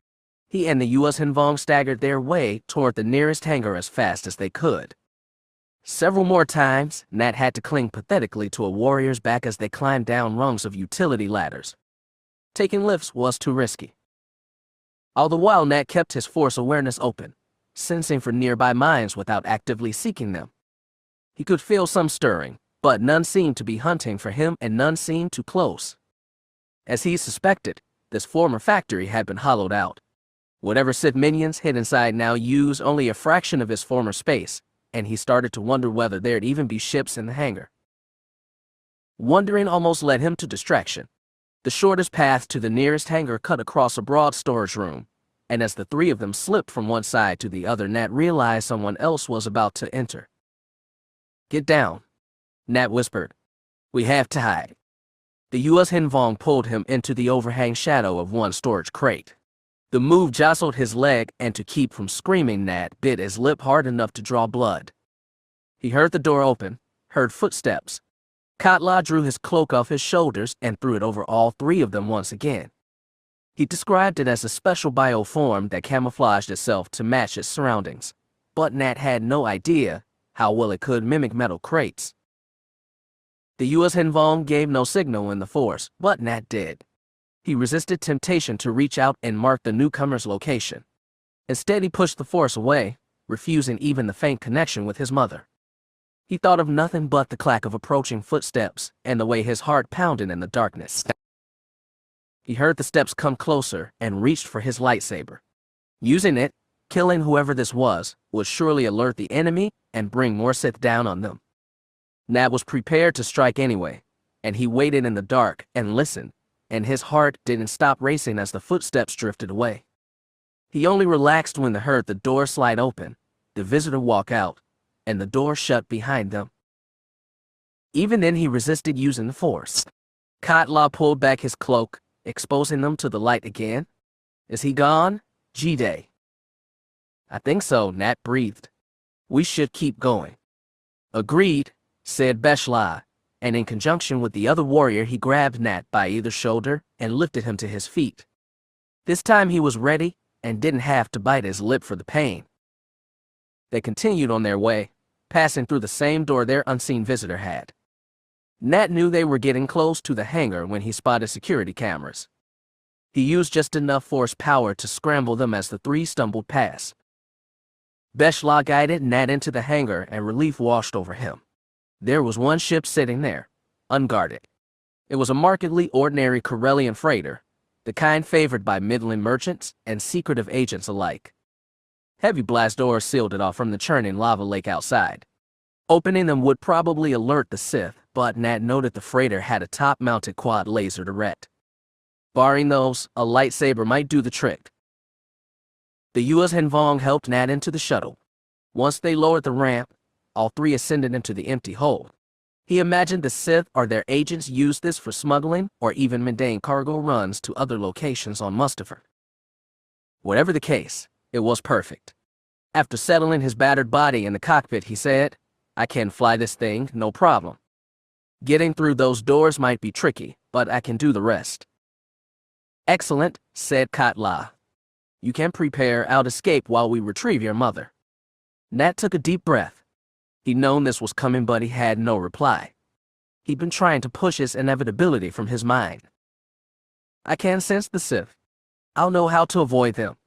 Speaker 1: He and the Yuuzhan Vong staggered their way toward the nearest hangar as fast as they could. Several more times, Nat had to cling pathetically to a warrior's back as they climbed down rungs of utility ladders. Taking lifts was too risky. All the while, Nat kept his force awareness open, sensing for nearby mines without actively seeking them. He could feel some stirring, but none seemed to be hunting for him and none seemed too close. As he suspected, this former factory had been hollowed out. Whatever Sith minions hid inside now used only a fraction of his former space, and he started to wonder whether there'd even be ships in the hangar. Wondering almost led him to distraction. The shortest path to the nearest hangar cut across a broad storage room, and as the three of them slipped from one side to the other, Nat realized someone else was about to enter. Get down, Nat whispered. We have to hide. The Yuuzhan Vong pulled him into the overhang shadow of one storage crate. The move jostled his leg, and to keep from screaming, Nat bit his lip hard enough to draw blood. He heard the door open, heard footsteps. Katla drew his cloak off his shoulders and threw it over all three of them once again. He described it as a special bioform that camouflaged itself to match its surroundings, but Nat had no idea how well it could mimic metal crates. The Yuuzhan Vong gave no signal in the force, but Nat did. He resisted temptation to reach out and mark the newcomer's location. Instead, he pushed the force away, refusing even the faint connection with his mother. He thought of nothing but the clack of approaching footsteps and the way his heart pounded in the darkness. He heard the steps come closer and reached for his lightsaber. Using it, killing whoever this was would surely alert the enemy and bring more Sith down on them. Nat was prepared to strike anyway, and he waited in the dark and listened, and his heart didn't stop racing as the footsteps drifted away. He only relaxed when they heard the door slide open, the visitor walk out, and the door shut behind them. Even then, he resisted using the force. Katla pulled back his cloak, exposing them to the light again. Is he gone, Jedi? I think so, Nat breathed. We should keep going. Agreed, said Beshla, and in conjunction with the other warrior, he grabbed Nat by either shoulder and lifted him to his feet. This time he was ready and didn't have to bite his lip for the pain. They continued on their way, passing through the same door their unseen visitor had. Nat knew they were getting close to the hangar when he spotted security cameras. He used just enough force power to scramble them as the three stumbled past. Beshla guided Nat into the hangar and relief washed over him. There was one ship sitting there, unguarded. It was a markedly ordinary Corellian freighter, the kind favored by middling merchants and secretive agents alike. Heavy blast doors sealed it off from the churning lava lake outside. Opening them would probably alert the Sith, but Nat noted the freighter had a top-mounted quad laser turret. Barring those, a lightsaber might do the trick. The Yuuzhan Vong helped Nat into the shuttle. Once they lowered the ramp, all three ascended into the empty hold. He imagined the Sith or their agents used this for smuggling or even mundane cargo runs to other locations on Mustafar. Whatever the case, it was perfect. After settling his battered body in the cockpit, he said, I can fly this thing, no problem. Getting through those doors might be tricky, but I can do the rest. Excellent, said Katla. You can prepare our escape while we retrieve your mother. Nat took a deep breath. He'd known this was coming, but he had no reply. He'd been trying to push its inevitability from his mind. I can sense the Sith. I'll know how to avoid them.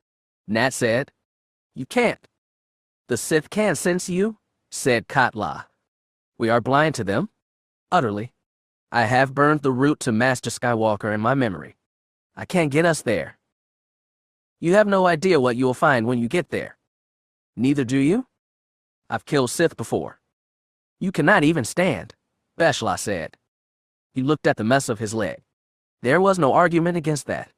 Speaker 1: Nat said. You can't. The Sith can sense you, said Katla. We are blind to them. Utterly. I have burned the route to Master Skywalker in my memory. I can't get us there. You have no idea what you will find when you get there. Neither do you? I've killed Sith before. You cannot even stand, Beshla said. He looked at the mess of his leg. There was no argument against that.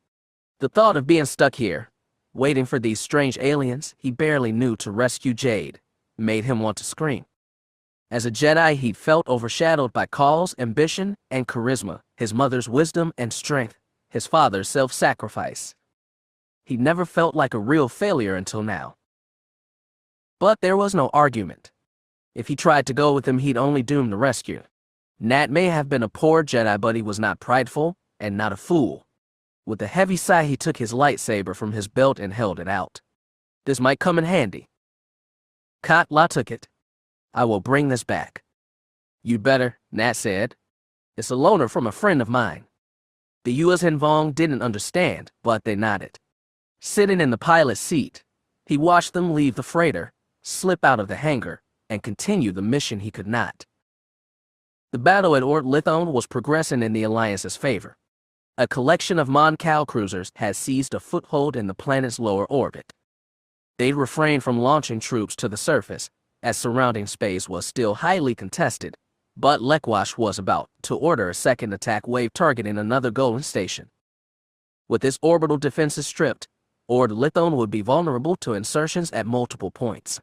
Speaker 1: The thought of being stuck here, waiting for these strange aliens he barely knew to rescue Jade, made him want to scream. As a Jedi, he felt overshadowed by Call's ambition and charisma, his mother's wisdom and strength, his father's self-sacrifice. He never felt like a real failure until now. But there was no argument. If he tried to go with him, he'd only doom the rescue. Nat may have been a poor Jedi, but he was not prideful and not a fool. With a heavy sigh, he took his lightsaber from his belt and held it out. This might come in handy. Katla took it. I will bring this back. You'd better, Nat said. It's a loaner from a friend of mine. The Yuuzhan Vong didn't understand, but they nodded. Sitting in the pilot's seat, he watched them leave the freighter, slip out of the hangar, and continue the mission he could not. The battle at Ord Lithone was progressing in the Alliance's favor. A collection of Mon Cal cruisers had seized a foothold in the planet's lower orbit. They'd refrained from launching troops to the surface, as surrounding space was still highly contested, but Lekwash was about to order a second attack wave targeting another Golden station. With its orbital defenses stripped, Ord Lithone would be vulnerable to insertions at multiple points.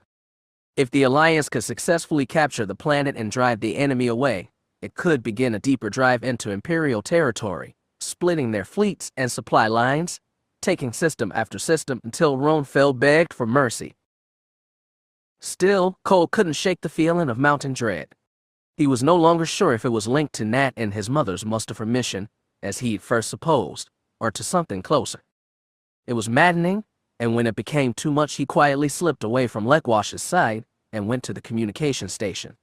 Speaker 1: If the Alliance could successfully capture the planet and drive the enemy away, it could begin a deeper drive into Imperial territory, splitting their fleets and supply lines, taking system after system until Ronfell begged for mercy. Still, Cole couldn't shake the feeling of mounting dread. He was no longer sure if it was linked to Nat and his mother's Mustafar mission, as he'd first supposed, or to something closer. It was maddening, and when it became too much, he quietly slipped away from Lekwash's side and went to the communication station.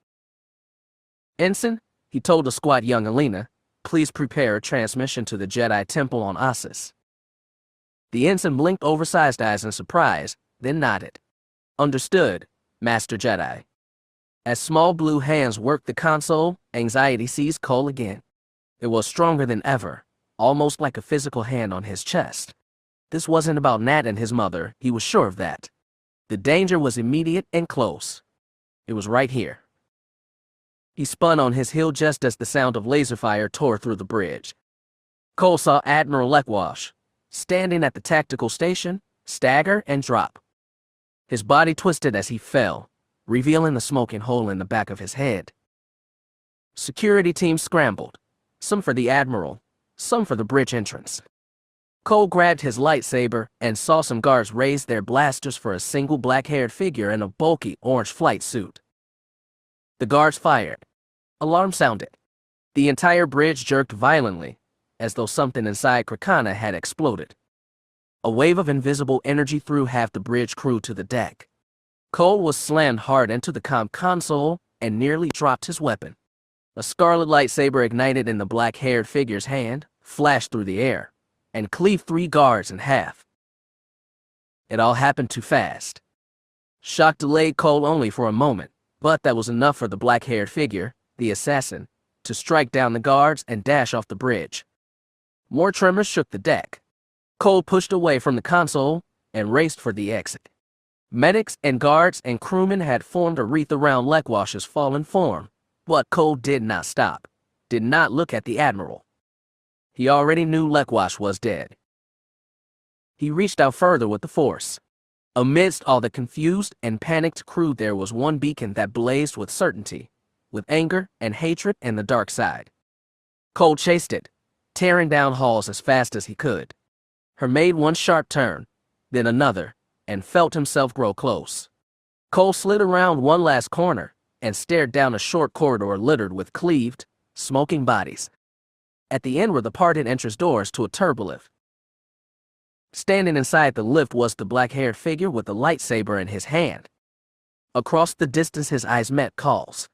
Speaker 1: Ensign, he told the squat young Alina, please prepare a transmission to the Jedi Temple on Ossus. The ensign blinked oversized eyes in surprise, then nodded. Understood, Master Jedi. As small blue hands worked the console, anxiety seized Cole again. It was stronger than ever, almost like a physical hand on his chest. This wasn't about Nat and his mother, he was sure of that. The danger was immediate and close. It was right here. He spun on his heel just as the sound of laser fire tore through the bridge. Cole saw Admiral Lekwash, standing at the tactical station, stagger and drop. His body twisted as he fell, revealing the smoking hole in the back of his head. Security teams scrambled, some for the Admiral, some for the bridge entrance. Cole grabbed his lightsaber and saw some guards raise their blasters for a single black-haired figure in a bulky orange flight suit. The guards fired. Alarm sounded. The entire bridge jerked violently, as though something inside Krakana had exploded. A wave of invisible energy threw half the bridge crew to the deck. Cole was slammed hard into the comm console and nearly dropped his weapon. A scarlet lightsaber ignited in the black-haired figure's hand, flashed through the air, and cleaved 3 guards in half. It all happened too fast. Shock delayed Cole only for a moment, but that was enough for the black-haired figure, the assassin, to strike down the guards and dash off the bridge. More tremors shook the deck. Cole pushed away from the console and raced for the exit. Medics and guards and crewmen had formed a wreath around Lekwash's fallen form, but Cole did not stop, did not look at the Admiral. He already knew Lekwash was dead. He reached out further with the Force. Amidst all the confused and panicked crew, there was one beacon that blazed with certainty, with anger and hatred and the dark side. Cole chased it, tearing down halls as fast as he could. Her made one sharp turn, then another, and felt himself grow close. Cole slid around one last corner and stared down a short corridor littered with cleaved, smoking bodies. At the end were the parted entrance doors to a turbolift. Standing inside the lift was the black-haired figure with the lightsaber in his hand. Across the distance his eyes met Call's.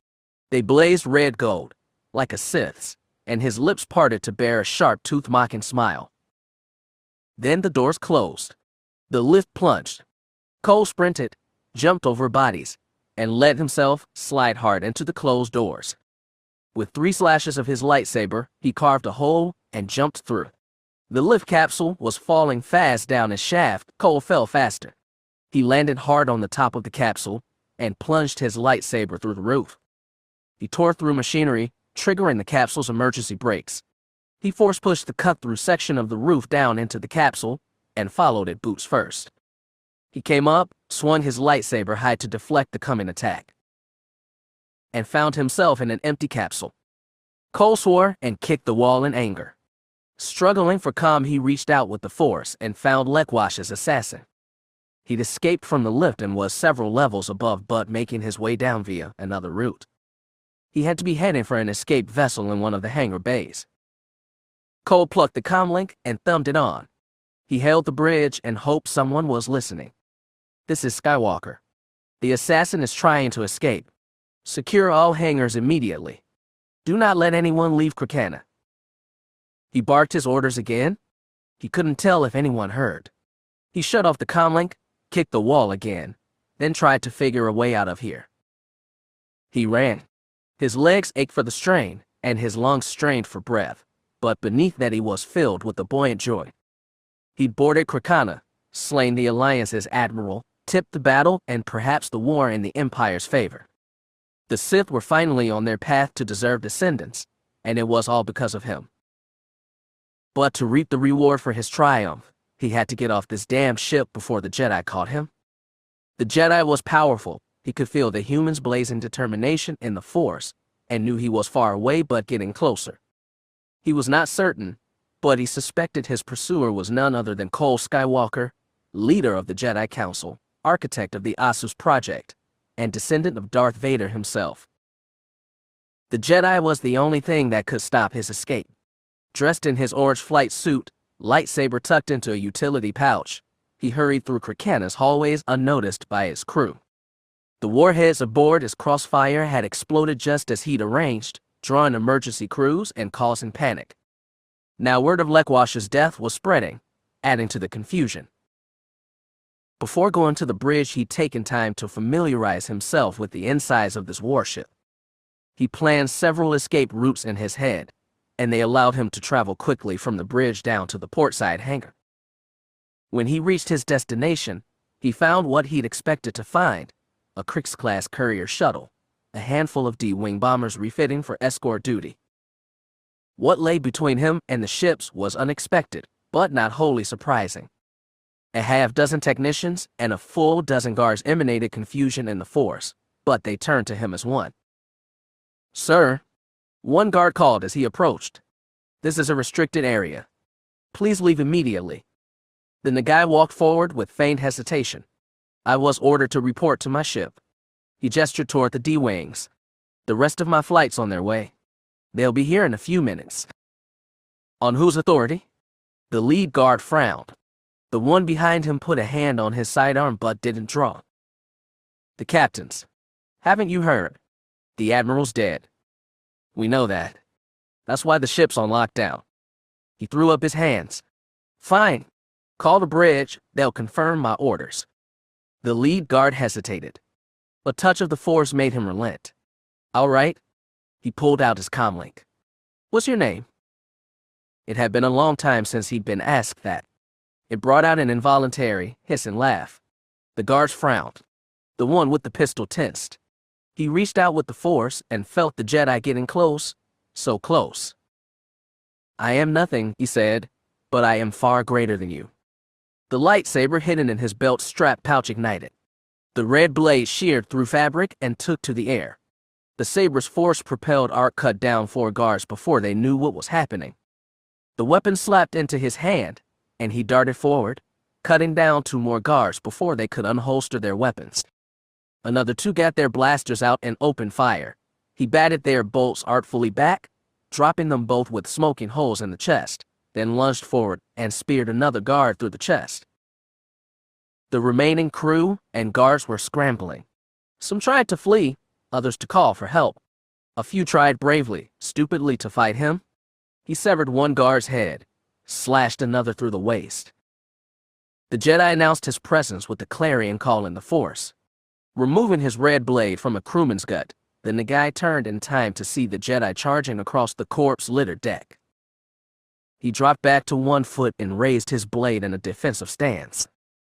Speaker 1: They blazed red gold, like a Sith's, and his lips parted to bear a sharp-toothed mocking smile. Then the doors closed. The lift plunged. Cole sprinted, jumped over bodies, and let himself slide hard into the closed doors. With 3 slashes of his lightsaber, he carved a hole and jumped through. The lift capsule was falling fast down its shaft. Cole fell faster. He landed hard on the top of the capsule and plunged his lightsaber through the roof. He tore through machinery, triggering the capsule's emergency brakes. He force-pushed the cut-through section of the roof down into the capsule and followed it boots first. He came up, swung his lightsaber high to deflect the coming attack, and found himself in an empty capsule. Cole swore and kicked the wall in anger. Struggling for calm, he reached out with the Force and found Lekwash's assassin. He'd escaped from the lift and was several levels above, but making his way down via another route. He had to be heading for an escaped vessel in one of the hangar bays. Cole plucked the comlink and thumbed it on. He hailed the bridge and hoped someone was listening. "This is Skywalker. The assassin is trying to escape. Secure all hangars immediately. Do not let anyone leave Krikana." He barked his orders again. He couldn't tell if anyone heard. He shut off the comlink, kicked the wall again, then tried to figure a way out of here. He ran. His legs ached for the strain, and his lungs strained for breath, but beneath that he was filled with a buoyant joy. He'd boarded Krikana, slain the Alliance's admiral, tipped the battle and perhaps the war in the Empire's favor. The Sith were finally on their path to deserve descendants, and it was all because of him. But to reap the reward for his triumph, he had to get off this damn ship before the Jedi caught him. The Jedi was powerful. He could feel the humans' blazing determination in the Force, and knew he was far away but getting closer. He was not certain, but he suspected his pursuer was none other than Cole Skywalker, leader of the Jedi Council, architect of the Asus Project, and descendant of Darth Vader himself. The Jedi was the only thing that could stop his escape. Dressed in his orange flight suit, lightsaber tucked into a utility pouch, he hurried through Krikana's hallways unnoticed by his crew. The warheads aboard his Crossfire had exploded just as he'd arranged, drawing emergency crews and causing panic. Now word of Lekwash's death was spreading, adding to the confusion. Before going to the bridge, he'd taken time to familiarize himself with the insides of this warship. He planned several escape routes in his head, and they allowed him to travel quickly from the bridge down to the portside hangar. When he reached his destination, he found what he'd expected to find: a Krix-class courier shuttle, a handful of D-wing bombers refitting for escort duty. What lay between him and the ships was unexpected, but not wholly surprising. A half-dozen technicians and a full dozen guards emanated confusion in the Force, but they turned to him as one. "Sir," one guard called as he approached, "this is a restricted area. Please leave immediately." Then the guy walked forward with feigned hesitation. "I was ordered to report to my ship." He gestured toward the D-wings. "The rest of my flight's on their way. They'll be here in a few minutes." "On whose authority?" The lead guard frowned. The one behind him put a hand on his sidearm but didn't draw. "The captain's. Haven't you heard? The admiral's dead." "We know that. That's why the ship's on lockdown." He threw up his hands. "Fine. Call the bridge. They'll confirm my orders." The lead guard hesitated. A touch of the Force made him relent. "All right." He pulled out his comlink. "What's your name?" It had been a long time since he'd been asked that. It brought out an involuntary hissing laugh. The guards frowned. The one with the pistol tensed. He reached out with the Force and felt the Jedi getting close, so close. "I am nothing," he said, "but I am far greater than you." The lightsaber hidden in his belt strap pouch ignited. The red blade sheared through fabric and took to the air. The saber's force-propelled arc cut down 4 guards before they knew what was happening. The weapon slapped into his hand, and he darted forward, cutting down 2 more guards before they could unholster their weapons. Another 2 got their blasters out and opened fire. He batted their bolts artfully back, dropping them both with smoking holes in the chest, then lunged forward and speared another guard through the chest. The remaining crew and guards were scrambling. Some tried to flee, others to call for help. A few tried bravely, stupidly to fight him. He severed one guard's head, slashed another through the waist. The Jedi announced his presence with the clarion call in the Force. Removing his red blade from a crewman's gut, the Nagai turned in time to see the Jedi charging across the corpse-littered deck. He dropped back to 1 foot and raised his blade in a defensive stance.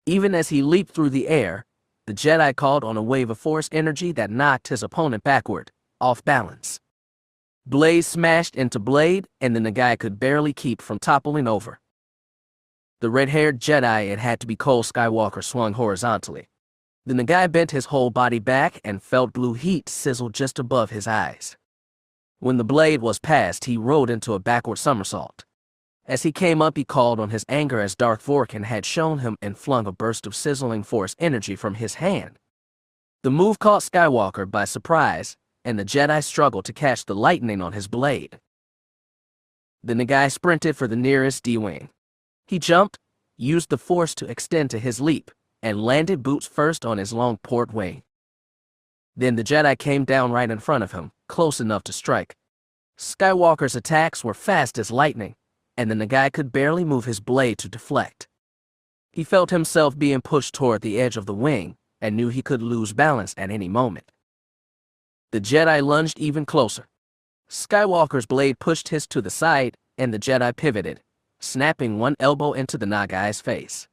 Speaker 1: Even as he leaped through the air, the Jedi called on a wave of Force energy that knocked his opponent backward, off balance. Blade smashed into blade, and the Nagai could barely keep from toppling over. The red-haired Jedi, it had to be Cole Skywalker, swung horizontally. The Nagai bent his whole body back and felt blue heat sizzle just above his eyes. When the blade was past, he rolled into a backward somersault. As he came up, he called on his anger as Darth Vorkin had shown him and flung a burst of sizzling Force energy from his hand. The move caught Skywalker by surprise, and the Jedi struggled to catch the lightning on his blade. The Nagai sprinted for the nearest D-wing. He jumped, used the Force to extend to his leap, and landed boots first on his long port wing. Then the Jedi came down right in front of him, close enough to strike. Skywalker's attacks were fast as lightning, and the Nagai could barely move his blade to deflect. He felt himself being pushed toward the edge of the wing, and knew he could lose balance at any moment. The Jedi lunged even closer. Skywalker's blade pushed his to the side, and the Jedi pivoted, snapping one elbow into the Nagai's face.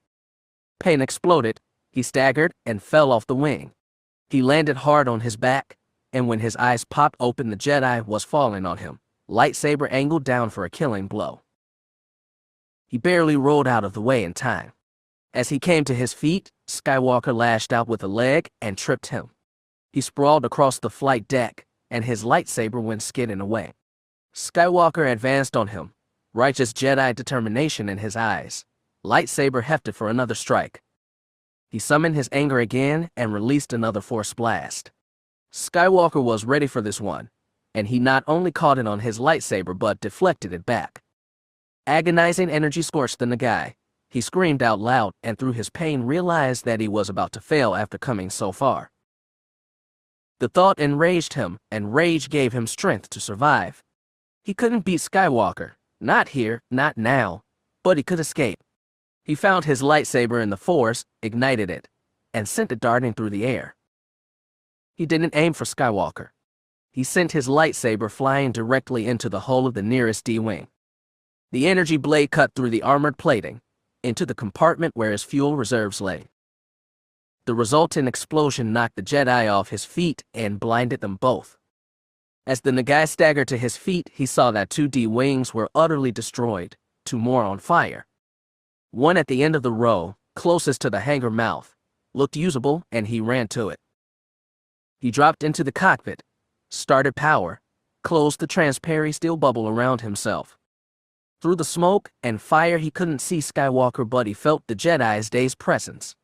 Speaker 1: Pain exploded, he staggered and fell off the wing. He landed hard on his back, and when his eyes popped open, the Jedi was falling on him, lightsaber angled down for a killing blow. He barely rolled out of the way in time. As he came to his feet, Skywalker lashed out with a leg and tripped him. He sprawled across the flight deck, and his lightsaber went skidding away. Skywalker advanced on him, righteous Jedi determination in his eyes, lightsaber hefted for another strike. He summoned his anger again and released another Force blast. Skywalker was ready for this one, and he not only caught it on his lightsaber but deflected it back. Agonizing energy scorched the Nagai. He screamed out loud and through his pain realized that he was about to fail after coming so far. The thought enraged him, and rage gave him strength to survive. He couldn't beat Skywalker, not here, not now, but he could escape. He found his lightsaber in the Force, ignited it, and sent it darting through the air. He didn't aim for Skywalker. He sent his lightsaber flying directly into the hull of the nearest D-wing. The energy blade cut through the armored plating, into the compartment where his fuel reserves lay. The resulting explosion knocked the Jedi off his feet and blinded them both. As the Nagai staggered to his feet, he saw that 2 D-wings were utterly destroyed, 2 more on fire. One at the end of the row, closest to the hangar mouth, looked usable, and he ran to it. He dropped into the cockpit, started power, closed the transparent steel bubble around himself. Through the smoke and fire, he couldn't see Skywalker, but he felt the Jedi's day's presence.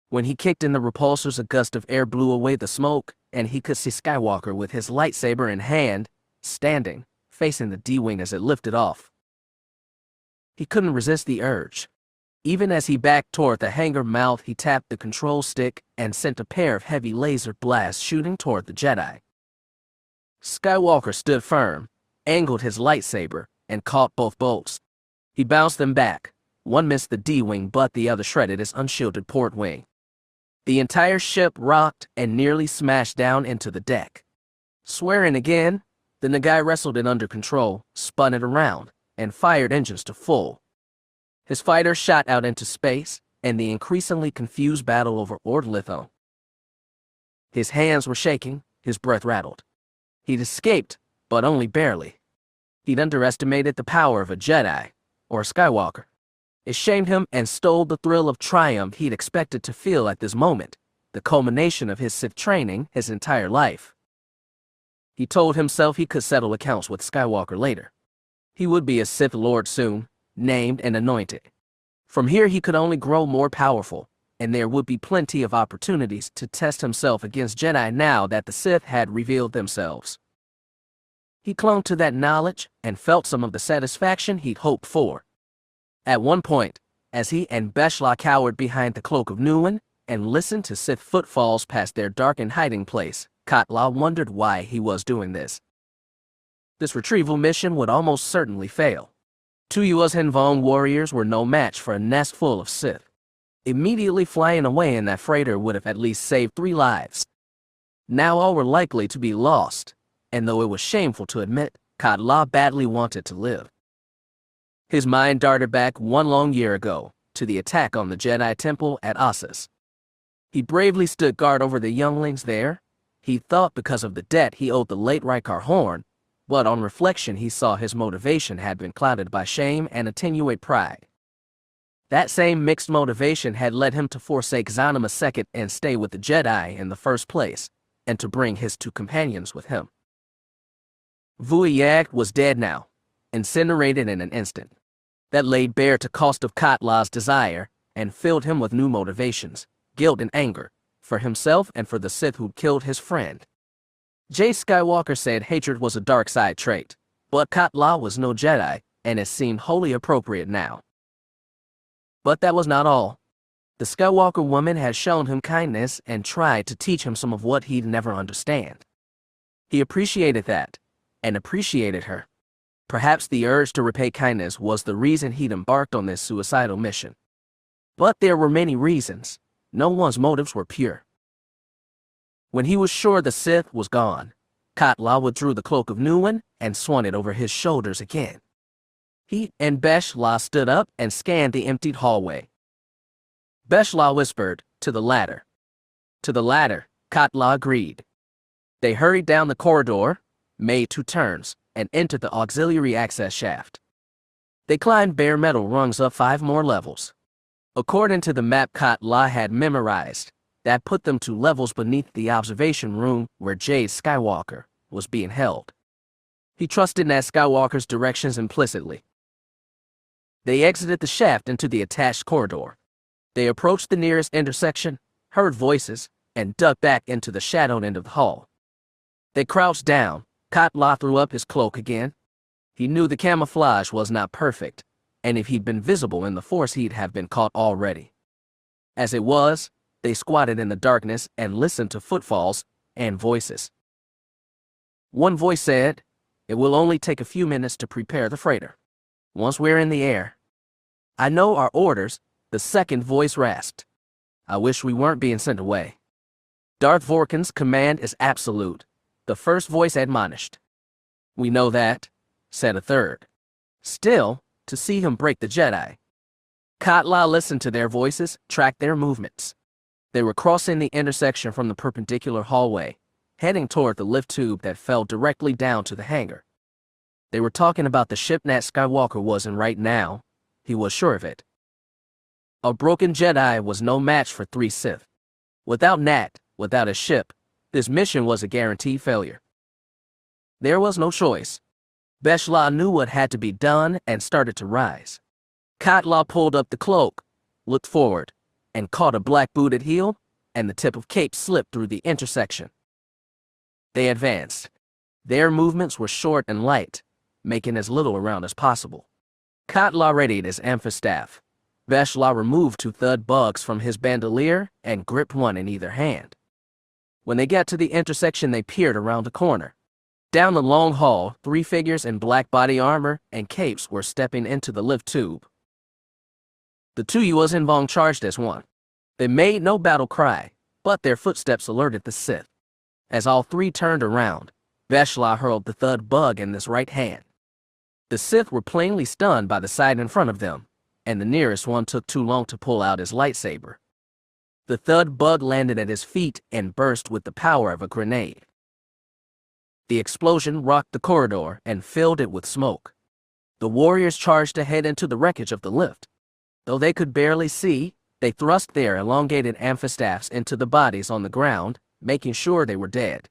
Speaker 1: When he kicked in the repulsors, a gust of air blew away the smoke, and he could see Skywalker with his lightsaber in hand, standing, facing the D-wing as it lifted off. He couldn't resist the urge. Even as he backed toward the hangar mouth, he tapped the control stick and sent a pair of heavy laser blasts shooting toward the Jedi. Skywalker stood firm, angled his lightsaber, and caught both bolts. He bounced them back. One missed the D-wing, but the other shredded his unshielded port wing. The entire ship rocked and nearly smashed down into the deck. Swearing again, the Nagai wrestled it under control, spun it around, and fired engines to full. His fighter shot out into space, and the increasingly confused battle over Ord-Lithon. His hands were shaking, his breath rattled. He'd escaped, but only barely. He'd underestimated the power of a Jedi, or a Skywalker. It shamed him and stole the thrill of triumph he'd expected to feel at this moment, the culmination of his Sith training his entire life. He told himself he could settle accounts with Skywalker later. He would be a Sith Lord soon, named and anointed. From here he could only grow more powerful, and there would be plenty of opportunities to test himself against Jedi now that the Sith had revealed themselves. He clung to that knowledge and felt some of the satisfaction he'd hoped for. At one point, as he and Beshla cowered behind the cloak of Nuin and listened to Sith footfalls past their darkened hiding place, Katla wondered why he was doing this. This retrieval mission would almost certainly fail. 2 Yuuzhan Vong warriors were no match for a nest full of Sith. Immediately flying away in that freighter would have at least saved 3 lives. Now all were likely to be lost, and though it was shameful to admit, Kat La badly wanted to live. His mind darted back 1 long year ago, to the attack on the Jedi Temple at Ossus. He bravely stood guard over the younglings there. He thought because of the debt he owed the late Rykar Horn, but on reflection he saw his motivation had been clouded by shame and attenuate pride. That same mixed motivation had led him to forsake Zanima II and stay with the Jedi in the first place, and to bring his 2 companions with him. Vuiyag was dead now, incinerated in an instant. That laid bare to cost of Kat La's desire, and filled him with new motivations, guilt and anger, for himself and for the Sith who'd killed his friend. Jay Skywalker said hatred was a dark side trait, but Kat La was no Jedi, and it seemed wholly appropriate now. But that was not all. The Skywalker woman had shown him kindness and tried to teach him some of what he'd never understand. He appreciated that, and appreciated her. Perhaps the urge to repay kindness was the reason he'd embarked on this suicidal mission. But there were many reasons. No one's motives were pure. When he was sure the Sith was gone, Kat La withdrew the cloak of Nuwen and swung it over his shoulders again. He and Beshla stood up and scanned the emptied hallway. Beshla whispered, "To the ladder." "To the ladder," Kat La agreed. They hurried down the corridor, made 2 turns, and entered the auxiliary access shaft. They climbed bare metal rungs up 5 more levels. According to the map Kat La had memorized, that put them 2 levels beneath the observation room where Jade Skywalker was being held. He trusted Nat Skywalker's directions implicitly. They exited the shaft into the attached corridor. They approached the nearest intersection, heard voices, and ducked back into the shadowed end of the hall. They crouched down. Kat La threw up his cloak again. He knew the camouflage was not perfect, and if he'd been visible in the Force he'd have been caught already. As it was, they squatted in the darkness and listened to footfalls and voices. One voice said, "It will only take a few minutes to prepare the freighter. Once we're in the air." "I know our orders," the second voice rasped. "I wish we weren't being sent away." "Darth Vorkin's command is absolute," the first voice admonished. "We know that," said a third. "Still, to see him break the Jedi." Kat La listened to their voices, tracked their movements. They were crossing the intersection from the perpendicular hallway, heading toward the lift tube that fell directly down to the hangar. They were talking about the ship Nat Skywalker was in right now. He was sure of it. A broken Jedi was no match for 3 Sith. Without Nat, without a ship, this mission was a guaranteed failure. There was no choice. Beshla knew what had to be done and started to rise. Kat La pulled up the cloak, looked forward, and caught a black-booted heel, and the tip of cape slipped through the intersection. They advanced. Their movements were short and light, making as little around as possible. Kat La readied his amphistaff. Beshla removed 2 thud bugs from his bandolier and gripped one in either hand. When they got to the intersection, they peered around the corner. Down the long hall, 3 figures in black body armor and capes were stepping into the lift tube. The 2 Yuuzhan Vong charged as one. They made no battle cry, but their footsteps alerted the Sith. As all 3 turned around, Beshla hurled the thud bug in his right hand. The Sith were plainly stunned by the sight in front of them, and the nearest one took too long to pull out his lightsaber. The thud bug landed at his feet and burst with the power of a grenade. The explosion rocked the corridor and filled it with smoke. The warriors charged ahead into the wreckage of the lift. Though they could barely see, they thrust their elongated amphistaffs into the bodies on the ground, making sure they were dead.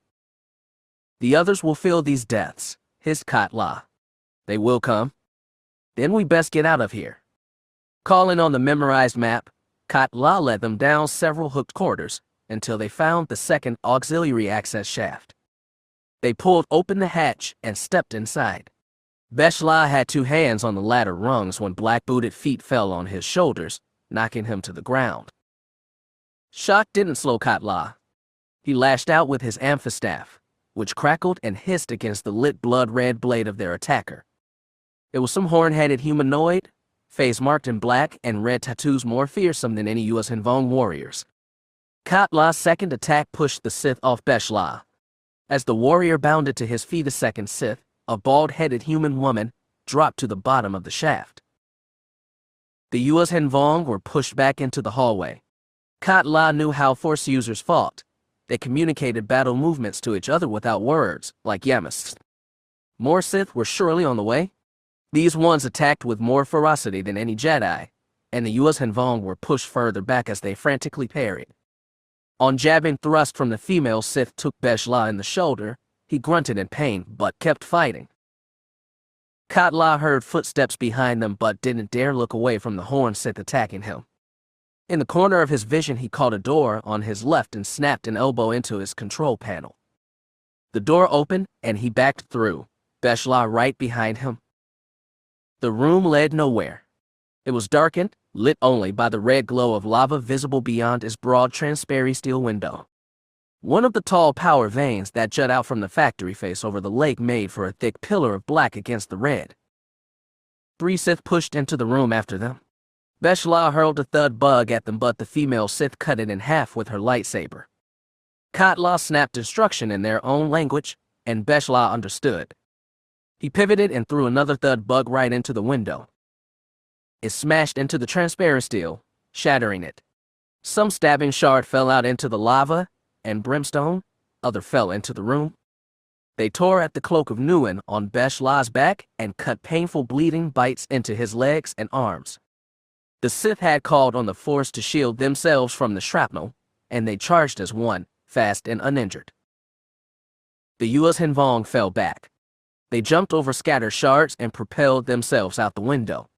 Speaker 1: "The others will feel these deaths," hissed Kat La. "They will come. Then we best get out of here." Calling on the memorized map, Kat La led them down several hooked corridors until they found the second auxiliary access shaft. They pulled open the hatch and stepped inside. Beshla had 2 hands on the ladder rungs when black-booted feet fell on his shoulders, knocking him to the ground. Shock didn't slow Kat La. He lashed out with his amphistaff, which crackled and hissed against the lit blood-red blade of their attacker. It was some horn-headed humanoid, face marked in black and red tattoos more fearsome than any Yuuzhan Vong warriors. Kat La's second attack pushed the Sith off Beshla. As the warrior bounded to his feet, a second Sith, a bald-headed human woman, dropped to the bottom of the shaft. The Yuuzhan Vong were pushed back into the hallway. Kat La knew how Force users fought. They communicated battle movements to each other without words, like Yamas. More Sith were surely on the way. These ones attacked with more ferocity than any Jedi, and the Yuuzhan Vong were pushed further back as they frantically parried. On jabbing thrust from the female Sith took Beshla in the shoulder, he grunted in pain but kept fighting. Kat La heard footsteps behind them but didn't dare look away from the Horn Sith attacking him. In the corner of his vision he caught a door on his left and snapped an elbow into his control panel. The door opened and he backed through, Beshla right behind him. The room led nowhere. It was darkened, lit only by the red glow of lava visible beyond its broad transparent steel window. One of the tall power veins that jut out from the factory face over the lake made for a thick pillar of black against the red. 3 Sith pushed into the room after them. Beshla hurled a thud bug at them, but the female Sith cut it in half with her lightsaber. Kat La snapped instruction in their own language, and Beshla understood. He pivoted and threw another thud bug right into the window. It smashed into the transparent steel, shattering it. Some stabbing shard fell out into the lava and brimstone, other fell into the room. They tore at the cloak of Nguyen on Beshla's back and cut painful bleeding bites into his legs and arms. The Sith had called on the Force to shield themselves from the shrapnel, and they charged as one, fast and uninjured. The Yuuzhan Vong fell back. They jumped over scattered shards and propelled themselves out the window.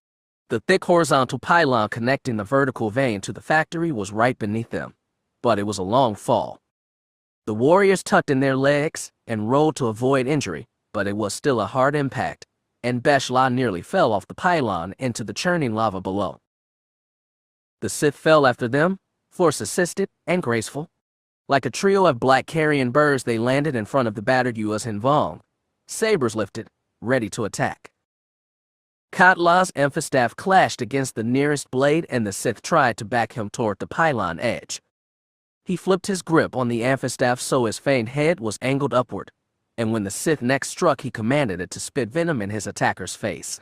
Speaker 1: The thick horizontal pylon connecting the vertical vein to the factory was right beneath them, but it was a long fall. The warriors tucked in their legs and rolled to avoid injury, but it was still a hard impact, and Beshla nearly fell off the pylon into the churning lava below. The Sith fell after them, Force-assisted and graceful. Like a trio of black carrion birds, they landed in front of the battered Yuuzhan Vong, sabers lifted, ready to attack. Kat La's amphistaff clashed against the nearest blade, and the Sith tried to back him toward the pylon edge. He flipped his grip on the amphistaff so his feigned head was angled upward, and when the Sith next struck, he commanded it to spit venom in his attacker's face.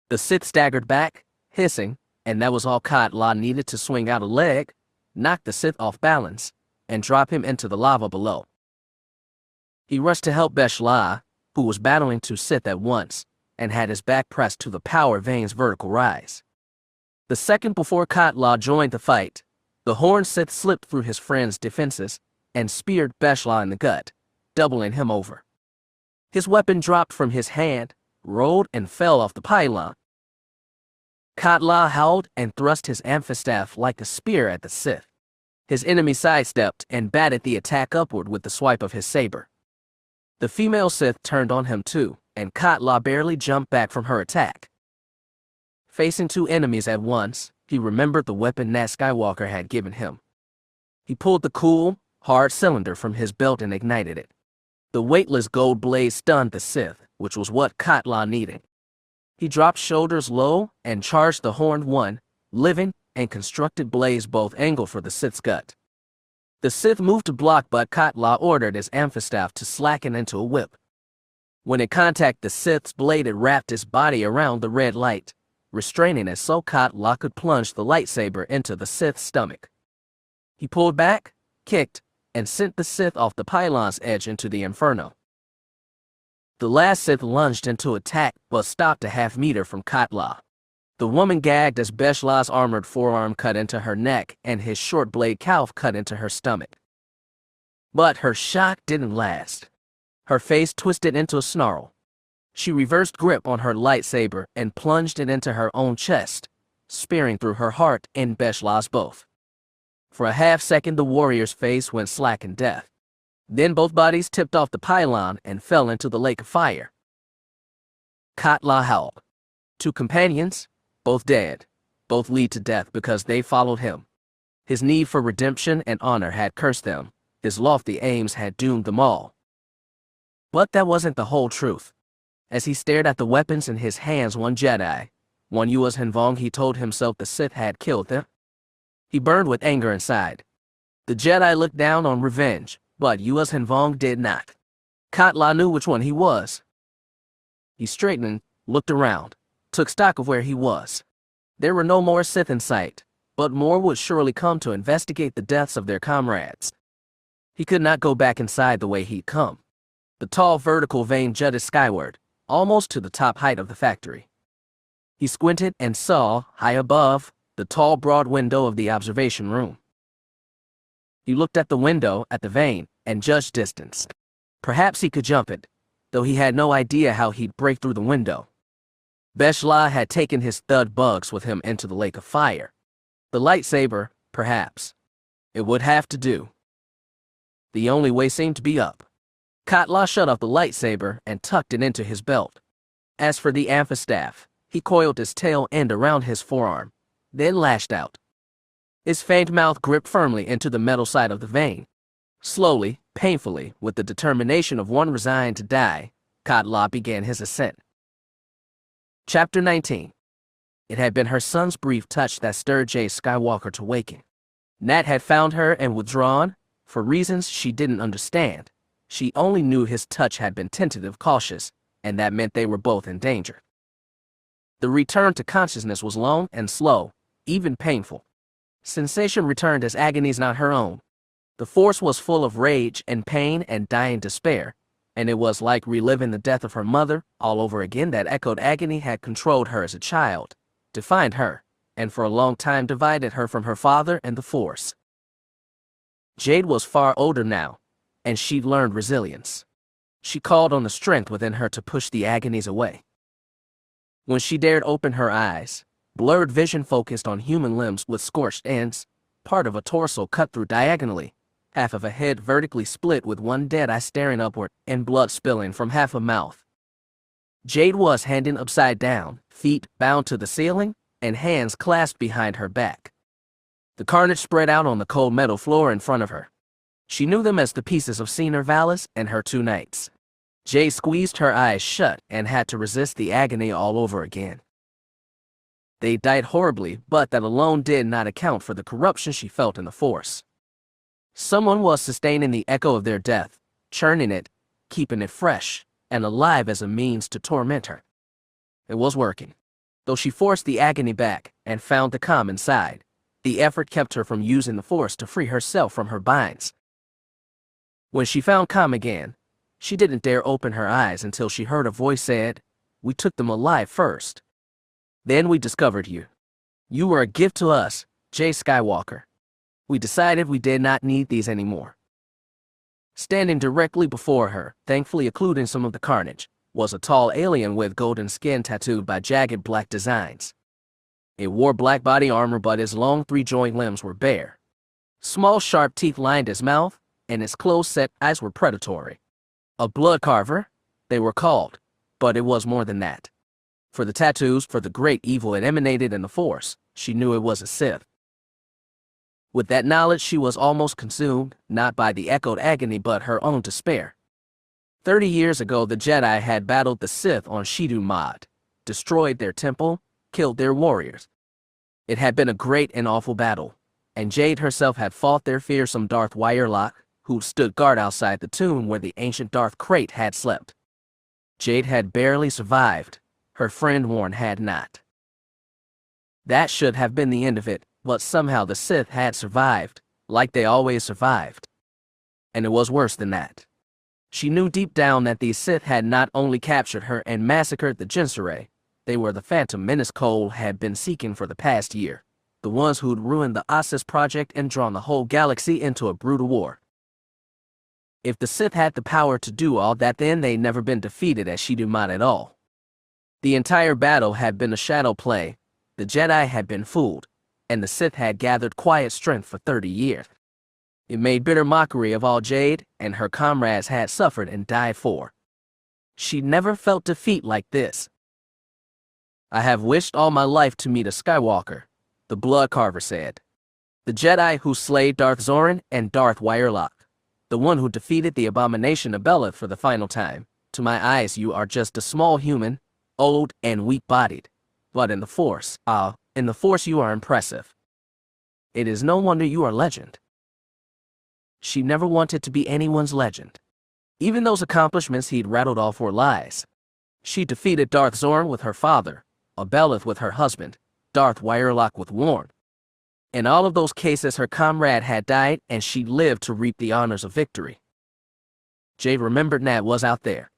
Speaker 1: The Sith staggered back, hissing, and that was all Kat La needed to swing out a leg, knock the Sith off balance, and drop him into the lava below. He rushed to help Beshla, who was battling 2 Sith at once, and had his back pressed to the power vein's vertical rise. The second before Kat La joined the fight, the Horn Sith slipped through his friend's defenses and speared Beshla in the gut, doubling him over. His weapon dropped from his hand, rolled, and fell off the pylon. Kat La howled and thrust his amphistaff like a spear at the Sith. His enemy sidestepped and batted the attack upward with the swipe of his saber. The female Sith turned on him too, and Kat La barely jumped back from her attack. Facing 2 enemies at once, he remembered the weapon that Skywalker had given him. He pulled the cool, hard cylinder from his belt and ignited it. The weightless gold blade stunned the Sith, which was what Kat La needed. He dropped shoulders low and charged the horned one, living and constructed blades both angled for the Sith's gut. The Sith moved to block, but Kat La ordered his amphistaff to slacken into a whip. When it contacted the Sith's blade, it wrapped his body around the red light, restraining it so Kat La could plunge the lightsaber into the Sith's stomach. He pulled back, kicked, and sent the Sith off the pylon's edge into the Inferno. The last Sith lunged into attack, but stopped a half-meter from Kat La. The woman gagged as Beshla's armored forearm cut into her neck and his short blade calf cut into her stomach. But her shock didn't last. Her face twisted into a snarl. She reversed grip on her lightsaber and plunged it into her own chest, spearing through her heart and Beshla's both. For a half-second, the warrior's face went slack in death. Then both bodies tipped off the pylon and fell into the lake of fire. Kat La howled. 2 companions, both dead, both lead to death because they followed him. His need for redemption and honor had cursed them. His lofty aims had doomed them all. But that wasn't the whole truth. As he stared at the weapons in his hands, one Jedi, One Yuuzhan Vong, he told himself the Sith had killed them. He burned with anger inside. The Jedi looked down on revenge, but Yuuzhan Vong did not. Katla knew which one he was. He straightened, looked around, took stock of where he was. There were no more Sith in sight, but more would surely come to investigate the deaths of their comrades. He could not go back inside the way he'd come. The tall vertical vein jutted skyward, almost to the top height of the factory. He squinted and saw, high above, the tall broad window of the observation room. He looked at the window, at the vein, and judged distance. Perhaps he could jump it, though he had no idea how he'd break through the window. Beshla had taken his thud bugs with him into the lake of fire. The lightsaber, perhaps. It would have to do. The only way seemed to be up. Katla shut off the lightsaber and tucked it into his belt. As for the amphistaff, he coiled his tail end around his forearm, then lashed out. His fanged mouth gripped firmly into the metal side of the vein. Slowly, painfully, with the determination of one resigned to die, Katla began his ascent. Chapter 19. It had been her son's brief touch that stirred Jade Skywalker to waken. Nat had found her and withdrawn, for reasons she didn't understand. She only knew his touch had been tentative, cautious, and that meant they were both in danger. The return to consciousness was long and slow, even painful. Sensation returned as agonies not her own. The Force was full of rage and pain and dying despair, and it was like reliving the death of her mother all over again. That echoed agony had controlled her as a child, defined her, and for a long time divided her from her father and the Force. Jade was far older now, and she'd learned resilience. She called on the strength within her to push the agonies away. When she dared open her eyes, blurred vision focused on human limbs with scorched ends, part of a torso cut through diagonally, half of a head vertically split with one dead eye staring upward, and blood spilling from half a mouth. Jade was hanging upside down, feet bound to the ceiling, and hands clasped behind her back. The carnage spread out on the cold metal floor in front of her. She knew them as the pieces of Senior Valis and her two knights. Jade squeezed her eyes shut and had to resist the agony all over again. They died horribly, but that alone did not account for the corruption she felt in the Force. Someone was sustaining the echo of their death, churning it, keeping it fresh and alive as a means to torment her. It was working. Though she forced the agony back and found the calm inside, the effort kept her from using the Force to free herself from her binds. When she found calm again, she didn't dare open her eyes until she heard a voice said, "We took them alive first. Then we discovered you. You were a gift to us, Jade Skywalker. We decided we did not need these anymore." Standing directly before her, thankfully occluding some of the carnage, was a tall alien with golden skin tattooed by jagged black designs. It wore black body armor, but his long three-joint limbs were bare. Small sharp teeth lined his mouth, and his close-set eyes were predatory. A blood carver, they were called, but it was more than that. For the tattoos, for the great evil it emanated in the Force, she knew it was a Sith. With that knowledge, she was almost consumed, not by the echoed agony but her own despair. 30 years ago, the Jedi had battled the Sith on Shidu Mod, destroyed their temple, killed their warriors. It had been a great and awful battle, and Jade herself had fought their fearsome Darth Wirelock, who stood guard outside the tomb where the ancient Darth Krayt had slept. Jade had barely survived. Her friend Warren had not. That should have been the end of it, but somehow the Sith had survived, like they always survived. And it was worse than that. She knew deep down that these Sith had not only captured her and massacred the Gensere, they were the Phantom Menace Cole had been seeking for the past year, the ones who'd ruined the Ossus Project and drawn the whole galaxy into a brutal war. If the Sith had the power to do all that, then they'd never been defeated at Shidu Mod at all. The entire battle had been a shadow play, the Jedi had been fooled, and the Sith had gathered quiet strength for 30 years. It made bitter mockery of all Jade and her comrades had suffered and died for. She never felt defeat like this. "I have wished all my life to meet a Skywalker," the Blood Carver said. "The Jedi who slayed Darth Zorin and Darth Wirelock. The one who defeated the abomination of Belith for the final time. To my eyes, you are just a small human, old and weak-bodied. But in the Force you are impressive. It is no wonder you are legend. She never wanted to be anyone's legend. Even those accomplishments he'd rattled off were lies. She defeated Darth Zorn with her father, Abelith with her husband, Darth Wirelock with Warren. In all of those cases her comrade had died and she lived to reap the honors of victory. Jade remembered Nat was out there.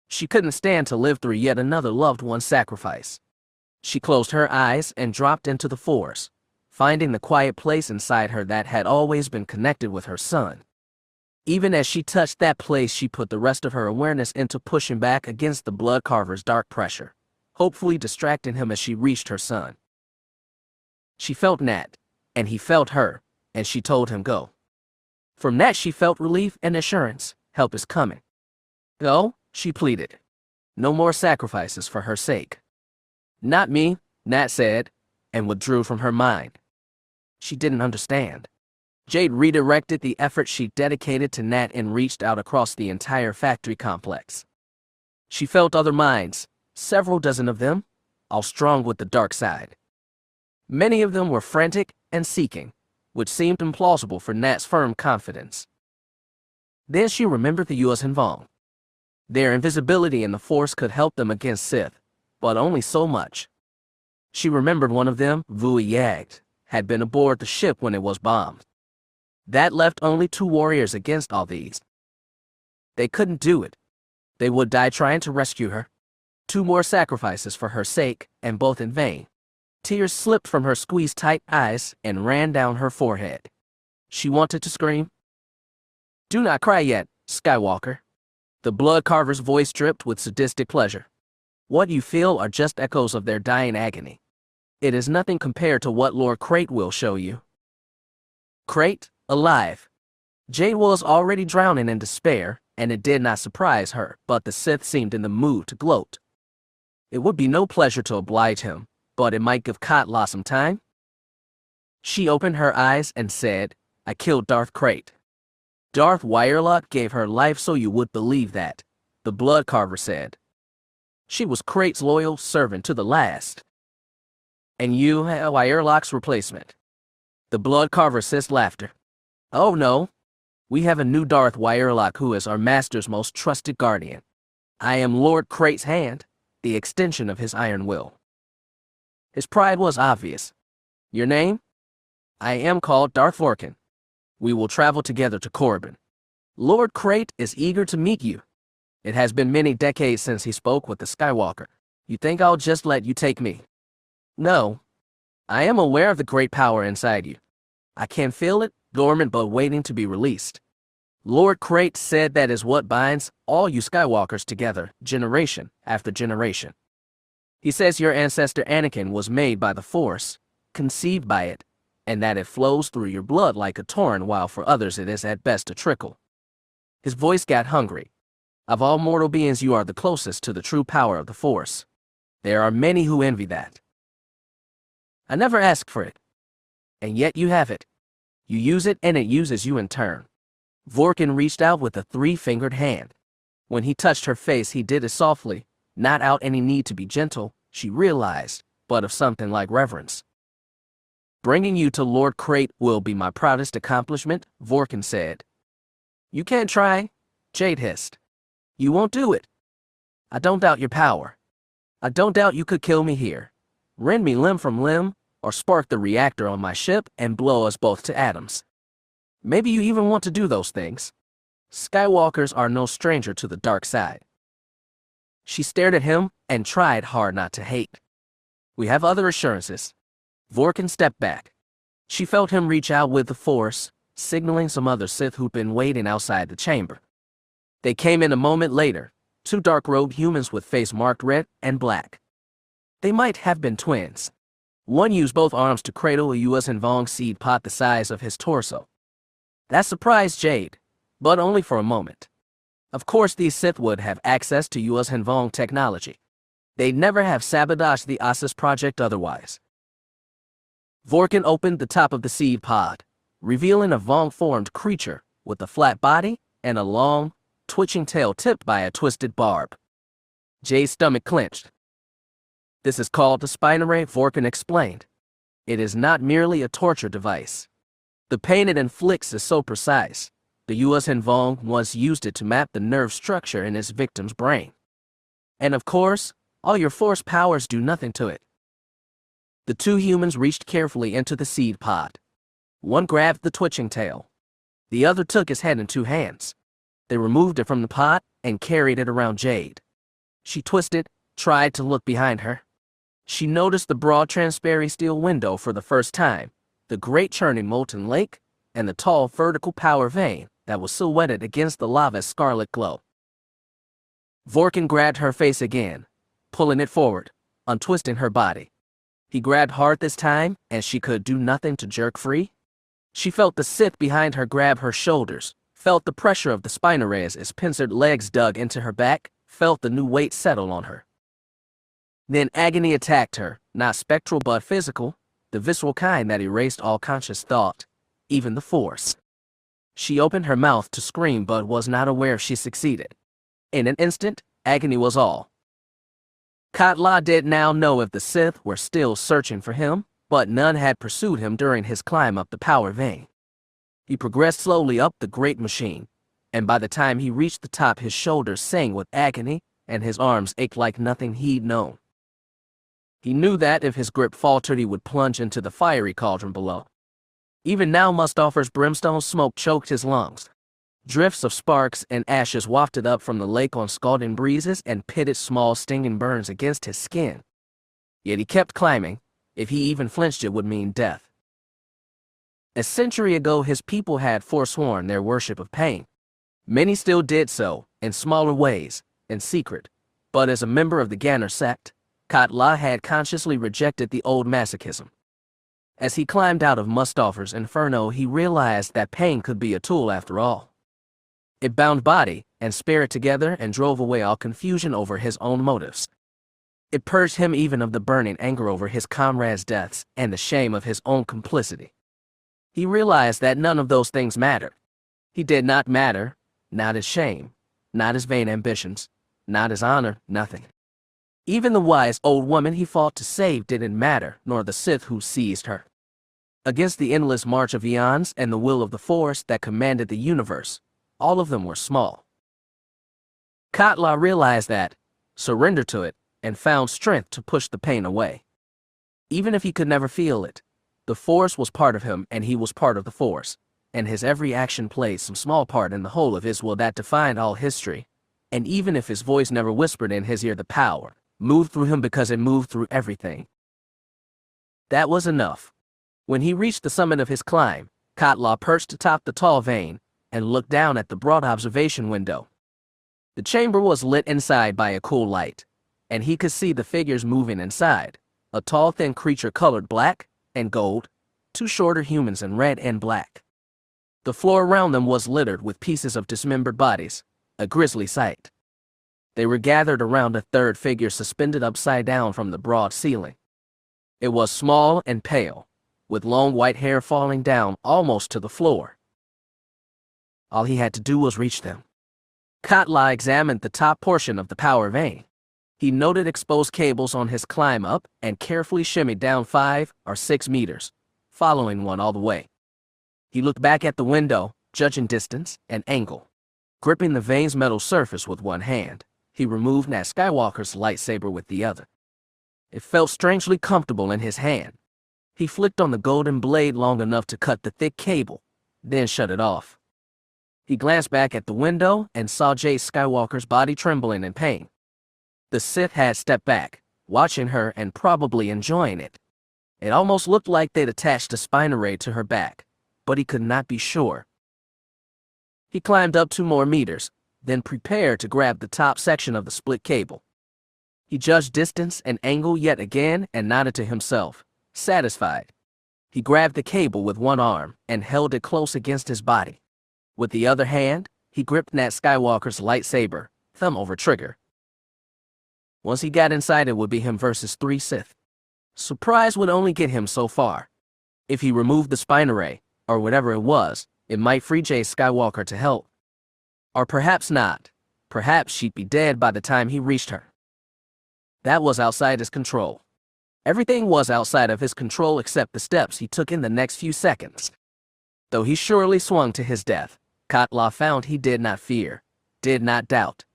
Speaker 1: She couldn't stand to live through yet another loved one's sacrifice. She closed her eyes and dropped into the Force, finding the quiet place inside her that had always been connected with her son. Even as she touched that place, she put the rest of her awareness into pushing back against the blood carver's dark pressure, hopefully distracting him as she reached her son. She felt Nat, and he felt her, and she told him go. From Nat she felt relief and assurance. Help is coming. Go, she pleaded. No more sacrifices for her sake. Not me, Nat said, and withdrew from her mind. She didn't understand. Jade redirected the effort she dedicated to Nat and reached out across the entire factory complex. She felt other minds, several dozen of them, all strong with the dark side. Many of them were frantic and seeking, which seemed implausible for Nat's firm confidence. Then she remembered the Yuuzhan Vong. Their invisibility in the Force could help them against Sith, but only so much. She remembered one of them, Vui Yagd, had been aboard the ship when it was bombed. That left only 2 warriors against all these. They couldn't do it. They would die trying to rescue her. 2 more sacrifices for her sake, and both in vain. Tears slipped from her squeezed-tight eyes and ran down her forehead. She wanted to scream. Do not cry yet, Skywalker. The blood carver's voice dripped with sadistic pleasure. What you feel are just echoes of their dying agony. It is nothing compared to what Lord Crate will show you. Crate, alive. Jade was already drowning in despair, and it did not surprise her, but the Sith seemed in the mood to gloat. It would be no pleasure to oblige him, but it might give Katla some time. She opened her eyes and said, I killed Darth Crate. Darth Wirelock gave her life so you would believe that, the blood carver said. She was Crate's loyal servant to the last. And you are Wirelock's replacement. The blood carver hissed laughter. Oh no. We have a new Darth Wirelock who is our master's most trusted guardian. I am Lord Crate's hand, the extension of his iron will. His pride was obvious. Your name? I am called Darth Vorkin. We will travel together to Corbin. Lord Crate is eager to meet you. It has been many decades since he spoke with the Skywalker. You think I'll just let you take me? No. I am aware of the great power inside you. I can feel it, dormant but waiting to be released. Lord Crate said that is what binds all you Skywalkers together, generation after generation. He says your ancestor Anakin was made by the Force, conceived by it, and that it flows through your blood like a torrent while for others it is at best a trickle. His voice got hungry. Of all mortal beings you are the closest to the true power of the Force. There are many who envy that. I never asked for it. And yet you have it. You use it and it uses you in turn. Vorkin reached out with a 3-fingered hand. When he touched her face he did it softly, not out any need to be gentle, she realized, but of something like reverence. Bringing you to Lord Crate will be my proudest accomplishment, Vorkin said. You can't try, Jade hissed. You won't do it. I don't doubt your power. I don't doubt you could kill me here, rend me limb from limb, or spark the reactor on my ship and blow us both to atoms. Maybe you even want to do those things. Skywalkers are no stranger to the dark side. She stared at him and tried hard not to hate. We have other assurances. Vorkin stepped back. She felt him reach out with the Force, signaling some other Sith who'd been waiting outside the chamber. They came in a moment later, 2 dark-robed humans with face marked red and black. They might have been twins. One used both arms to cradle a Yuuzhan Vong seed pod the size of his torso. That surprised Jade, but only for a moment. Of course these Sith would have access to Yuuzhan Vong technology. They'd never have sabotaged the Ossus project otherwise. Vorkin opened the top of the seed pod, revealing a Vong-formed creature with a flat body and a long, twitching tail tipped by a twisted barb. Jade's stomach clenched. This is called the spinarray, Vorkin explained. It is not merely a torture device. The pain it inflicts is so precise. The Yuuzhan Vong once used it to map the nerve structure in his victim's brain. And of course, all your force powers do nothing to it. The two humans reached carefully into the seed pod. One grabbed the twitching tail. The other took his head in two hands. They removed it from the pod and carried it around Jade. She twisted, tried to look behind her. She noticed the broad transparent steel window for the first time, the great churning molten lake, and the tall vertical power vein that was silhouetted against the lava's scarlet glow. Vorkin grabbed her face again, pulling it forward, untwisting her body. He grabbed hard this time, and she could do nothing to jerk free. She felt the Sith behind her grab her shoulders, felt the pressure of the spinarray as his pincered legs dug into her back, felt the new weight settle on her. Then agony attacked her, not spectral but physical, the visceral kind that erased all conscious thought, even the Force. She opened her mouth to scream but was not aware she succeeded. In an instant, agony was all. Katla did now know if the Sith were still searching for him, but none had pursued him during his climb up the power vein. He progressed slowly up the great machine, and by the time he reached the top his shoulders sang with agony and his arms ached like nothing he'd known. He knew that if his grip faltered he would plunge into the fiery cauldron below. Even now Mustafir's brimstone smoke choked his lungs. Drifts of sparks and ashes wafted up from the lake on scalding breezes and pitted small stinging burns against his skin. Yet he kept climbing. If he even flinched it would mean death. A century ago his people had forsworn their worship of pain. Many still did so, in smaller ways, in secret. But as a member of the Ganner sect, Katla had consciously rejected the old masochism. As he climbed out of Mustafir's Inferno he realized that pain could be a tool after all. It bound body and spirit together and drove away all confusion over his own motives. It purged him even of the burning anger over his comrades' deaths and the shame of his own complicity. He realized that none of those things mattered. He did not matter, not his shame, not his vain ambitions, not his honor, nothing. Even the wise old woman he fought to save didn't matter, nor the Sith who seized her. Against the endless march of eons and the will of the Force that commanded the universe, all of them were small. Katla realized that, surrendered to it, and found strength to push the pain away. Even if he could never feel it, the Force was part of him and he was part of the Force, and his every action played some small part in the whole of his will that defined all history, and even if his voice never whispered in his ear the power, moved through him because it moved through everything. That was enough. When he reached the summit of his climb, Katla perched atop the tall vein and looked down at the broad observation window. The chamber was lit inside by a cool light, and he could see the figures moving inside, a tall thin creature colored black and gold, two shorter humans in red and black. The floor around them was littered with pieces of dismembered bodies, a grisly sight. They were gathered around a third figure suspended upside down from the broad ceiling. It was small and pale, with long white hair falling down almost to the floor. All he had to do was reach them. Katla examined the top portion of the power vein. He noted exposed cables on his climb up and carefully shimmied down 5 or 6 meters, following one all the way. He looked back at the window, judging distance and angle. Gripping the vein's metal surface with one hand, he removed Nat Skywalker's lightsaber with the other. It felt strangely comfortable in his hand. He flicked on the golden blade long enough to cut the thick cable, then shut it off. He glanced back at the window and saw Jade Skywalker's body trembling in pain. The Sith had stepped back, watching her and probably enjoying it. It almost looked like they'd attached a spinarray to her back, but he could not be sure. He climbed up 2 more meters, then prepared to grab the top section of the split cable. He judged distance and angle yet again and nodded to himself, satisfied. He grabbed the cable with one arm and held it close against his body. With the other hand, he gripped Nat Skywalker's lightsaber, thumb over trigger. Once he got inside, it would be him versus 3 Sith. Surprise would only get him so far. If he removed the spinarray, or whatever it was, it might free Jade Skywalker to help. Or perhaps not. Perhaps she'd be dead by the time he reached her. That was outside his control. Everything was outside of his control except the steps he took in the next few seconds. Though he surely swung to his death, Katla found he did not fear, did not doubt.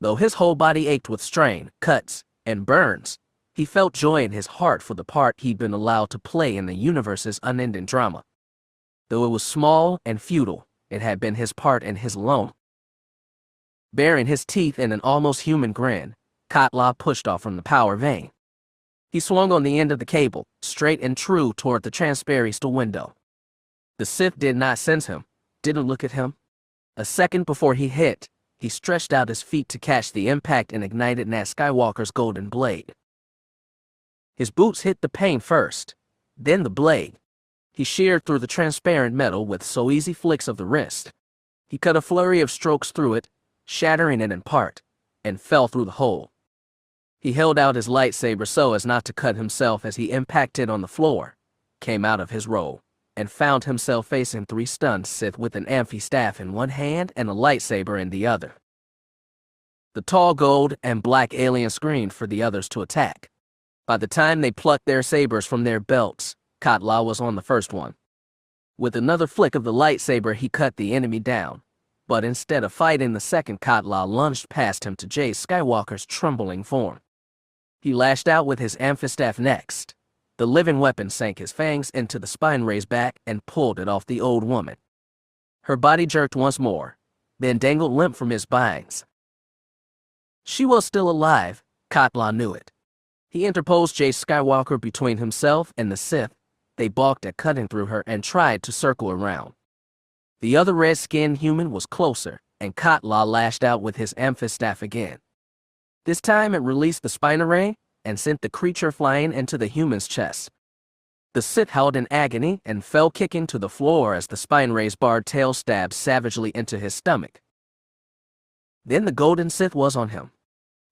Speaker 1: Though his whole body ached with strain, cuts, and burns, he felt joy in his heart for the part he'd been allowed to play in the universe's unending drama. Though it was small and futile, it had been his part and his alone. Baring his teeth in an almost human grin, Katla pushed off from the power vein. He swung on the end of the cable, straight and true toward the transparent window. The Sith did not sense him, didn't look at him. A second before he hit, he stretched out his feet to catch the impact and ignited Nat Skywalker's golden blade. His boots hit the paint first, then the blade. He sheared through the transparent metal with so easy flicks of the wrist. He cut a flurry of strokes through it, shattering it in part, and fell through the hole. He held out his lightsaber so as not to cut himself as he impacted on the floor, came out of his roll, and found himself facing 3 stunned Sith with an amphi-staff in one hand and a lightsaber in the other. The tall gold and black alien screamed for the others to attack. By the time they plucked their sabers from their belts, Katla was on the first one. With another flick of the lightsaber, he cut the enemy down, but instead of fighting the second, Katla lunged past him to Jay Skywalker's trembling form. He lashed out with his amphi-staff next. The living weapon sank his fangs into the spine raised back and pulled it off the old woman. Her body jerked once more, then dangled limp from his spines. She was still alive, Katla knew it. He interposed Jay Skywalker between himself and the Sith. They balked at cutting through her and tried to circle around. The other red-skinned human was closer, and Katla lashed out with his amphi-staff again. This time it released the spine array and sent the creature flying into the human's chest. The Sith howled in agony and fell kicking to the floor as the spine ray's barred tail stabbed savagely into his stomach. Then the golden Sith was on him.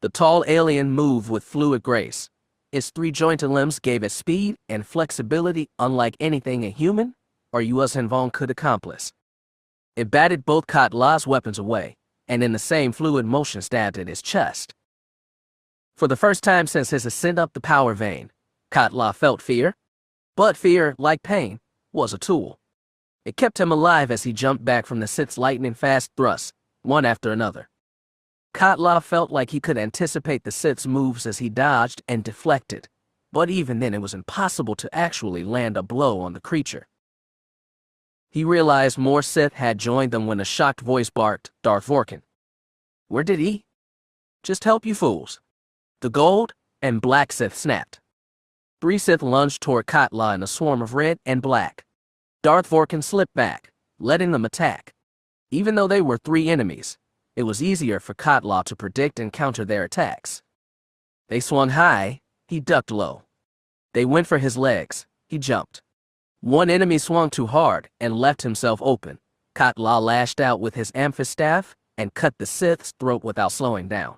Speaker 1: The tall alien moved with fluid grace. Its 3-jointed limbs gave it speed and flexibility unlike anything a human or Yuuzhan Vong could accomplish. It batted both Katla's weapons away, and in the same fluid motion stabbed at his chest. For the first time since his ascent up the power vein, Katla felt fear. But fear, like pain, was a tool. It kept him alive as he jumped back from the Sith's lightning-fast thrusts, one after another. Katla felt like he could anticipate the Sith's moves as he dodged and deflected, but even then it was impossible to actually land a blow on the creature. He realized more Sith had joined them when a shocked voice barked, "Darth Vorkin. Where did he? Just help you fools." The gold and black Sith snapped. 3 Sith lunged toward Katla in a swarm of red and black. Darth Vorkin slipped back, letting them attack. Even though they were 3 enemies, it was easier for Katla to predict and counter their attacks. They swung high, he ducked low. They went for his legs, he jumped. One enemy swung too hard and left himself open. Katla lashed out with his amphi-staff and cut the Sith's throat without slowing down.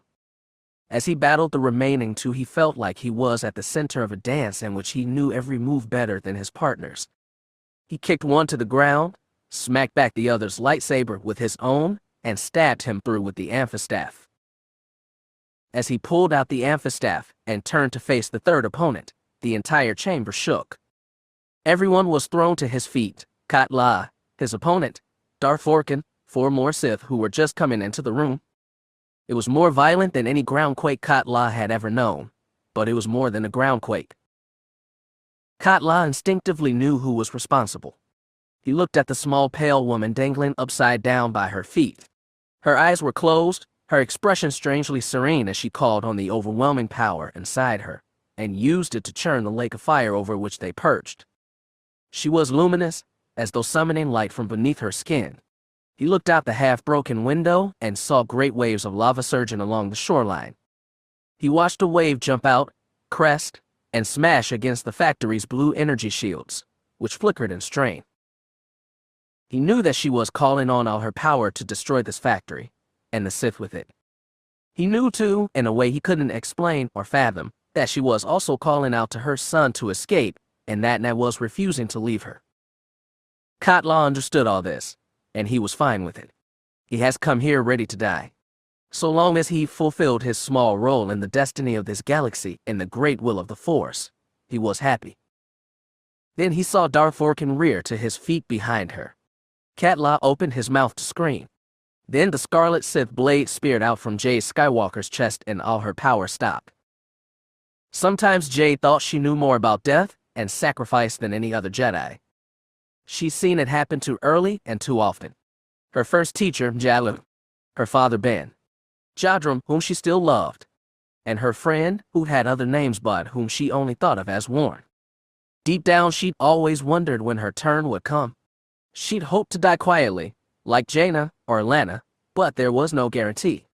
Speaker 1: As he battled the remaining 2, he felt like he was at the center of a dance in which he knew every move better than his partners. He kicked one to the ground, smacked back the other's lightsaber with his own, and stabbed him through with the amphi-staff. As he pulled out the amphi-staff and turned to face the third opponent, the entire chamber shook. Everyone was thrown to his feet. Katla, his opponent, Darth Vorkin, 4 more Sith who were just coming into the room. It was more violent than any groundquake Katla had ever known, but it was more than a groundquake. Katla instinctively knew who was responsible. He looked at the small pale woman dangling upside down by her feet. Her eyes were closed, her expression strangely serene as she called on the overwhelming power inside her, and used it to churn the lake of fire over which they perched. She was luminous, as though summoning light from beneath her skin. He looked out the half-broken window and saw great waves of lava surging along the shoreline. He watched a wave jump out, crest, and smash against the factory's blue energy shields, which flickered and strained. He knew that she was calling on all her power to destroy this factory, and the Sith with it. He knew, too, in a way he couldn't explain or fathom, that she was also calling out to her son to escape, and that Nat was refusing to leave her. Katla understood all this, and he was fine with it. He has come here ready to die. So long as he fulfilled his small role in the destiny of this galaxy and the great will of the Force, he was happy. Then he saw Darth Vorkin rear to his feet behind her. Katla opened his mouth to scream. Then the Scarlet Sith blade speared out from Jade Skywalker's chest and all her power stopped. Sometimes Jade thought she knew more about death and sacrifice than any other Jedi. She'd seen it happen too early and too often. Her first teacher, Jalu, her father Ben, Jadram, whom she still loved, and her friend, who'd had other names but whom she only thought of as Warren. Deep down, she'd always wondered when her turn would come. She'd hoped to die quietly, like Jaina or Lana, but there was no guarantee.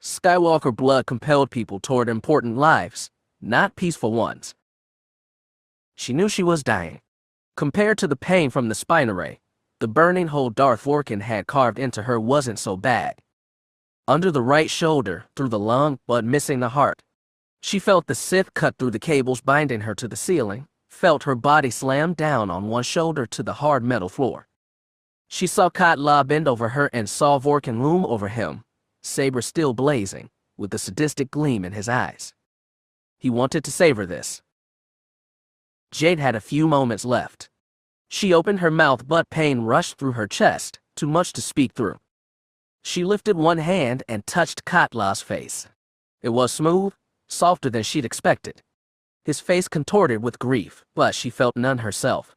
Speaker 1: Skywalker blood compelled people toward important lives, not peaceful ones. She knew she was dying. Compared to the pain from the spine array, the burning hole Darth Vorkin had carved into her wasn't so bad. Under the right shoulder, through the lung, but missing the heart. She felt the Sith cut through the cables binding her to the ceiling, felt her body slam down on one shoulder to the hard metal floor. She saw Katla bend over her and saw Vorkin loom over him, saber still blazing, with a sadistic gleam in his eyes. He wanted to savor this. Jade had a few moments left. She opened her mouth but pain rushed through her chest, too much to speak through. She lifted one hand and touched Katla's face. It was smooth, softer than she'd expected. His face contorted with grief, but she felt none herself.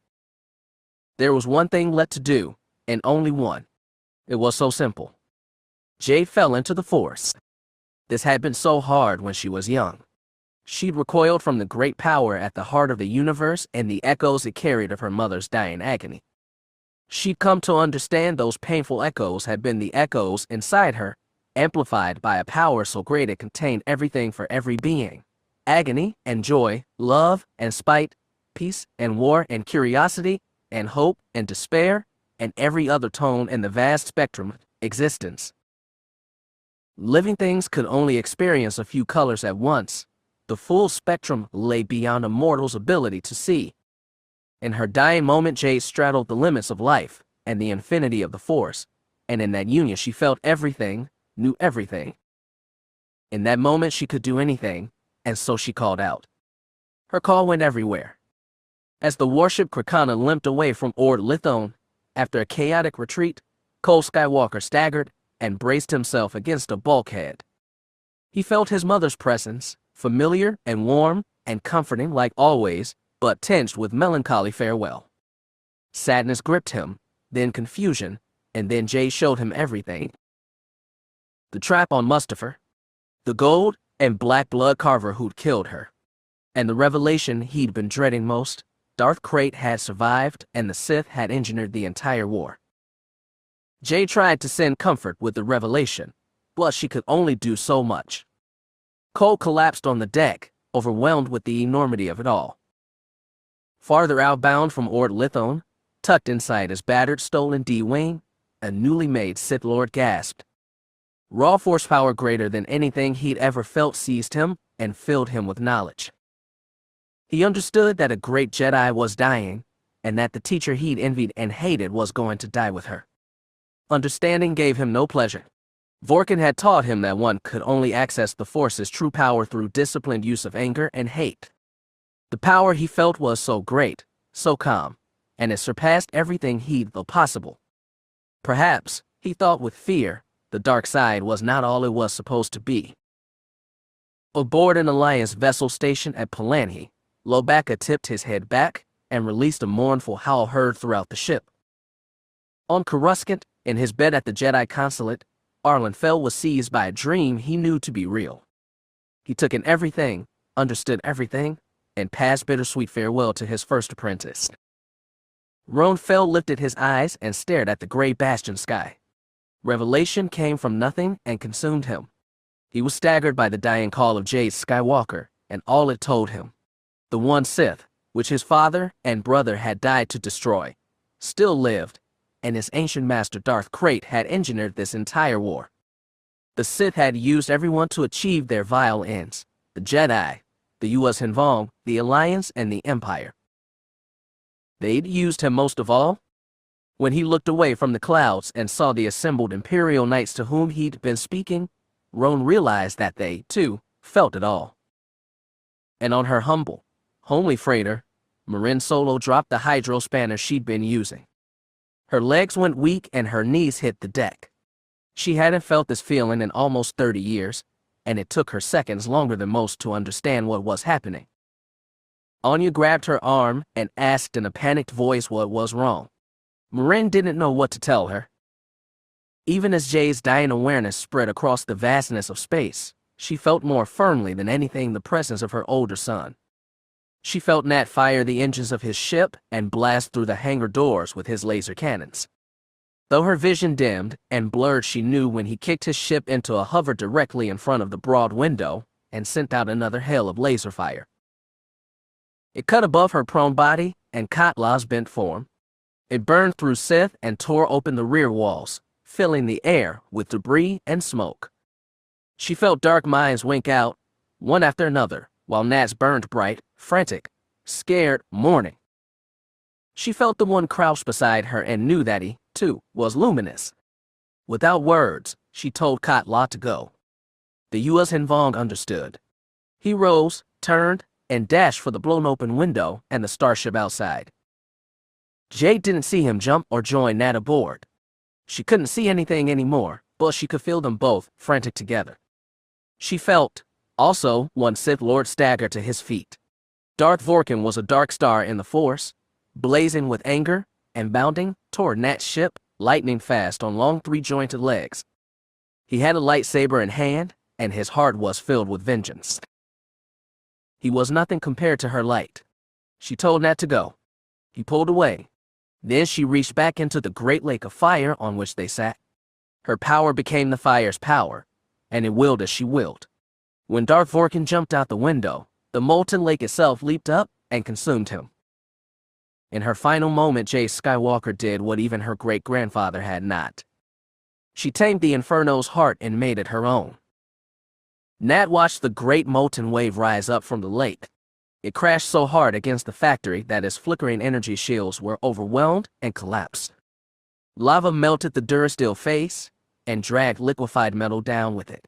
Speaker 1: There was one thing left to do, and only one. It was so simple. Jade fell into the Force. This had been so hard when she was young. She'd recoiled from the great power at the heart of the universe and the echoes it carried of her mother's dying agony. She'd come to understand those painful echoes had been the echoes inside her, amplified by a power so great it contained everything for every being. Agony and joy, love and spite, peace and war and curiosity and hope and despair, and every other tone in the vast spectrum of existence. Living things could only experience a few colors at once. The full spectrum lay beyond a mortal's ability to see. In her dying moment, Jade straddled the limits of life and the infinity of the Force, and in that union she felt everything, knew everything. In that moment she could do anything, and so she called out. Her call went everywhere. As the warship Krakana limped away from Ord Lithone, after a chaotic retreat, Cole Skywalker staggered and braced himself against a bulkhead. He felt his mother's presence, familiar and warm and comforting like always, but tinged with melancholy farewell. Sadness gripped him, then confusion, and then Jade showed him everything. The trap on Mustafar, the gold and black blood carver who'd killed her, and the revelation he'd been dreading most: Darth Krayt had survived and the Sith had engineered the entire war. Jade tried to send comfort with the revelation, but she could only do so much. Cole collapsed on the deck, overwhelmed with the enormity of it all. Farther outbound from Ord Lithone, tucked inside his battered, stolen D-Wing, a newly made Sith Lord gasped. Raw force power greater than anything he'd ever felt seized him and filled him with knowledge. He understood that a great Jedi was dying, and that the teacher he'd envied and hated was going to die with her. Understanding gave him no pleasure. Vorkin had taught him that one could only access the Force's true power through disciplined use of anger and hate. The power he felt was so great, so calm, and it surpassed everything he'd thought possible. Perhaps, he thought with fear, the dark side was not all it was supposed to be. Aboard an Alliance vessel stationed at Palanhi, Lobaka tipped his head back and released a mournful howl heard throughout the ship. On Coruscant, in his bed at the Jedi consulate, Arlen Fell was seized by a dream he knew to be real. He took in everything, understood everything, and passed bittersweet farewell to his first apprentice. Roan Fell lifted his eyes and stared at the gray bastion sky. Revelation came from nothing and consumed him. He was staggered by the dying call of Jade Skywalker and all it told him. The One Sith, which his father and brother had died to destroy, still lived, and his ancient master Darth Krayt had engineered this entire war. The Sith had used everyone to achieve their vile ends: the Jedi, the Yuuzhan Vong, the Alliance, and the Empire. They'd used him most of all. When he looked away from the clouds and saw the assembled Imperial Knights to whom he'd been speaking, Roan realized that they, too, felt it all. And on her humble, homely freighter, Marin Solo dropped the hydro spanner she'd been using. Her legs went weak and her knees hit the deck. She hadn't felt this feeling in almost 30 years, and it took her seconds longer than most to understand what was happening. Anya grabbed her arm and asked in a panicked voice what was wrong. Marin didn't know what to tell her. Even as Jay's dying awareness spread across the vastness of space, she felt more firmly than anything the presence of her older son. She felt Nat fire the engines of his ship and blast through the hangar doors with his laser cannons. Though her vision dimmed and blurred, she knew when he kicked his ship into a hover directly in front of the broad window and sent out another hail of laser fire. It cut above her prone body and Katla's bent form. It burned through Sith and tore open the rear walls, filling the air with debris and smoke. She felt dark minds wink out, one after another, while Nat's burned bright, frantic, scared, mourning. She felt the one crouched beside her and knew that he, too, was luminous. Without words, she told Katla to go. The Yuuzhan Vong understood. He rose, turned, and dashed for the blown-open window and the starship outside. Jade didn't see him jump or join Nat aboard. She couldn't see anything anymore, but she could feel them both, frantic together. She felt, also, one Sith Lord stagger to his feet. Darth Vorkin was a dark star in the Force, blazing with anger and bounding toward Nat's ship, lightning fast on long three-jointed legs. He had a lightsaber in hand, and his heart was filled with vengeance. He was nothing compared to her light. She told Nat to go. He pulled away. Then she reached back into the great lake of fire on which they sat. Her power became the fire's power, and it willed as she willed. When Darth Vorkin jumped out the window, the molten lake itself leaped up and consumed him. In her final moment, Jay Skywalker did what even her great-grandfather had not. She tamed the Inferno's heart and made it her own. Nat watched the great molten wave rise up from the lake. It crashed so hard against the factory that its flickering energy shields were overwhelmed and collapsed. Lava melted the Durasteel face and dragged liquefied metal down with it.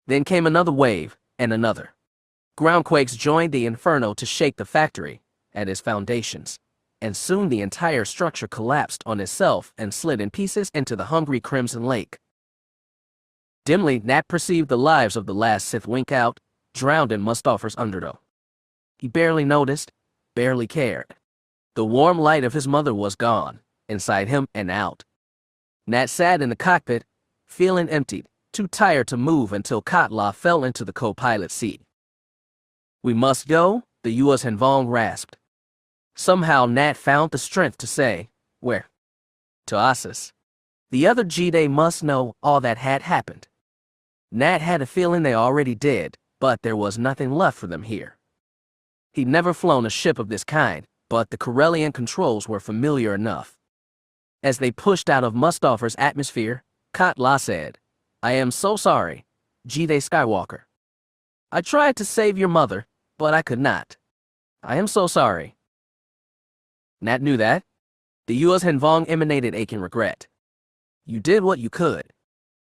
Speaker 1: Then came another wave and another. Groundquakes joined the Inferno to shake the factory at its foundations, and soon the entire structure collapsed on itself and slid in pieces into the hungry crimson lake. Dimly, Nat perceived the lives of the last Sith wink out, drowned in Mustafir's undertow. He barely noticed, barely cared. The warm light of his mother was gone, inside him and out. Nat sat in the cockpit, feeling emptied, too tired to move until Katla fell into the co-pilot seat. "We must go," the Yuuzhan Vong rasped. Somehow Nat found the strength to say, "Where?" "To Ossus. The other Jedi must know all that had happened." Nat had a feeling they already did, but there was nothing left for them here. He'd never flown a ship of this kind, but the Corellian controls were familiar enough. As they pushed out of Mustafir's atmosphere, Katla said, "I am so sorry, Jedi Skywalker. I tried to save your mother, but I could not. I am so sorry." Nat knew that. The Yuuzhan Vong emanated aching regret. "You did what you could."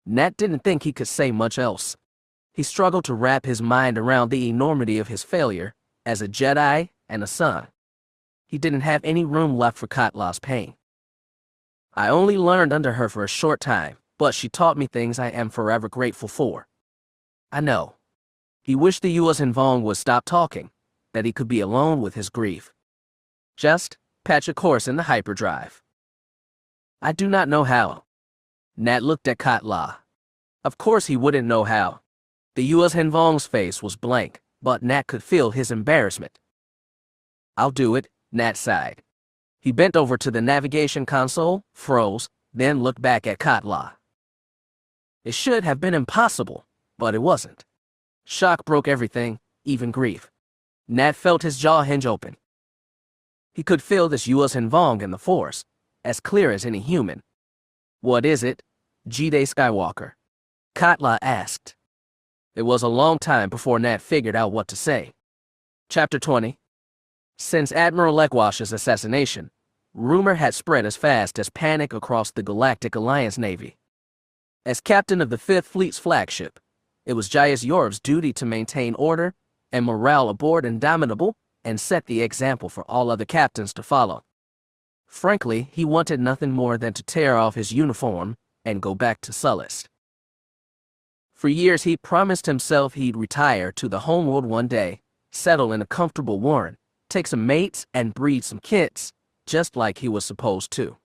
Speaker 1: Nat didn't think he could say much else. He struggled to wrap his mind around the enormity of his failure as a Jedi and a son. He didn't have any room left for Katla's pain. "I only learned under her for a short time, but she taught me things I am forever grateful for." "I know." He wished the Yuuzhan Vong would stop talking, that he could be alone with his grief. "Just patch a course in the hyperdrive." "I do not know how." Nat looked at Katla. Of course he wouldn't know how. The Yuuzhan Vong's face was blank, but Nat could feel his embarrassment. "I'll do it," Nat sighed. He bent over to the navigation console, froze, then looked back at Katla. It should have been impossible, but it wasn't. Shock broke everything, even grief. Nat felt his jaw hinge open. He could feel this Yuuzhan Vong in the Force, as clear as any human. "What is it, Jedi Skywalker?" Katla asked. It was a long time before Nat figured out what to say. Chapter 20. Since Admiral Lekwash's assassination, rumor had spread as fast as panic across the Galactic Alliance Navy. As captain of the Fifth Fleet's flagship, It was Jaius Yorb's duty to maintain order and morale aboard Indomitable and set the example for all other captains to follow. Frankly, he wanted nothing more than to tear off his uniform and go back to Sullust. For years, he promised himself he'd retire to the homeworld one day, settle in a comfortable warren, take some mates, and breed some kids, just like he was supposed to.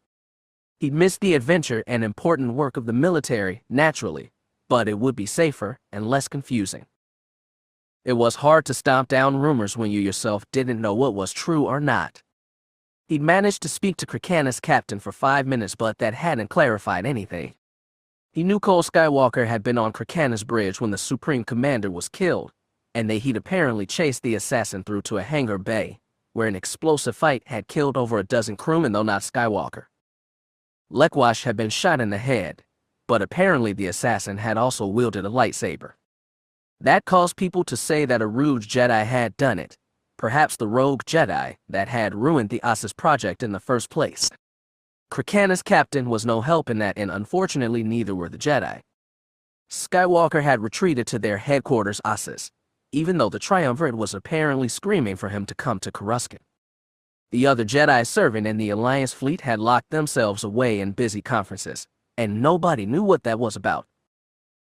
Speaker 1: He'd miss the adventure and important work of the military, naturally, but it would be safer and less confusing. It was hard to stomp down rumors when you yourself didn't know what was true or not. He'd managed to speak to Krykana's captain for 5 minutes, but that hadn't clarified anything. He knew Cole Skywalker had been on Krykana's bridge when the Supreme Commander was killed, and that he'd apparently chased the assassin through to a hangar bay, where an explosive fight had killed over a dozen crewmen, though not Skywalker. Lekwash had been shot in the head, but apparently the assassin had also wielded a lightsaber. That caused people to say that a rogue Jedi had done it, perhaps the rogue Jedi that had ruined the Ossus project in the first place. Krykana's captain was no help in that, and unfortunately neither were the Jedi. Skywalker had retreated to their headquarters Ossus, even though the Triumvirate was apparently screaming for him to come to Coruscant. The other Jedi serving in the Alliance fleet had locked themselves away in busy conferences, and nobody knew what that was about.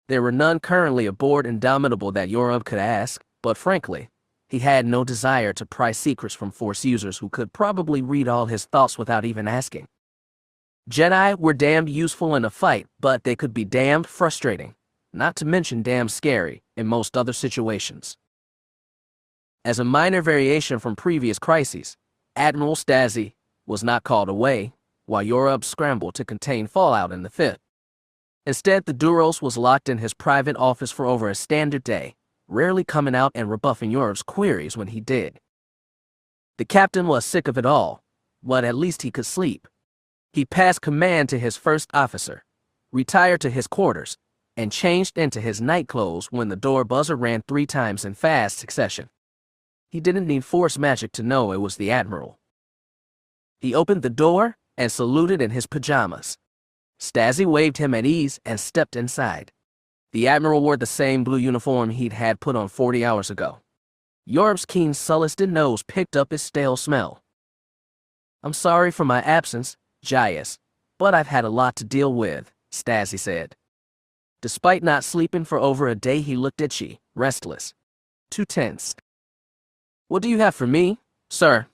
Speaker 1: There were none currently aboard Indomitable that Yoram could ask, but frankly, he had no desire to pry secrets from Force users who could probably read all his thoughts without even asking. Jedi were damned useful in a fight, but they could be damned frustrating, not to mention damn scary, in most other situations. As a minor variation from previous crises, Admiral Stasi was not called away, while Yoram scrambled to contain fallout in the Fifth. Instead, the Duros was locked in his private office for over a standard day, rarely coming out and rebuffing Yoram's queries when he did. The captain was sick of it all, but at least he could sleep. He passed command to his first officer, retired to his quarters, and changed into his night clothes when the door buzzer rang 3 times in fast succession. He didn't need force magic to know it was the Admiral. He opened the door and saluted in his pajamas. Stasi waved him at ease and stepped inside. The Admiral wore the same blue uniform he'd had put on 40 hours ago. Yoram's keen Sullustan nose picked up his stale smell. "I'm sorry for my absence, Jaius, but I've had a lot to deal with," Stasi said. Despite not sleeping for over a day, he looked at she, restless, too tense. "What do you have for me, sir?"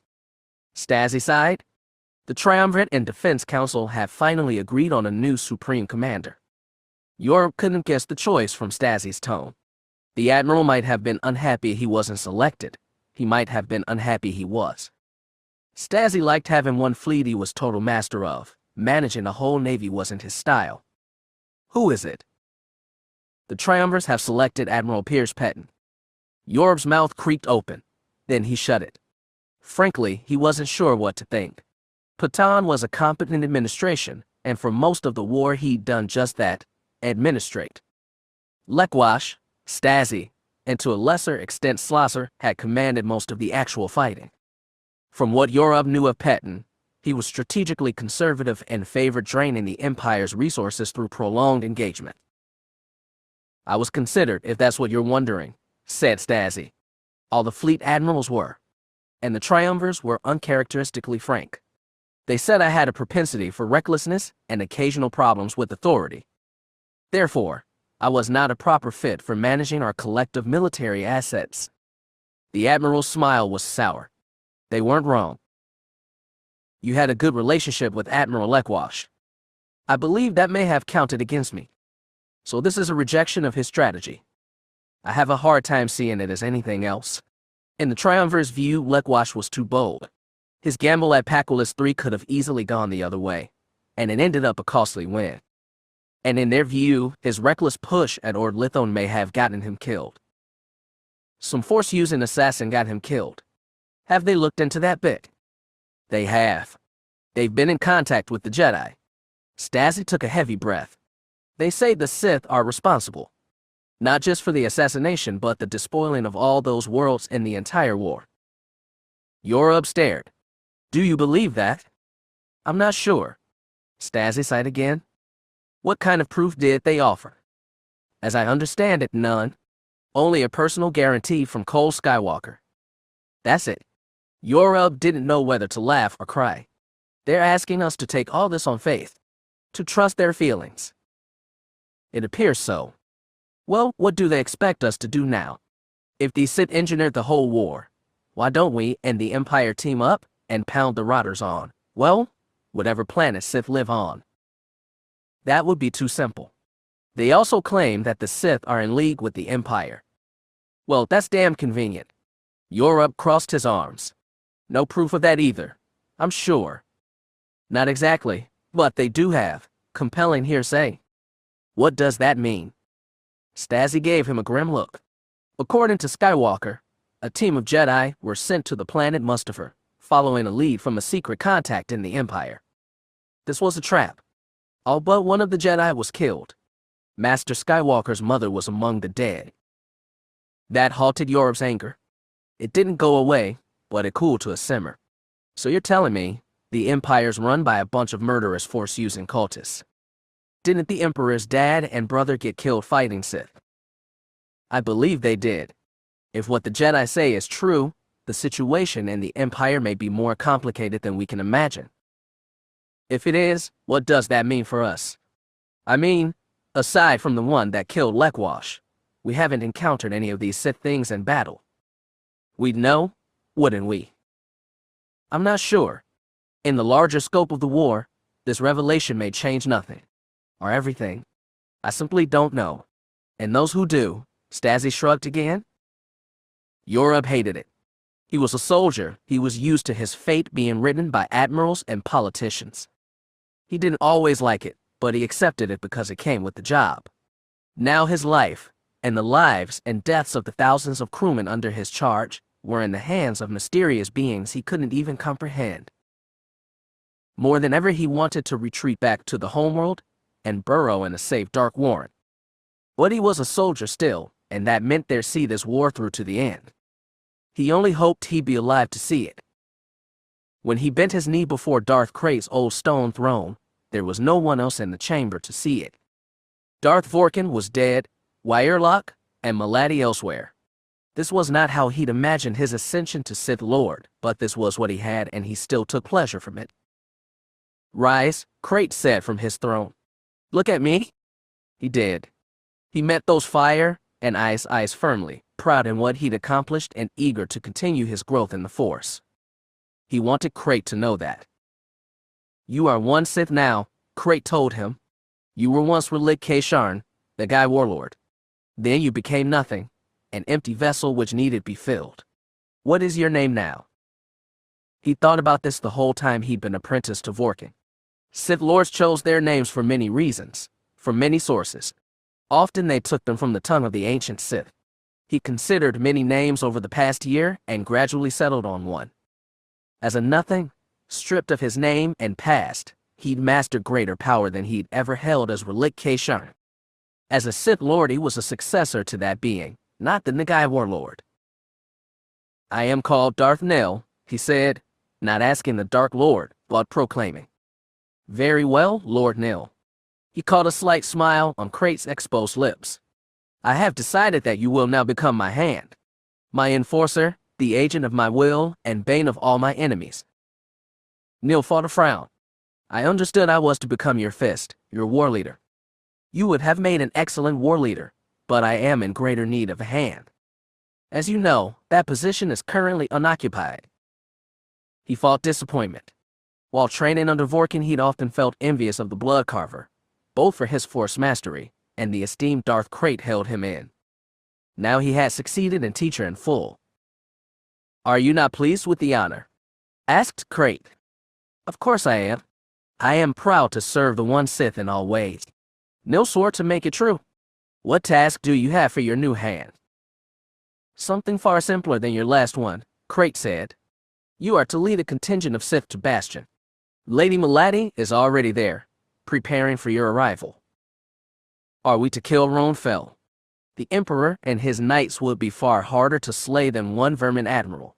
Speaker 1: Stasi sighed. The Triumvirate and Defense Council have finally agreed on a new Supreme Commander. Yoram couldn't guess the choice from Stasi's tone. The Admiral might have been unhappy he wasn't selected. He might have been unhappy he was. Stasi liked having one fleet he was total master of. Managing a whole navy wasn't his style. "Who is it?" "The Triumvirs have selected Admiral Piers Petton." Yoram's mouth creaked open. Then he shut it. Frankly, he wasn't sure what to think. Patton was a competent administration, and for most of the war he'd done just that, administrate. Lekwash, Stasi, and to a lesser extent Slosser had commanded most of the actual fighting. From what Yoram knew of Petton, he was strategically conservative and favored draining the Empire's resources through prolonged engagement. "I was considered, if that's what you're wondering," said Stasi. All the fleet admirals were, and the Triumvirs were uncharacteristically frank. They said I had a propensity for recklessness and occasional problems with authority. Therefore, I was not a proper fit for managing our collective military assets. The Admiral's smile was sour. They weren't wrong. "You had a good relationship with Admiral Lekwash. I believe that may have counted against me. So this is a rejection of his strategy. I have a hard time seeing it as anything else. In the Triumvir's view, Lekwash was too bold. His gamble at Paculus III could have easily gone the other way, and it ended up a costly win. And in their view, his reckless push at Ord Lithone may have gotten him killed. Some Force-using assassin got him killed. Have they looked into that bit?" "They have. They've been in contact with the Jedi." Stasi took a heavy breath. "They say the Sith are responsible. Not just for the assassination, but the despoiling of all those worlds in the entire war." Yoram stared. "Do you believe that?" "I'm not sure." Stasi sighed again. "What kind of proof did they offer?" As I understand it, none. Only a personal guarantee from Cole Skywalker. That's it. Yuuzhan didn't know whether to laugh or cry. They're asking us to take all this on faith, to trust their feelings. It appears so. Well, what do they expect us to do now? If the Sith engineered the whole war, why don't we and the Empire team up and pound the rotters on, well, whatever planet Sith live on? That would be too simple. They also claim that the Sith are in league with the Empire. Well, that's damn convenient. Yuuzhan crossed his arms. No proof of that either, I'm sure. Not exactly, but they do have compelling hearsay. What does that mean? Stasi gave him a grim look. According to Skywalker, a team of Jedi were sent to the planet Mustafar, following a lead from a secret contact in the Empire. This was a trap. All but one of the Jedi was killed. Master Skywalker's mother was among the dead. That halted Yuuzhan's anger. It didn't go away, but it cooled to a simmer. So you're telling me the Empire's run by a bunch of murderous Force-using cultists? Didn't the Emperor's dad and brother get killed fighting Sith? I believe they did. If what the Jedi say is true, the situation in the Empire may be more complicated than we can imagine. If it is, what does that mean for us? I mean, aside from the one that killed Lekwash, we haven't encountered any of these Sith things in battle. We'd know, wouldn't we? I'm not sure. In the larger scope of the war, this revelation may change nothing, or everything. I simply don't know. And those who do, Stasi shrugged again. Yuuzhan hated it. He was a soldier. He was used to his fate being written by admirals and politicians. He didn't always like it, but he accepted it because it came with the job. Now his life, and the lives and deaths of the thousands of crewmen under his charge, were in the hands of mysterious beings he couldn't even comprehend. More than ever, he wanted to retreat back to the homeworld and burrow in a safe dark warren. But he was a soldier still, and that meant they'd see this war through to the end. He only hoped he'd be alive to see it. When he bent his knee before Darth Krayt's old stone throne, there was no one else in the chamber to see it. Darth Vorkin was dead, Wyerlok and Maladi elsewhere. This was not how he'd imagined his ascension to Sith Lord, but this was what he had, and he still took pleasure from it. Rise, Krayt said from his throne. Look at me. He did. He met those fire and ice eyes firmly, proud in what he'd accomplished and eager to continue his growth in the Force. He wanted Krayt to know that. You are one Sith now, Krayt told him. You were once Relik Kaysharn, the Guy Warlord. Then you became nothing, an empty vessel which needed be filled. What is your name now? He thought about this the whole time he'd been apprenticed to Vorkin. Sith Lords chose their names for many reasons, from many sources. Often they took them from the tongue of the ancient Sith. He considered many names over the past year and gradually settled on one. As a nothing, stripped of his name and past, he'd mastered greater power than he'd ever held as Relik Kaysharn. As a Sith Lord, he was a successor to that being, not the Nagai Warlord. I am called Darth Nil, he said, not asking the Dark Lord, but proclaiming. Very well, Lord Nil. He caught a slight smile on Krayt's exposed lips. I have decided that you will now become my hand, my enforcer, the agent of my will, and bane of all my enemies. Nil fought a frown. I understood I was to become your fist, your war leader. You would have made an excellent war leader, but I am in greater need of a hand. As you know, that position is currently unoccupied. He fought disappointment. While training under Vorkin, he'd often felt envious of the Blood Carver, both for his Force mastery and the esteemed Darth Krayt held him in. Now he had succeeded in teacher in full. Are you not pleased with the honor? Asked Krayt. Of course I am. I am proud to serve the One Sith in all ways. Nil swore to make it true. What task do you have for your new hand? Something far simpler than your last one, Krayt said. You are to lead a contingent of Sith to Bastion. Lady Maladi is already there, preparing for your arrival. Are we to kill Roan Fel? The Emperor and his knights would be far harder to slay than one vermin admiral.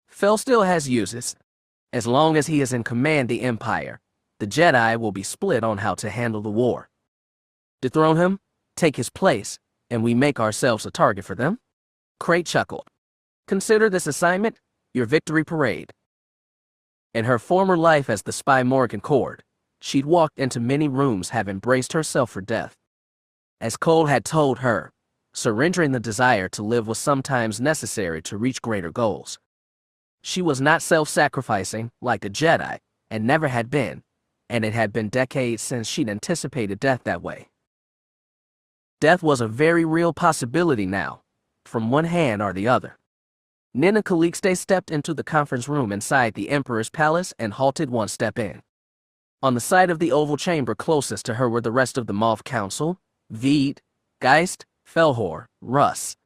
Speaker 1: Fel still has uses. As long as he is in command the Empire, the Jedi will be split on how to handle the war. Dethrone him? take his place, and we make ourselves a target for them? Crate chuckled. Consider this assignment your victory parade. In her former life as the spy Morgan Cord, she'd walked into many rooms having braced herself for death. As Cole had told her, surrendering the desire to live was sometimes necessary to reach greater goals. She was not self-sacrificing like a Jedi, and never had been, and it had been decades since she'd anticipated death that way. Death was a very real possibility now, from one hand or the other. Nina Calixte stepped into the conference room inside the Emperor's palace and halted one step in. On the side of the oval chamber closest to her were the rest of the Moff Council, Veed, Geist, Felhor, Russ.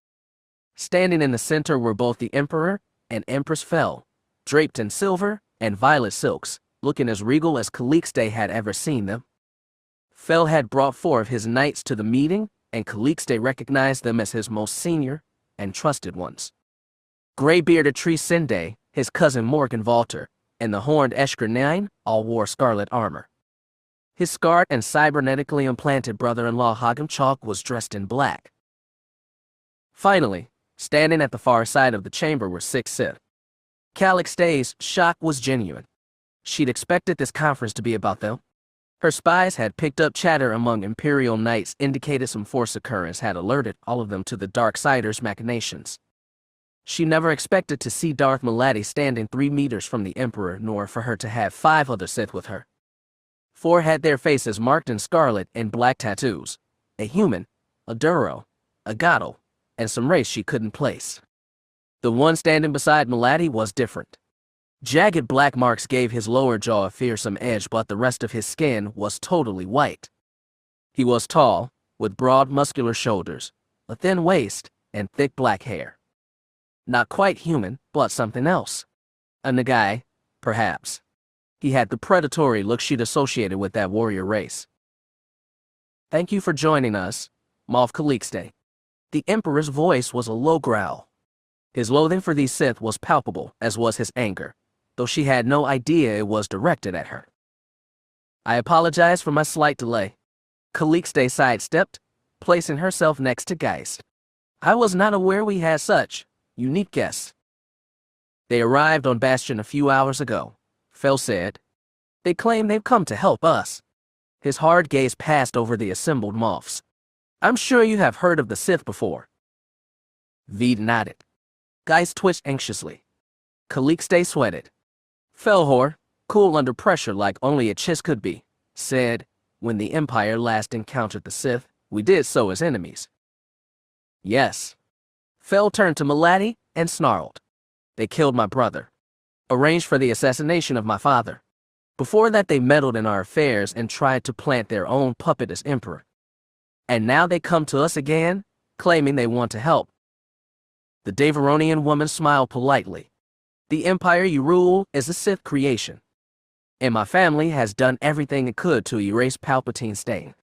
Speaker 1: Standing in the center were both the Emperor and Empress Fel, draped in silver and violet silks, looking as regal as Calixte had ever seen them. Fel had brought 4 of his knights to the meeting, and Calixte recognized them as his most senior and trusted ones. Gray-bearded Tree Sinde, his cousin Morgan Valter, and the horned Eshker 9 all wore scarlet armor. His scarred and cybernetically implanted brother-in-law Hagam Chalk was dressed in black. Finally, standing at the far side of the chamber were 6 Sith. Calixte's shock was genuine. She'd expected this conference to be about them. Her spies had picked up chatter among Imperial Knights indicated some Force occurrence had alerted all of them to the Darksiders' machinations. She never expected to see Darth Maladi standing 3 meters from the Emperor, nor for her to have 5 other Sith with her. 4 had their faces marked in scarlet and black tattoos, a human, a Duro, a Gato, and some race she couldn't place. The one standing beside Maladi was different. Jagged black marks gave his lower jaw a fearsome edge, but the rest of his skin was totally white. He was tall, with broad muscular shoulders, a thin waist, and thick black hair. Not quite human, but something else. A Nagai, perhaps. He had the predatory look she'd associated with that warrior race. Thank you for joining us, Moff Calixte. The Emperor's voice was a low growl. His loathing for these Sith was palpable, as was his anger, though she had no idea it was directed at her. I apologize for my slight delay. Calixte sidestepped, placing herself next to Geist. I was not aware we had such unique guests. They arrived on Bastion a few hours ago, Fel said. They claim they've come to help us. His hard gaze passed over the assembled Moffs. I'm sure you have heard of the Sith before. Veed nodded. Geist twitched anxiously. Calixte sweated. Felhor, cool under pressure like only a Chiss could be, said, when the Empire last encountered the Sith, we did so as enemies. Yes. Fel turned to Maladi and snarled. They killed my brother. Arranged for the assassination of my father. Before that they meddled in our affairs and tried to plant their own puppet as Emperor. And now they come to us again, claiming they want to help. The Daveronian woman smiled politely. The empire you rule is a Sith creation. And my family has done everything it could to erase Palpatine's stain.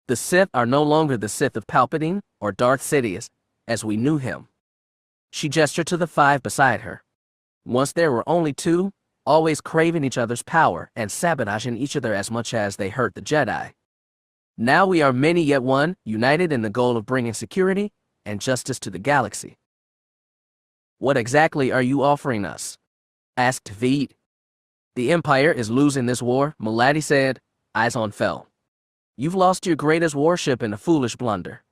Speaker 1: The Sith are no longer the Sith of Palpatine or Darth Sidious, as we knew him. She gestured to the 5 beside her. Once there were only 2, always craving each other's power and sabotaging each other as much as they hurt the Jedi. Now we are many yet one, united in the goal of bringing security and justice to the galaxy. What exactly are you offering us? Asked Veed. The Empire is losing this war, Maladi said, eyes on Fel. You've lost your greatest warship in a foolish blunder.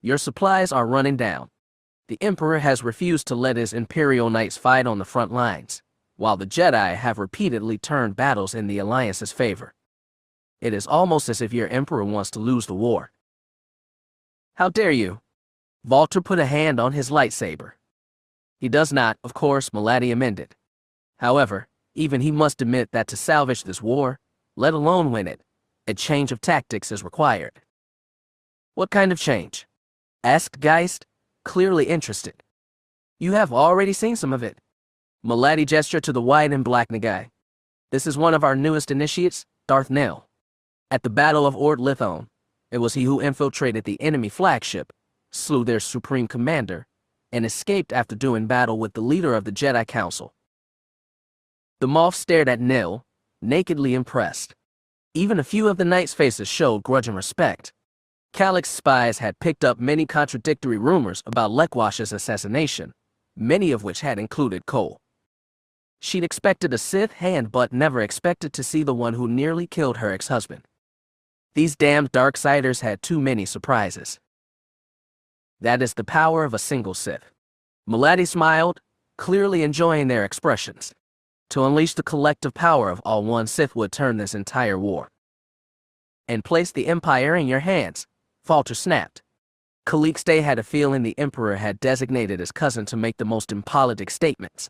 Speaker 1: Your supplies are running down. The Emperor has refused to let his Imperial Knights fight on the front lines, while the Jedi have repeatedly turned battles in the Alliance's favor. It is almost as if your Emperor wants to lose the war. How dare you? Valter put a hand on his lightsaber. He does not, of course, Maladi amended. However, even he must admit that to salvage this war, let alone win it, a change of tactics is required. What kind of change? Asked Geist, clearly interested. You have already seen some of it. Maladi gestured to the white and black Nagai. This is one of our newest initiates, Darth Nil. At the Battle of Ord Lithone, it was he who infiltrated the enemy flagship, slew their supreme commander, and escaped after doing battle with the leader of the Jedi Council. The Moff stared at Nil, nakedly impressed. Even a few of the knights' faces showed grudging respect. Calic's spies had picked up many contradictory rumors about Lekwash's assassination, many of which had included Cole. She'd expected a Sith hand but never expected to see the one who nearly killed her ex-husband. These damned Darksiders had too many surprises. That is the power of a single Sith. Muladdy smiled, clearly enjoying their expressions. To unleash the collective power of all One Sith would turn this entire war. And place the Empire in your hands, Falter snapped. Calicste had a feeling the Emperor had designated his cousin to make the most impolitic statements.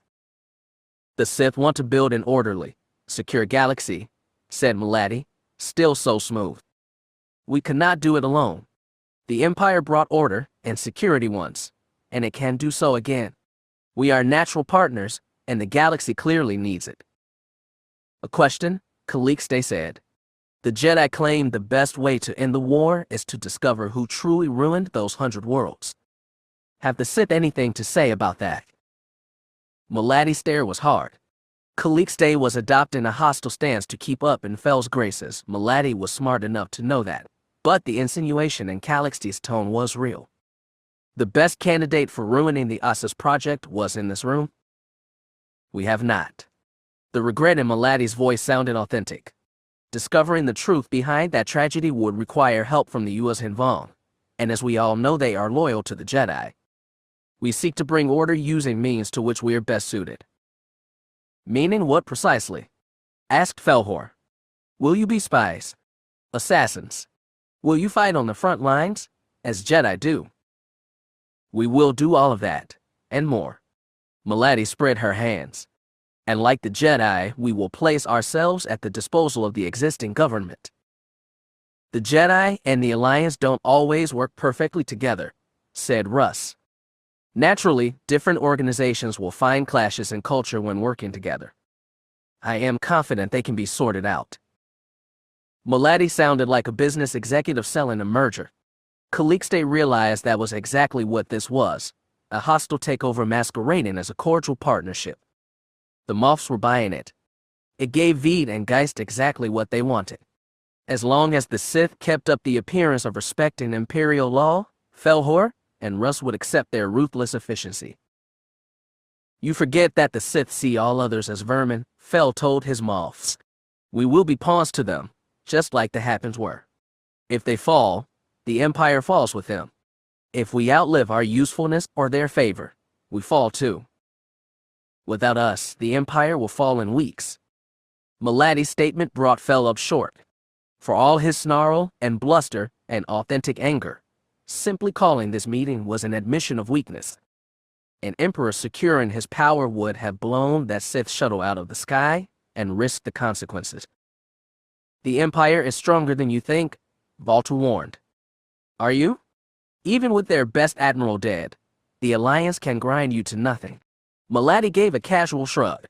Speaker 1: The Sith want to build an orderly, secure galaxy, said Muladdy, still so smooth. We cannot do it alone. The Empire brought order and security once, and it can do so again. We are natural partners, and the galaxy clearly needs it. A question, Calicste said. The Jedi claimed the best way to end the war is to discover who truly ruined those 100 worlds. Have the Sith anything to say about that? Muladdy's stare was hard. Calicste was adopting a hostile stance to keep up in Fel's graces. Muladdy was smart enough to know that, but the insinuation in Calicste's tone was real. The best candidate for ruining the Asas project was in this room? We have not. The regret in Muladdy's voice sounded authentic. Discovering the truth behind that tragedy would require help from the Yuuzhan Vong, and as we all know, they are loyal to the Jedi. We seek to bring order using means to which we are best suited. Meaning what precisely? Asked Felhor. Will you be spies? Assassins? Will you fight on the front lines, as Jedi do? We will do all of that, and more. Muladdy spread her hands. And like the Jedi, we will place ourselves at the disposal of the existing government. The Jedi and the Alliance don't always work perfectly together, said Russ. Naturally, different organizations will find clashes in culture when working together. I am confident they can be sorted out. Muladdy sounded like a business executive selling a merger. Calicste realized that was exactly what this was, a hostile takeover masquerading as a cordial partnership. The Moffs were buying it. It gave Veed and Geist exactly what they wanted. As long as the Sith kept up the appearance of respecting Imperial law, Felhor and Russ would accept their ruthless efficiency. You forget that the Sith see all others as vermin, Fel told his Moffs. We will be pawns to them, just like the Happens were. If they fall, the Empire falls with them. If we outlive our usefulness or their favor, we fall too. Without us, the Empire will fall in weeks. Muladdy's statement brought Fel up short. For all his snarl and bluster and authentic anger, simply calling this meeting was an admission of weakness. An Emperor secure in his power would have blown that Sith shuttle out of the sky and risked the consequences. The Empire is stronger than you think, Valter warned. Are you? Even with their best admiral dead, the Alliance can grind you to nothing. Muladdy gave a casual shrug.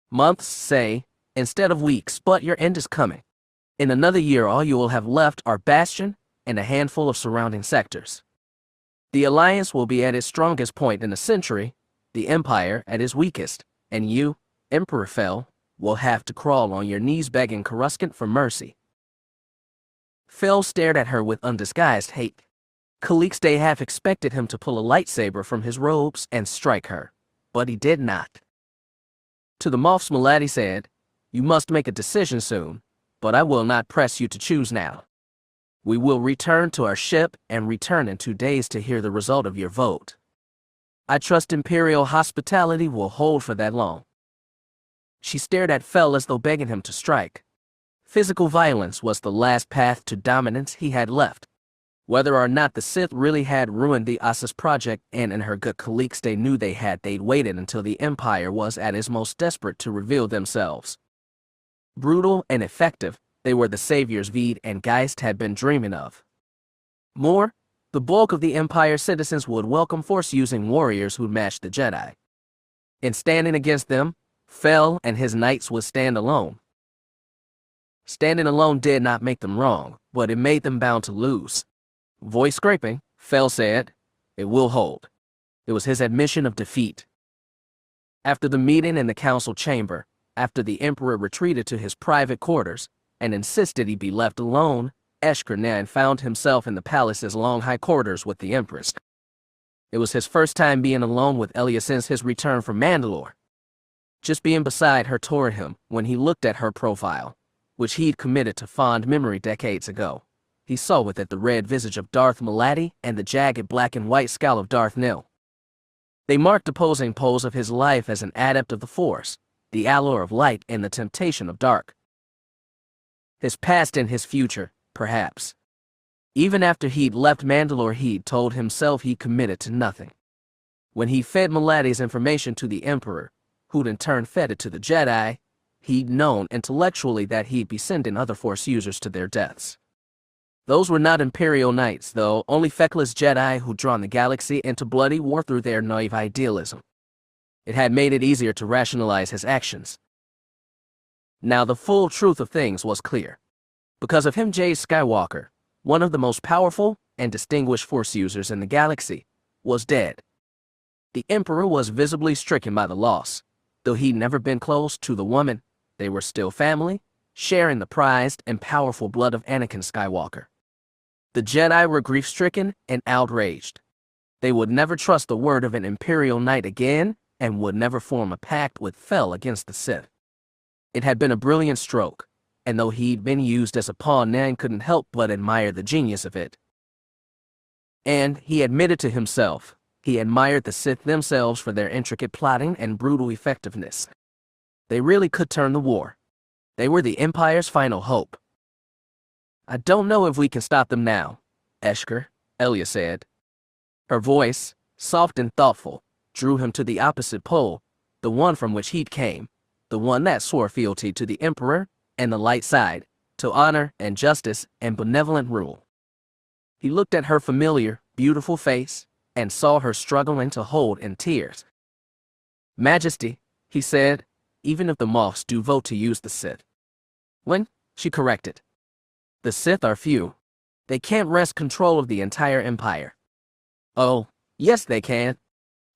Speaker 1: Months, say, instead of weeks, but your end is coming. In another year, all you will have left are Bastion and a handful of surrounding sectors. The Alliance will be at its strongest point in a century, the Empire at its weakest, and you, Emperor Fel, will have to crawl on your knees begging Coruscant for mercy. Fel stared at her with undisguised hate. Calicste half expected him to pull a lightsaber from his robes and strike her, but he did not. To the Moffs, Muladdy said, You must make a decision soon, but I will not press you to choose now. We will return to our ship and return in 2 days to hear the result of your vote. I trust Imperial hospitality will hold for that long. She stared at Fel as though begging him to strike. Physical violence was the last path to dominance he had left. Whether or not the Sith really had ruined the Asas project, and in her gut Calicste knew they'd waited until the Empire was at its most desperate to reveal themselves. Brutal and effective, they were the saviors Veed and Geist had been dreaming of. More, the bulk of the Empire's citizens would welcome force-using warriors who matched the Jedi. In standing against them, Fel and his knights would stand alone. Standing alone did not make them wrong, but it made them bound to lose. Voice scraping, Fel said, It will hold. It was his admission of defeat. After the meeting in the council chamber, after the Emperor retreated to his private quarters and insisted he be left alone, Eshker now found himself in the palace's long high corridors with the Empress. It was his first time being alone with Elia since his return from Mandalore. Just being beside her tore him when he looked at her profile, which he'd committed to fond memory decades ago. He saw with it the red visage of Darth Maladi and the jagged black and white scowl of Darth Nil. They marked opposing poles of his life as an adept of the Force, the allure of light and the temptation of dark. His past and his future, perhaps. Even after he'd left Mandalore, he'd told himself he committed to nothing. When he fed Maladi's information to the Emperor, who'd in turn fed it to the Jedi, he'd known intellectually that he'd be sending other Force users to their deaths. Those were not Imperial Knights, though, only feckless Jedi who'd drawn the galaxy into bloody war through their naive idealism. It had made it easier to rationalize his actions. Now the full truth of things was clear. Because of him, Jay Skywalker, one of the most powerful and distinguished Force users in the galaxy, was dead. The Emperor was visibly stricken by the loss. Though he'd never been close to the woman, they were still family, sharing the prized and powerful blood of Anakin Skywalker. The Jedi were grief-stricken and outraged. They would never trust the word of an Imperial Knight again and would never form a pact with Fel against the Sith. It had been a brilliant stroke, and though he'd been used as a pawn, Nan couldn't help but admire the genius of it. And, he admitted to himself, he admired the Sith themselves for their intricate plotting and brutal effectiveness. They really could turn the war. They were the Empire's final hope. I don't know if we can stop them now, Eshker, Elia said. Her voice, soft and thoughtful, drew him to the opposite pole, the one from which he'd came, the one that swore fealty to the Emperor and the light side, to honor and justice and benevolent rule. He looked at her familiar, beautiful face and saw her struggling to hold in tears. Majesty, he said, even if the Moffs do vote to use the Sith. When? She corrected. The Sith are few. They can't wrest control of the entire Empire. Oh, yes they can.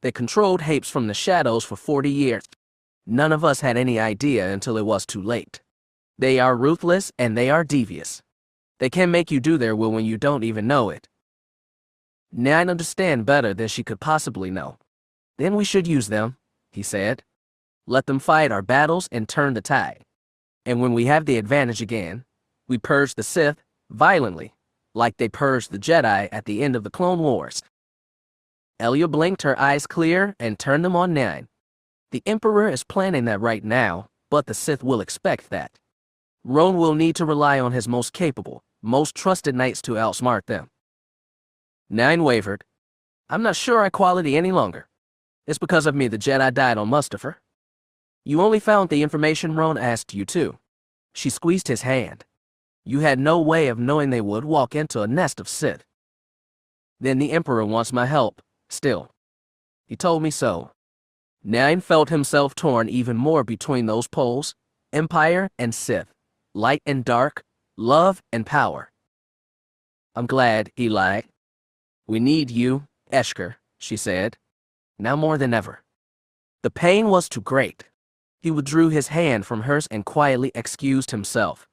Speaker 1: They controlled Hapes from the shadows for 40 years. None of us had any idea until it was too late. They are ruthless and they are devious. They can make you do their will when you don't even know it. Now I understand better than she could possibly know. Then we should use them, he said. Let them fight our battles and turn the tide. And when we have the advantage again, we purge the Sith violently, like they purged the Jedi at the end of the Clone Wars. Elia blinked her eyes clear and turned them on Nan. The Emperor is planning that right now, but the Sith will expect that. Roan will need to rely on his most capable, most trusted knights to outsmart them. Nan wavered. I'm not sure I quality any longer. It's because of me the Jedi died on Mustafar. You only found the information Roan asked you to. She squeezed his hand. You had no way of knowing they would walk into a nest of Sith. Then the Emperor wants my help, still. He told me so. Nan felt himself torn even more between those poles, Empire and Sith, light and dark, love and power. I'm glad, he lied. We need you, Eshker, she said. Now more than ever. The pain was too great. He withdrew his hand from hers and quietly excused himself.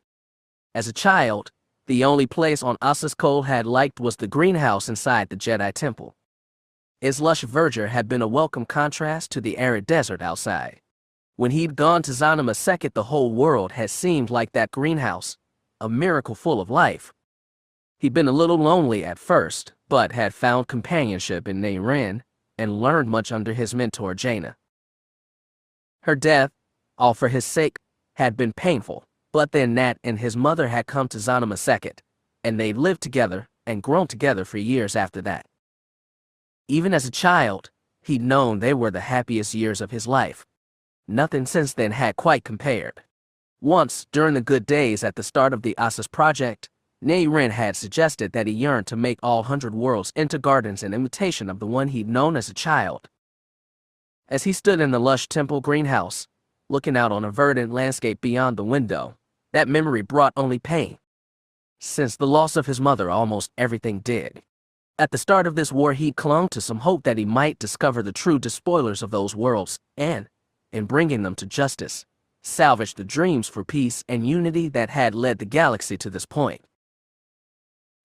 Speaker 1: As a child, the only place on Ossus Cole had liked was the greenhouse inside the Jedi Temple. Its lush verdure had been a welcome contrast to the arid desert outside. When he'd gone to Zanima II, the whole world had seemed like that greenhouse, a miracle full of life. He'd been a little lonely at first, but had found companionship in Nei Ren and learned much under his mentor Jaina. Her death, all for his sake, had been painful, but then Nat and his mother had come to Zanima II, and they'd lived together and grown together for years after that. Even as a child, he'd known they were the happiest years of his life. Nothing since then had quite compared. Once, during the good days at the start of the Ossus project, Nei Ren had suggested that he yearned to make all 100 worlds into gardens in imitation of the one he'd known as a child. As he stood in the lush temple greenhouse, looking out on a verdant landscape beyond the window, that memory brought only pain. Since the loss of his mother, almost everything did. At the start of this war, he clung to some hope that he might discover the true despoilers of those worlds and, in bringing them to justice, salvage the dreams for peace and unity that had led the galaxy to this point.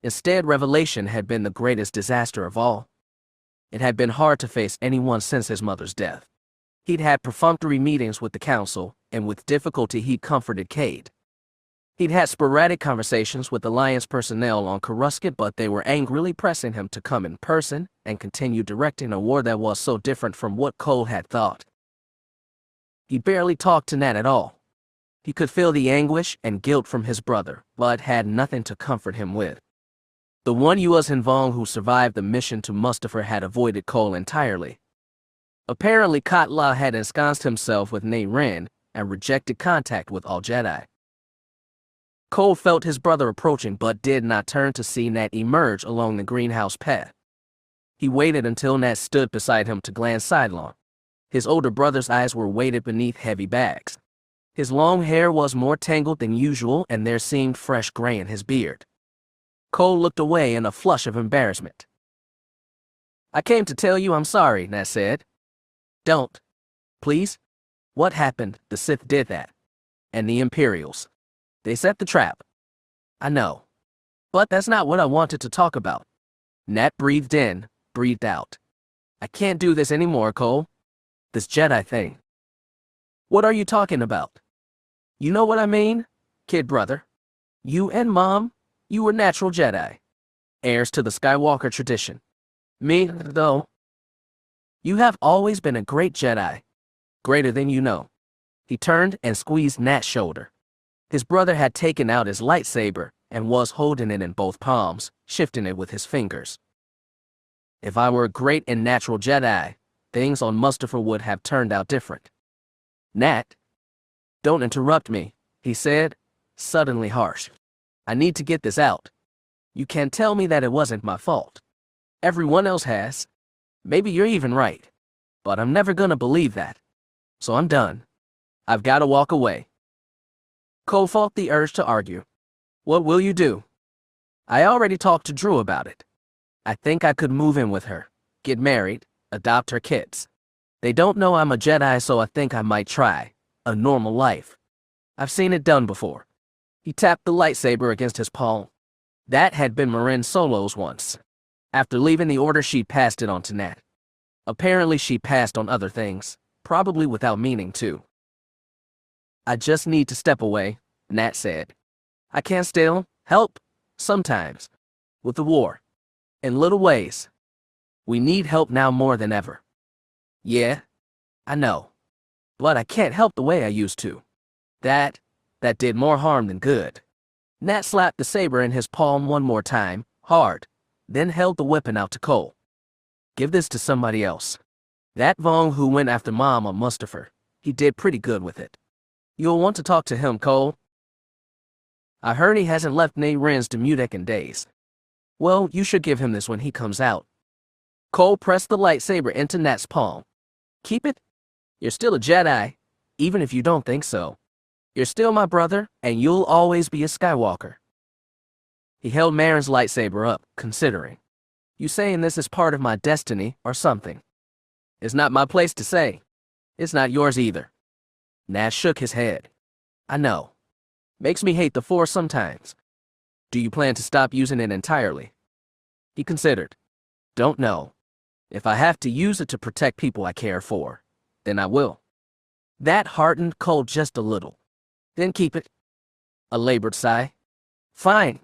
Speaker 1: Instead, revelation had been the greatest disaster of all. It had been hard to face anyone since his mother's death. He'd had perfunctory meetings with the council, and with difficulty he'd comforted Cade. He'd had sporadic conversations with Alliance personnel on Coruscant, but they were angrily pressing him to come in person and continue directing a war that was so different from what Cole had thought. He barely talked to Nat at all. He could feel the anguish and guilt from his brother, but had nothing to comfort him with. The one Yuuzhan Vong who survived the mission to Mustafar had avoided Cole entirely. Apparently, Katla had ensconced himself with Nate Ren and rejected contact with all Jedi. Cole felt his brother approaching but did not turn to see Nat emerge along the greenhouse path. He waited until Nat stood beside him to glance sidelong. His older brother's eyes were weighted beneath heavy bags. His long hair was more tangled than usual, and there seemed fresh gray in his beard. Cole looked away in a flush of embarrassment. "I came to tell you I'm sorry," Nat said. "Don't. Please? What happened? The Sith did that. And the Imperials. They set the trap. I know. But that's not what I wanted to talk about." Nat breathed in, breathed out. "I can't do this anymore, Cole. This Jedi thing." "What are you talking about?" "You know what I mean, kid brother. You and Mom, you were natural Jedi. Heirs to the Skywalker tradition. Me, though. You have always been a great Jedi. Greater than you know." He turned and squeezed Nat's shoulder. His brother had taken out his lightsaber and was holding it in both palms, shifting it with his fingers. "If I were a great and natural Jedi, things on Mustafar would have turned out different." "Nat, don't interrupt me," he said, suddenly harsh. "I need to get this out. You can't tell me that it wasn't my fault. Everyone else has. Maybe you're even right. But I'm never gonna believe that. So I'm done. I've got to walk away." Cole fought the urge to argue. "What will you do?" "I already talked to Drew about it. I think I could move in with her, get married, adopt her kids. They don't know I'm a Jedi, so I think I might try a normal life. I've seen it done before." He tapped the lightsaber against his palm. That had been Marin Solo's once. After leaving the Order, she passed it on to Nat. Apparently she passed on other things, probably without meaning to. "I just need to step away," Nat said. "I can still help, sometimes, with the war. In little ways. We need help now more than ever." "Yeah, I know. But I can't help the way I used to. That did more harm than good." Nat slapped the saber in his palm one more time, hard, then held the weapon out to Cole. "Give this to somebody else. That Vong who went after Mom on Mustafar, he did pretty good with it. You'll want to talk to him, Cole. I heard he hasn't left Nate Ren's Demudek in days. Well, you should give him this when he comes out." Cole pressed the lightsaber into Nat's palm. "Keep it. You're still a Jedi, even if you don't think so. You're still my brother, and you'll always be a Skywalker." He held Marin's lightsaber up, considering. "You saying this is part of my destiny or something?" "It's not my place to say. It's not yours either." Nat shook his head. "I know. Makes me hate the Force sometimes. Do you plan to stop using it entirely?" He considered. "Don't know. If I have to use it to protect people I care for, then I will." That heartened Cole just a little. "Then keep it." A labored sigh. "Fine.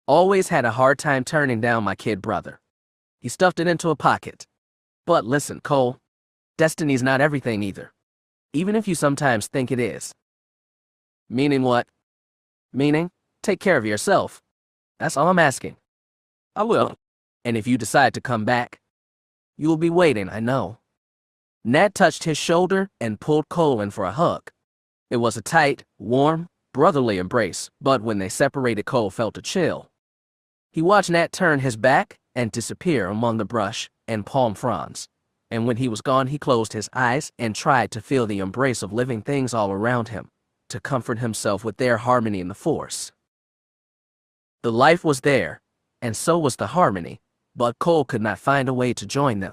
Speaker 1: Always had a hard time turning down my kid brother." He stuffed it into a pocket. "But listen, Cole. Destiny's not everything either. Even if you sometimes think it is." "Meaning what?" "Meaning, take care of yourself. That's all I'm asking." "I will. And if you decide to come back, you will be waiting, I know." Nat touched his shoulder and pulled Cole in for a hug. It was a tight, warm, brotherly embrace, but when they separated, Cole felt a chill. He watched Nat turn his back and disappear among the brush and palm fronds. And when he was gone, he closed his eyes and tried to feel the embrace of living things all around him, to comfort himself with their harmony in the Force. The life was there, and so was the harmony, but Cole could not find a way to join them.